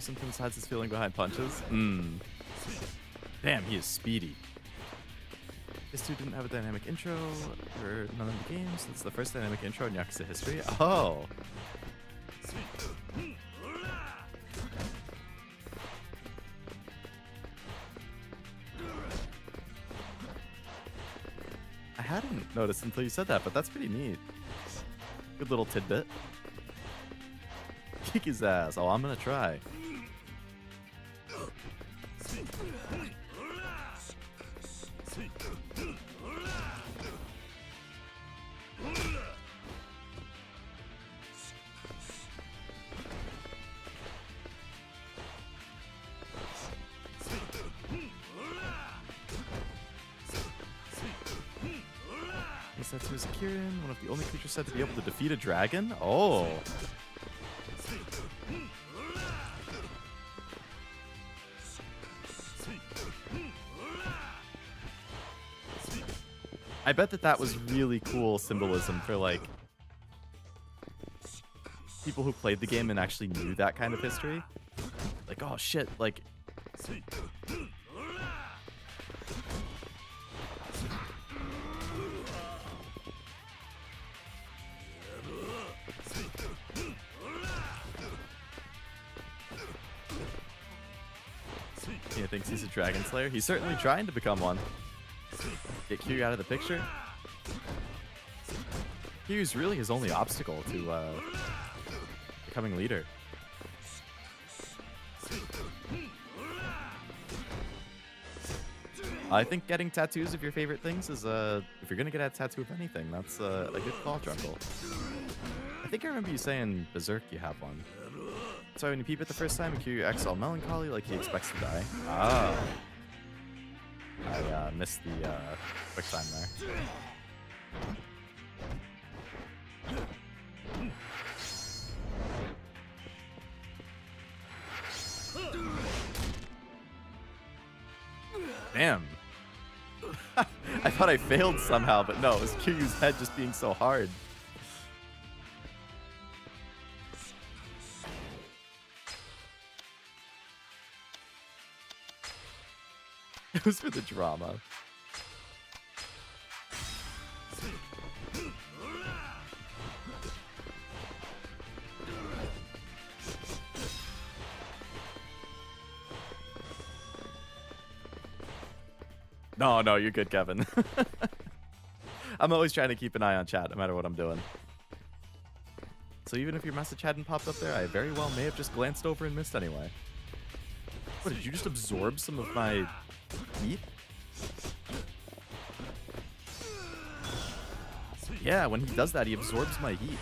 Something besides his feeling behind punches? Damn, he is speedy. This dude didn't have a dynamic intro for none of the games. It's the first dynamic intro in Yakuza history. Oh! I hadn't noticed until you said that, but that's pretty neat. Good little tidbit. Kick his ass. Oh, I'm gonna try. Setsu is Kirin, one of the only creatures said to be able to defeat a dragon. Oh. I bet that was really cool symbolism for like people who played the game and actually knew that kind of history. Like, oh shit, like he thinks he's a dragon slayer. He's certainly trying to become one. Get Kiryu out of the picture. Kiryu's really his only obstacle to becoming leader. I think getting tattoos of your favorite things is if you're gonna get a tattoo of anything, that's a good call, Drunkle. I think I remember you saying Berserk you have one. So when you peep it the first time, Kiryu acts all melancholy, like he expects to die. Ah. I missed the quick time there. Damn. I thought I failed somehow, but no, it was Kiryu's head just being so hard. It was for the drama. No, you're good, Kevin. I'm always trying to keep an eye on chat, no matter what I'm doing. So even if your message hadn't popped up there, I very well may have just glanced over and missed anyway. What, did you just absorb some of my heat? Yeah, when he does that, he absorbs my heat.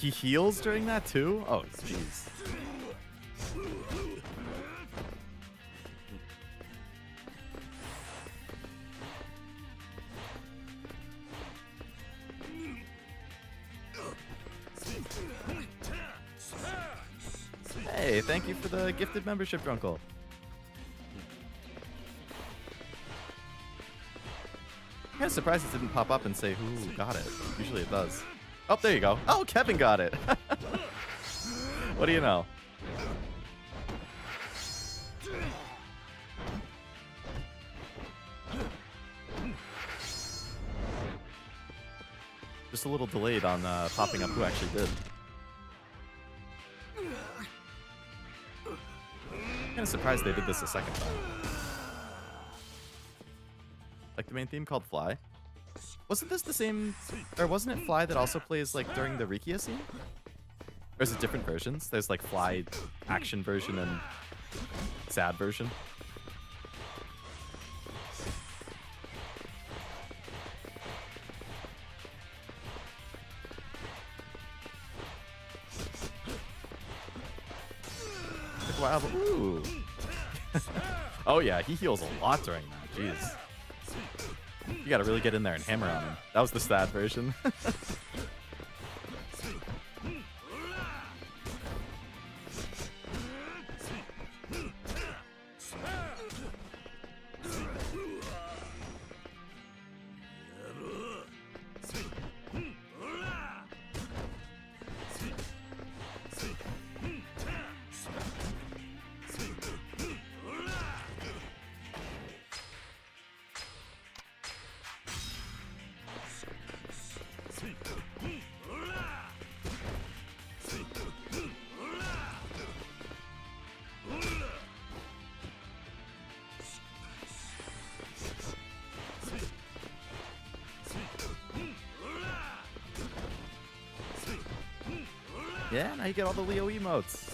He heals during that too? Oh, jeez. Hey, thank you for the gifted membership, Drunkle. I'm kind of surprised it didn't pop up and say who got it. Usually it does. Oh, there you go. Oh, Kevin got it. What do you know? Just a little delayed on popping up who actually did. Kind of surprised they did this a second time. Like the main theme called Fly. Wasn't this the same, or wasn't it Fly that also plays like during the Rikia scene? Or is it different versions? There's like Fly action version and sad version. Like, wow, ooh. Oh yeah, he heals a lot during that, jeez. You gotta really get in there and hammer on him. That was the sad version. Yeah, now you get all the Leo emotes.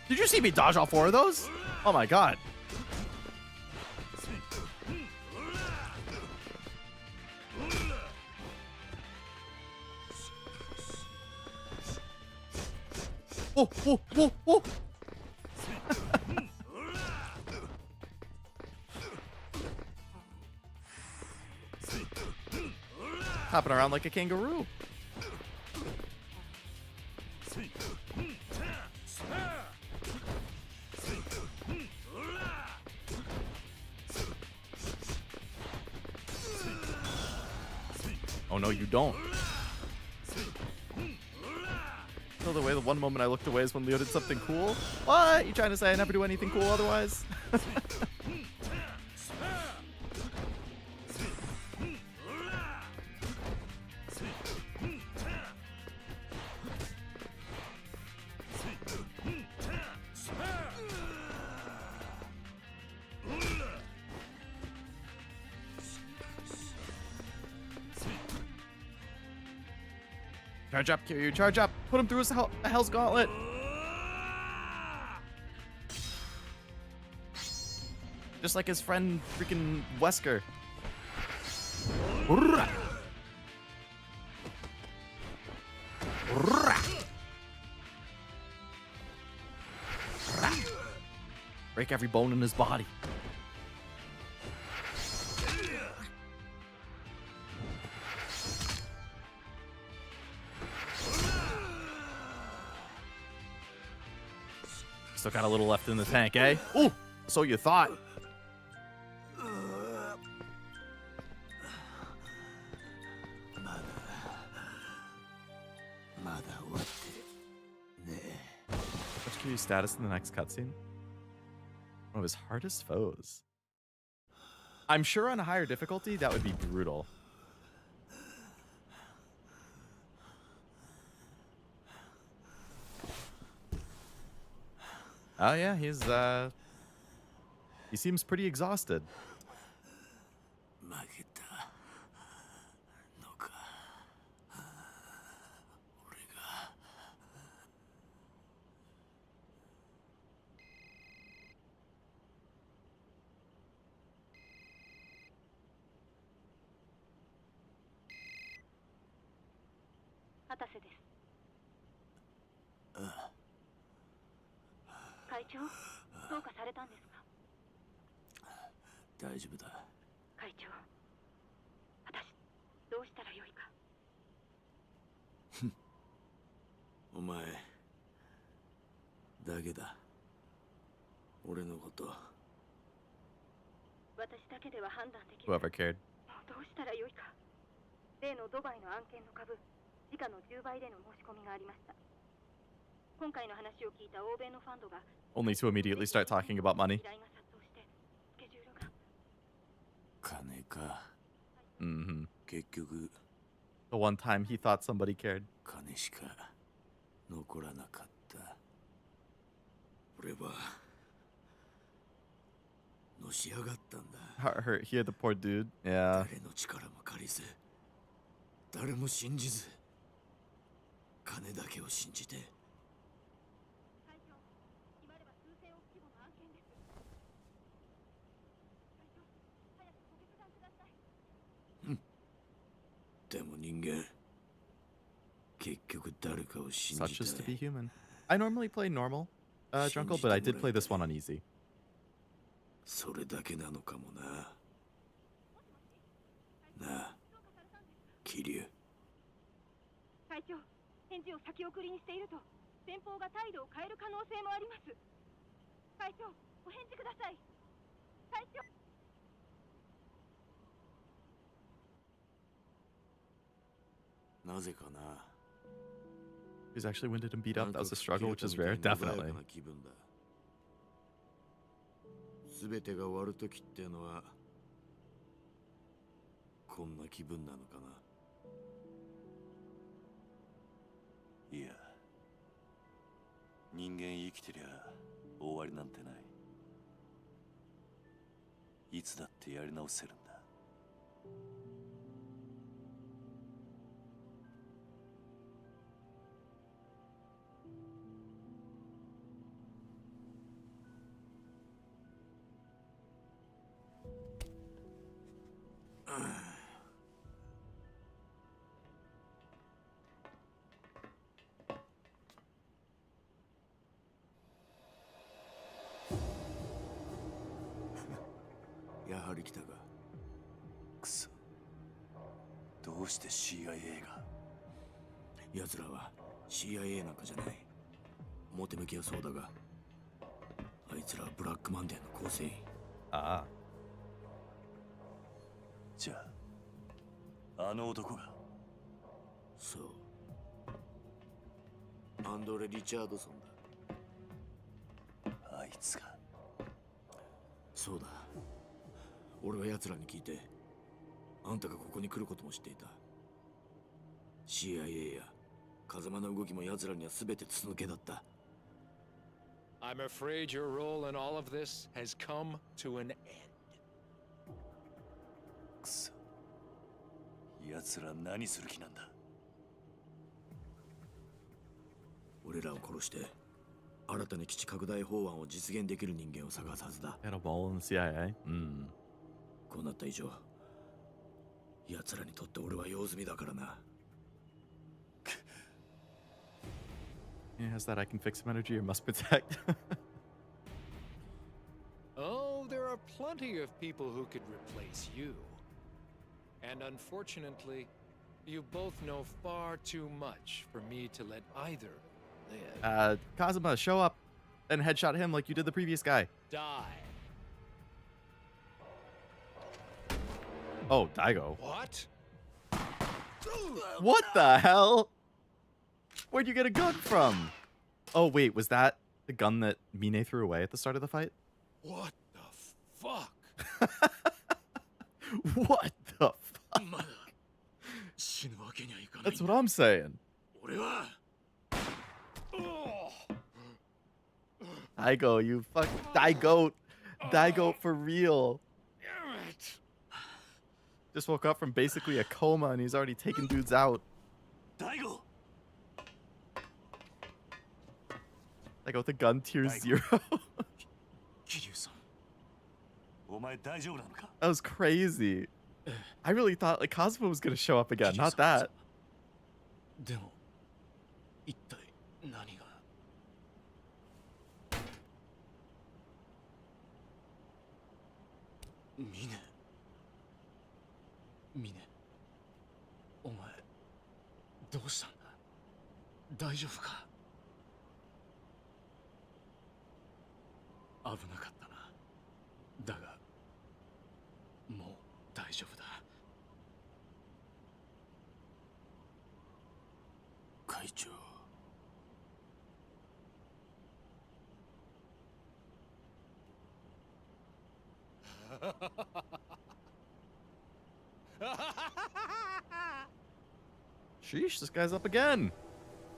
Did you see me dodge all 4 of those? Oh my god. Oh, oh, oh, oh. Hopping around like a kangaroo. Oh no, you don't. So the way the one moment I looked away is when Leo did something cool. What? You trying to say I never do anything cool otherwise? Charge up, Kiryu, charge up. Put him through his Hell's Gauntlet. Just like his friend freaking Wesker. Break every bone in his body. Still got a little left in the tank, eh? Ooh, so you thought. What's Kiryu's status in the next cutscene? One of his hardest foes. I'm sure on a higher difficulty, that would be brutal. Oh yeah, he seems pretty exhausted. Whoever cared. Only to immediately start talking about money. Mm-hmm. The one time he thought somebody cared. Hurt here, the poor dude. Yeah. Such is to be human. I normally play normal, Drunkle, but I did play this one on easy. それだけなのかもな。なあ、桐生。隊長、返事を先送りにしていると、前方が態度を変える可能性もあります。隊長、お返事ください。隊長。なぜかな。He's actually winded and beat up. That was a struggle, which is rare. Definitely. すべてが終わるときってのはこんな気分なのかな。いや、人間生きてりゃ終わりなんてない。いつだってやり直せるんだ。やはり来たか。くそ。どうして CIA が。奴らは CIA なんかじゃない。表向きはそうだが、あいつらはブラックマンデーの構成員。ああ。じゃあ、あの男が。そう。アンドレ・リチャードソンだ。あいつが。そうだ。俺は奴らに聞いて、あんたがここに来ることも知っていた。CIA や風間の動きも奴らには全て筒抜けだった。I'm afraid your role in all of this has come to an end. くそ。奴ら何する気なんだ。俺らを殺して新たに基地拡大法案を実現できる人間を探すはずだ。 Got a ball in the CIA? こうなった以上、奴らにとって俺は用済みだからな。Yeah, has that I can fix some energy or must protect? Oh, there are plenty of people who could replace you. And unfortunately, you both know far too much for me to let either live. Kazama, show up and headshot him like you did the previous guy. Die. Oh, Daigo. What? What the hell? Where'd you get a gun from? Oh, wait, was that the gun that Mine threw away at the start of the fight? What the fuck? What the fuck? That's what I'm saying. Daigo, you fuck. Daigo. Daigo for real. Just woke up from basically a coma and he's already taking dudes out. Daigo! Daigo with the gun tier 0. Kiryu-san. お前大丈夫なのか? That was crazy. I really thought like Kazama was gonna show up again, not that. でも一体何がミネお前どうしたんだ大丈夫か危なかったなだがもう大丈夫だ会長Sheesh, this guy's up again.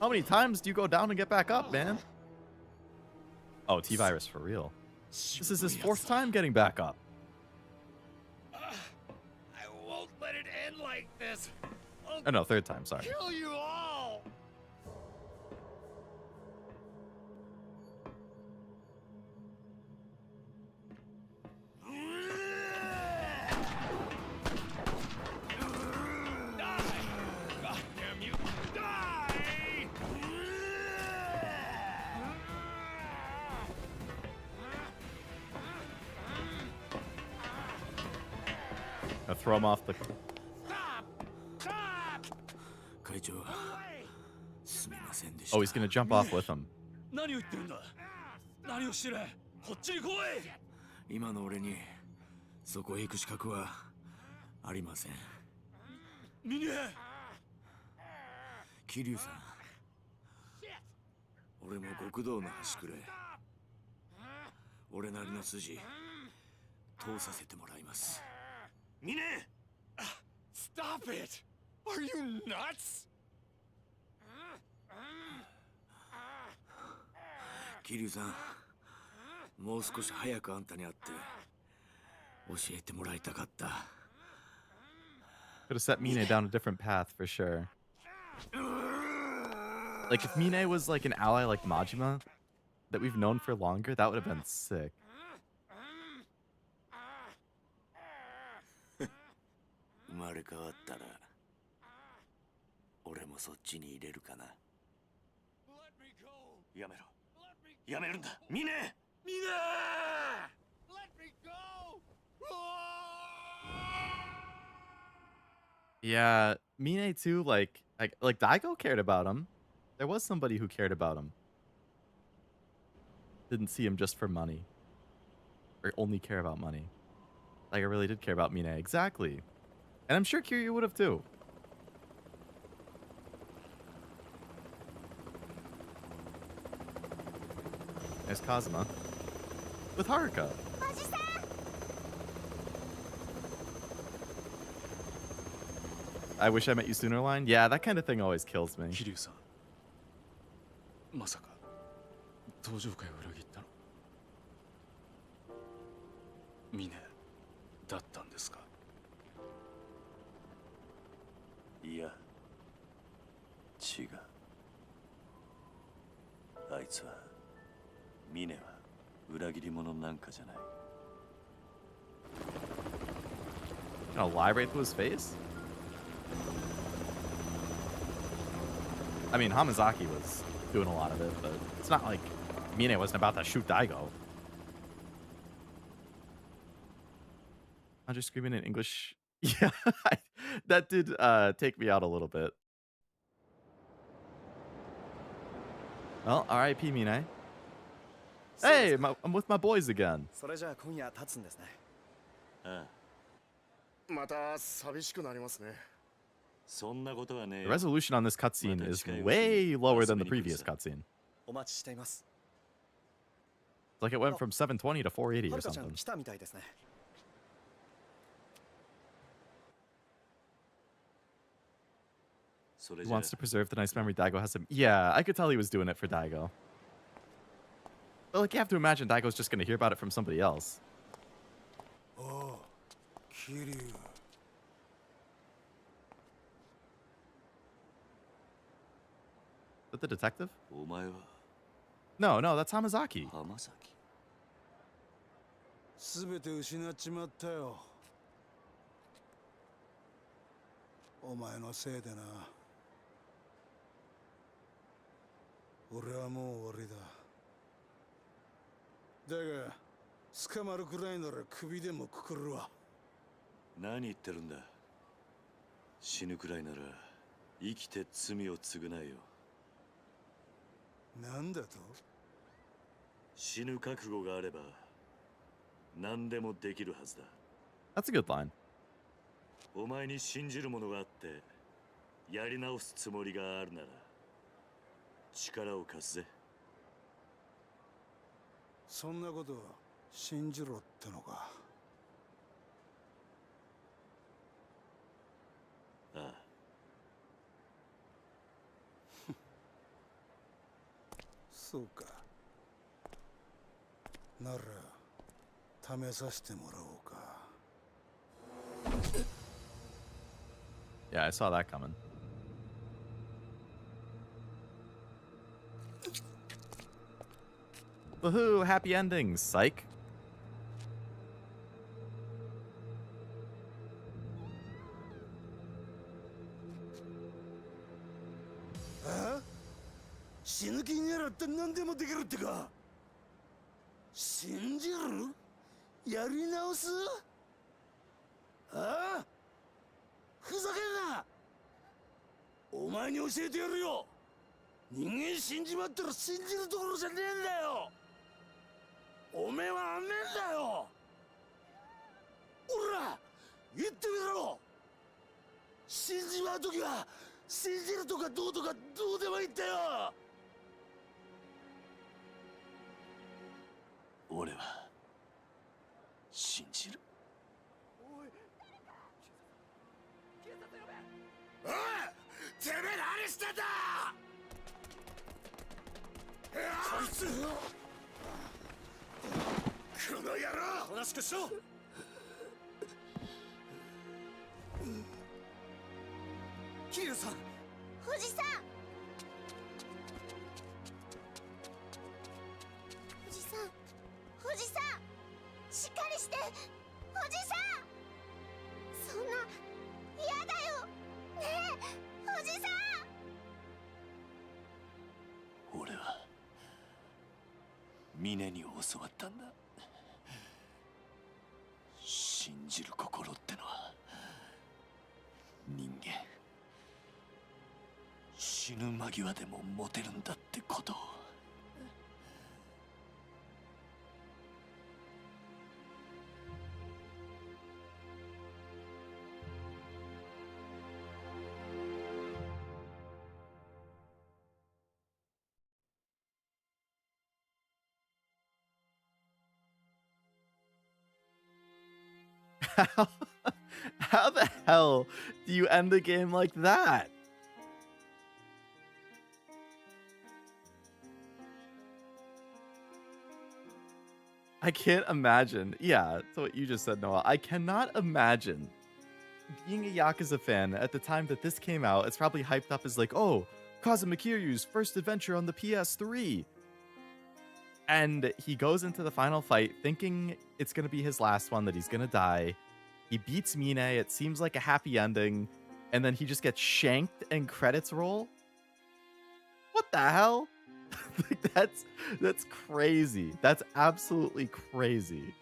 How many times do you go down and get back up, man? Oh, T-Virus for real. This is his 4th time getting back up. I won't let it end like this. I'll Oh no, 3rd time, sorry. kill you all. Now throw him off the...会長すみませんでした Oh, he's gonna jump off with him. 何を言ってるんだ何をしてるこっちに来い今の俺にそこへ行く資格はありませんミネ桐生さん俺も極道の端くれ俺なりの筋通させてもらいますミネ Stop it! Are you nuts? 桐生さんもう少し早くあんたに会って教えてもらいたかった Could have set Mine down a different path for sure. Like if Mine was like an ally like Majima that we've known for longer, that would have been sick. 生まれ変わったら俺もそっちに入れるかな。やめろ。やめるんだ。ミネ。ミネYeah, Mine too. Like Daigo cared about him. There was somebody who cared about him. Didn't see him just for money, or only care about money. Like I really did care about Mine, exactly. And I'm sure Kiryu would have too. There's Kazama with Haruka. I wish I met you sooner line. Yeah, that kind of thing always kills me. 桐生さん、まさか登場会を裏切ったのミネだったんですか？いや、違う。あいつは、ミネは裏切り者なんかじゃない。Gonna lie right to his face? I mean, Hamazaki was doing a lot of it, but it's not like Mine wasn't about to shoot Daigo. I'm just screaming in English. Yeah, that did take me out a little bit. Well, R.I.P. Mine. Hey, I'm with my boys again. それじゃあ今夜立つんですね。ああ。また寂しくなりますね。そんなことはねえ The resolution on this cutscene is way lower than the previous cutscene. お待ちしています。It's like it went from 720 to 480 or はるかちゃん something. 来たみたいですね。He wants to preserve the nice memory Daigo has him. Yeah, I could tell he was doing it for Daigo. But like, you have to imagine Daigo's just gonna hear about it from somebody else. Oh, Kiryu. Is that the detective? お前は No, that's Hamazaki. 浜崎。すべて失っちまったよ。お前のせいでな。俺はもう終わりだ。だが、捕まるくらいなら首でもくくるわ。何言ってるんだ。死ぬくらいなら生きて罪を償えよ。なんだと？死ぬ覚悟があれば何でもできるはずだ。That's a good line. お前に信じるものがあってやり直すつもりがあるなら力を貸すぜ。そんなこと信じろってのか。ああ。そうか。なら試させてもらおうか。Yeah, I saw that coming. Woohoo! Happy endings, psych.あ？死ぬ気にならって何でもできるってか。信じる？やり直す？ああ？ふざけんな！お前に教えてやるよ。人間死んじまったら信じるところじゃねえんだよ。おめえはあんねえんだよ。おら、言ってみろ。死んじまうときは信じるとかどうとかどうでもいいんだよ。俺は信じる。おい！てめえ何してんだ！こいつ！この野郎！おとなしくしろ！桐生さん！おじさん！おじさん！おじさん！しっかりして！おじさん！そんな嫌だよねえおじさん。俺は峰に教わったんだ。信じる心ってのは人間死ぬ間際でも持てるんだってことを。How, how the hell do you end the game like that? I can't imagine. Yeah, so what you just said, Noah. I cannot imagine being a Yakuza fan at the time that this came out. It's probably hyped up as like, oh, Kazama Kiryu's first adventure on the PS3. And he goes into the final fight thinking it's going to be his last one, that he's going to die. He beats Mine. It seems like a happy ending. And then he just gets shanked and credits roll. What the hell? Like, that's crazy. That's absolutely crazy.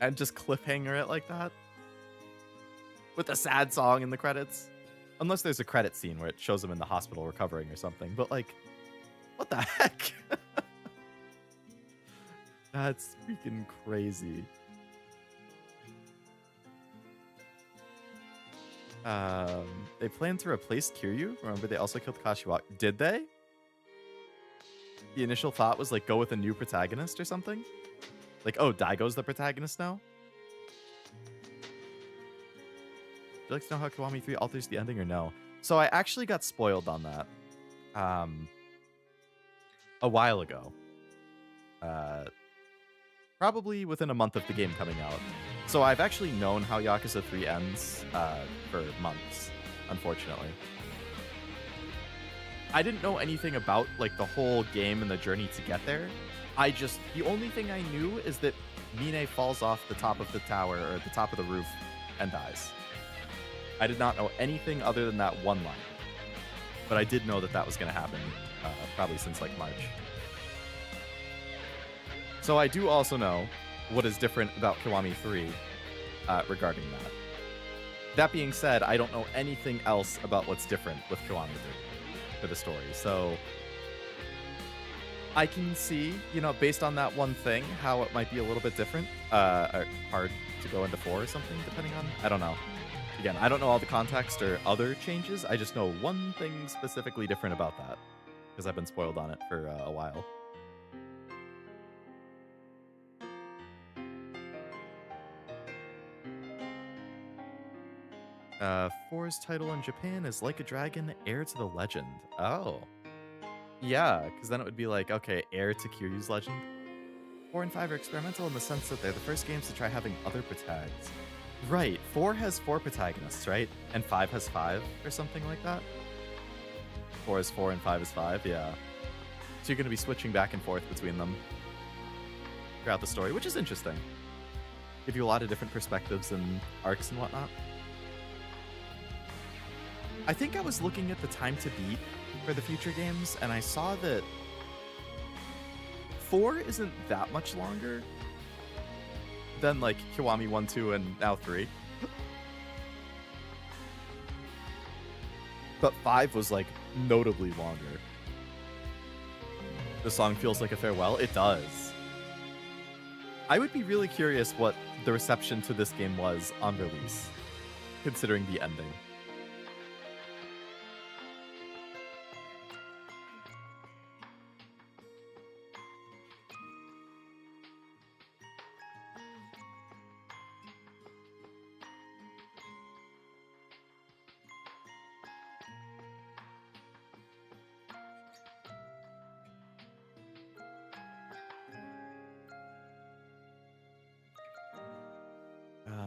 And just cliffhanger it like that? With a sad song in the credits? Unless there's a credit scene where it shows him in the hospital recovering or something. But like, what the heck? That's freaking crazy. They plan to replace Kiryu. Remember, they also killed Kashiwaka. Did they? The initial thought was like, go with a new protagonist or something? Like, oh, Daigo's the protagonist now? Would you like to know how Kiwami 3 alters the ending or no? So I actually got spoiled on that a while ago. Probably within a month of the game coming out. So I've actually known how Yakuza 3 ends for months, unfortunately. I didn't know anything about like the whole game and the journey to get there. The only thing I knew is that Mine falls off the top of the tower or the top of the roof and dies. I did not know anything other than that one line. But I did know that that was going to happen probably since like March. So I do also know what is different about Kiwami 3 regarding that. That being said, I don't know anything else about what's different with Kiwami 3 for the story. So I can see, based on that one thing, how it might be a little bit different. Or hard to go into 4 or something, depending on... I don't know. Again, I don't know all the context or other changes. I just know one thing specifically different about that. Because I've been spoiled on it for a while. Four's title in Japan is Like a Dragon, Heir to the Legend. Oh. Yeah, because then it would be like, okay, heir to Kiryu's legend. 4 and 5 are experimental in the sense that they're the first games to try having other protagonists. Right, 4 has 4 protagonists, right? And 5 has 5 or something like that? 4 is 4 and 5 is 5, yeah. So you're going to be switching back and forth between them throughout the story, which is interesting. Give you a lot of different perspectives and arcs and whatnot. I think I was looking at the time to beat for the future games, and I saw that 4 isn't that much longer than like Kiwami 1, 2, and now 3. But 5 was like notably longer. The song feels like a farewell. It does. I would be really curious what the reception to this game was on release, considering the ending.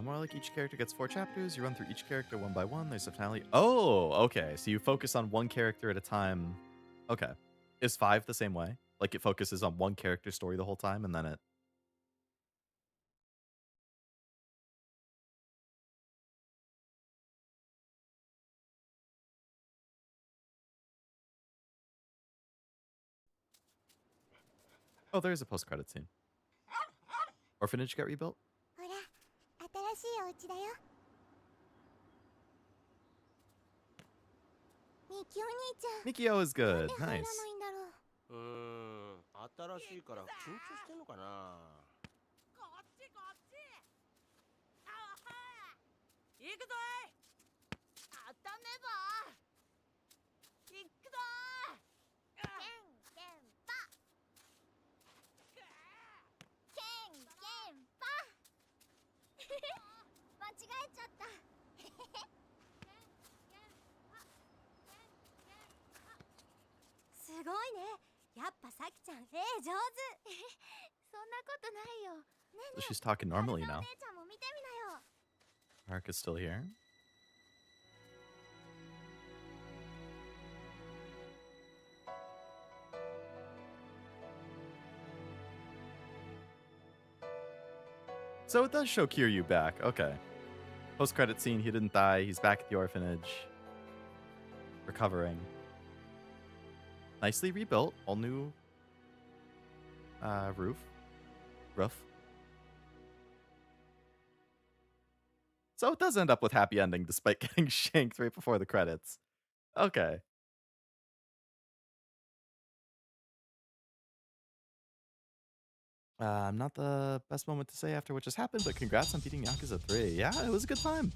More like each character gets 4 chapters. You run through each character one by one. There's a finale. Oh, okay. So you focus on one character at a time. Okay. Is 5 the same way? Like it focuses on one character story the whole time and then it... Oh, there's a post-credit scene. Orphanage get rebuilt? ほら、新しいお家だよ。ミキお兄ちゃん。 Mikio is good. なんで入らない Nice. んだろう。新しいから緊張してんのかな。こっちこっち。あは行くぞい。あっためば。行くぞー。ケンケンパ。ケンケンパ。間違えちゃった。すごいね。やっぱさきちゃん絵上手。そんなことないよ。ねえ So ね she's talking え。normally お now. 姉ちゃんも見てみなよ。 Mark is still here. So it does show Kiryu back. Okay. Post-credit scene, he didn't die. He's back at the orphanage. Recovering. Nicely rebuilt. All new roof. So it does end up with happy ending despite getting shanked right before the credits. Okay. Not the best moment to say after what just happened, but congrats on beating Yakuza 3. Yeah, it was a good time.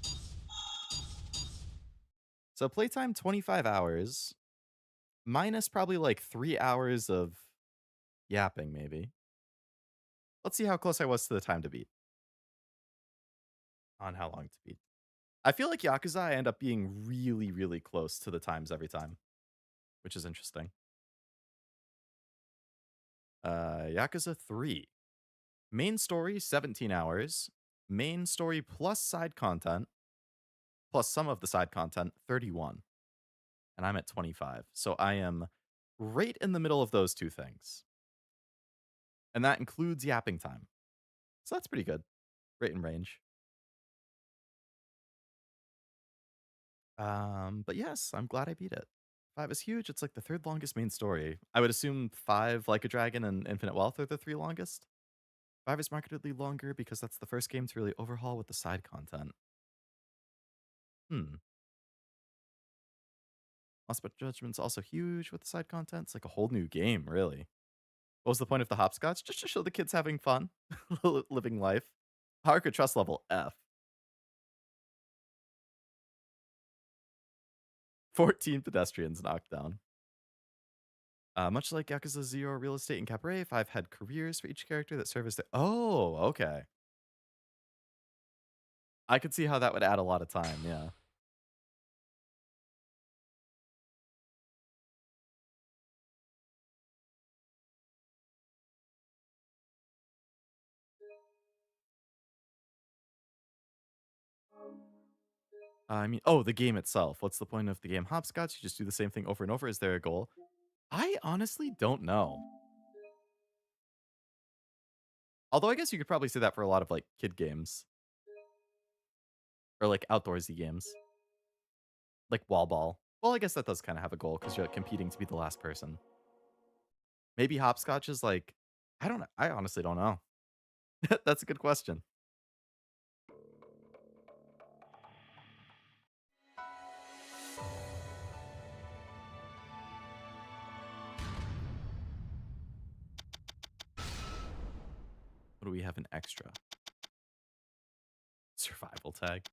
So playtime 25 hours, minus probably like 3 hours of yapping, maybe. Let's see how close I was to the time to beat. On how long to beat. I feel like Yakuza, I end up being really, really close to the times every time, which is interesting. Yakuza 3. Main story, 17 hours. Main story plus side content, plus some of the side content, 31. And I'm at 25. So I am right in the middle of those two things. And that includes yapping time. So that's pretty good. Right in range. But yes, I'm glad I beat it. 5 is huge. It's like the 3rd longest main story. I would assume 5, Like a Dragon, and Infinite Wealth are the 3 longest. 5 is markedly longer because that's the first game to really overhaul with the side content. Lost but Judgment's also huge with the side content. It's like a whole new game, really. What was the point of the hopscotch? Just to show the kids having fun, living life. Haruka trust level F. 14 pedestrians knocked down. Much like Yakuza 0 Real Estate and Cabaret, 5 had careers for each character that serve as the... Oh, okay. I could see how that would add a lot of time, yeah. I mean, oh, the game itself. What's the point of the game hopscotch? You just do the same thing over and over. Is there a goal? I honestly don't know. Although I guess you could probably say that for a lot of like kid games. Or like outdoorsy games. Like wall ball. Well, I guess that does kind of have a goal because you're like, competing to be the last person. Maybe hopscotch is like, I don't know. I honestly don't know. That's a good question. What do we have an extra? Survival tag.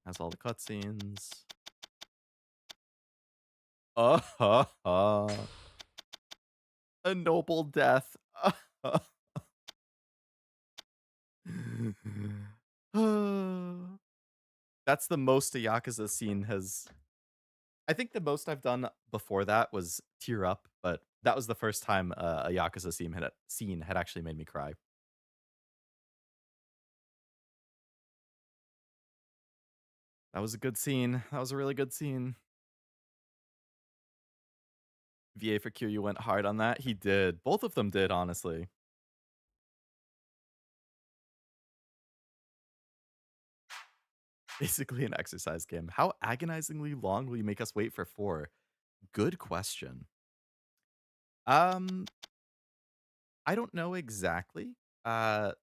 Has all the cutscenes. A noble death. That's the most a Yakuza scene has... I think the most I've done before that was Tear Up, but That was the first time a Yakuza scene had actually made me cry. That was a good scene. That was a really good scene. VA for Kiryu went hard on that. He did. Both of them did, honestly. Basically an exercise game. How agonizingly long will you make us wait for 4? Good question. Um, I don't know exactly. Let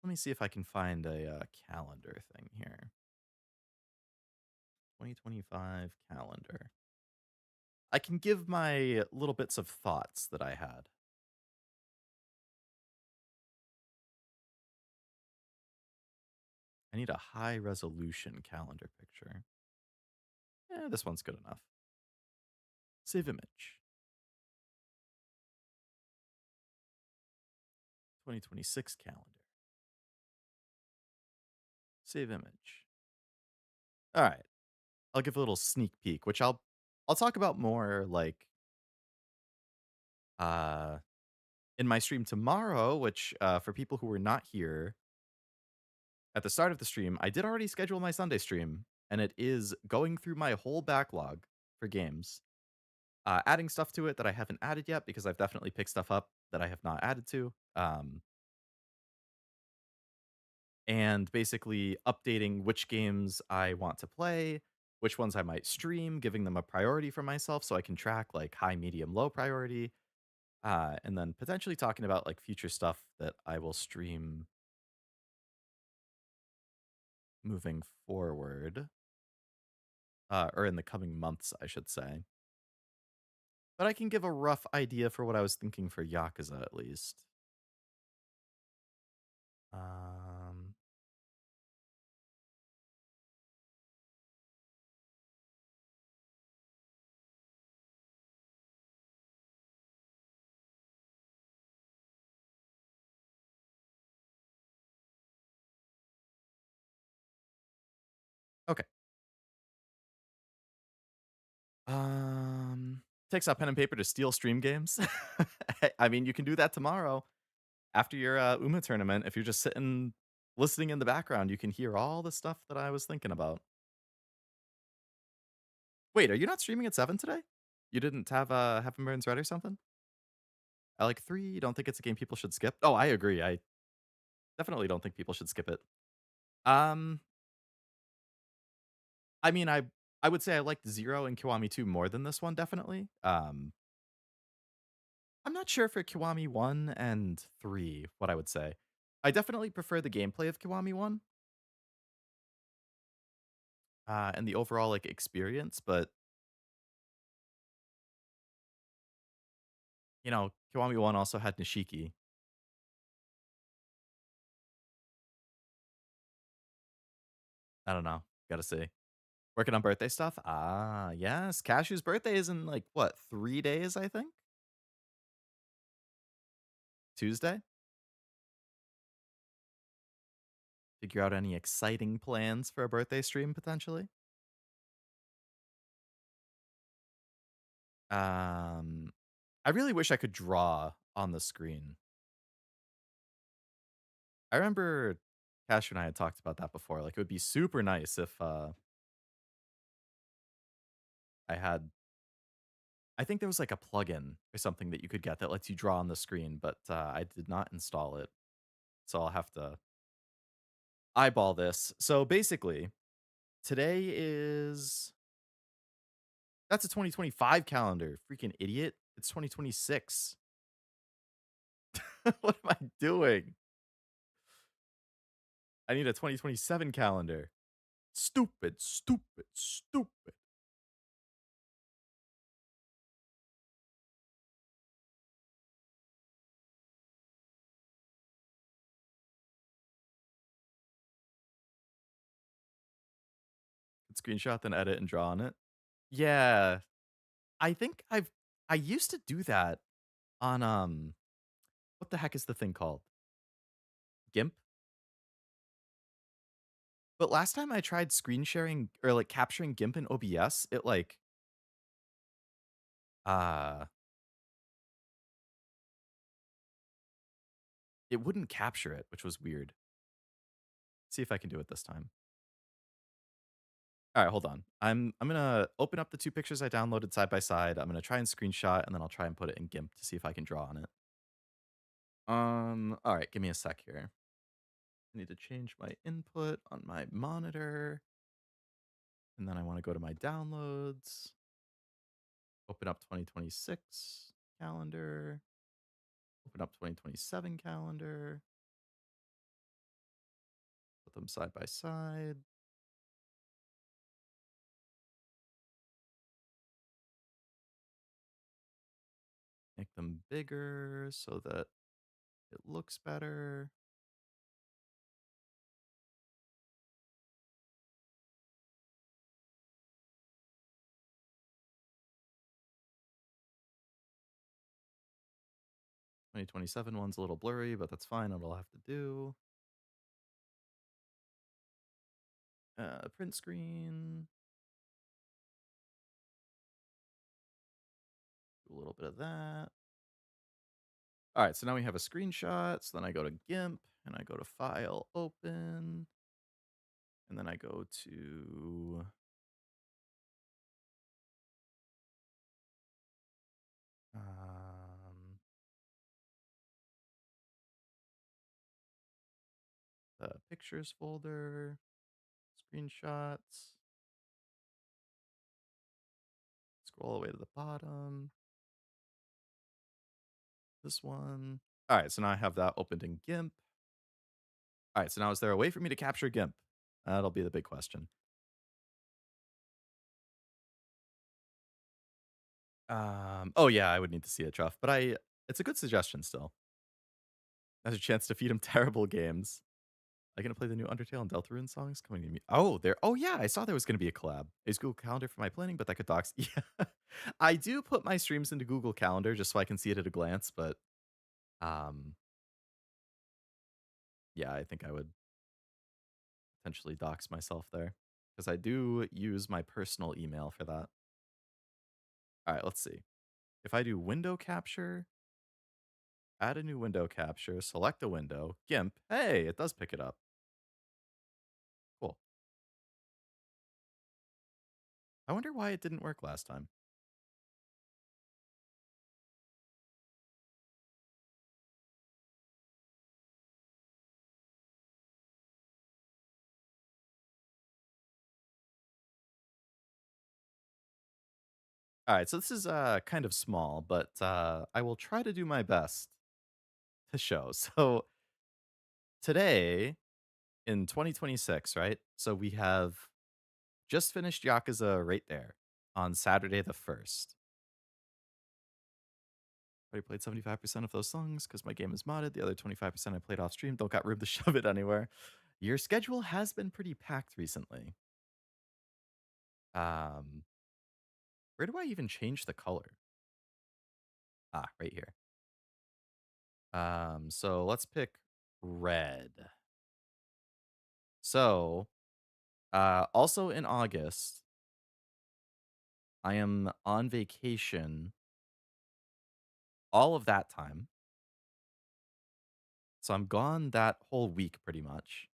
me see if I can find a calendar thing here. 2025 calendar. I can give my little bits of thoughts that I had. I need a high resolution calendar picture. This one's good enough. Save image. 2026 calendar. Save image. All right. I'll give a little sneak peek, which I'll talk about more like uh in my stream tomorrow, which for people who were not here at the start of the stream, I did already schedule my Sunday stream, and it is going through my whole backlog for games. Adding stuff to it that I haven't added yet because I've definitely picked stuff up that I have not added to. And basically updating which games I want to play, which ones I might stream, giving them a priority for myself so I can track like high, medium, low priority, and then potentially talking about like future stuff that I will stream moving forward, or in the coming months, I should say. But I can give a rough idea for what I was thinking for Yakuza at least. Um, okay. Takes out pen and paper to steal stream games. I mean, you can do that tomorrow after your Uma tournament. If you're just sitting listening in the background, you can hear all the stuff that I was thinking about. Wait, are you not streaming at 7 today? You didn't have Heaven Burns Red or something? I like 3. You don't think it's a game people should skip? Oh, I agree. I definitely don't think people should skip it. Um, I mean, I would say I liked 0 and Kiwami 2 more than this one, definitely. I'm not sure for Kiwami 1 and 3 what I would say. I definitely prefer the gameplay of Kiwami 1, and the overall, like, experience, but, you know, Kiwami 1 also had Nishiki. I don't know. Gotta see. Working on birthday stuff? Ah, yes. Cashew's birthday is in, like, what, 3 days, I think? Tuesday? Figure out any exciting plans for a birthday stream, potentially? Um, I really wish I could draw on the screen. I remember Cashew and I had talked about that before. Like, it would be super nice if I had. I think there was like a plugin or something that you could get that lets you draw on the screen, but I did not install it. So I'll have to eyeball this. So basically, today is. That's a 2025 calendar. Freaking idiot. It's 2026. What am I doing? I need a 2027 calendar. Stupid, stupid, stupid. Screenshot, then edit and draw on it. Yeah. I think I used to do that on, what the heck is the thing called? GIMP? But last time I tried screen sharing or, like, capturing GIMP in OBS, it, like, uh it wouldn't capture it, which was weird. See if I can do it this time. All right, hold on. I'm gonna open up the two pictures I downloaded side by side. I'm gonna try and screenshot, and then I'll try and put it in GIMP to see if I can draw on it. All right, give me a sec here. I need to change my input on my monitor, and then I want to go to my downloads. Open up 2026 calendar. Open up 2027 calendar. Put them side by side. Make them bigger so that it looks better. One's a little blurry, but that's fine. It'll have to do. Print screen. Do a little bit of that. All right, so now we have a screenshot. So then I go to GIMP and I go to File, Open, and then I go to the Pictures folder, Screenshots. Scroll all the way to the bottom. This one. All right, so now I have that opened in GIMP. All right, so now is there a way for me to capture GIMP? That'll be the big question. Oh yeah, I would need to see it, Truff, but it's a good suggestion still. Has a chance to feed him terrible games. I gonna play the new Undertale and Deltarune songs coming to me. Oh yeah, I saw there was gonna be a collab. Is Google Calendar for my planning, but that could dox. Yeah, I do put my streams into Google Calendar just so I can see it at a glance, but yeah, I think I would potentially dox myself there because I do use my personal email for that. All right, let's see. If I do window capture, add a new window capture, select a window, GIMP. Hey, it does pick it up. Cool. I wonder why it didn't work last time. All right, so this is kind of small, but I will try to do my best to show. So today in 2026, right? So we have just finished Yakuza right there on Saturday the 1st. I played 75% of those songs because my game is modded. The other 25% I played off stream. Don't got room to shove it anywhere. Your schedule has been pretty packed recently. Where do I even change the color? Ah, right here. So let's pick red. So, also in August, I am on vacation all of that time. So I'm gone that whole week pretty much.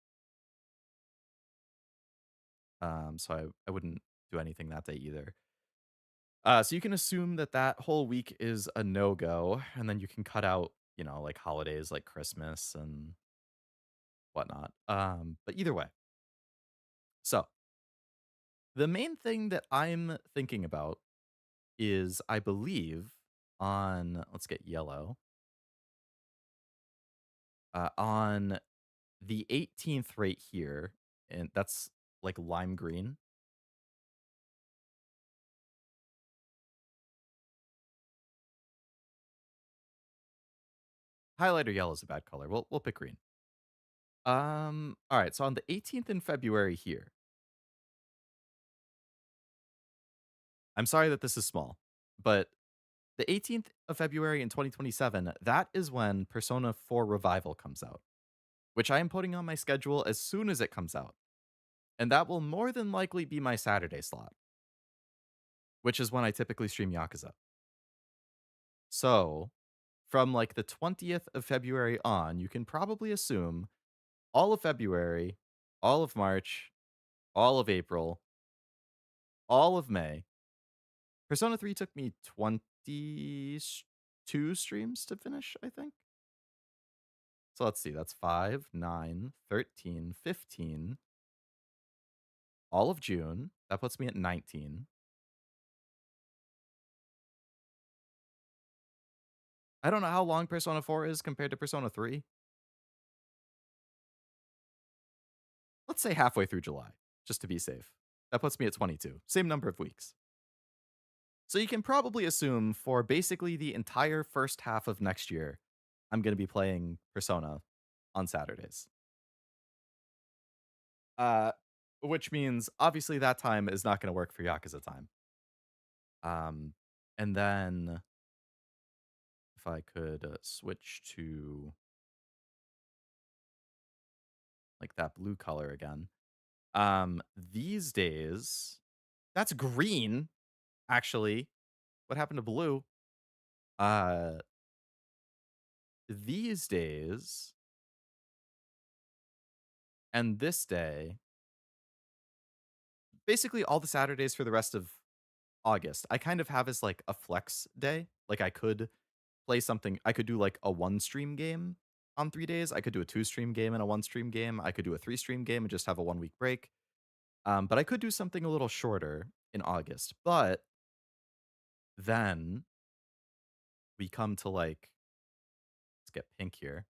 So I wouldn't do anything that day either. So you can assume that that whole week is a no-go, and then you can cut out, like holidays like Christmas and whatnot. But either way. So the main thing that I'm thinking about is, I believe, on let's get yellow. On the 18th right here, and that's like lime green. Highlighter yellow is a bad color. We'll pick green. All right. So on the 18th in February here, I'm sorry that this is small, but the 18th of February in 2027, that is when Persona 4 Revival comes out, which I am putting on my schedule as soon as it comes out. And that will more than likely be my Saturday slot, which is when I typically stream Yakuza. So from like the 20th of February on, you can probably assume all of February, all of March, all of April, all of May. Persona 3 took me 22 streams to finish, I think. So let's see, that's 5, 9, 13, 15. All of June. That puts me at 19. I don't know how long Persona 4 is compared to Persona 3. Let's say halfway through July, just to be safe. That puts me at 22. Same number of weeks. So you can probably assume for basically the entire first half of next year, I'm going to be playing Persona on Saturdays. Uh, which means obviously that time is not going to work for Yakuza time. And then if I could switch to like that blue color again. These days, that's green, actually. What happened to blue? Uh, these days and this day, basically all the Saturdays for the rest of August, I kind of have as like a flex day. Like I could play something, I could do like a one stream game on 3 days. I could do a two stream game and a one stream game. I could do a three stream game and just have a 1 week break. But I could do something a little shorter in August. But then we come to like, let's get pink here.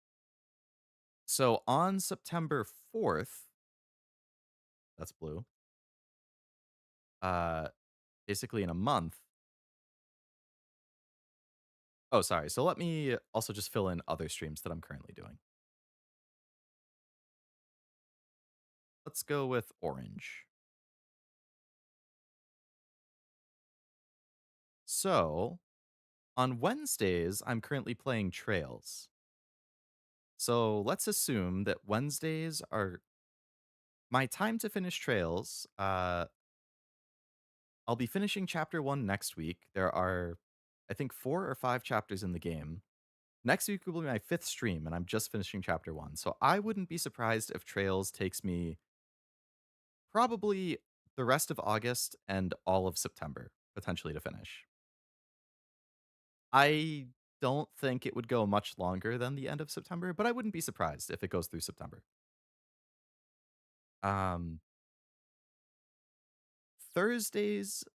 So on September 4th, that's blue. Basically in a month. Oh, sorry. So let me also just fill in other streams that I'm currently doing. Let's go with orange. So on Wednesdays, I'm currently playing Trails. So let's assume that Wednesdays are my time to finish Trails. I'll be finishing chapter 1 next week. There are, I think, 4 or 5 chapters in the game. Next week will be my 5th stream, and I'm just finishing chapter 1. So I wouldn't be surprised if Trails takes me probably the rest of August and all of September, potentially to finish. I don't think it would go much longer than the end of September, but I wouldn't be surprised if it goes through September. Thursdays,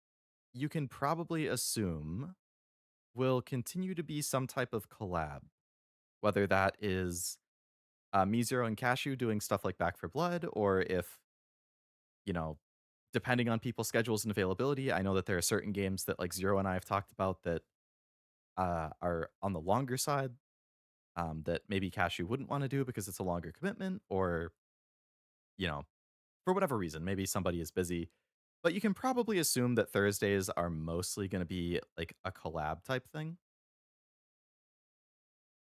you can probably assume, will continue to be some type of collab, whether that is MeZero and Cashew doing stuff like Back for Blood, or if, you know, depending on people's schedules and availability, I know that there are certain games that like Zero and I have talked about that are on the longer side that maybe Cashew wouldn't want to do because it's a longer commitment, or, you know, for whatever reason, maybe somebody is busy. But you can probably assume that Thursdays are mostly going to be like a collab type thing.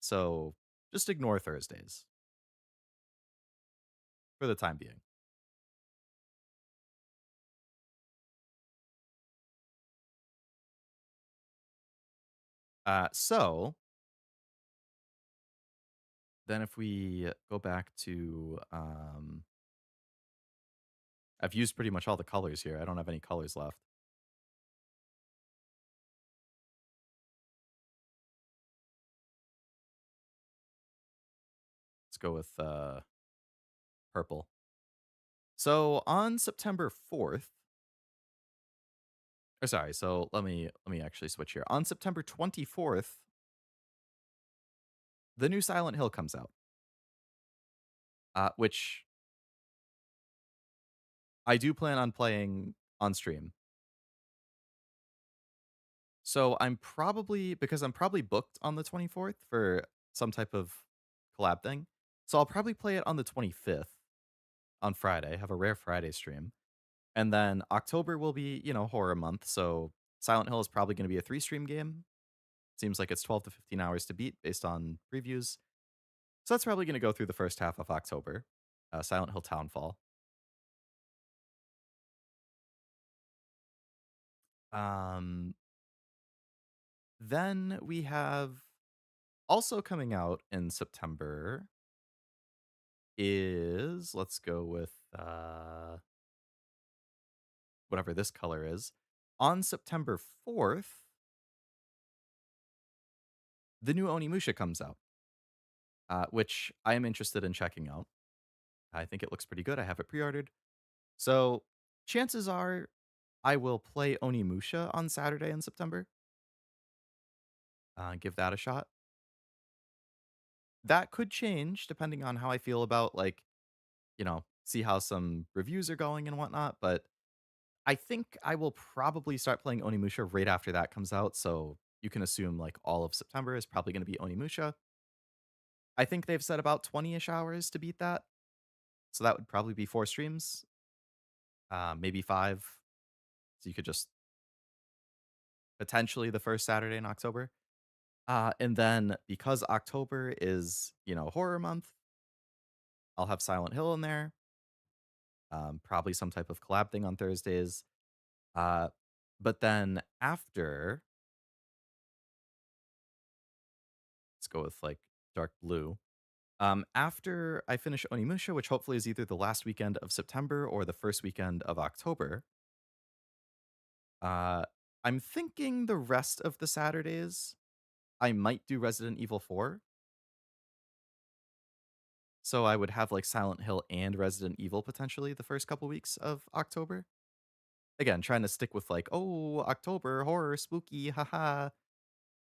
So just ignore Thursdays for the time being. So then if we go back to, I've used pretty much all the colors here. I don't have any colors left. Let's go with purple. So on September 4th, or sorry, so let me actually switch here. On September 24th, the new Silent Hill comes out. Which I do plan on playing on stream. So I'm probably, because I'm probably booked on the 24th for some type of collab thing. So I'll probably play it on the 25th on Friday, have a rare Friday stream. And then October will be, you know, horror month. So Silent Hill is probably going to be a 3 stream game. Seems like it's 12 to 15 hours to beat based on previews. So that's probably going to go through the first half of October. Silent Hill Townfall. Then we have Also coming out in September is, let's go with whatever this color is. On September 4th, the new Onimusha comes out, which I am interested in checking out. I think it looks pretty good. I have it pre-ordered. So chances are I will play Onimusha on Saturday in September. Give that a shot. That could change depending on how I feel about, like, see how some reviews are going and whatnot. But I think I will probably start playing Onimusha right after that comes out. So you can assume like all of September is probably going to be Onimusha. I think they've said about 20-ish hours to beat that. So that would probably be 4 streams, maybe 5. So you could just potentially the first Saturday in October. And then because October is, horror month, I'll have Silent Hill in there. Probably some type of collab thing on Thursdays. Uh, but then after, let's go with like dark blue. After I finish Onimusha, which hopefully is either the last weekend of September or the first weekend of October, uh, I'm thinking the rest of the Saturdays I might do Resident Evil 4. So I would have like Silent Hill and Resident Evil potentially the first couple weeks of October. Again, trying to stick with like, oh, October, horror, spooky, haha.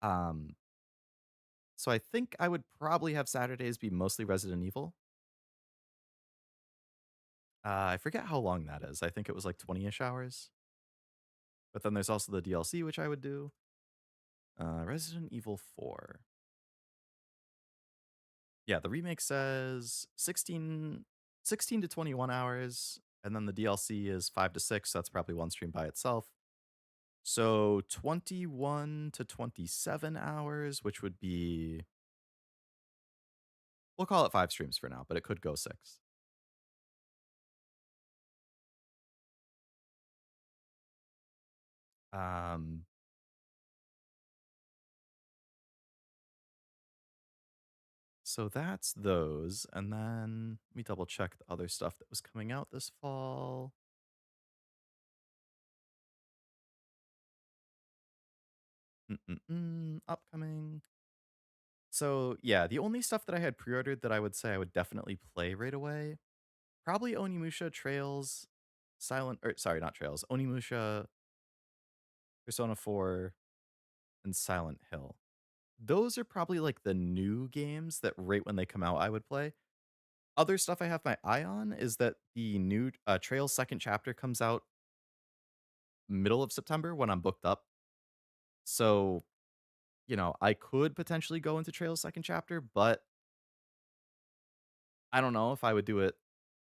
Um, so I think I would probably have Saturdays be mostly Resident Evil. I forget how long that is. I think it was like 20-ish hours. But then there's also the DLC, which I would do. Resident Evil 4. Yeah, the remake says 16 to 21 hours. And then the DLC is 5 to 6. So that's probably 1 stream by itself. So 21 to 27 hours, which would be, we'll call it 5 streams for now, but it could go 6. Um, so that's those. And then let me double check the other stuff that was coming out this fall. Upcoming. So yeah, the only stuff that I had pre-ordered that I would say I would definitely play right away, probably Onimusha, Trails, sorry, not Trails, Onimusha, Persona 4, and Silent Hill. Those are probably like the new games that right when they come out I would play. Other stuff I have my eye on is that the new Trails second chapter comes out middle of September when I'm booked up. So, I could potentially go into Trails second chapter, but I don't know if I would do it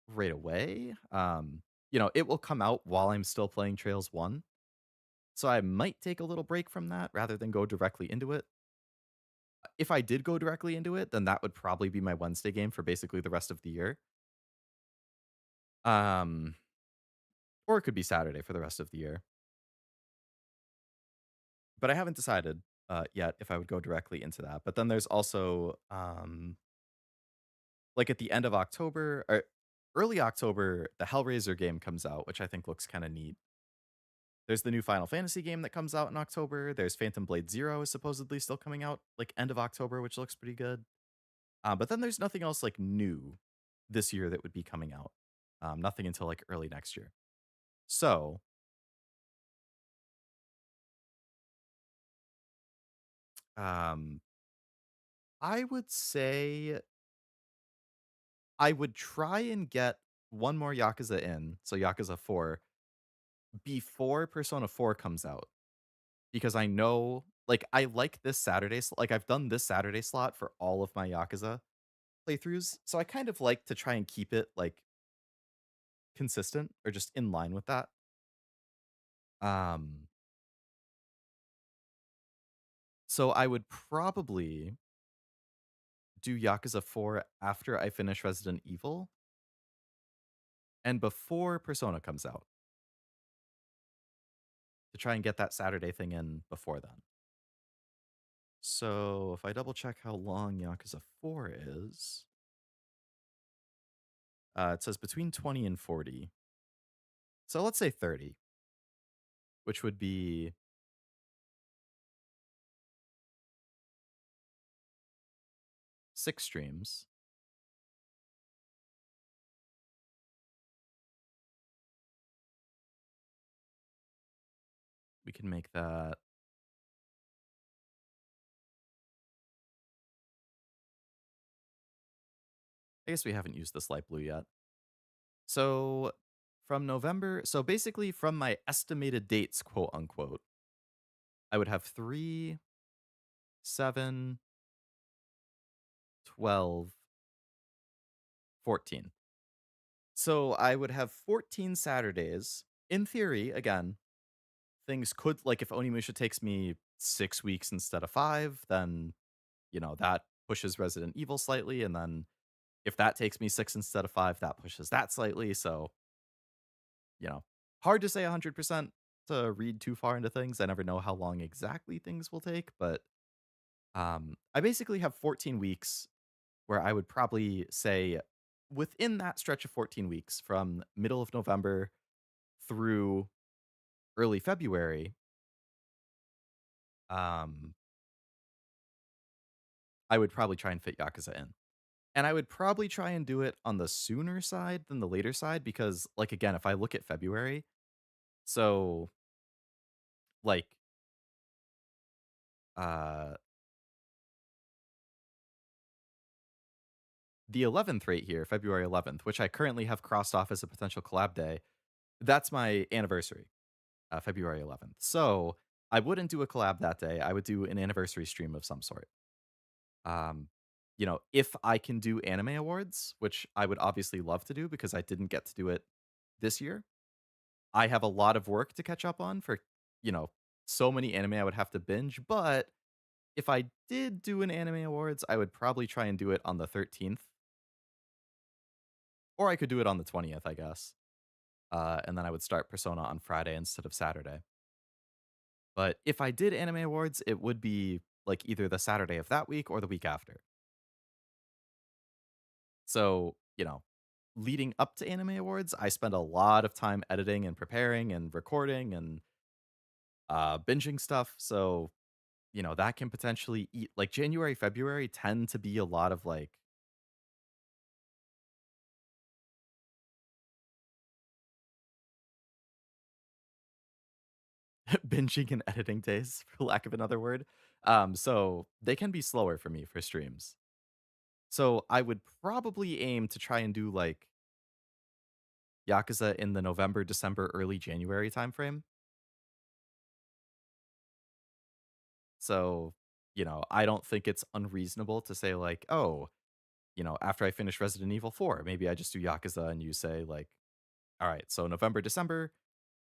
right away. It will come out while I'm still playing Trails 1. So I might take a little break from that rather than go directly into it. If I did go directly into it, then that would probably be my Wednesday game for basically the rest of the year. Um, or it could be Saturday for the rest of the year. But I haven't decided yet if I would go directly into that. But then there's also like at the end of October or early October, the Hellraiser game comes out, which I think looks kind of neat. There's the new Final Fantasy game that comes out in October. There's Phantom Blade Zero is supposedly still coming out like end of October, which looks pretty good. But then there's nothing else like new this year that would be coming out. Nothing until like early next year. So um, I would say I would try and get one more Yakuza in, so Yakuza 4, before Persona 4 comes out. Because I know, like, I like this Saturday, like, I've done this Saturday slot for all of my Yakuza playthroughs, so I kind of like to try and keep it, like, consistent or just in line with that. Um, so I would probably do Yakuza 4 after I finish Resident Evil and before Persona comes out to try and get that Saturday thing in before then. So if I double check how long Yakuza 4 is, it says between 20 and 40. So let's say 30, which would be 6 streams. We can make that. I guess we haven't used this light blue yet. So from November, so basically from my estimated dates, quote unquote, I would have 3, 7, 12, 14. So I would have 14 Saturdays. In theory, again, things could, like, if Onimusha takes me 6 weeks instead of 5, then, that pushes Resident Evil slightly. And then if that takes me 6 instead of 5, that pushes that slightly. So, you know, hard to say 100% to read too far into things. I never know how long exactly things will take, but I basically have 14 weeks where I would probably say within that stretch of 14 weeks from middle of November through early February, um, I would probably try and fit Yakuza in. And I would probably try and do it on the sooner side than the later side because, like, again, if I look at February, so like, uh, the 11th right here, February 11th, which I currently have crossed off as a potential collab day, that's my anniversary, February 11th. So I wouldn't do a collab that day. I would do an anniversary stream of some sort. Um, if I can do anime awards, which I would obviously love to do because I didn't get to do it this year. I have a lot of work to catch up on for, you know, so many anime I would have to binge, but if I did do an anime awards, I would probably try and do it on the 13th, or I could do it on the 20th, I guess. And then I would start Persona on Friday instead of Saturday. But if I did anime awards, it would be like either the Saturday of that week or the week after. So, leading up to anime awards, I spend a lot of time editing and preparing and recording and binging stuff. So, that can potentially eat, like, January, February tend to be a lot of like binging and editing days, for lack of another word. So they can be slower for me for streams. So I would probably aim to try and do like Yakuza in the November, December, early January timeframe. So, I don't think it's unreasonable to say like, oh, after I finish Resident Evil 4, maybe I just do Yakuza and you say like, all right, so November, December,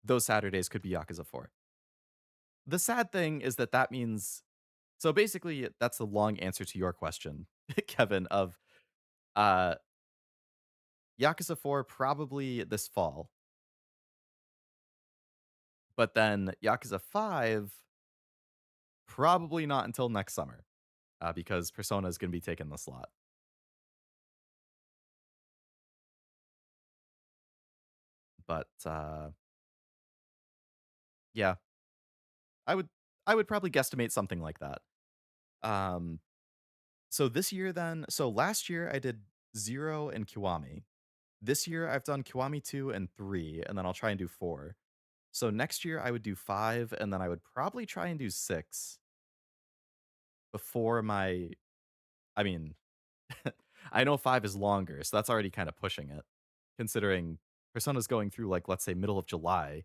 those Saturdays could be Yakuza 4. The sad thing is that that means, so basically that's the long answer to your question, Kevin, of uh Yakuza 4 probably this fall, but then Yakuza 5 probably not until next summer, because Persona is going to be taking the slot. But yeah, I would I would probably guesstimate something like that. Um, so this year then, so last year I did 0 and Kiwami. This year I've done Kiwami 2 and 3, and then I'll try and do 4. So next year I would do 5, and then I would probably try and do 6 before my, I mean, I know 5 is longer, so that's already kind of pushing it, considering Persona's going through, like, let's say, middle of July,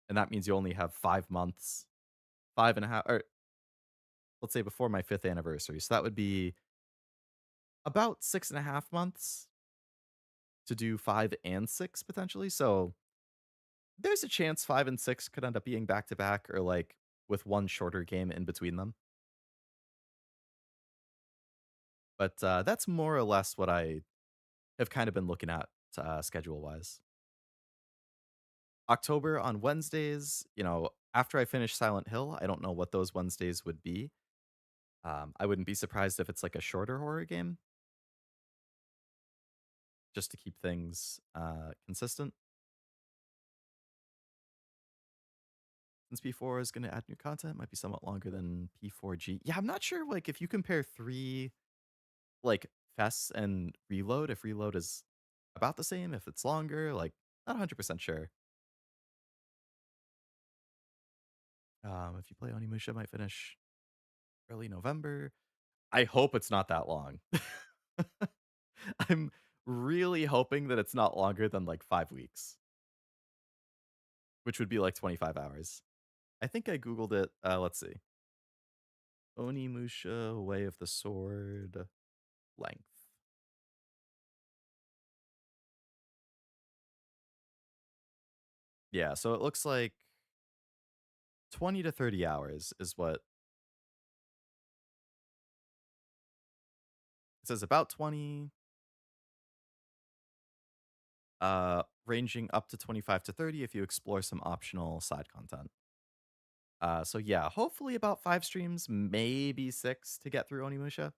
and that means you only have 5 months, 5 and a half, or let's say before my 5th anniversary. So that would be about 6.5 months to do 5 and 6 potentially. So there's a chance 5 and 6 could end up being back to back or like with one shorter game in between them. But that's more or less what I have kind of been looking at schedule wise. October on Wednesdays, after I finish Silent Hill, I don't know what those Wednesdays would be. I wouldn't be surprised if it's like a shorter horror game, just to keep things consistent. Since P4 is going to add new content, might be somewhat longer than P4G. Yeah, I'm not sure. Like, if you compare 3 like fests and reload, if reload is about the same, if it's longer, like, not 100% sure. If you play Onimusha, might finish early November. I hope it's not that long. I'm really hoping that it's not longer than like 5 weeks, which would be like 25 hours. I think I Googled it. Let's see. Onimusha, Way of the Sword, length. Yeah, so it looks like 20 to 30 hours is what it says, about 20, ranging up to 25 to 30 if you explore some optional side content. So yeah, hopefully about 5 streams, maybe 6 to get through Onimusha.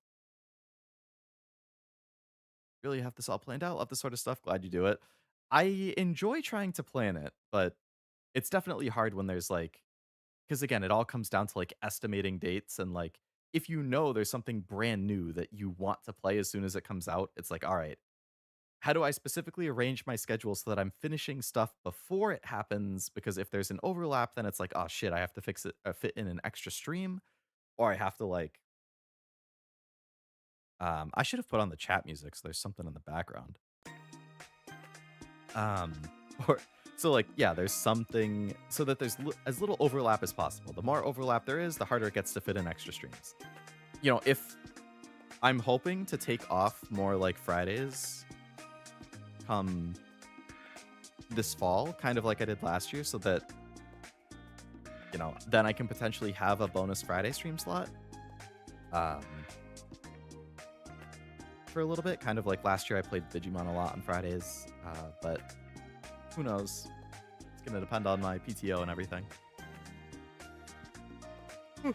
Really have this all planned out. Love this sort of stuff. Glad you do it. I enjoy trying to plan it, but it's definitely hard when there's like, because again, it all comes down to like estimating dates and like if you know there's something brand new that you want to play as soon as it comes out, it's like, all right, how do I specifically arrange my schedule so that I'm finishing stuff before it happens? Because if there's an overlap, then it's like, oh shit, I have to fix it, fit in an extra stream, or I have to like, I should have put on the chat music so there's something in the background. Um, or so like, yeah, there's something so that there's as little overlap as possible. The more overlap there is, the harder it gets to fit in extra streams. You know, if I'm hoping to take off more like Fridays come this fall, kind of like I did last year, so that, you know, then I can potentially have a bonus Friday stream slot. For a little bit, kind of like last year I played Digimon a lot on Fridays, but who knows? It's gonna depend on my PTO and everything. It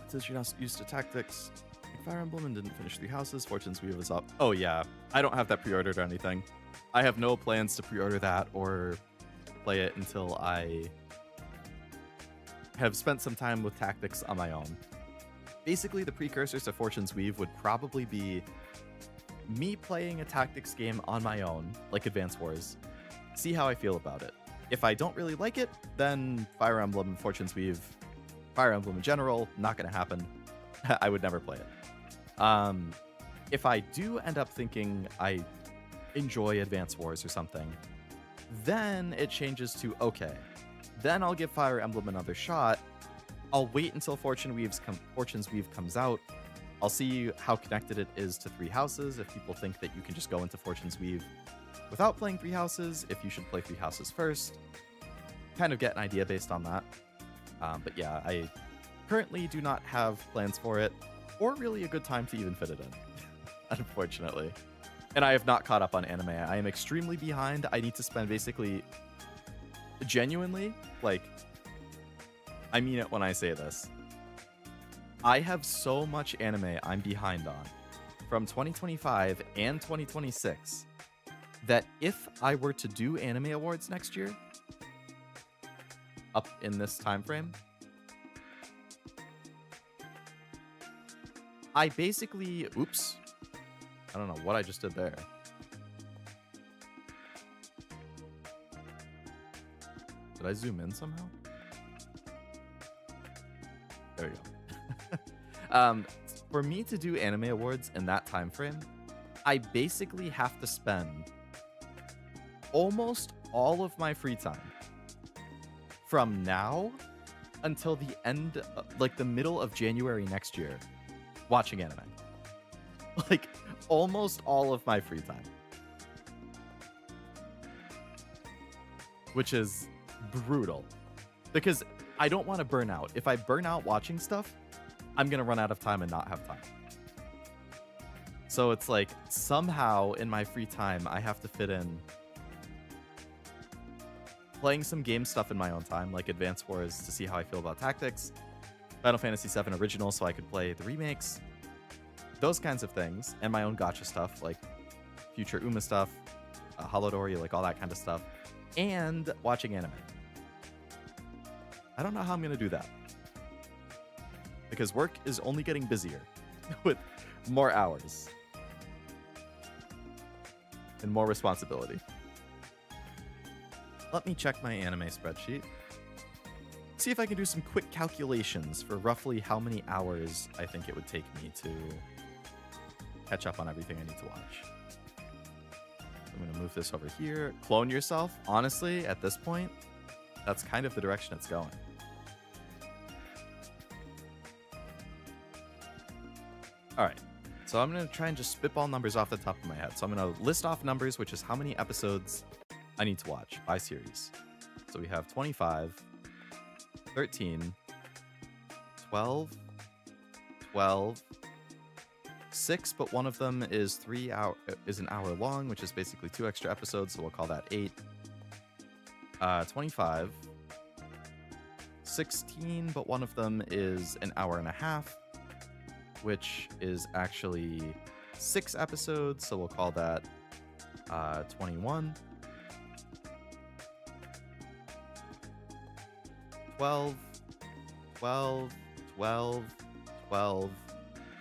says you're not used to tactics. Like Fire Emblem and didn't finish 3 houses. Fortune's Weave is up. Oh yeah, I don't have that pre-ordered or anything. I have no plans to pre-order that or play it until I have spent some time with tactics on my own. Basically, the precursors to Fortune's Weave would probably be me playing a tactics game on my own, like Advance Wars, see how I feel about it. If I don't really like it, then Fire Emblem and Fortune's Weave, Fire Emblem in general, not going to happen. I would never play it. If I do end up thinking I enjoy Advance Wars or something, then it changes to, okay, then I'll give Fire Emblem another shot. I'll wait until Fortune's Weave comes out. I'll see how connected it is to 3 houses. If people think that you can just go into Fortune's Weave without playing 3 houses, if you should play 3 houses first. Kind of get an idea based on that. But yeah, I currently do not have plans for it, or really a good time to even fit it in, unfortunately. And I have not caught up on anime. I am extremely behind. I need to spend basically, genuinely, like, I mean it when I say this. I have so much anime I'm behind on from 2025 and 2026 that if I were to do anime awards next year, up in this time frame, I basically, oops, I don't know what I just did there. Did I zoom in somehow? There we go. For me to do anime awards in that time frame, I basically have to spend almost all of my free time from now until the end, like the middle of January next year, watching anime. Like, almost all of my free time. Which is brutal. Because I don't want to burn out. If I burn out watching stuff, I'm going to run out of time and not have time. So it's like, somehow in my free time, I have to fit in playing some game stuff in my own time, like Advance Wars to see how I feel about tactics, Final Fantasy VII Original so I could play the remakes, those kinds of things, and my own gacha stuff like Future Uma stuff, Holodori, like all that kind of stuff, and watching anime. I don't know how I'm going to do that. Because work is only getting busier with more hours and more responsibility. Let me check my anime spreadsheet. See if I can do some quick calculations for roughly how many hours I think it would take me to catch up on everything I need to watch. I'm going to move this over here. Clone yourself. Honestly, at this point, that's kind of the direction it's going. All right, so I'm going to try and just spitball numbers off the top of my head. So I'm going to list off numbers, which is how many episodes I need to watch by series. So we have 25, 13, 12, 12, 6, but one of them is an hour long, which is basically 2 extra episodes, so we'll call that 8. 25, 16, but one of them is an hour and a half, which is actually 6 episodes, so we'll call that 21. 12, 12, 12, 12,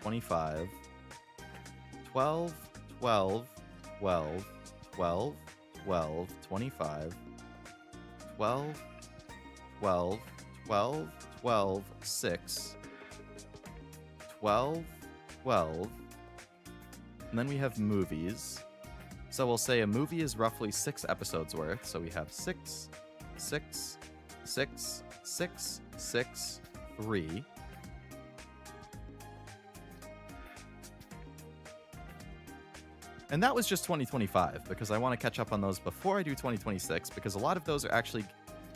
25, 12, 12, 12, 12, 12, 25, 12, 12, 12, 12, 6, 12, 12, and then we have movies. So we'll say a movie is roughly 6 episodes worth, so we have 6, 6, 6, 6, 6, 3. And that was just 2025, because I want to catch up on those before I do 2026, because a lot of those are actually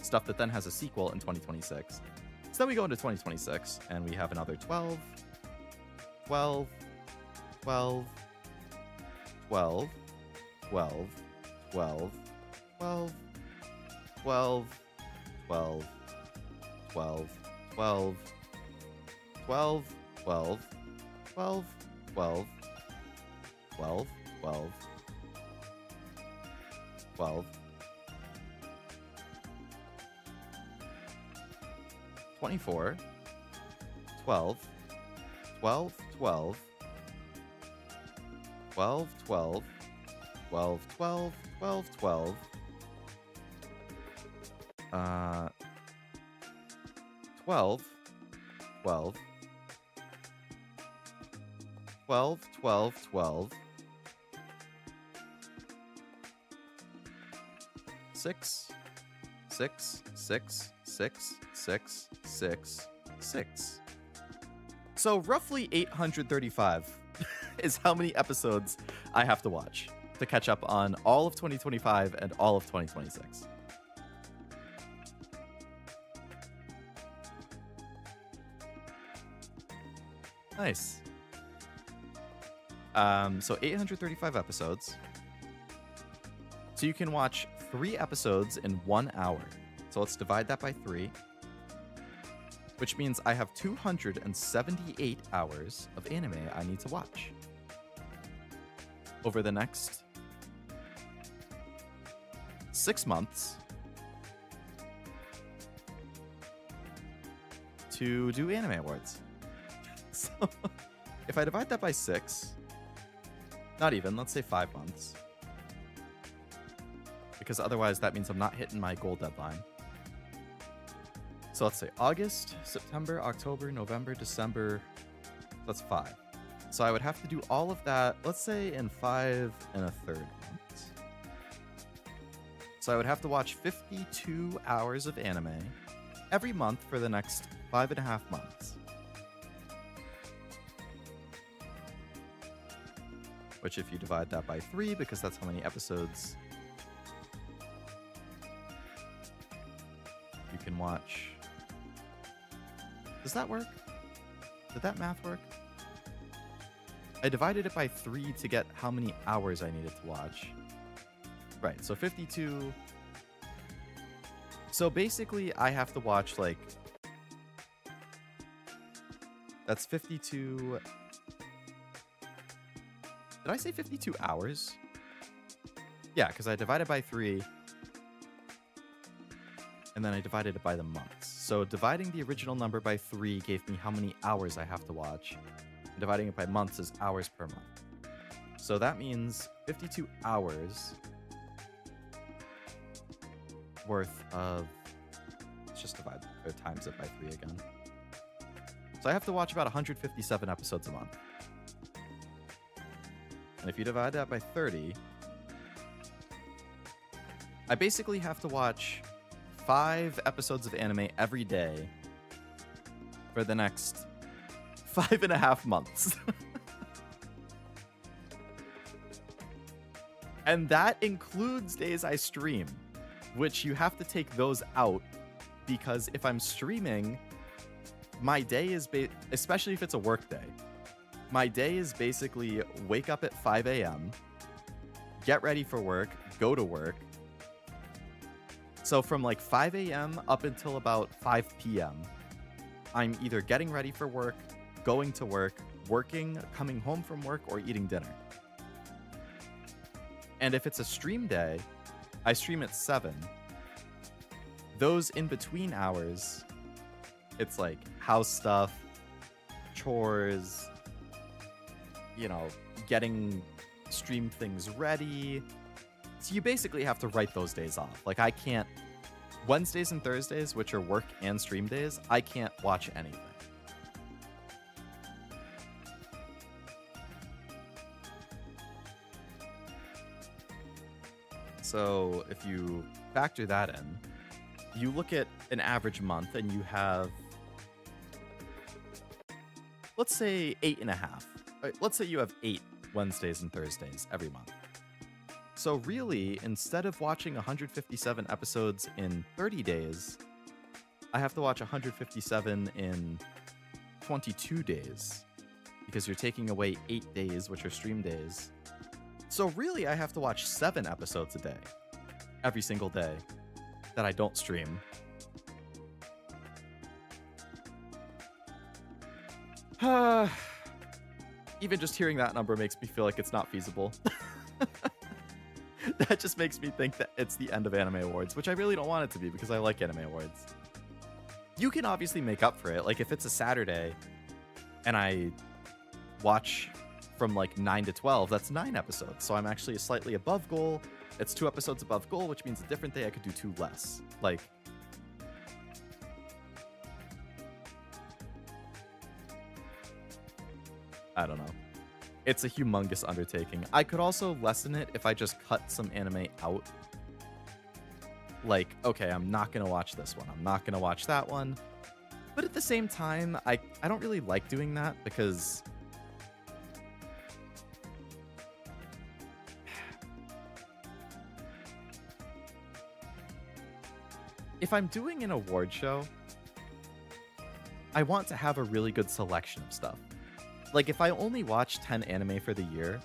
stuff that then has a sequel in 2026. So then we go into 2026, and we have another 12, 12, 12, 12, 12, 12, 12, 12, 12, 12, 12, 12, 12, 12, 12, 12, 12, 12, 24, 12, 12, 12, 12, 12, 12, 12, 12, 12, 12, 12, 12, 12, 12, 6, 6, 6, 6, 6, 6, 6. So roughly 835 is how many episodes I have to watch to catch up on all of 2025 and all of 2026. Nice. So 835 episodes. So you can watch 3 episodes in 1 hour. So let's divide that by 3, which means I have 278 hours of anime I need to watch over the next 6 months to do anime awards. So if I divide that by 6, not even, let's say 5 months, because otherwise that means I'm not hitting my goal deadline. So let's say August, September, October, November, December. That's 5. So I would have to do all of that, let's say in 5 1/3 months. So I would have to watch 52 hours of anime every month for the next 5.5 months. Which if you divide that by 3, because that's how many episodes you can watch. Does that work? Did that math work? I divided it by 3 to get how many hours I needed to watch. Right, so 52 So basically, I have to watch, like... That's 52... Did I say 52 hours? Yeah, because I divided by 3. And then I divided it by the months. So dividing the original number by 3 gave me how many hours I have to watch. And dividing it by months is hours per month. So that means 52 hours worth of... Let's just divide or times it by 3 again. So I have to watch about 157 episodes a month. And if you divide that by 30, I basically have to watch 5 episodes of anime every day for the next 5.5 months. And that includes days I stream, which you have to take those out because if I'm streaming, my day is, especially if it's a work day, my day is basically wake up at 5 a.m., get ready for work, go to work. So from like 5 a.m. up until about 5 p.m., I'm either getting ready for work, going to work, working, coming home from work, or eating dinner. And if it's a stream day, I stream at 7. Those in between hours, it's like house stuff, chores, you know, getting stream things ready. So you basically have to write those days off. Like I can't, Wednesdays and Thursdays, which are work and stream days, I can't watch anything. So if you factor that in, you look at an average month and you have, let's say 8.5. Let's say you have 8 Wednesdays and Thursdays every month. So really, instead of watching 157 episodes in 30 days, I have to watch 157 in 22 days because you're taking away 8 days, which are stream days. So really, I have to watch 7 episodes a day, every single day, that I don't stream. Even just hearing that number makes me feel like it's not feasible. That just makes me think that it's the end of Anime Awards, which I really don't want it to be because I like Anime Awards. You can obviously make up for it. Like if it's a Saturday and I watch from like 9 to 12, that's 9 episodes. So I'm actually slightly above goal. It's 2 episodes above goal, which means a different day I could do 2 less. Like, I don't know. It's a humongous undertaking. I could also lessen it if I just cut some anime out. Like, okay, I'm not going to watch this one. I'm not going to watch that one. But at the same time, I don't really like doing that because if I'm doing an award show, I want to have a really good selection of stuff. Like, if I only watch 10 anime for the year,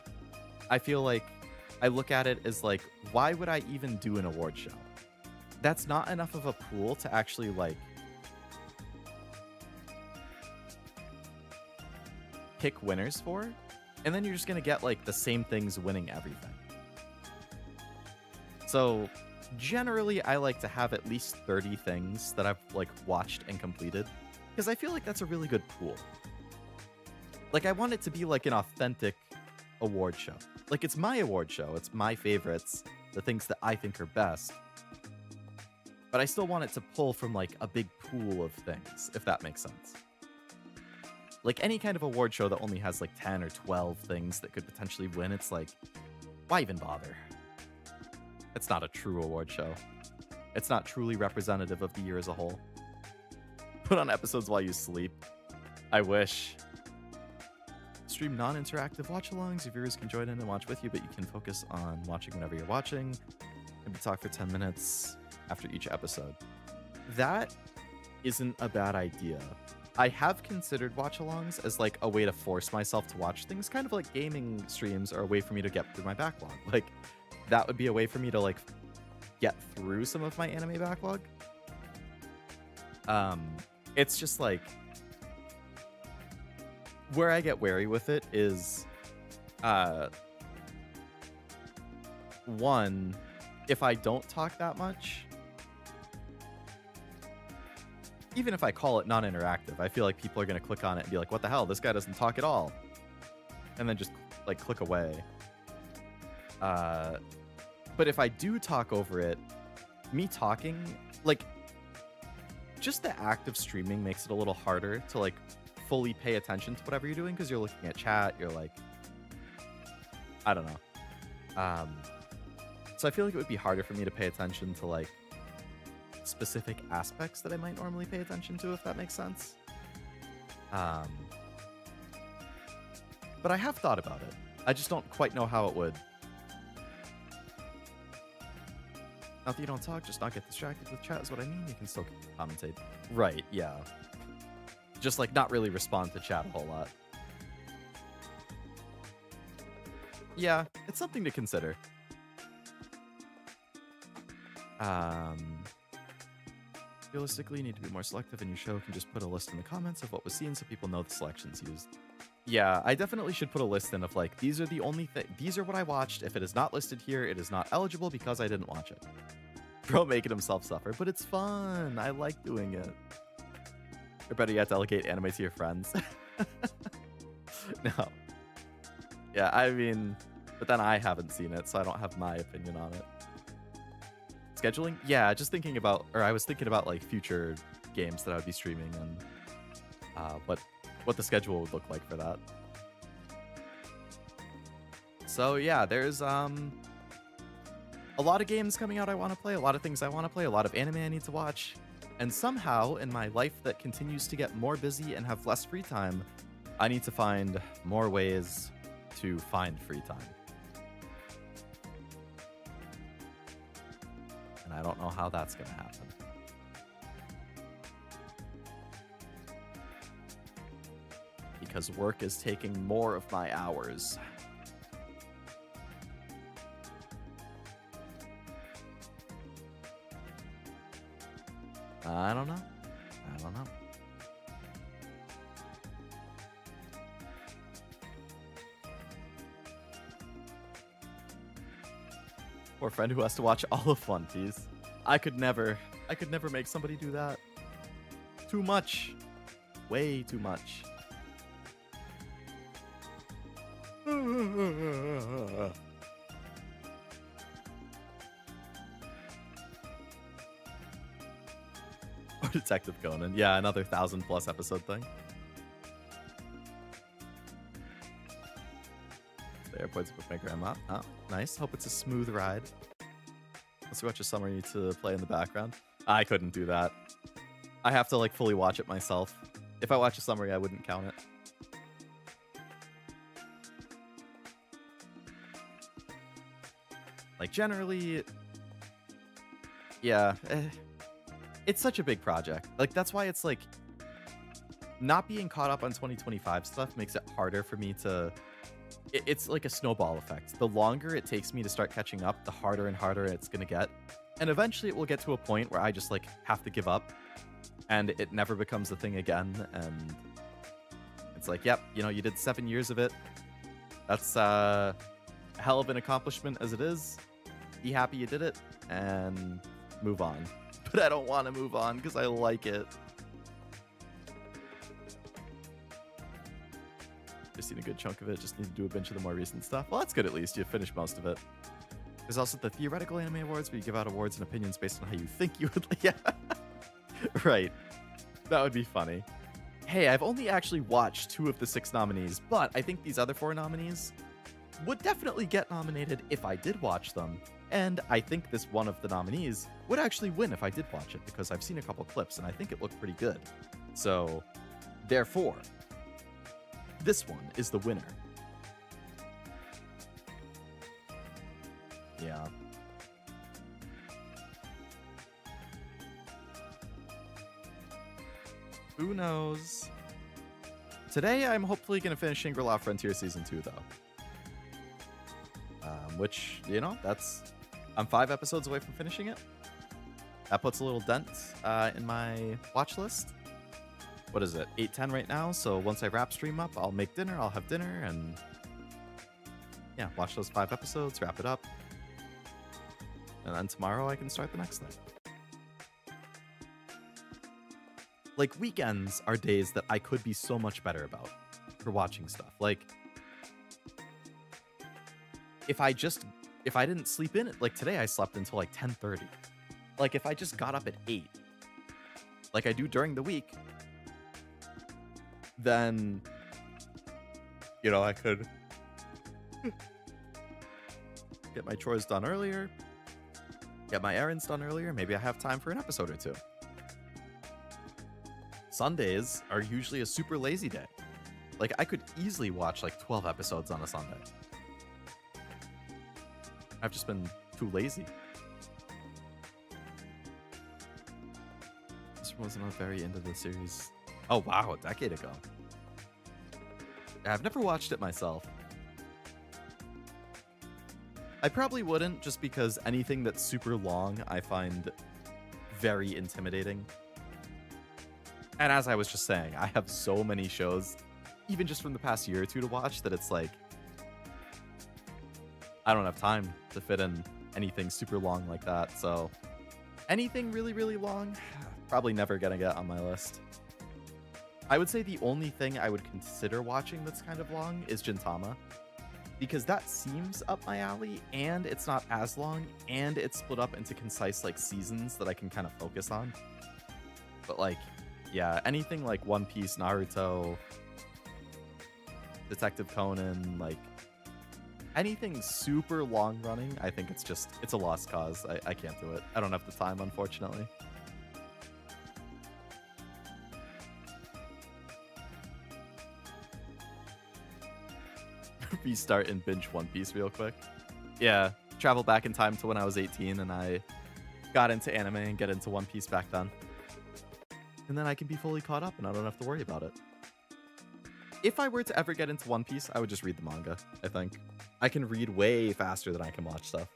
I feel like I look at it as like, why would I even do an award show? That's not enough of a pool to actually, like, pick winners for. And then you're just going to get, like, the same things winning everything. So, generally, I like to have at least 30 things that I've, like, watched and completed. Because I feel like that's a really good pool. Like, I want it to be like an authentic award show. Like, it's my award show. It's my favorites, the things that I think are best. But I still want it to pull from, like, a big pool of things, if that makes sense. Like, any kind of award show that only has, like, 10 or 12 things that could potentially win, it's like, why even bother? It's not a true award show. It's not truly representative of the year as a whole. Put on episodes while you sleep. I wish. Stream non-interactive watch-alongs. Your viewers can join in and watch with you, but you can focus on watching whenever you're watching. Maybe talk for 10 minutes after each episode. That isn't a bad idea. I have considered watch-alongs as like a way to force myself to watch things, kind of like gaming streams are a way for me to get through my backlog. Like, that would be a way for me to like get through some of my anime backlog. It's just like where I get wary with it is one, if I don't talk that much, even if I call it non-interactive, I feel like people are going to click on it and be like, what the hell, this guy doesn't talk at all, and then just like click away. But if I do talk over it, me talking, like, just the act of streaming makes it a little harder to like fully pay attention to whatever you're doing, because you're looking at chat, you're like, I don't know. So I feel like it would be harder for me to pay attention to like specific aspects that I might normally pay attention to, if that makes sense. But I have thought about it. I just don't quite know how it would. Not that you don't talk, just not get distracted with chat is what I mean. You can still commentate. Right, yeah. Just like not really respond to chat a whole lot. Yeah, it's something to consider. Realistically, you need to be more selective, and your show can just put a list in the comments of what was seen so people know the selections used. Yeah, I definitely should put a list in of like, these are the only these are what I watched. If it is not listed here, it is not eligible because I didn't watch it. Bro making himself suffer, but it's fun. I like doing it. Or better yet, delegate anime to your friends. No. Yeah, I mean, but then I haven't seen it, so I don't have my opinion on it. Scheduling? Yeah, just thinking about, or I was thinking about like future games that I would be streaming and what the schedule would look like for that. So yeah, there's a lot of games coming out I want to play, a lot of things I want to play, a lot of anime I need to watch. And somehow in my life that continues to get more busy and have less free time, I need to find more ways to find free time. And I don't know how that's going to happen. Because work is taking more of my hours. I don't know. I don't know. Poor friend who has to watch all of One Piece. I could never make somebody do that. Too much. Way too much. Or Detective Conan. Yeah, another 1,000+ episode thing. The airport's with my grandma. Oh, nice. Hope it's a smooth ride. Let's watch a summary to play in the background. I couldn't do that. I have to like fully watch it myself. If I watch a summary, I wouldn't count it. Like generally, yeah, it's such a big project. Like that's why it's like not being caught up on 2025 stuff makes it harder for me to. It's like a snowball effect. The longer it takes me to start catching up, the harder and harder it's gonna get, and eventually it will get to a point where I just like have to give up, and it never becomes a thing again. And it's like, yep, you know, you did 7 years of it. That's a hell of an accomplishment as it is. Be happy you did it and move on. But I don't want to move on because I like it. Just seen a good chunk of it. Just need to do a bunch of the more recent stuff. Well, that's good at least. You finished most of it. There's also the theoretical anime awards where you give out awards and opinions based on how you think you would. Yeah. Right. That would be funny. Hey, I've only actually watched 2 of the 6 nominees, but I think these other 4 nominees would definitely get nominated if I did watch them. And I think this one of the nominees would actually win if I did watch it, because I've seen a couple clips and I think it looked pretty good. So, therefore, this one is the winner. Yeah. Who knows? Today, I'm hopefully going to finish Shangri-La Frontier Season 2, though. Which, you know, I'm 5 episodes away from finishing it. that puts a little dent in my watch list. What is it? 8:10 right now. So once I wrap stream up, I'll make dinner. I'll have dinner and yeah, watch those 5 episodes, wrap it up, and then tomorrow I can start the next thing. Like, weekends are days that I could be so much better about for watching stuff. Like, if I didn't sleep in it, like today I slept until like 10:30. Like, if I just got up at 8, like I do during the week, then, you know, I could get my chores done earlier, get my errands done earlier. Maybe I have time for an episode or 2. Sundays are usually a super lazy day. Like, I could easily watch like 12 episodes on a Sunday. I've just been too lazy. This wasn't a very end of the series. Oh wow, a decade ago. I've never watched it myself. I probably wouldn't, just because anything that's super long I find very intimidating. And as I was just saying, I have so many shows, even just from the past year or 2 to watch, that it's like, I don't have time to fit in anything super long like that. So anything really, really long, probably never gonna get on my list. I would say the only thing I would consider watching that's kind of long is Gintama, because that seems up my alley, and it's not as long, and it's split up into concise like seasons that I can kind of focus on. But like, yeah, anything like One Piece, Naruto, Detective Conan, like anything super long running, I think it's a lost cause. I can't do it. I don't have the time, unfortunately. Restart and binge One Piece real quick. Yeah, travel back in time to when I was 18 and I got into anime and get into One Piece back then. And then I can be fully caught up and I don't have to worry about it. If I were to ever get into One Piece, I would just read the manga, I think. I can read way faster than I can watch stuff.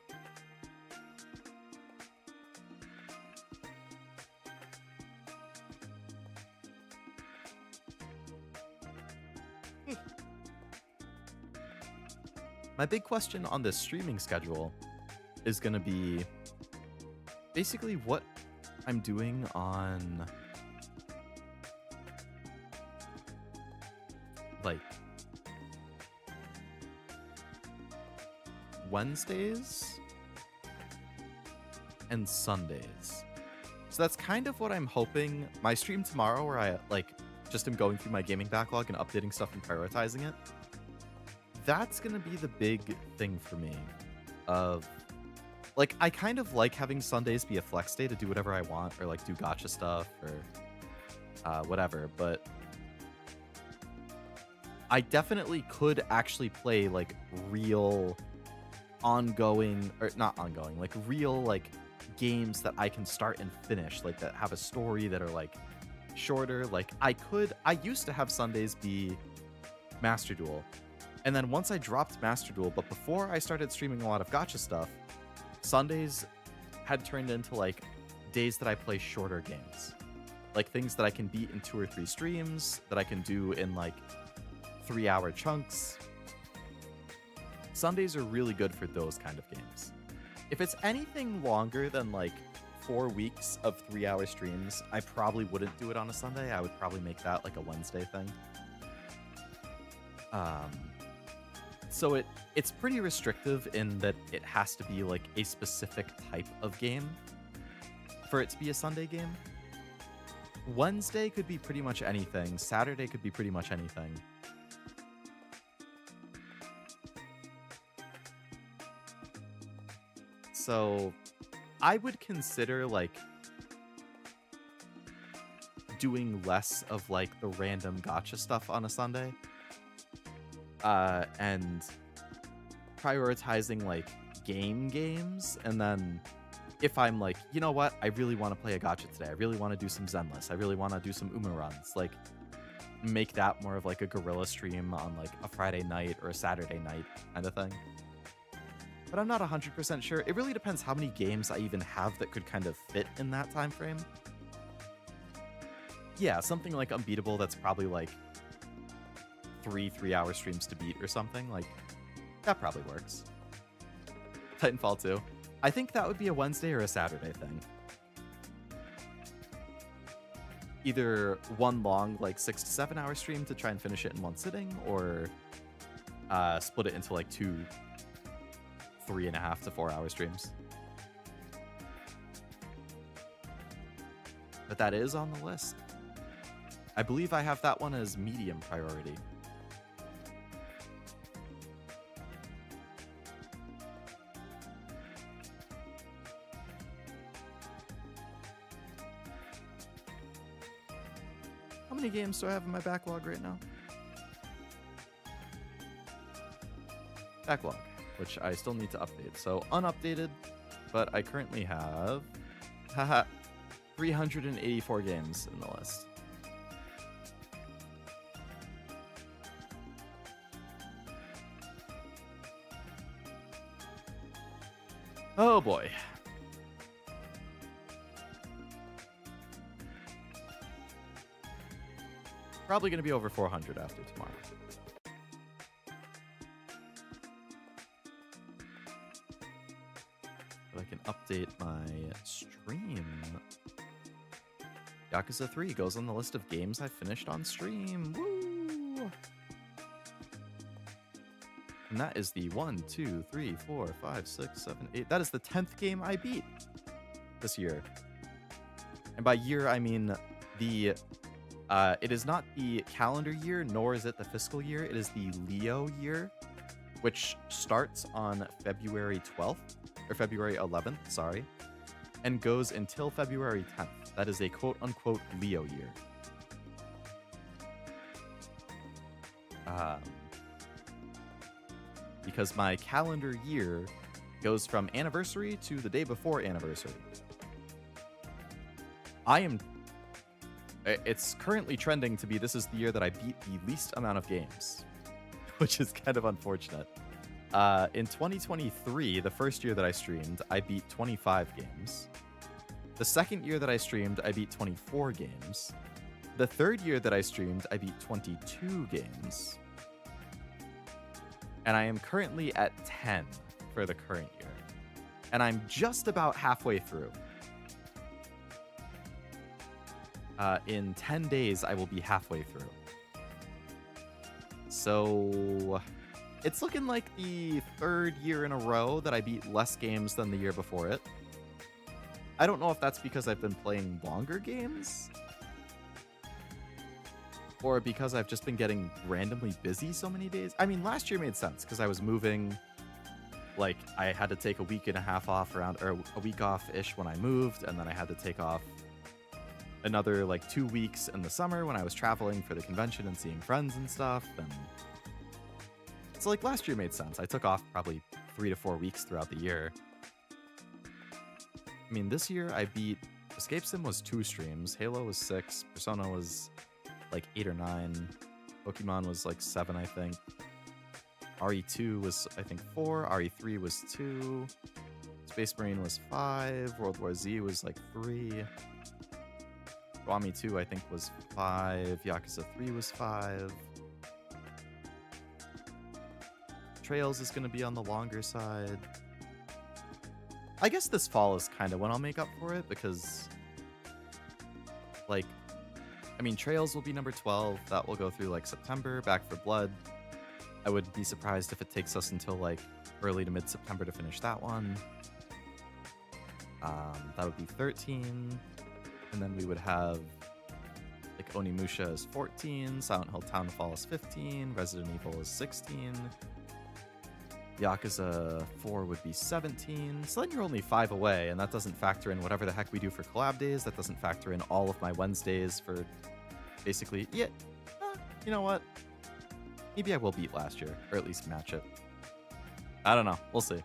My big question on this streaming schedule is going to be basically what I'm doing on like Wednesdays and Sundays. So that's kind of what I'm hoping. My stream tomorrow, where I like just am going through my gaming backlog and updating stuff and prioritizing it, that's gonna be the big thing for me. Of like, I kind of like having Sundays be a flex day to do whatever I want, or like do gacha stuff or whatever, but I definitely could actually play like real ongoing, or not ongoing, like real like games that I can start and finish, like that have a story, that are like shorter. Like I used to have Sundays be Master Duel. And then once I dropped Master Duel, but before I started streaming a lot of gacha stuff, Sundays had turned into like days that I play shorter games. Like things that I can beat in 2 or 3 streams, that I can do in like 3-hour chunks. Sundays are really good for those kind of games. If it's anything longer than like 4 weeks of 3-hour streams, I probably wouldn't do it on a Sunday. I would probably make that like a Wednesday thing. So it's pretty restrictive in that it has to be like a specific type of game for it to be a Sunday game. Wednesday could be pretty much anything. Saturday could be pretty much anything. So I would consider like doing less of like the random gacha stuff on a Sunday. And prioritizing like games, and then if I'm like, you know what, I really want to play a gacha today, I really want to do some Zenless, I really want to do some Uma runs, like make that more of like a guerrilla stream on like a Friday night or a Saturday night kind of thing. but I'm not 100% sure. It really depends how many games I even have that could kind of fit in that time frame. Yeah, something like Unbeatable that's probably like 3 hour streams to beat or something. Like, that probably works. Titanfall 2. I think that would be a Wednesday or a Saturday thing. Either one long, like 6 to 7 hour stream to try and finish it in one sitting, or split it into like 2 3.5 to 4 hour streams. But that is on the list. I believe I have that one as medium priority. How many games do I have in my backlog right now? Backlog, which I still need to update. So unupdated, but I currently have 384 games in the list. Oh boy. Probably going to be over 400 after tomorrow. But I can update my stream. Yakuza 3 goes on the list of games I finished on stream. Woo! And that is the 1, 2, 3, 4, 5, 6, 7, 8. That is the 10th game I beat this year. And by year, I mean the... it is not the calendar year, nor is it the fiscal year. It is the Leo year, which starts on February 12th, or February 11th, sorry, and goes until February 10th. That is a quote-unquote Leo year. Because my calendar year goes from anniversary to the day before anniversary. It's currently trending to be this is the year that I beat the least amount of games, which is kind of unfortunate. In 2023, the first year that I streamed, I beat 25 games. The second year that I streamed, I beat 24 games. The third year that I streamed, I beat 22 games. And I am currently at 10 for the current year. And I'm just about halfway through. In 10 days, I will be halfway through. So it's looking like the third year in a row that I beat less games than the year before it. I don't know if that's because I've been playing longer games, or because I've just been getting randomly busy so many days. I mean, last year made sense because I was moving. Like, I had to take a week and a half off around, or a week off-ish when I moved, and then I had to take off another, like, 2 weeks in the summer when I was traveling for the convention and seeing friends and stuff. And so, like, last year made sense. I took off probably 3 to 4 weeks throughout the year. I mean, this year I beat... Escape Sim was 2 streams, Halo was 6, Persona was like 8 or 9, Pokemon was like 7, I think. RE2 was, I think, 4, RE3 was 2, Space Marine was 5, World War Z was like 3, Kiwami 2, I think, was 5, Yakuza 3 was 5. Trails is going to be on the longer side. I guess this fall is kind of when I'll make up for it, because, like, I mean, Trails will be number 12. That will go through, like, September. Back for Blood, I would be surprised if it takes us until, like, early to mid-September to finish that one. That would be 13. And then we would have, like, Onimusha is 14. Silent Hill Townfall is 15. Resident Evil is 16. Yakuza 4 would be 17. So then you're only 5 away, and that doesn't factor in whatever the heck we do for collab days. That doesn't factor in all of my Wednesdays for basically... Yeah, you know what? Maybe I will beat last year, or at least match it. I don't know. We'll see.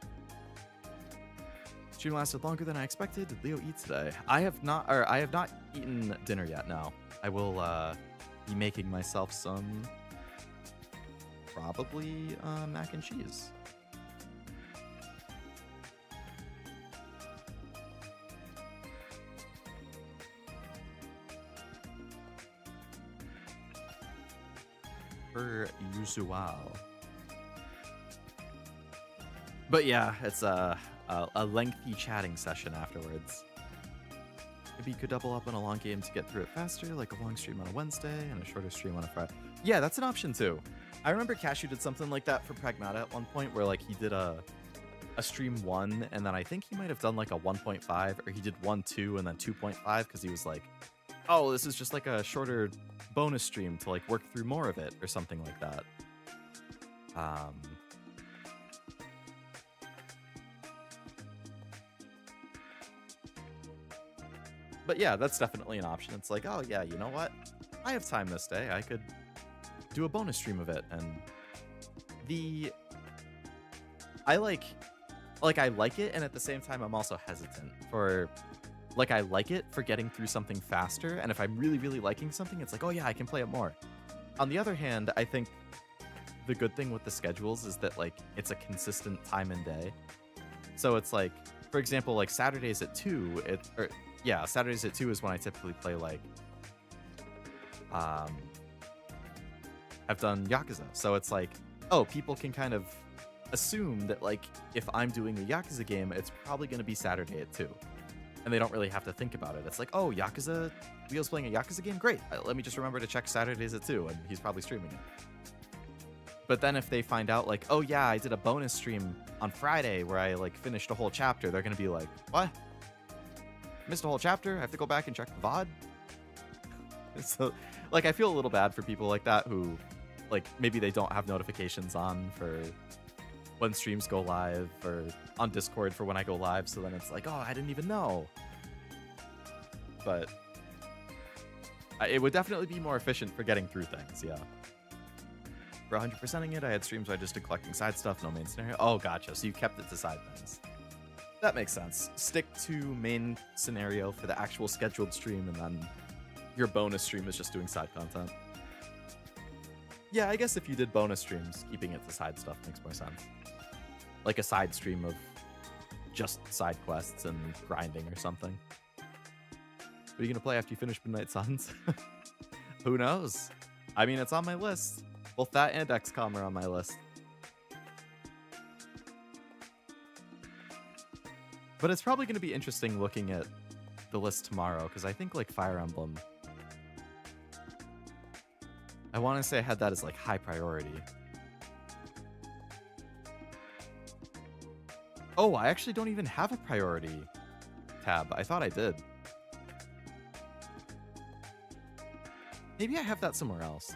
Stream lasted longer than I expected. Did Leo eat today? I have not eaten dinner yet, no. I will be making myself some... probably mac and cheese. per usual. But yeah, it's a lengthy chatting session afterwards. Maybe you could double up on a long game to get through it faster, like a long stream on a Wednesday and a shorter stream on a Friday. Yeah, that's an option too. I remember Cashew did something like that for Pragmata at one point, where like he did a stream 1, and then I think he might have done like a 1.5, or he did 1.2 and then 2.5, because he was like, oh, this is just like a shorter bonus stream to like work through more of it, or something like that. But yeah, that's definitely an option. It's like, oh yeah, you know what? I have time this day. I could do a bonus stream of it. And I like it, and at the same time I'm also hesitant for, like, I like it for getting through something faster, and if I'm really, really liking something, it's like, oh yeah, I can play it more. On the other hand, I think the good thing with the schedules is that, like, it's a consistent time and day. So it's like, for example, like Saturdays at 2, Saturdays at 2 is when I typically play, like, I've done Yakuza. So it's like, oh, people can kind of assume that, like, if I'm doing a Yakuza game, it's probably going to be Saturday at 2. And they don't really have to think about it. It's like, oh, Yakuza, Leo's playing a Yakuza game? Great. Let me just remember to check Saturdays at 2, and he's probably streaming it. But then if they find out, like, oh yeah, I did a bonus stream on Friday where I, like, finished a whole chapter, they're going to be like, what? Missed a whole chapter? I have to go back and check the VOD? So, like, I feel a little bad for people like that who, like, maybe they don't have notifications on for when streams go live, or on Discord for when I go live, so then it's like, oh, I didn't even know. But it would definitely be more efficient for getting through things, yeah. For 100%ing it, I had streams where I just did collecting side stuff, no main scenario. Oh, gotcha, so you kept it to side things. That makes sense. Stick to main scenario for the actual scheduled stream, and then your bonus stream is just doing side content. Yeah, I guess if you did bonus streams, keeping it to side stuff makes more sense. Like a side stream of just side quests and grinding or something. What are you going to play after you finish Midnight Suns? Who knows? I mean, it's on my list. Both that and XCOM are on my list. But it's probably going to be interesting looking at the list tomorrow, because I think, like, Fire Emblem, I want to say I had that as, like, high priority. Oh, I actually don't even have a priority tab. I thought I did. Maybe I have that somewhere else.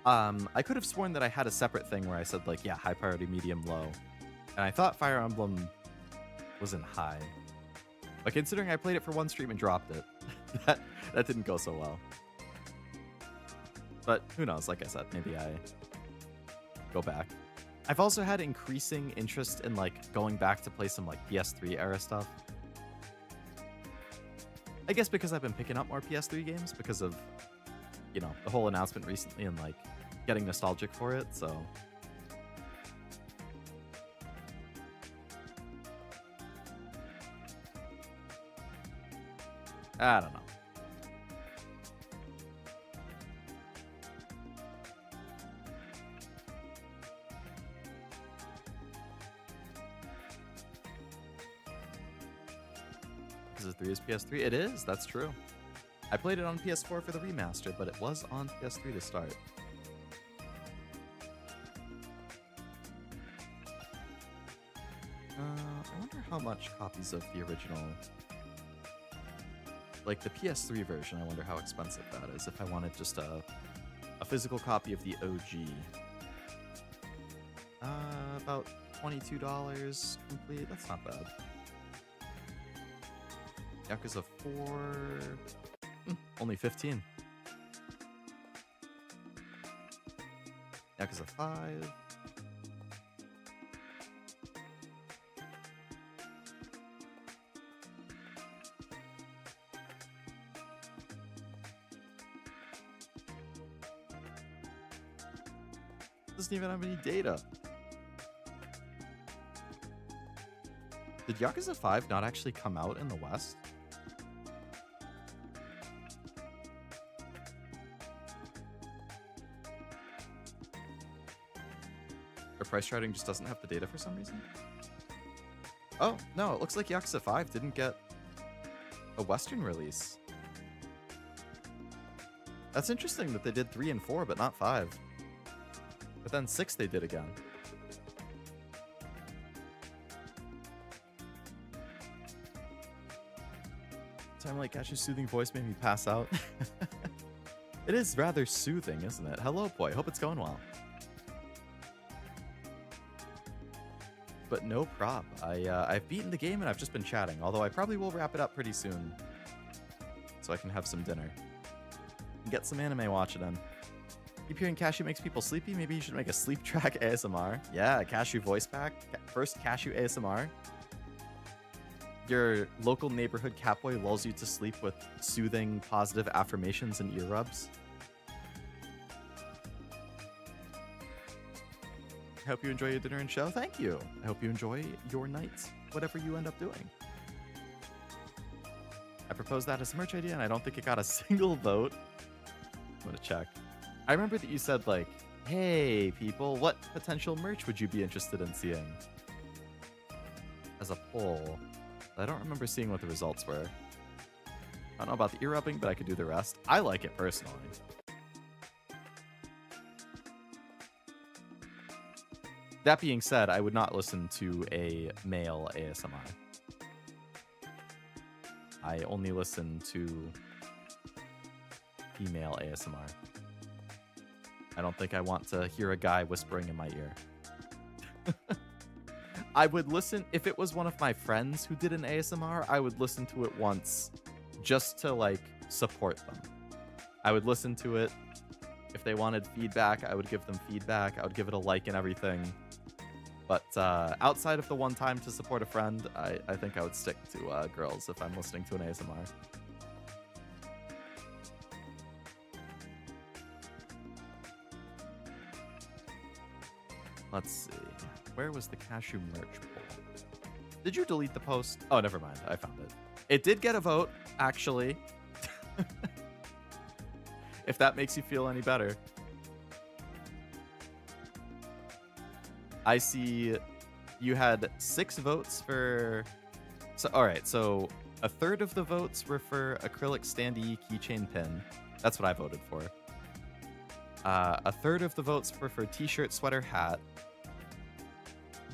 I could have sworn that I had a separate thing where I said, like, yeah, high priority, medium, low. And I thought Fire Emblem was in high. But considering I played it for one stream and dropped it, that didn't go so well. But who knows, like I said, maybe I go back. I've also had increasing interest in, like, going back to play some, like, PS3 era stuff. I guess because I've been picking up more PS3 games because of, you know, the whole announcement recently and, like, getting nostalgic for it, so. I don't know. Yakuza 3 is PS3? It is, that's true. I played it on PS4 for the remaster, but it was on PS3 to start. I wonder how much copies of the original, like the PS3 version, I wonder how expensive that is if I wanted just a physical copy of the OG. About $22 complete, that's not bad. Yakuza 4, only 15. Yakuza 5. Doesn't even have any data. Did Yakuza 5 not actually come out in the West? Or price charting just doesn't have the data for some reason? Oh, no, it looks like Yakuza 5 didn't get a Western release. That's interesting that they did 3 and 4, but not 5. But then 6 they did again. Time like Ash's soothing voice made me pass out. It is rather soothing, isn't it? Hello, boy. Hope it's going well. But no prob. I've beaten the game and I've just been chatting, although I probably will wrap it up pretty soon so I can have some dinner and get some anime watching in. Keep hearing Cashew makes people sleepy. Maybe you should make a sleep track ASMR. Yeah, Cashew voice pack. First Cashew ASMR. Your local neighborhood catboy lulls you to sleep with soothing, positive affirmations and ear rubs. I hope you enjoy your dinner and show. Thank you. I hope you enjoy your nights, whatever you end up doing. I proposed that as a merch idea, and I don't think it got a single vote. I'm gonna check. I remember that you said, like, hey, people, what potential merch would you be interested in seeing? As a poll. I don't remember seeing what the results were. I don't know about the ear rubbing, but I could do the rest. I like it personally. That being said, I would not listen to a male ASMR. I only listen to female ASMR. I don't think I want to hear a guy whispering in my ear. I would listen, if it was one of my friends who did an ASMR, I would listen to it once just to, like, support them. I would listen to it. If they wanted feedback, I would give them feedback. I would give it a like and everything. But outside of the one time to support a friend, I think I would stick to girls if I'm listening to an ASMR. Let's see. Where was the Cashew merch poll? Did you delete the post? Oh, never mind. I found it. It did get a vote, actually. If that makes you feel any better. I see you had 6 votes for... So, all right, so a third of the votes were for acrylic standee keychain pin. That's what I voted for. A third of the votes were for t-shirt, sweater, hat.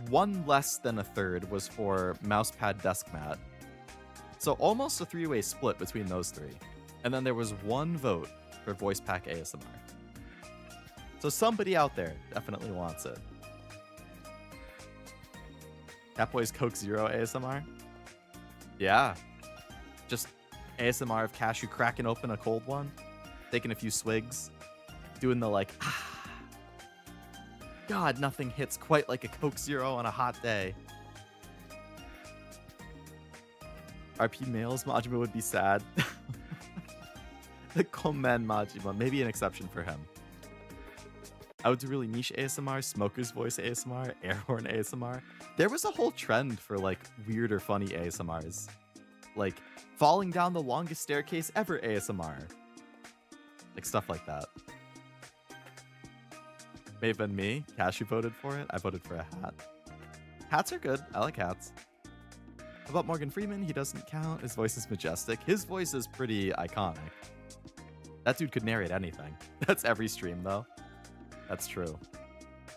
One less than a third was for mousepad desk mat. So almost a 3-way split between those 3. And then there was 1 vote for voice pack ASMR. So somebody out there definitely wants it. Catboy's Coke Zero ASMR? Yeah. Just ASMR of Cashew cracking open a cold one, taking a few swigs, doing the like, ah. God, nothing hits quite like a Coke Zero on a hot day. RP males Majima would be sad. The Komen Majima, maybe an exception for him. I would do really niche ASMR, smoker's voice ASMR, air horn ASMR. There was a whole trend for like weird or funny ASMRs. Like falling down the longest staircase ever ASMR. Like stuff like that. May have been me. Cashew voted for it. I voted for a hat. Hats are good. I like hats. How about Morgan Freeman? He doesn't count. His voice is majestic. His voice is pretty iconic. That dude could narrate anything. That's every stream though. That's true.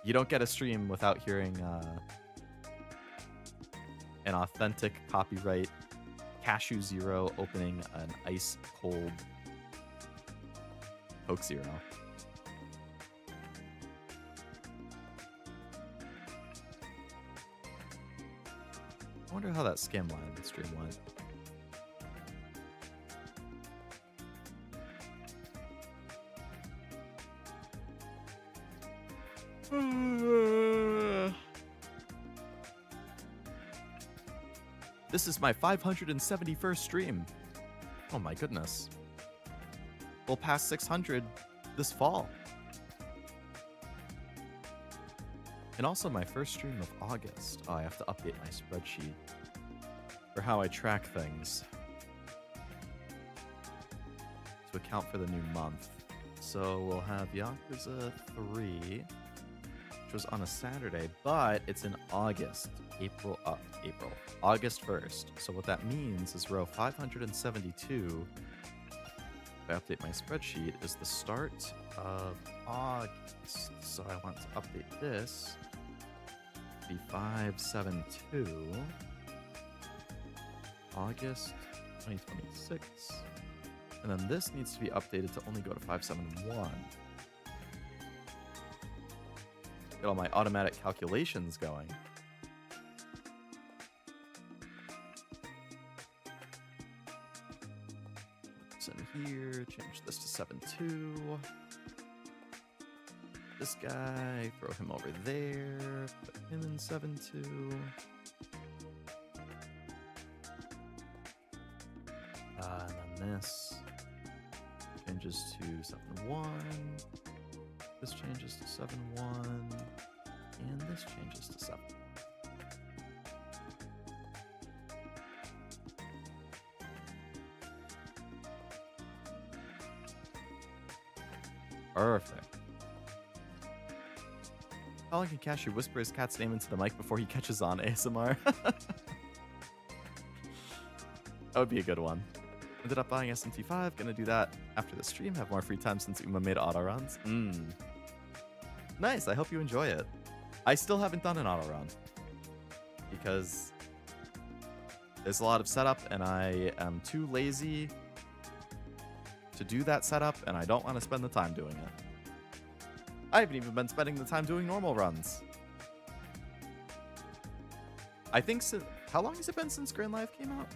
You don't get a stream without hearing an authentic copyright Cashew Zero opening an ice cold Coke Zero. I wonder how that scam line stream went. This is my 571st stream. Oh my goodness. We'll pass 600 this fall. And also my first stream of August. Oh, I have to update my spreadsheet for how I track things to account for the new month. So we'll have Yakuza 3, which which was on a Saturday, but it's in August. August 1st. So what that means is row 572, if I update my spreadsheet, is the start of August. So I want to update this to be 572, August 2026. And then this needs to be updated to only go to 571. Get all my automatic calculations going. It's in here, change this to 7.2. This guy, throw him over there, put him in 7.2. And then this changes to 7.1. This changes to 7.1. And this changes to 7. Perfect. Colin Kakashi whisper his cat's name into the mic before he catches on ASMR. That would be a good one. Ended up buying SMT5. Gonna do that after the stream. Have more free time since Uma made auto runs. Nice. I hope you enjoy it. I still haven't done an auto run because there's a lot of setup and I am too lazy to do that setup and I don't want to spend the time doing it. I haven't even been spending the time doing normal runs. I think how long has it been since Grand Life came out?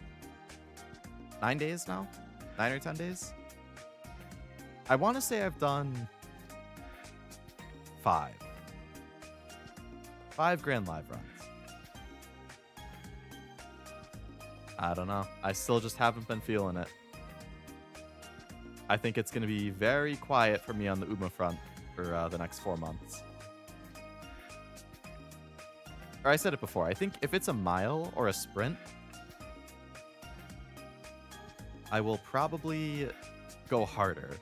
9 days now? 9 or 10 days? I want to say I've done 5 Grand Live runs. I don't know. I still just haven't been feeling it. I think it's going to be very quiet for me on the Uma front for the next 4 months. Or I said it before. I think if it's a mile or a sprint, I will probably go harder.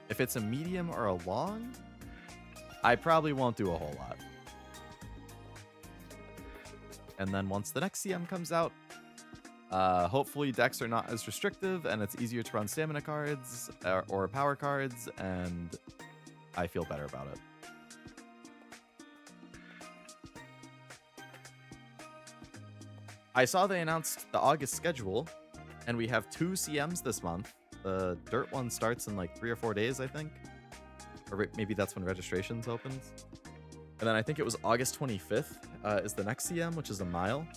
If it's a medium or a long, I probably won't do a whole lot. And then once the next CM comes out, hopefully decks are not as restrictive and it's easier to run stamina cards or power cards, and I feel better about it. I saw they announced the August schedule, and we have 2 CMs this month. The Dirt one starts in like 3 or 4 days, I think. Or maybe that's when registrations opens. And then I think it was August 25th is the next CM, which is a mile.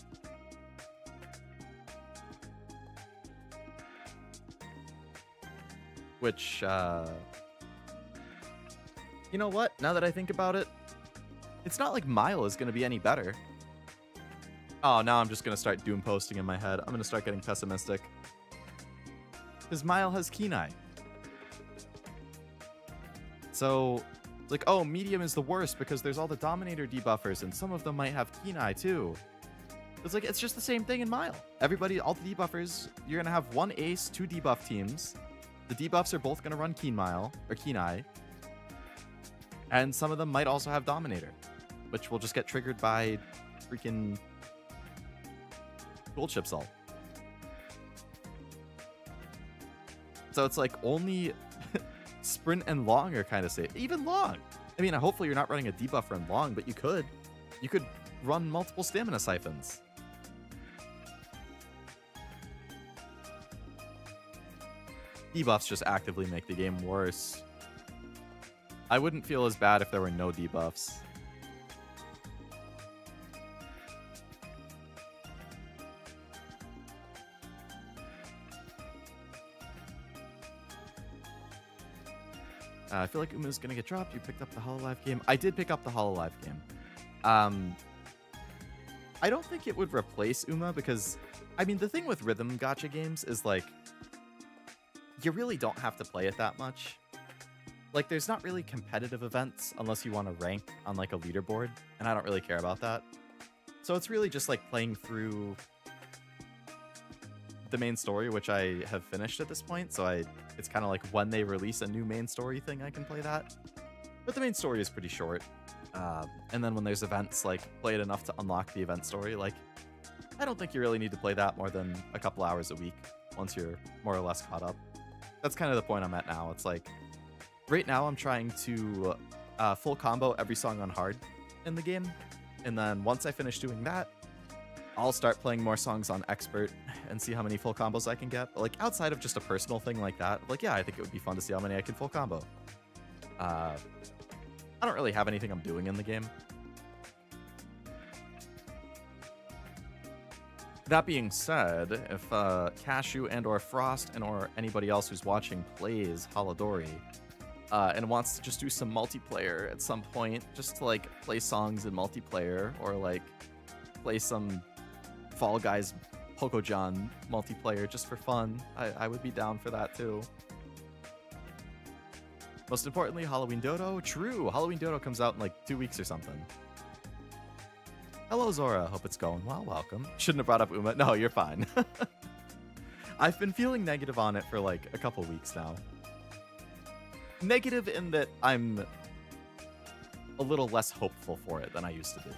Which, you know what? Now that I think about it, it's not like mile is going to be any better. Oh, now I'm just going to start doom posting in my head. I'm going to start getting pessimistic. Because mile has Kenai. So, it's like, oh, medium is the worst because there's all the Dominator debuffers and some of them might have Kenai too. It's like, it's just the same thing in mile. Everybody, all the debuffers, you're going to have 1 ace, 2 debuff teams. The debuffs are both going to run Kenai. And some of them might also have Dominator, which will just get triggered by freaking Gold Chip Salt. So it's like only sprint and long are kind of safe. Even long. I mean, hopefully you're not running a debuffer in long, but you could. You could run multiple stamina siphons. Debuffs just actively make the game worse. I wouldn't feel as bad if there were no debuffs. I feel like Uma's gonna get dropped. You picked up the Hololive game. I did pick up the Hololive game. I don't think it would replace Uma because, I mean, the thing with rhythm gacha games is like, you really don't have to play it that much. Like, there's not really competitive events unless you want to rank on like a leaderboard, and I don't really care about that. So it's really just like playing through the main story, which I have finished at this point. So it's kind of like when they release a new main story thing, I can play that. But the main story is pretty short. And then when there's events, like, play it enough to unlock the event story. Like, I don't think you really need to play that more than a couple hours a week once you're more or less caught up. That's kind of the point I'm at now. It's like, right now I'm trying to full combo every song on hard in the game. And then once I finish doing that, I'll start playing more songs on expert and see how many full combos I can get. But like outside of just a personal thing like that, like, yeah, I think it would be fun to see how many I can full combo. I don't really have anything I'm doing in the game. That being said, if Cashew and or Frost and or anybody else who's watching plays Holodori and wants to just do some multiplayer at some point, just to like play songs in multiplayer or like play some Fall Guys Pokojan multiplayer just for fun, I would be down for that too. Most importantly, Halloween Dodo. True, Halloween Dodo comes out in like 2 weeks or something. Hello, Zora. Hope it's going well. Welcome. Shouldn't have brought up Uma. No, you're fine. I've been feeling negative on it for like a couple weeks now. Negative in that I'm a little less hopeful for it than I used to be.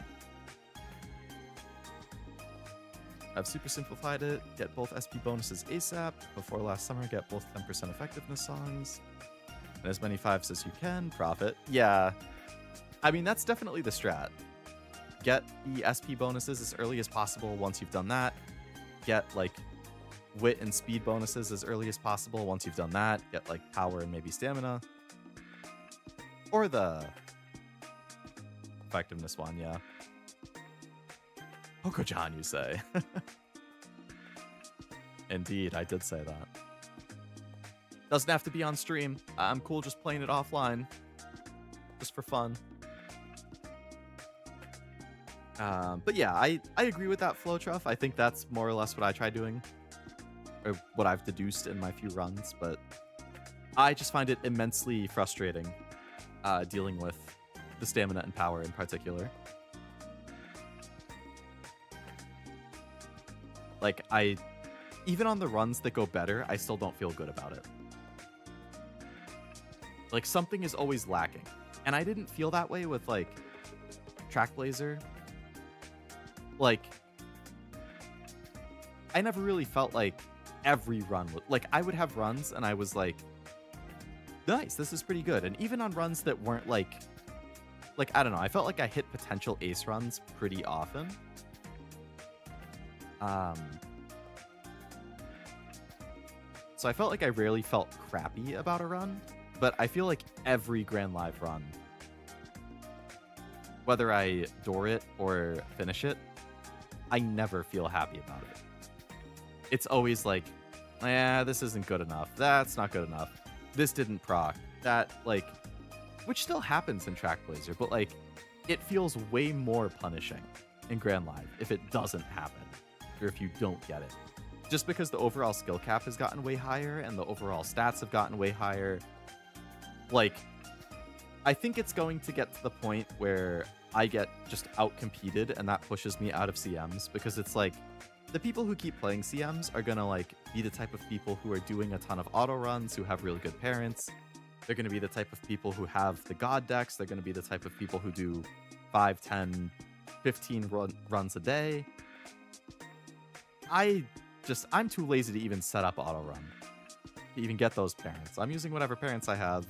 I've super simplified it. Get both SP bonuses ASAP. Before last summer, get both 10% effectiveness songs. And as many 5s as you can. Profit. Yeah. I mean, that's definitely the strat. Get the SP bonuses as early as possible once you've done that. Get, like, wit and speed bonuses as early as possible once you've done that. Get, like, power and maybe stamina. Or the effectiveness one, yeah. Pokojan, you say. Indeed, I did say that. Doesn't have to be on stream. I'm cool just playing it offline. Just for fun. But yeah, I agree with that flow, Truff. I think that's more or less what I try doing. Or what I've deduced in my few runs. But I just find it immensely frustrating dealing with the stamina and power in particular. Like, even on the runs that go better, I still don't feel good about it. Like, something is always lacking. And I didn't feel that way with, like, Trackblazer. Like, I never really felt like every run would, like, I would have runs and I was like, nice, this is pretty good. And even on runs that weren't like, I don't know, I felt like I hit potential ace runs pretty often. So I felt like I rarely felt crappy about a run, but I feel like every Grand Live run, whether I door it or finish it, I never feel happy about it. It's always like, this isn't good enough. That's not good enough. This didn't proc. That, like, which still happens in Trackblazer, but, like, it feels way more punishing in Grand Live if it doesn't happen, or if you don't get it. Just because the overall skill cap has gotten way higher, and the overall stats have gotten way higher. Like, I think it's going to get to the point where I get just out-competed, and that pushes me out of CMs, because it's like, the people who keep playing CMs are gonna, like, be the type of people who are doing a ton of auto runs, who have really good parents. They're gonna be the type of people who have the god decks. They're gonna be the type of people who do 5, 10, 15 runs a day. I'm too lazy to even set up auto run, to even get those parents. I'm using whatever parents I have.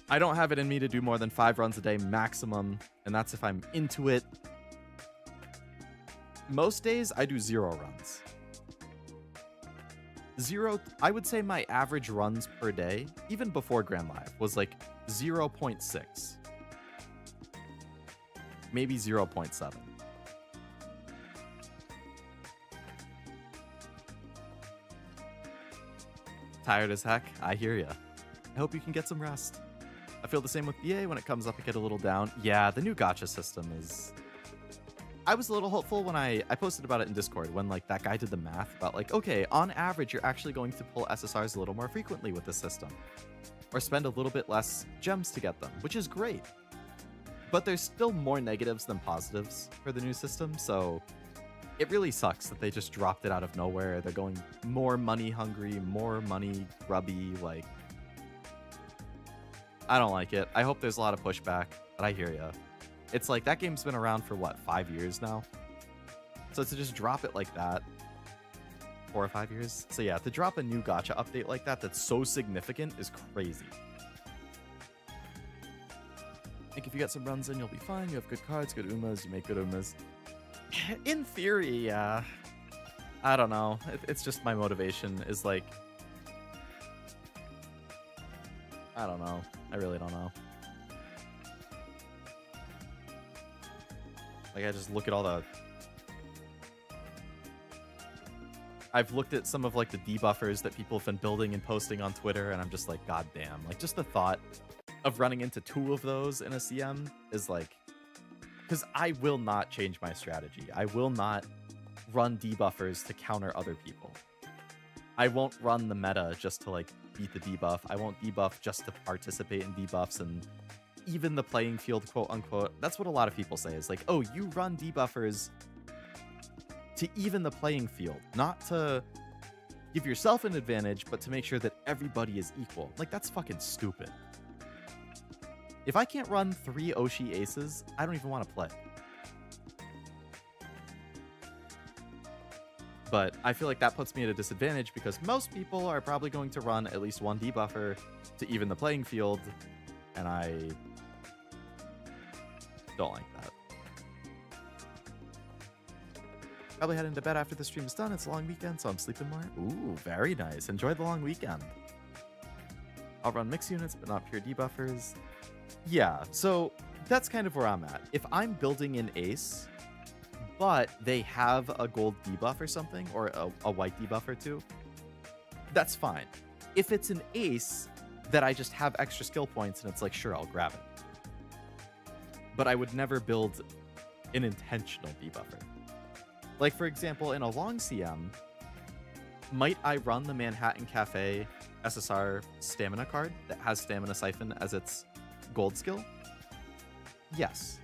I don't have it in me to do more than 5 runs a day maximum, and that's if I'm into it. Most days, I do 0 runs. I would say my average runs per day, even before Grand Live, was like 0.6. Maybe 0.7. Tired as heck? I hear ya. I hope you can get some rest. I feel the same with BA. When it comes up, I get a little down. Yeah, the new gacha system is... I was a little hopeful when I posted about it in Discord, when like that guy did the math about like, okay, on average, you're actually going to pull SSRs a little more frequently with this system. Or spend a little bit less gems to get them, which is great. But there's still more negatives than positives for the new system, so it really sucks that they just dropped it out of nowhere. They're going more money hungry, more money grubby, like... I don't like it. I hope there's a lot of pushback, but I hear ya. It's like that game's been around for what, 5 years now? So to just drop it like that, 4 or 5 years. So yeah, to drop a new gacha update like that that's so significant is crazy. I think if you get some runs in, you'll be fine. You have good cards, good umas, you make good umas. In theory, yeah. I don't know. It's just my motivation is like... I don't know. I really don't know. Like, I just look at all the... I've looked at some of, like, the debuffers that people have been building and posting on Twitter, and I'm just like, god damn. Like, just the thought of running into 2 of those in a CM is like... Because I will not change my strategy. I will not run debuffers to counter other people. I won't run the meta just to, like, beat the debuff. I won't debuff just to participate in debuffs and even the playing field, quote unquote. That's what a lot of people say is like, oh, you run debuffers to even the playing field, not to give yourself an advantage, but to make sure that everybody is equal. Like, that's fucking stupid. If I can't run 3 Oshi aces, I don't even want to play. But I feel like that puts me at a disadvantage because most people are probably going to run at least 1 debuffer to even the playing field, and I don't like that. Probably heading to bed after the stream is done. It's a long weekend, so I'm sleeping more. Ooh, very nice. Enjoy the long weekend. I'll run mixed units, but not pure debuffers. Yeah, so that's kind of where I'm at. If I'm building an ace, but they have a gold debuff or something, or a white debuff or 2, that's fine. If it's an ace that I just have extra skill points and it's like, sure, I'll grab it. But I would never build an intentional debuffer. Like, for example, in a long CM, might I run the Manhattan Cafe SSR stamina card that has Stamina Siphon as its gold skill? Yes.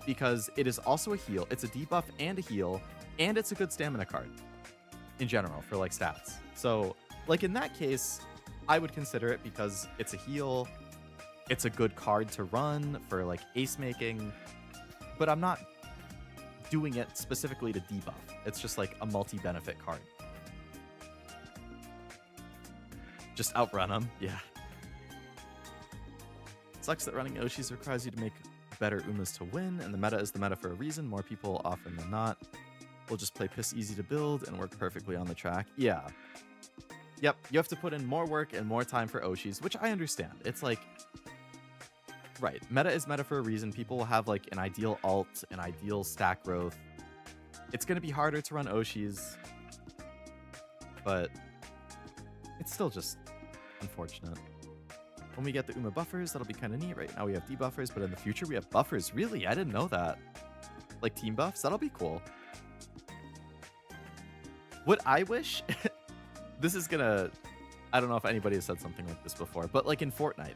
Because it is also a heal. It's a debuff and a heal, and it's a good stamina card in general for, like, stats. So, like, in that case, I would consider it because it's a heal. It's a good card to run for, like, ace making, but I'm not doing it specifically to debuff. It's just like a multi-benefit card. Just outrun them, yeah. Sucks that running Oshis requires you to make better Umas to win, and the meta is the meta for a reason. More people often than not will just play piss easy to build and work perfectly on the track. Yeah. Yep, you have to put in more work and more time for Oshis, which I understand. It's like, right, meta is meta for a reason. People will have like an ideal alt, an ideal stack growth. It's going to be harder to run Oshis, but it's still just unfortunate. When we get the Uma buffers, that'll be kind of neat. Right now we have debuffers, but in the future we have buffers. Really? I didn't know that. Like team buffs? That'll be cool. What I wish... this is gonna... I don't know if anybody has said something like this before, but like in Fortnite.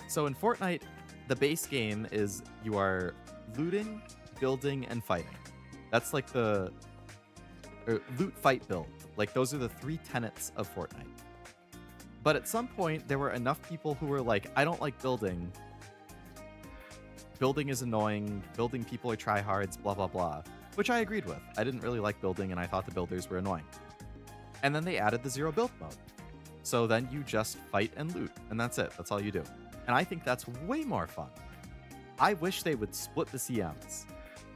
So in Fortnite, the base game is you are looting, building, and fighting. That's like the... loot, fight, build. Like those are the 3 tenets of Fortnite. But at some point, there were enough people who were like, I don't like building. Building is annoying. Building people are tryhards, blah, blah, blah. Which I agreed with. I didn't really like building, and I thought the builders were annoying. And then they added the zero build mode. So then you just fight and loot, and that's it. That's all you do. And I think that's way more fun. I wish they would split the CMs.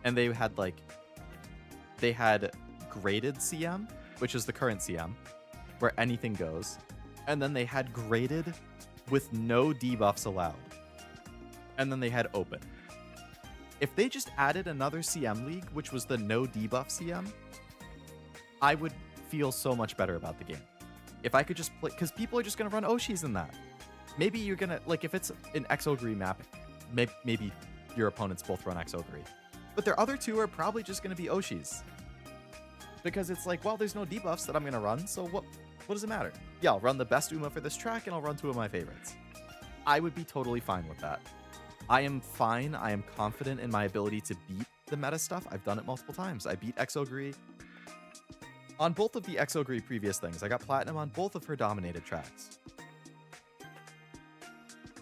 And they had like... They had graded CM, which is the current CM, where anything goes. And then they had graded with no debuffs allowed. And then they had open. If they just added another CM league, which was the no debuff CM, I would feel so much better about the game. If I could just play, because people are just going to run Oshis in that. Maybe you're going to, like if it's an Exogre map, maybe your opponents both run Exogre. But their other 2 are probably just going to be Oshis. Because it's like, well, there's no debuffs that I'm going to run, so what does it matter? Yeah, I'll run the best Uma for this track, and I'll run 2 of my favorites. I would be totally fine with that. I am fine. I am confident in my ability to beat the meta stuff. I've done it multiple times. I beat Exogre on both of the Exogre previous things. I got platinum on both of her dominated tracks.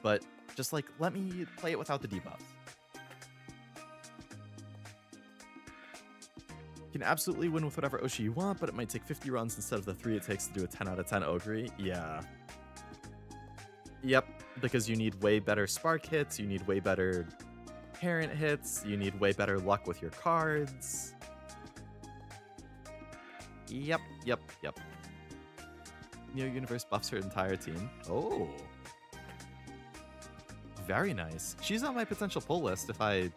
but just like, let me play it without the debuffs. You can absolutely win with whatever Oshi you want, but it might take 50 runs instead of the 3 it takes to do a 10 out of 10 Ogre. Yeah. Yep, because you need way better spark hits, you need way better parent hits, you need way better luck with your cards. Yep. Neo Universe buffs her entire team. Oh. Very nice. She's on my potential pull list if I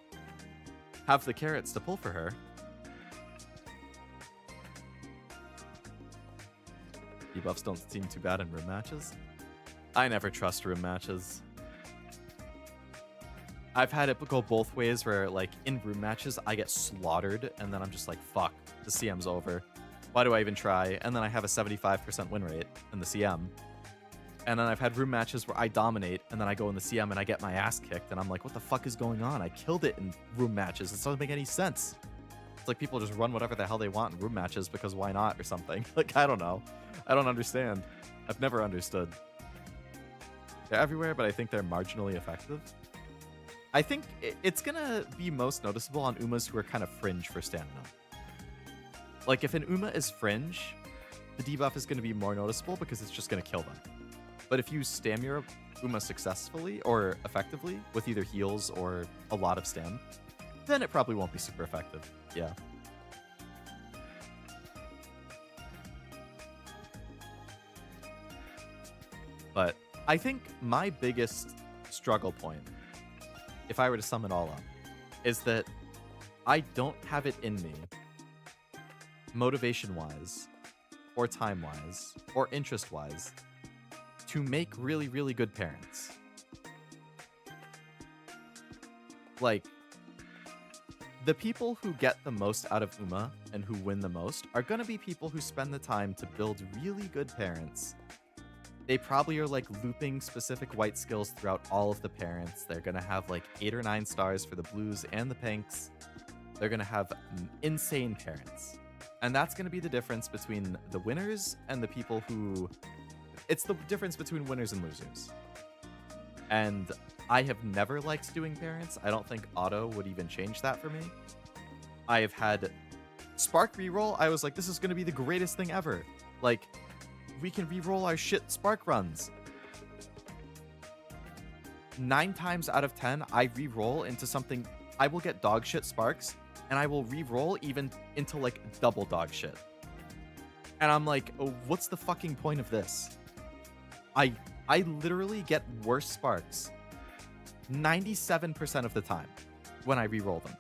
have the carrots to pull for her. Debuffs don't seem too bad in room matches. I never trust room matches. I've had it go both ways where, like, in room matches, I get slaughtered, and then I'm just like, fuck, the CM's over. Why do I even try? And then I have a 75% win rate in the CM. And then I've had room matches where I dominate, and then I go in the CM and I get my ass kicked, and I'm like, what the fuck is going on? I killed it in room matches. It doesn't make any sense. It's like people just run whatever the hell they want in room matches because why not or something. Like, I don't know. I don't understand. I've never understood. They're everywhere, but I think they're marginally effective. I think it's gonna be most noticeable on Umas who are kind of fringe for stamina. Like, if an Uma is fringe, the debuff is gonna be more noticeable because it's just gonna kill them. But if you stam your Uma successfully or effectively with either heals or a lot of stam, then it probably won't be super effective. Yeah. But I think my biggest struggle point, if I were to sum it all up, is that I don't have it in me, motivation-wise, or time-wise, or interest-wise, to make really, really good parents. Like, the people who get the most out of Uma and who win the most are going to be people who spend the time to build really good parents. They probably are like looping specific white skills throughout all of the parents. They're going to have like 8 or 9 stars for the blues and the pinks. They're going to have insane parents. And that's going to be the difference between the winners and the people who... It's the difference between winners and losers. And I have never liked doing parents. I don't think auto would even change that for me. I have had Spark reroll. I was like, this is going to be the greatest thing ever. Like, we can reroll our shit Spark runs. 9 times out of 10, I reroll into something. I will get dog shit Sparks, and I will reroll even into like double dog shit. And I'm like, oh, what's the fucking point of this? I literally get worse Sparks 97% of the time when I reroll them.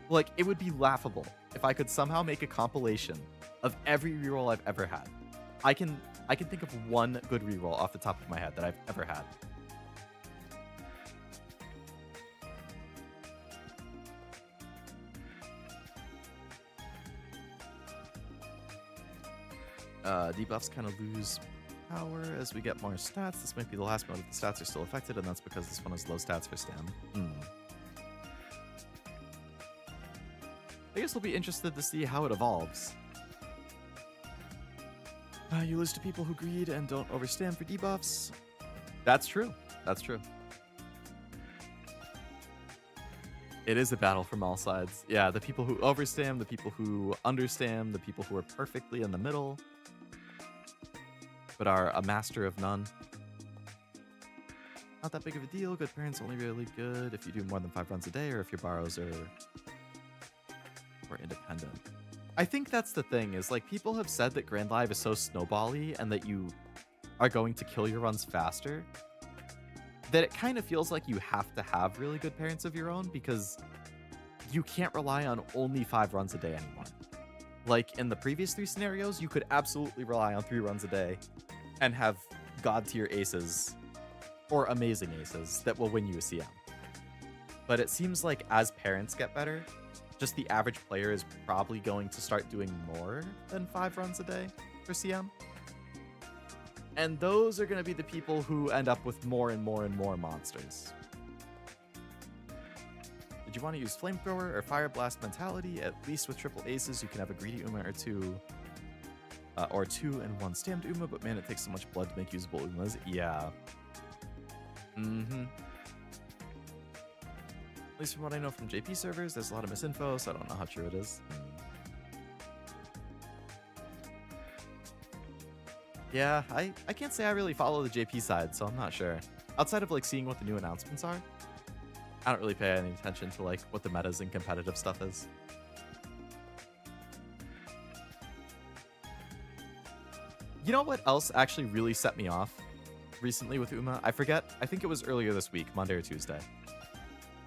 Like, it would be laughable if I could somehow make a compilation of every reroll I've ever had. I can think of one good reroll off the top of my head that I've ever had. Debuffs kind of lose power as we get more stats. This might be the last mode if the stats are still affected, and that's because this one has low stats for stam. I guess we'll be interested to see how it evolves. You lose to people who greed and don't overstand for debuffs. That's true. That's true. It is a battle from all sides. Yeah, the people who overstam, the people who understand, the people who are perfectly in the middle, but are a master of none. Not that big of a deal. Good parents only really good if you do more than 5 runs a day or if your borrows are independent. I think that's the thing, is like people have said that Grand Live is so snowbally and that you are going to kill your runs faster, that it kind of feels like you have to have really good parents of your own because you can't rely on only 5 runs a day anymore. Like in the previous 3 scenarios, you could absolutely rely on 3 runs a day and have god tier aces or amazing aces that will win you a CM. But it seems like as parents get better, just the average player is probably going to start doing more than 5 runs a day for CM. And those are going to be the people who end up with more and more and more monsters. Did you want to use Flamethrower or Fire Blast mentality? At least with triple aces, you can have a greedy Uma or 2 Or 2 and 1 stamped Uma, but man, it takes so much blood to make usable Umas. Yeah. Mm-hmm. At least from what I know from JP servers, there's a lot of misinfo, so I don't know how true it is. Yeah, I can't say I really follow the JP side, so I'm not sure. Outside of like seeing what the new announcements are, I don't really pay any attention to like what the metas and competitive stuff is. You know what else actually really set me off recently with Uma? I forget. I think it was earlier this week, Monday or Tuesday.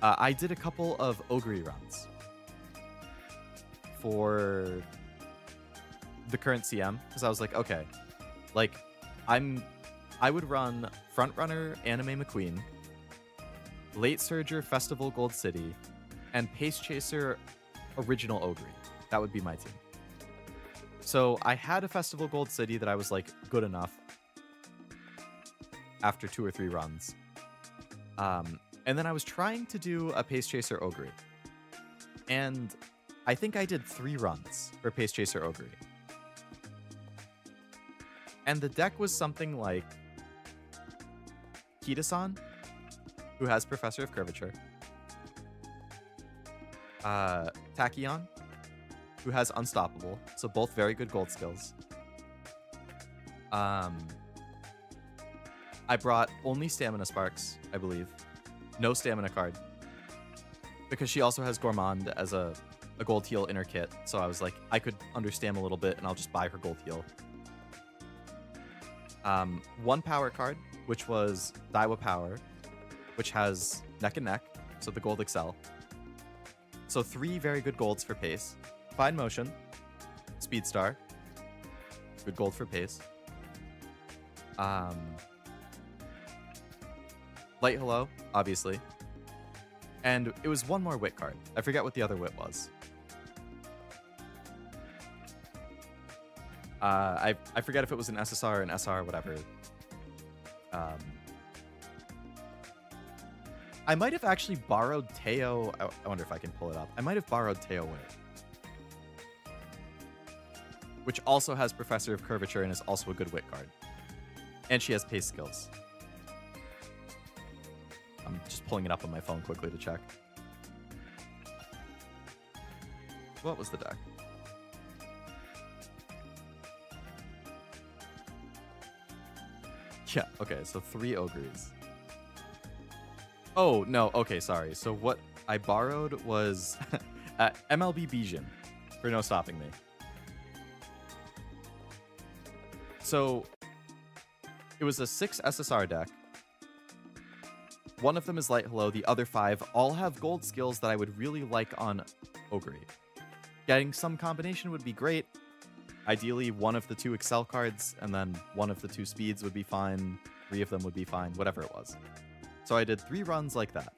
I did a couple of Ogre runs for the current CM because I was like, okay, like I would run Frontrunner Anime McQueen, Late Surger Festival Gold City, and Pace Chaser Original Ogre. That would be my team. So I had a Festival Gold City that I was like good enough after 2 or 3 runs. And then I was trying to do a Pace Chaser Ogre. And I think I did 3 runs for Pace Chaser Ogre. And the deck was something like Kitasan, who has Professor of Curvature, Tachyon, who has Unstoppable, so both very good gold skills. I brought only Stamina Sparks, I believe. No Stamina card. Because she also has Gourmand as a gold heal in her kit, so I was like, I could understam a little bit and I'll just buy her gold heal. 1 power card, which was Daiwa Power, which has Neck and Neck, so the gold excel. So 3 very good golds for pace. Fine Motion, Speed Star, good gold for pace. Light Hello, obviously. And it was 1 more wit card. I forget what the other wit was. I forget if it was an SSR, an SR, whatever. I might have actually borrowed Teo. I wonder if I can pull it up. I might have borrowed Teo Wit, which also has Professor of Curvature and is also a good wit card. And she has pace skills. I'm just pulling it up on my phone quickly to check. What was the deck? Yeah, okay, so 3 ogres. Oh, no, okay, sorry. So what I borrowed was MLB Bijin for No Stopping Me. So it was a 6 SSR deck. 1 of them is Light Hello, the other 5 all have gold skills that I would really like on Ogre. Getting some combination would be great. Ideally, 1 of the 2 Excel cards, and then 1 of the 2 speeds would be fine. 3 of them would be fine, whatever it was. So I did 3 runs like that.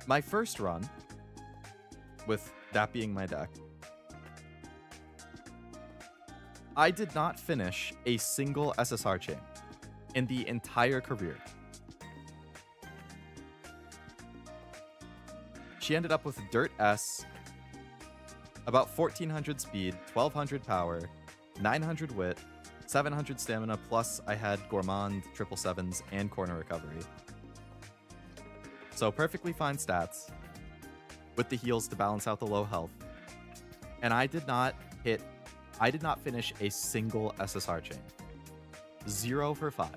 My first run, with that being my deck, I did not finish a single SSR chain in the entire career. She ended up with Dirt S, about 1400 speed, 1200 power, 900 wit, 700 stamina, plus I had Gourmand, 777s, and corner recovery. So perfectly fine stats, with the heals to balance out the low health. And I did not finish a single SSR chain. 0 for 5.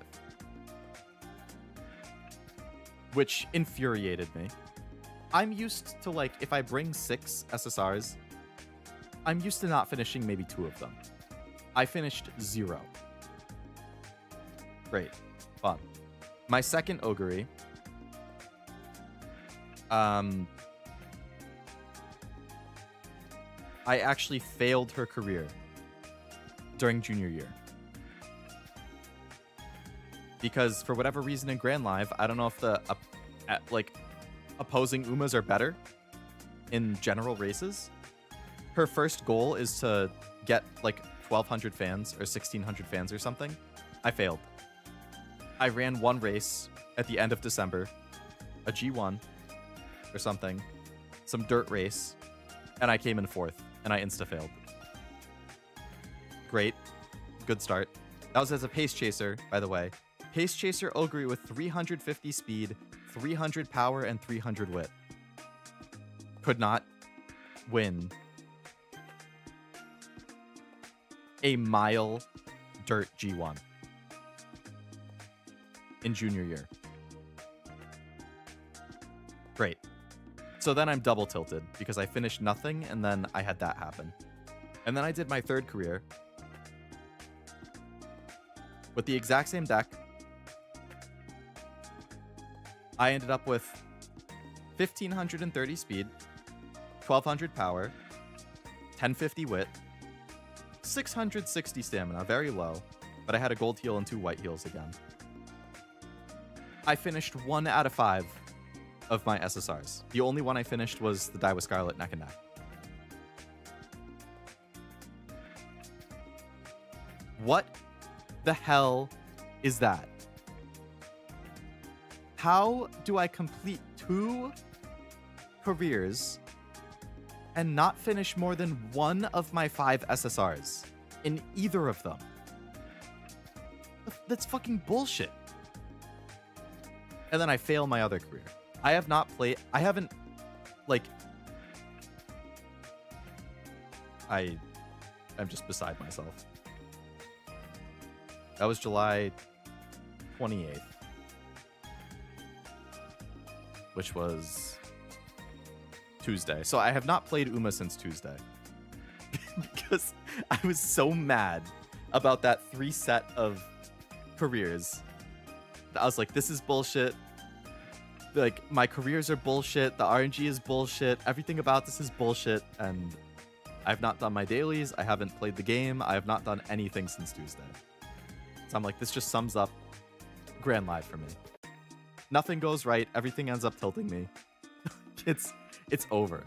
Which infuriated me. I'm used to, like, if I bring 6 SSRs, I'm used to not finishing maybe 2 of them. I finished 0. Great. Fun. My second Ogre, I actually failed her career during junior year. Because for whatever reason in Grand Live, I don't know if the opposing Umas are better in general races. Her first goal is to get like 1,200 fans or 1,600 fans or something. I failed. I ran 1 race at the end of December, a G1 or something, some dirt race, and I came in 4th, and I insta-failed. Great. Good start. That was as a pace chaser, by the way. Pace chaser Ogre with 350 speed, 300 power, and 300 wit. Could not win a mile dirt G1 in junior year. Great. So then I'm double tilted because I finished nothing and then I had that happen. And then I did my third career with the exact same deck. I ended up with 1530 speed, 1200 power, 1050 wit, 660 stamina, very low, but I had a gold heal and 2 white heals again. I finished 1 out of 5 of my SSRs. The only one I finished was the Daiwa Scarlet neck and neck. What the hell is that? How do I complete 2 careers and not finish more than 1 of my 5 SSRs in either of them? That's fucking bullshit. And then I fail my other career. I have not played, I haven't, like, I'm just beside myself. That was July 28th. Which was Tuesday. So I have not played Uma since Tuesday. Because I was so mad about that 3 set of careers. I was like, this is bullshit. Like, my careers are bullshit. The RNG is bullshit. Everything about this is bullshit. And I've not done my dailies. I haven't played the game. I have not done anything since Tuesday. So I'm like, this just sums up Grand Live for me. Nothing goes right. Everything ends up tilting me. It's over.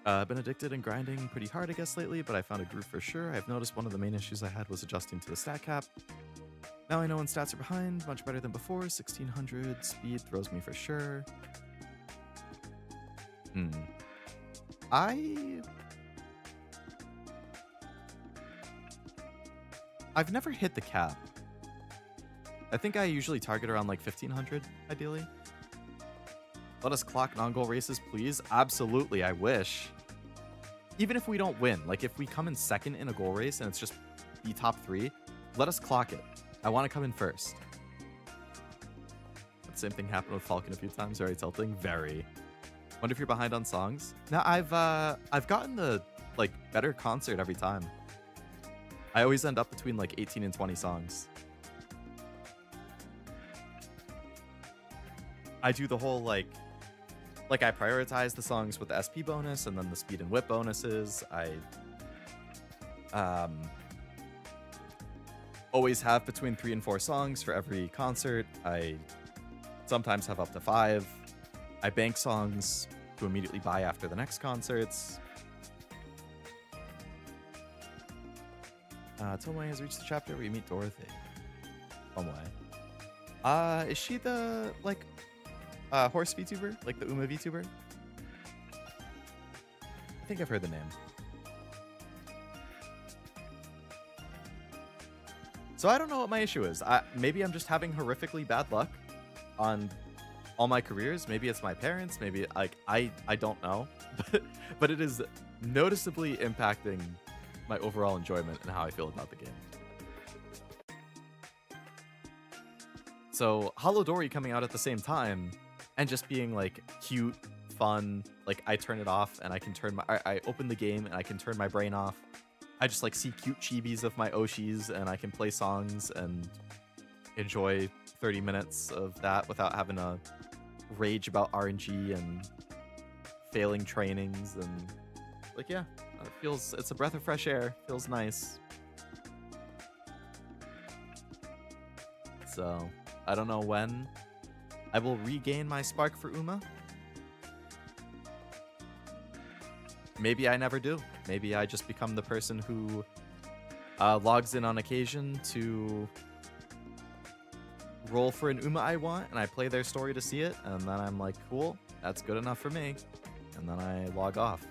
I've been addicted and grinding pretty hard, I guess, lately, but I found a groove for sure. I've noticed one of the main issues I had was adjusting to the stat cap. Now I know when stats are behind, much better than before. 1600 speed throws me for sure. I've never hit the cap. I think I usually target around like 1500, ideally. Let us clock non-goal races, please. Absolutely, I wish. Even if we don't win, like if we come in second in a goal race and it's just the top 3, let us clock it. I want to come in first. The same thing happened with Falcon a few times. Very tilting. Very. Wonder if you're behind on songs. Now I've gotten the like better concert every time. I always end up between like 18 and 20 songs. I do the whole like I prioritize the songs with the SP bonus and then the speed and whip bonuses. I always have between 3 and 4 songs for every concert. I sometimes have up to 5. I bank songs to immediately buy after the next concerts. Toma has reached the chapter where you meet Dorothy. Toma. Is she the, like, horse VTuber? Like the Uma VTuber? I think I've heard the name. So I don't know what my issue is. Maybe I'm just having horrifically bad luck on all my careers. Maybe it's my parents. Maybe, like, I don't know. But it is noticeably impacting my overall enjoyment and how I feel about the game. So Holodori coming out at the same time and just being like cute, fun, like I turn it off and I can turn my I open the game and I can turn my brain off. I just like see cute chibis of my Oshis and I can play songs and enjoy 30 minutes of that without having to rage about RNG and failing trainings. And like, yeah, it's a breath of fresh air. Feels nice. So I don't know when I will regain my spark for Uma. Maybe I never do. Maybe I just become the person who logs in on occasion to roll for an Uma I want, and I play their story to see it, and then I'm like, cool, that's good enough for me. and then I log off.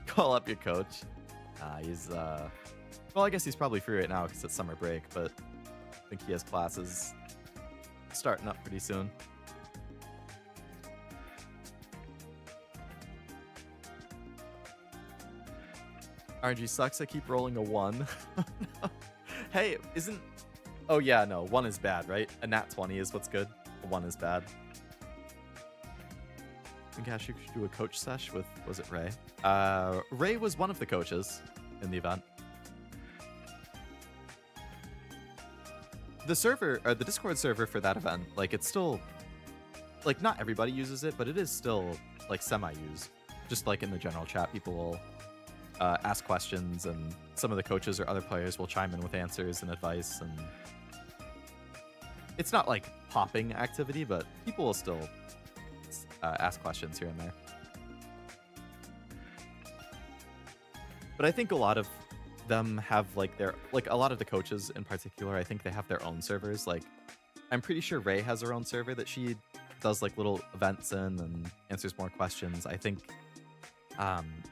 Call up your coach. He's, well, I guess he's probably free right now because it's summer break, but I think he has classes starting up pretty soon. RNG sucks. I keep rolling a 1. No. Hey, isn't... Oh, yeah, no. 1 is bad, right? A nat 20 is what's good. A 1 is bad. I think Ash, you should do a coach sesh with... Was it Ray? Ray was one of the coaches in the event. The server, or the Discord server for that event, like, it's still... Like, not everybody uses it, but it is still, like, semi-used. Just like in the general chat, people will... ask questions, and some of the coaches or other players will chime in with answers and advice, and it's not like popping activity, but people will still ask questions here and there. But I think a lot of them have like their, like a lot of the coaches in particular, I think they have their own servers. Like I'm pretty sure Ray has her own server that she does like little events in and answers more questions. I think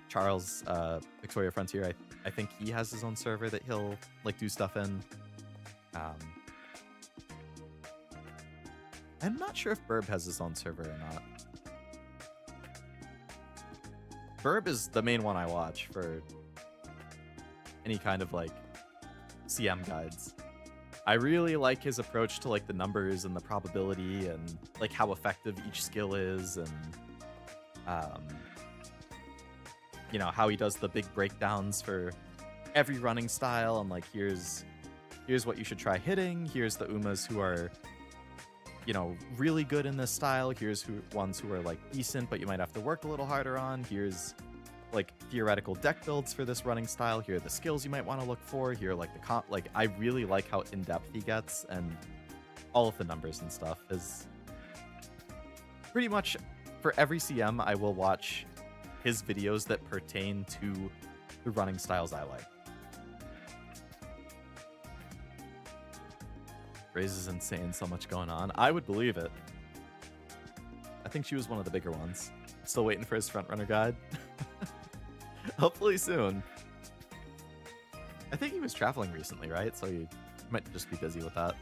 Charles, Victoria Frontier, I think he has his own server that he'll like do stuff in. I'm not sure if Burb has his own server or not. Burb is the main one I watch for any kind of like CM guides. I really like his approach to like the numbers and the probability and like how effective each skill is, and you know, how he does the big breakdowns for every running style, and like here's what you should try hitting, here's the Umas who are, you know, really good in this style, here's ones who are like decent but you might have to work a little harder on, here's like theoretical deck builds for this running style, here are the skills you might want to look for, here like the like I really like how in-depth he gets, and all of the numbers and stuff is pretty much for every CM I will watch his videos that pertain to the running styles I like. Raze is insane, so much going on. I would believe it. I think she was one of the bigger ones. Still waiting for his frontrunner guide. Hopefully soon. I think he was traveling recently, right? So he might just be busy with that.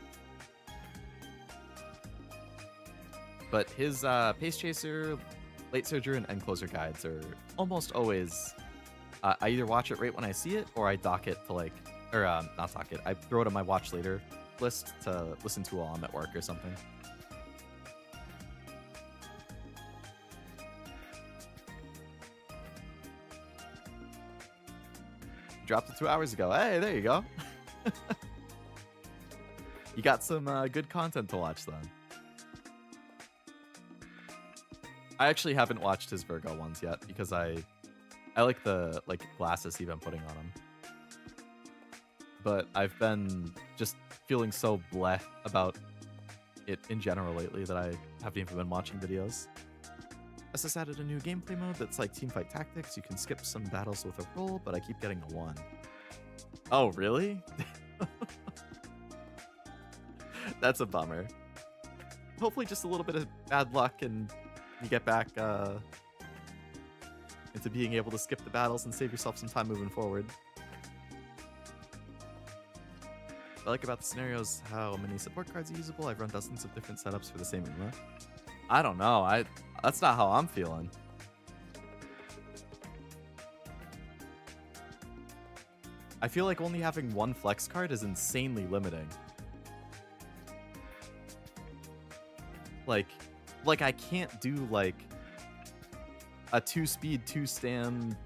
But his Pace Chaser, Late Surger, and End Closer guides are almost always... I either watch it right when I see it, or I dock it to like... Or, not dock it. I throw it on my watch later list to listen to while I'm at work or something. Dropped it 2 hours ago. Hey, there you go. You got some good content to watch then. I actually haven't watched his Virgo ones yet because I like the like glasses he's been putting on him. But I've been just feeling so bleh about it in general lately that I haven't even been watching videos. SS added a new gameplay mode that's like teamfight tactics. You can skip some battles with a roll, but I keep getting a 1. Oh, really? That's a bummer. Hopefully just a little bit of bad luck and you get back into being able to skip the battles and save yourself some time moving forward. What I like about the scenarios how many support cards are usable. I've run dozens of different setups for the same Uma. I don't know. That's not how I'm feeling. I feel like only having one flex card is insanely limiting. Like I can't do like a 2-speed, 2-stand,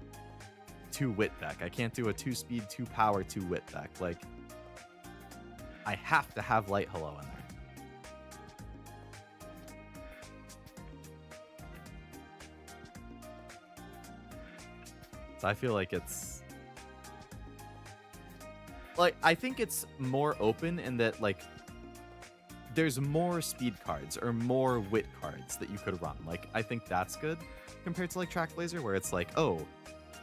2-wit deck. I can't do a 2-speed, 2-power, 2-wit deck. Like, I have to have Light Hello in there. So I feel like it's... Like, I think it's more open in that, like, there's more speed cards or more wit cards that you could run. Like, I think that's good compared to, like, Trackblazer, where it's like, oh,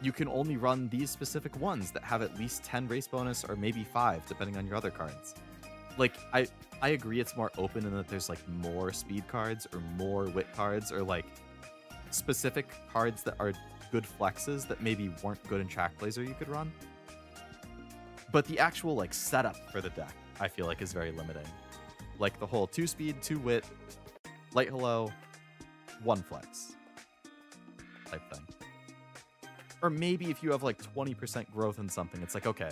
you can only run these specific ones that have at least 10 race bonus or maybe 5, depending on your other cards. like I agree it's more open in that there's like more speed cards or more wit cards or like specific cards that are good flexes that maybe weren't good in Track Blazer you could run. But the actual like setup for the deck, I feel like, is very limiting. Like the whole 2 speed, 2 wit, light hello, 1 flex type thing. Or maybe if you have like 20% growth in something, it's like, okay,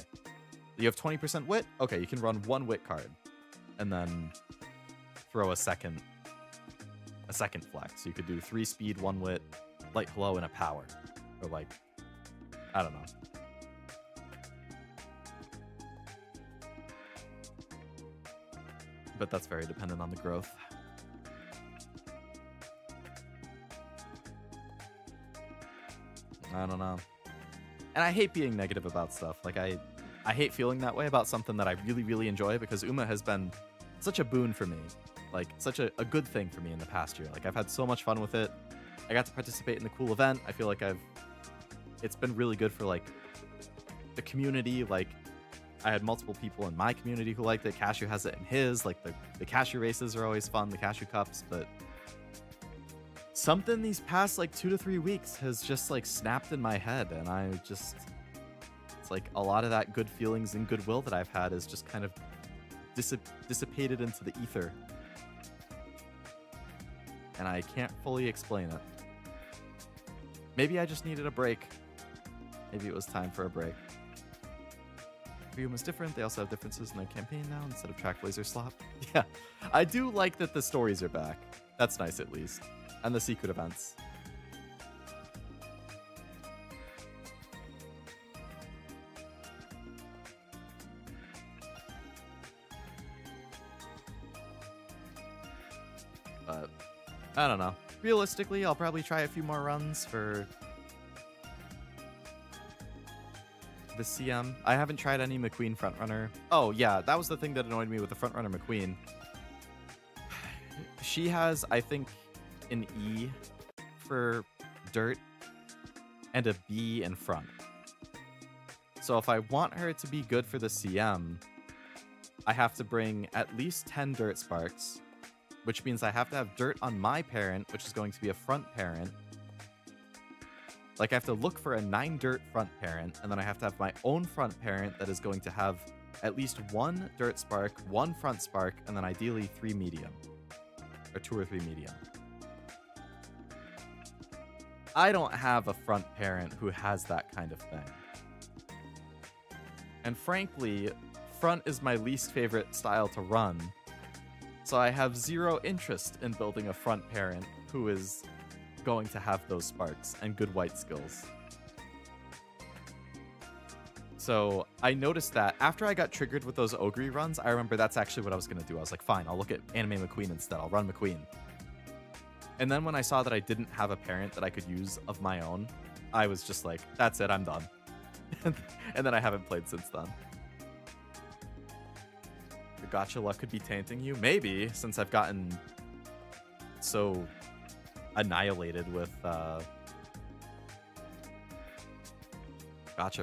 you have 20% wit, okay, you can run 1 wit card and then throw a second flex. You could do 3 speed, 1 wit, light hello, and a power. Or like, I don't know. But that's very dependent on the growth. I don't know. And I hate being negative about stuff. Like, I hate feeling that way about something that I really, really enjoy, because Uma has been such a boon for me. Like, such a good thing for me in the past year. Like, I've had so much fun with it. I got to participate in the cool event. I feel like it's been really good for, like, the community. Like, I had multiple people in my community who liked it. Cashew has it in his. Like, the Cashew races are always fun, the Cashew Cups, but something these past, like, 2 to 3 weeks has just, like, snapped in my head, and it's like a lot of that good feelings and goodwill that I've had is just kind of dissipated into the ether. And I can't fully explain it. Maybe I just needed a break. Maybe it was time for a break. Kiryu is different. They also have differences in their campaign now instead of Track Blazer slop. Yeah, I do like that the stories are back. That's nice, at least. And the secret events. But I don't know. Realistically, I'll probably try a few more runs for the CM. I haven't tried any McQueen frontrunner. Oh, yeah, that was the thing that annoyed me with the frontrunner McQueen. She has, I think, an E for dirt and a B in front. So if I want her to be good for the CM, I have to bring at least 10 dirt sparks, which means I have to have dirt on my parent, which is going to be a front parent. Like, I have to look for a 9 dirt front parent, and then I have to have my own front parent that is going to have at least 1 dirt spark, 1 front spark, and then ideally 3 medium. Or 2 or 3 medium. I don't have a front parent who has that kind of thing. And frankly, front is my least favorite style to run. So I have 0 interest in building a front parent who is going to have those sparks and good white skills. So I noticed that after I got triggered with those Ogre runs, I remember that's actually what I was going to do. I was like, fine, I'll look at Anime McQueen instead. I'll run McQueen. And then when I saw that I didn't have a parent that I could use of my own, I was just like, that's it, I'm done. And then I haven't played since then. The gacha luck could be tainting you? Maybe, since I've gotten so annihilated with gacha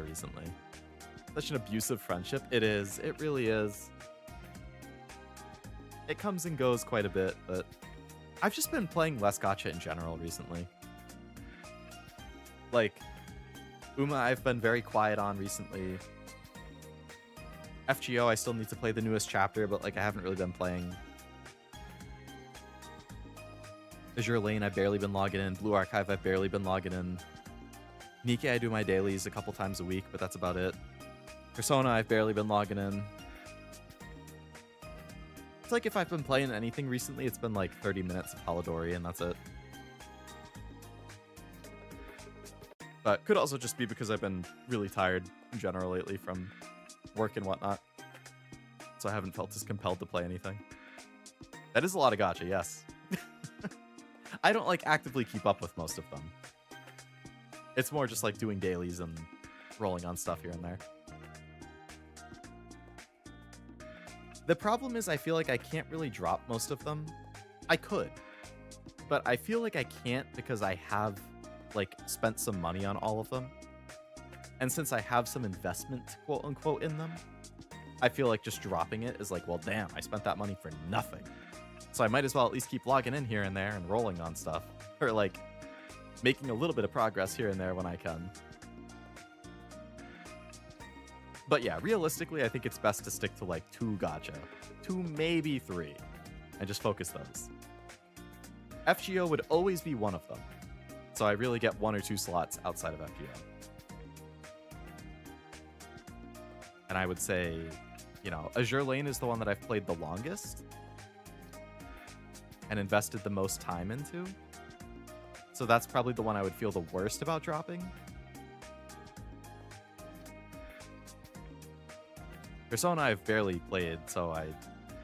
recently. Such an abusive friendship. It is. It really is. It comes and goes quite a bit, but I've just been playing less gacha in general recently. Like, Uma I've been very quiet on recently. FGO I still need to play the newest chapter, but like I haven't really been playing. Azure Lane I've barely been logging in. Blue Archive I've barely been logging in. Nikke I do my dailies a couple times a week, but that's about it. Persona I've barely been logging in. It's like if I've been playing anything recently, it's been like 30 minutes of Polidori and that's it. But could also just be because I've been really tired in general lately from work and whatnot. So I haven't felt as compelled to play anything. That is a lot of gacha, yes. I don't like actively keep up with most of them. It's more just like doing dailies and rolling on stuff here and there. The problem is I feel like I can't really drop most of them. I could, but I feel like I can't because I have like spent some money on all of them. And since I have some investment, quote unquote, in them, I feel like just dropping it is like, well, damn, I spent that money for nothing. So I might as well at least keep logging in here and there and rolling on stuff. Or like making a little bit of progress here and there when I can. But yeah, realistically, I think it's best to stick to like 2 gacha. 2, maybe 3. And just focus those. FGO would always be one of them. So I really get 1 or 2 slots outside of FGO. And I would say, you know, Azure Lane is the one that I've played the longest and invested the most time into. So that's probably the one I would feel the worst about dropping. Persona I've barely played, so I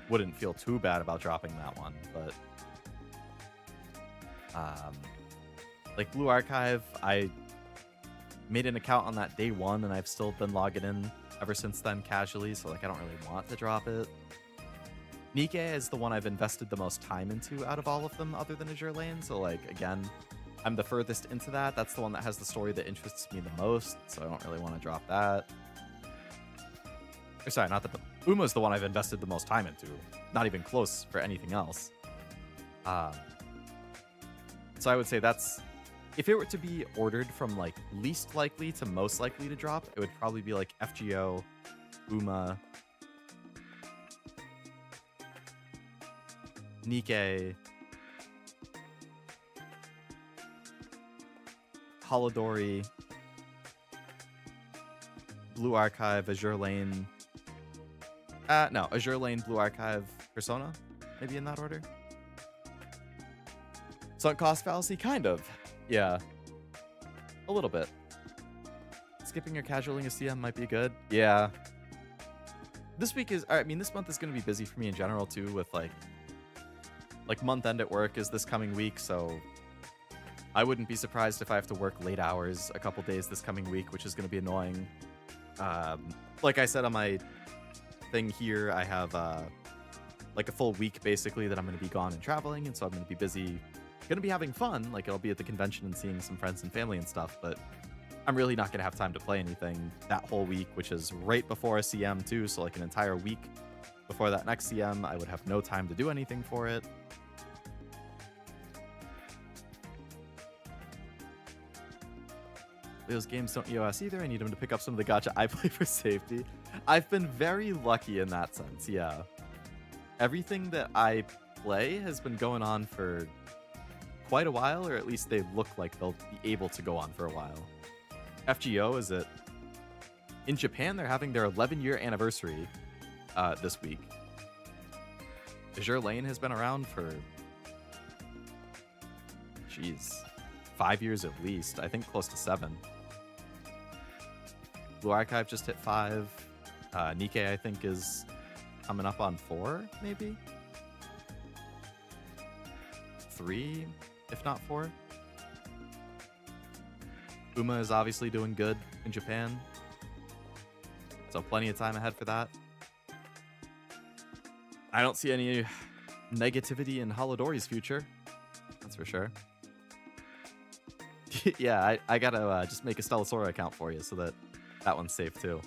wouldn't feel too bad about dropping that one, but like Blue Archive, I made an account on that day 1 and I've still been logging in ever since then casually, so like I don't really want to drop it. Nikkei is the one I've invested the most time into out of all of them other than Azure Lane, so like again, I'm the furthest into that. That's the one that has the story that interests me the most, so I don't really want to drop that. Or sorry, not that Uma's the one I've invested the most time into. Not even close for anything else. So I would say that's... If it were to be ordered from like least likely to most likely to drop, it would probably be like FGO, Uma, Nikkei, Holodori, Blue Archive, Azure Lane. No, Azure Lane, Blue Archive, Persona, maybe in that order. Sunk cost fallacy, kind of. Yeah, a little bit. Skipping or casualing a CM might be good. Yeah. This week is, I mean, this month is going to be busy for me in general too, with like month end at work is this coming week, so I wouldn't be surprised if I have to work late hours a couple days this coming week, which is going to be annoying. Like I said on my thing here, I have like a full week basically that I'm going to be gone and traveling, and so I'm going to be busy, going to be having fun, like I'll be at the convention and seeing some friends and family and stuff, but I'm really not going to have time to play anything that whole week, which is right before a CM too, so like an entire week before that next CM, I would have no time to do anything for it. Those games don't EOS either. I need them to pick up some of the gacha I play for safety. I've been very lucky in that sense, yeah. Everything that I play has been going on for quite a while, or at least they look like they'll be able to go on for a while. FGO is it? In Japan, they're having their 11-year anniversary this week. Azure Lane has been around for, jeez, 5 years at least. I think close to 7. Blue Archive just hit 5. Nikkei, I think, is coming up on 4, maybe? 3, if not 4. Uma is obviously doing good in Japan, so plenty of time ahead for that. I don't see any negativity in Holodori's future, that's for sure. Yeah, I gotta just make a Stellasora account for you so that that one's safe too.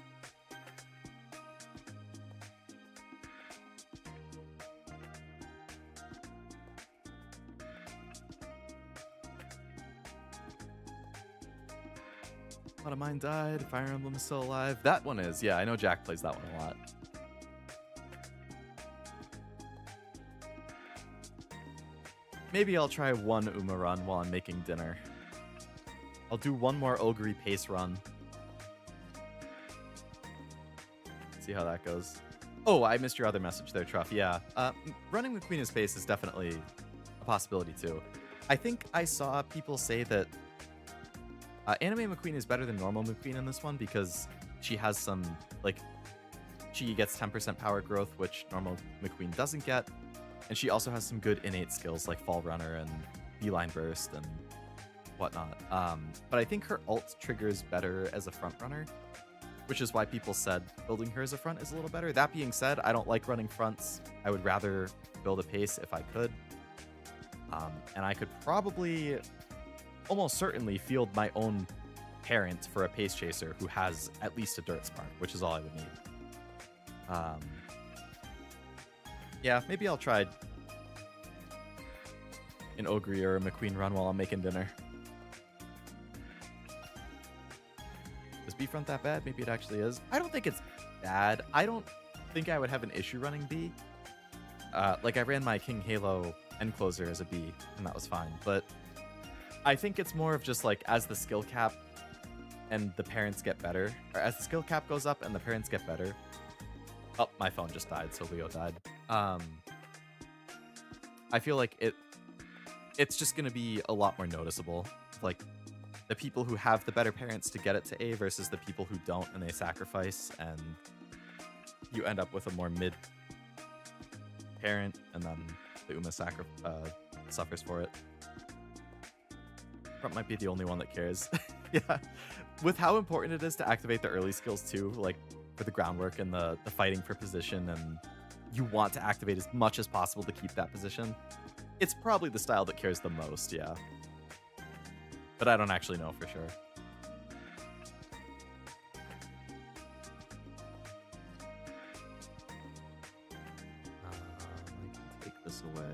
A lot of mine died. Fire Emblem is still alive. That one is. Yeah, I know Jack plays that one a lot. Maybe I'll try one Uma run while I'm making dinner. I'll do one more Ogre pace run. See how that goes. Oh, I missed your other message there, Truff. Yeah, running McQueen's pace is definitely a possibility too. I think I saw people say that Anime McQueen is better than normal McQueen in this one because she has some, like, she gets 10% power growth, which normal McQueen doesn't get. And she also has some good innate skills like Fall Runner and Beeline Burst and whatnot. But I think her ult triggers better as a front runner, which is why people said building her as a front is a little better. That being said, I don't like running fronts. I would rather build a pace if I could. And I could probably, almost certainly, field my own parent for a pace chaser who has at least a dirt spark, which is all I would need. Um, yeah, maybe I'll try an Ogre or a McQueen run while I'm making dinner. Is B front that bad? Maybe it actually is. I don't think it's bad. I don't think I would have an issue running B. Like I ran my King Halo end closer as a B, and that was fine. But I think it's more of just like as the skill cap and the parents get better, or as the skill cap goes up and the parents get better. Oh, my phone just died, so Leo died. I feel like it's just gonna be a lot more noticeable. Like the people who have the better parents to get it to A versus the people who don't and they sacrifice, and you end up with a more mid parent, and then the Uma suffers for it. Front might be the only one that cares. Yeah. With how important it is to activate the early skills too, like for the groundwork and the fighting for position, and you want to activate as much as possible to keep that position, it's probably the style that cares the most, yeah. But I don't actually know for sure. I can take this away.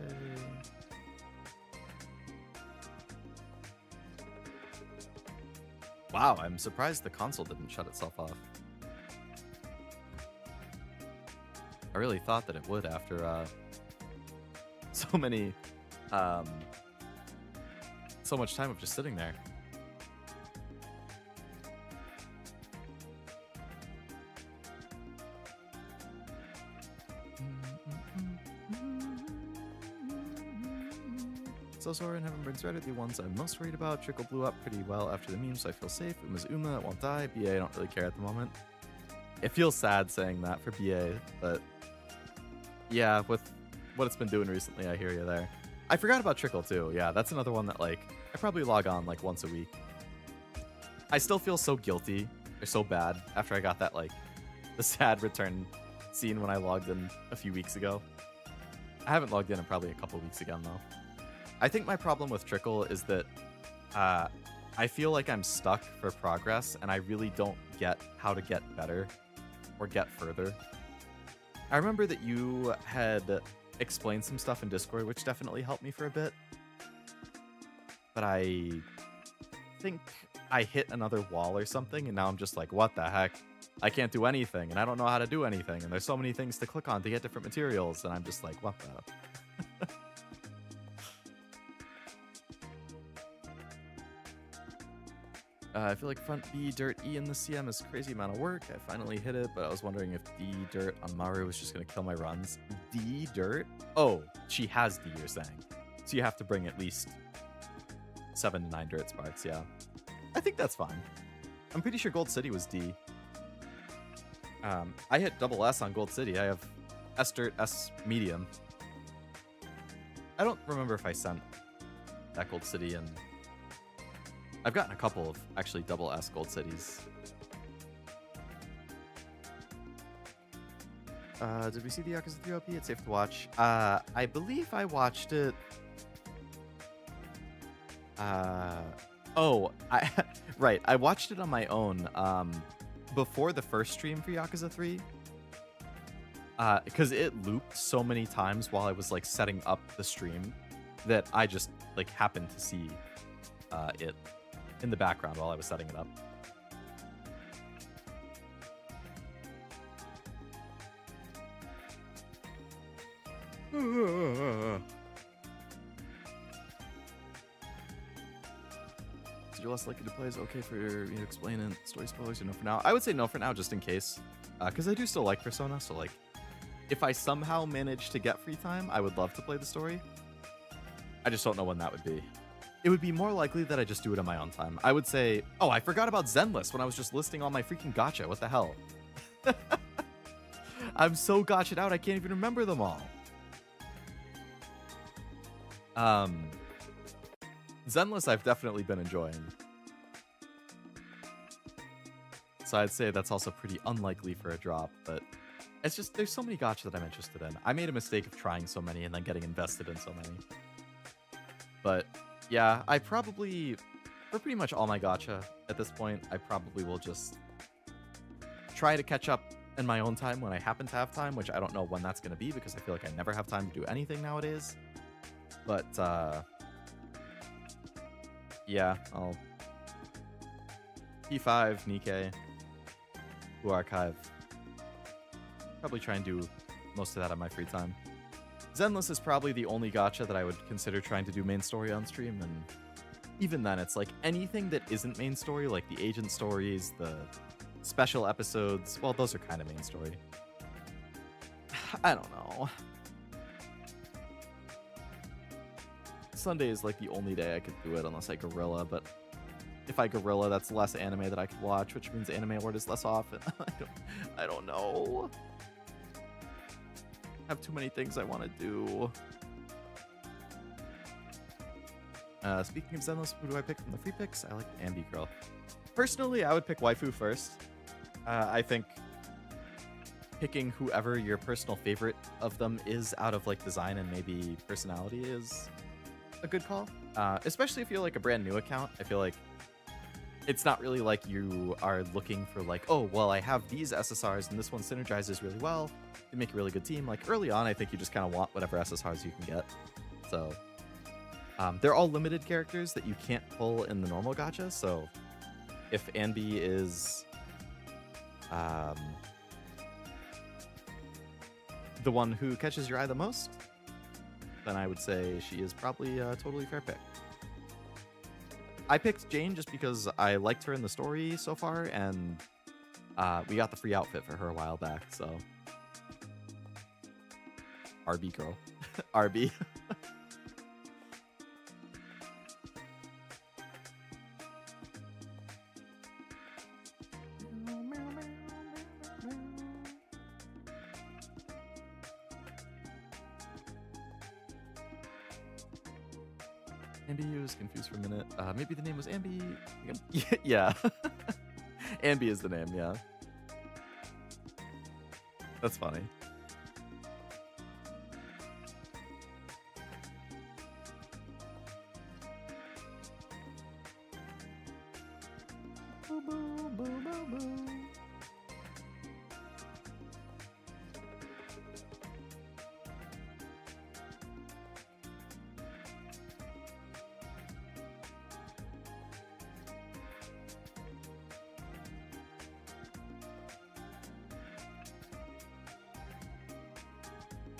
Wow, I'm surprised the console didn't shut itself off. I really thought that it would after so much time of just sitting there. So Sora and Heaven Burns Red are the ones I'm most worried about. Trickle blew up pretty well after the meme, so I feel safe. Uma's Uma, it won't die. BA, I don't really care at the moment. It feels sad saying that for BA, but yeah, with what it's been doing recently, I hear you there. I forgot about Trickle too. Yeah, that's another one that like I probably log on like once a week. I still feel so guilty or so bad after I got that like the sad return scene when I logged in a few weeks ago. I haven't logged in probably a couple weeks again though. I think my problem with Trickle is that I feel like I'm stuck for progress and I really don't get how to get better or get further. I remember that you had explained some stuff in Discord, which definitely helped me for a bit. But I think I hit another wall or something, and now I'm just like, what the heck? I can't do anything, and I don't know how to do anything, and there's so many things to click on to get different materials, and I'm just like, what the? I feel like front B dirt E in the CM is a crazy amount of work. I finally hit it, but I was wondering if D dirt on Maru was just going to kill my runs. D dirt? Oh, she has D, you're saying. So you have to bring at least 7 to 9 dirt sparks, yeah. I think that's fine. I'm pretty sure Gold City was D. I hit double S on Gold City. I have S dirt, S medium. I don't remember if I sent that Gold City and I've gotten a couple of actually double S Gold Cities. Did we see the Yakuza 3 OP? It's safe to watch. I believe I watched it. Right. I watched it on my own before the first stream for Yakuza 3. Because it looped so many times while I was like setting up the stream that I just like happened to see it in the background while I was setting it up. So you're less likely to play is okay for you to explain it. Story spoilers or no for now? I would say no for now just in case. Because I do still like Persona, so like if I somehow manage to get free time, I would love to play the story. I just don't know when that would be. It would be more likely that I just do it on my own time. I would say, oh, I forgot about Zenless when I was just listing all my freaking gacha. What the hell? I'm so gotcha'd out, I can't even remember them all. Zenless I've definitely been enjoying. So I'd say that's also pretty unlikely for a drop, but it's just, there's so many gacha that I'm interested in. I made a mistake of trying so many and then getting invested in so many. But yeah, I probably, for pretty much all my gacha at this point, I probably will just try to catch up in my own time when I happen to have time, which I don't know when that's going to be because I feel like I never have time to do anything nowadays. But yeah, I'll P5, Nikkei, Blue Archive. Probably try and do most of that on my free time. Zenless is probably the only gacha that I would consider trying to do main story on stream, and even then, it's like anything that isn't main story, like the agent stories, the special episodes, well, those are kind of main story. I don't know. Sunday is like the only day I could do it unless I gorilla, but if I gorilla, that's less anime that I could watch, which means anime word is less often. I don't know. I have too many things I want to do. Speaking of Zenless, who do I pick from the free picks? I like Ambi Girl. Personally, I would pick Waifu first. I think picking whoever your personal favorite of them is out of like design and maybe personality is a good call. Especially if you're like a brand new account. I feel like it's not really like you are looking for like, oh, well, I have these SSRs and this one synergizes really well. They make a really good team. Like early on, I think you just kind of want whatever SSRs you can get. So they're all limited characters that you can't pull in the normal gacha. So if Anbi is the one who catches your eye the most, then I would say she is probably a totally fair pick. I picked Jane just because I liked her in the story so far, and we got the free outfit for her a while back, so. RB girl. RB. Ambi was confused for a minute. Maybe the name was Ambi. Yeah. Ambi is the name, yeah. That's funny.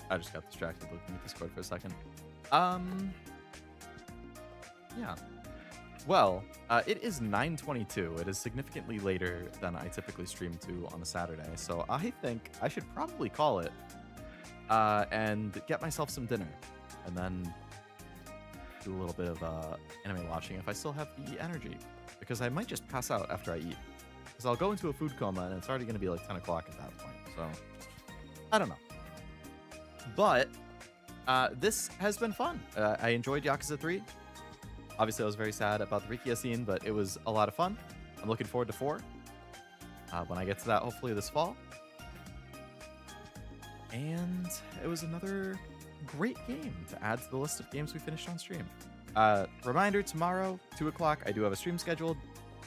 I just got distracted looking at Discord for a second. Yeah. Well, it is 9:22. It is significantly later than I typically stream to on a Saturday, so I think I should probably call it and get myself some dinner, and then do a little bit of anime watching if I still have the energy, because I might just pass out after I eat, because I'll go into a food coma and it's already going to be like 10 o'clock at that point, so I don't know. But this has been fun. I enjoyed Yakuza 3. Obviously, I was very sad about the Rikia scene, but it was a lot of fun. I'm looking forward to 4 when I get to that, hopefully this fall. And it was another great game to add to the list of games we finished on stream. Reminder, tomorrow, 2 o'clock, I do have a stream scheduled.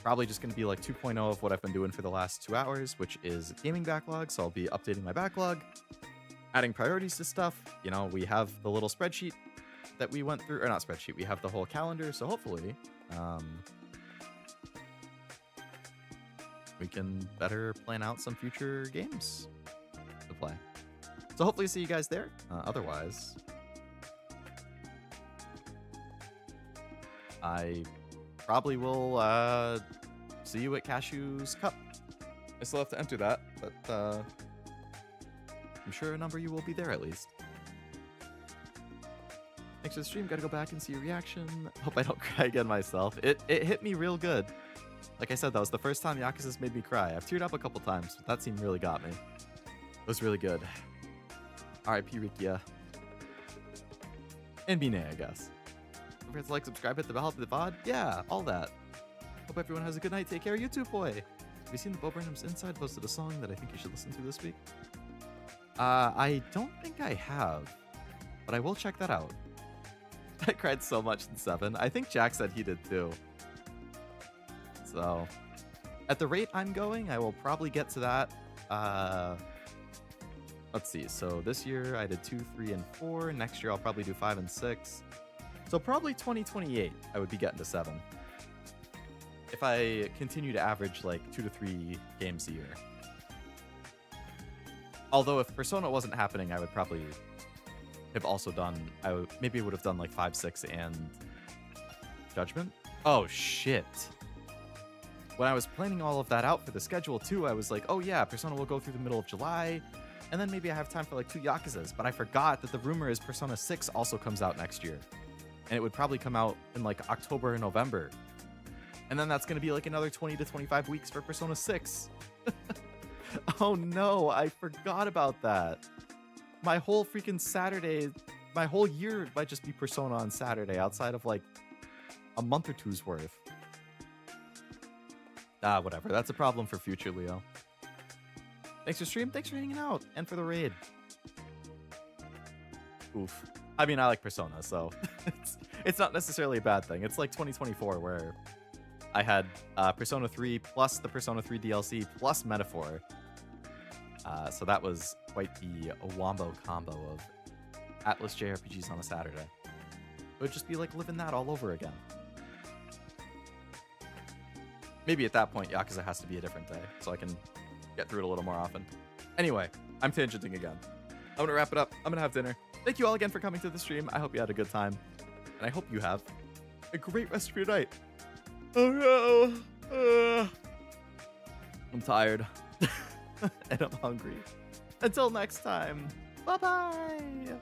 Probably just going to be like 2.0 of what I've been doing for the last 2 hours, which is gaming backlog. So I'll be updating my backlog, adding priorities to stuff. You know, we have the little spreadsheet that we went through, or not spreadsheet, we have the whole calendar, so hopefully we can better plan out some future games to play. So hopefully see you guys there. Otherwise, I probably will see you at Cashew's Cup. I still have to enter that, but I'm sure a number of you will be there at least. Thanks for the stream. Gotta go back and see your reaction. Hope I don't cry again myself. It hit me real good. Like I said, that was the first time Yakuza's made me cry. I've teared up a couple times, but that scene really got me. It was really good. R.I.P. Rikia. And Bine, I guess. Don't forget to like, subscribe, hit the bell, hit the VOD. Yeah, all that. Hope everyone has a good night. Take care, YouTube boy. Have you seen the Bo Burnham's Inside posted a song that I think you should listen to this week? I don't think I have, but I will check that out. I cried so much in 7. I think Jack said he did too. So, at the rate I'm going, I will probably get to that Let's see. So this year I did 2, 3, and 4. Next year I'll probably do 5 and 6. So probably 2028 I would be getting to 7. If I continue to average like 2 to 3 games a year. Although if Persona wasn't happening, I would probably have also done, maybe I would have done like 5, 6, and Judgment. Oh shit. When I was planning all of that out for the schedule too, I was like, oh yeah, Persona will go through the middle of July, and then maybe I have time for like 2 Yakuzas, but I forgot that the rumor is Persona 6 also comes out next year. And it would probably come out in like October or November. And then that's going to be like another 20 to 25 weeks for Persona 6. Oh no, I forgot about that. My whole freaking Saturday, my whole year might just be Persona on Saturday outside of like a month or two's worth. Whatever. That's a problem for future, Leo. Thanks for stream. Thanks for hanging out. And for the raid. Oof. I mean, I like Persona, so it's not necessarily a bad thing. It's like 2024 where I had Persona 3 plus the Persona 3 DLC plus Metaphor. So that was quite the wombo combo of Atlas JRPGs on a Saturday. It would just be like living that all over again. Maybe at that point, Yakuza has to be a different day, so I can get through it a little more often. Anyway, I'm tangenting again. I'm going to wrap it up. I'm going to have dinner. Thank you all again for coming to the stream. I hope you had a good time. And I hope you have a great rest of your night. Oh no. I'm tired. And I'm hungry. Until next time. Bye-bye.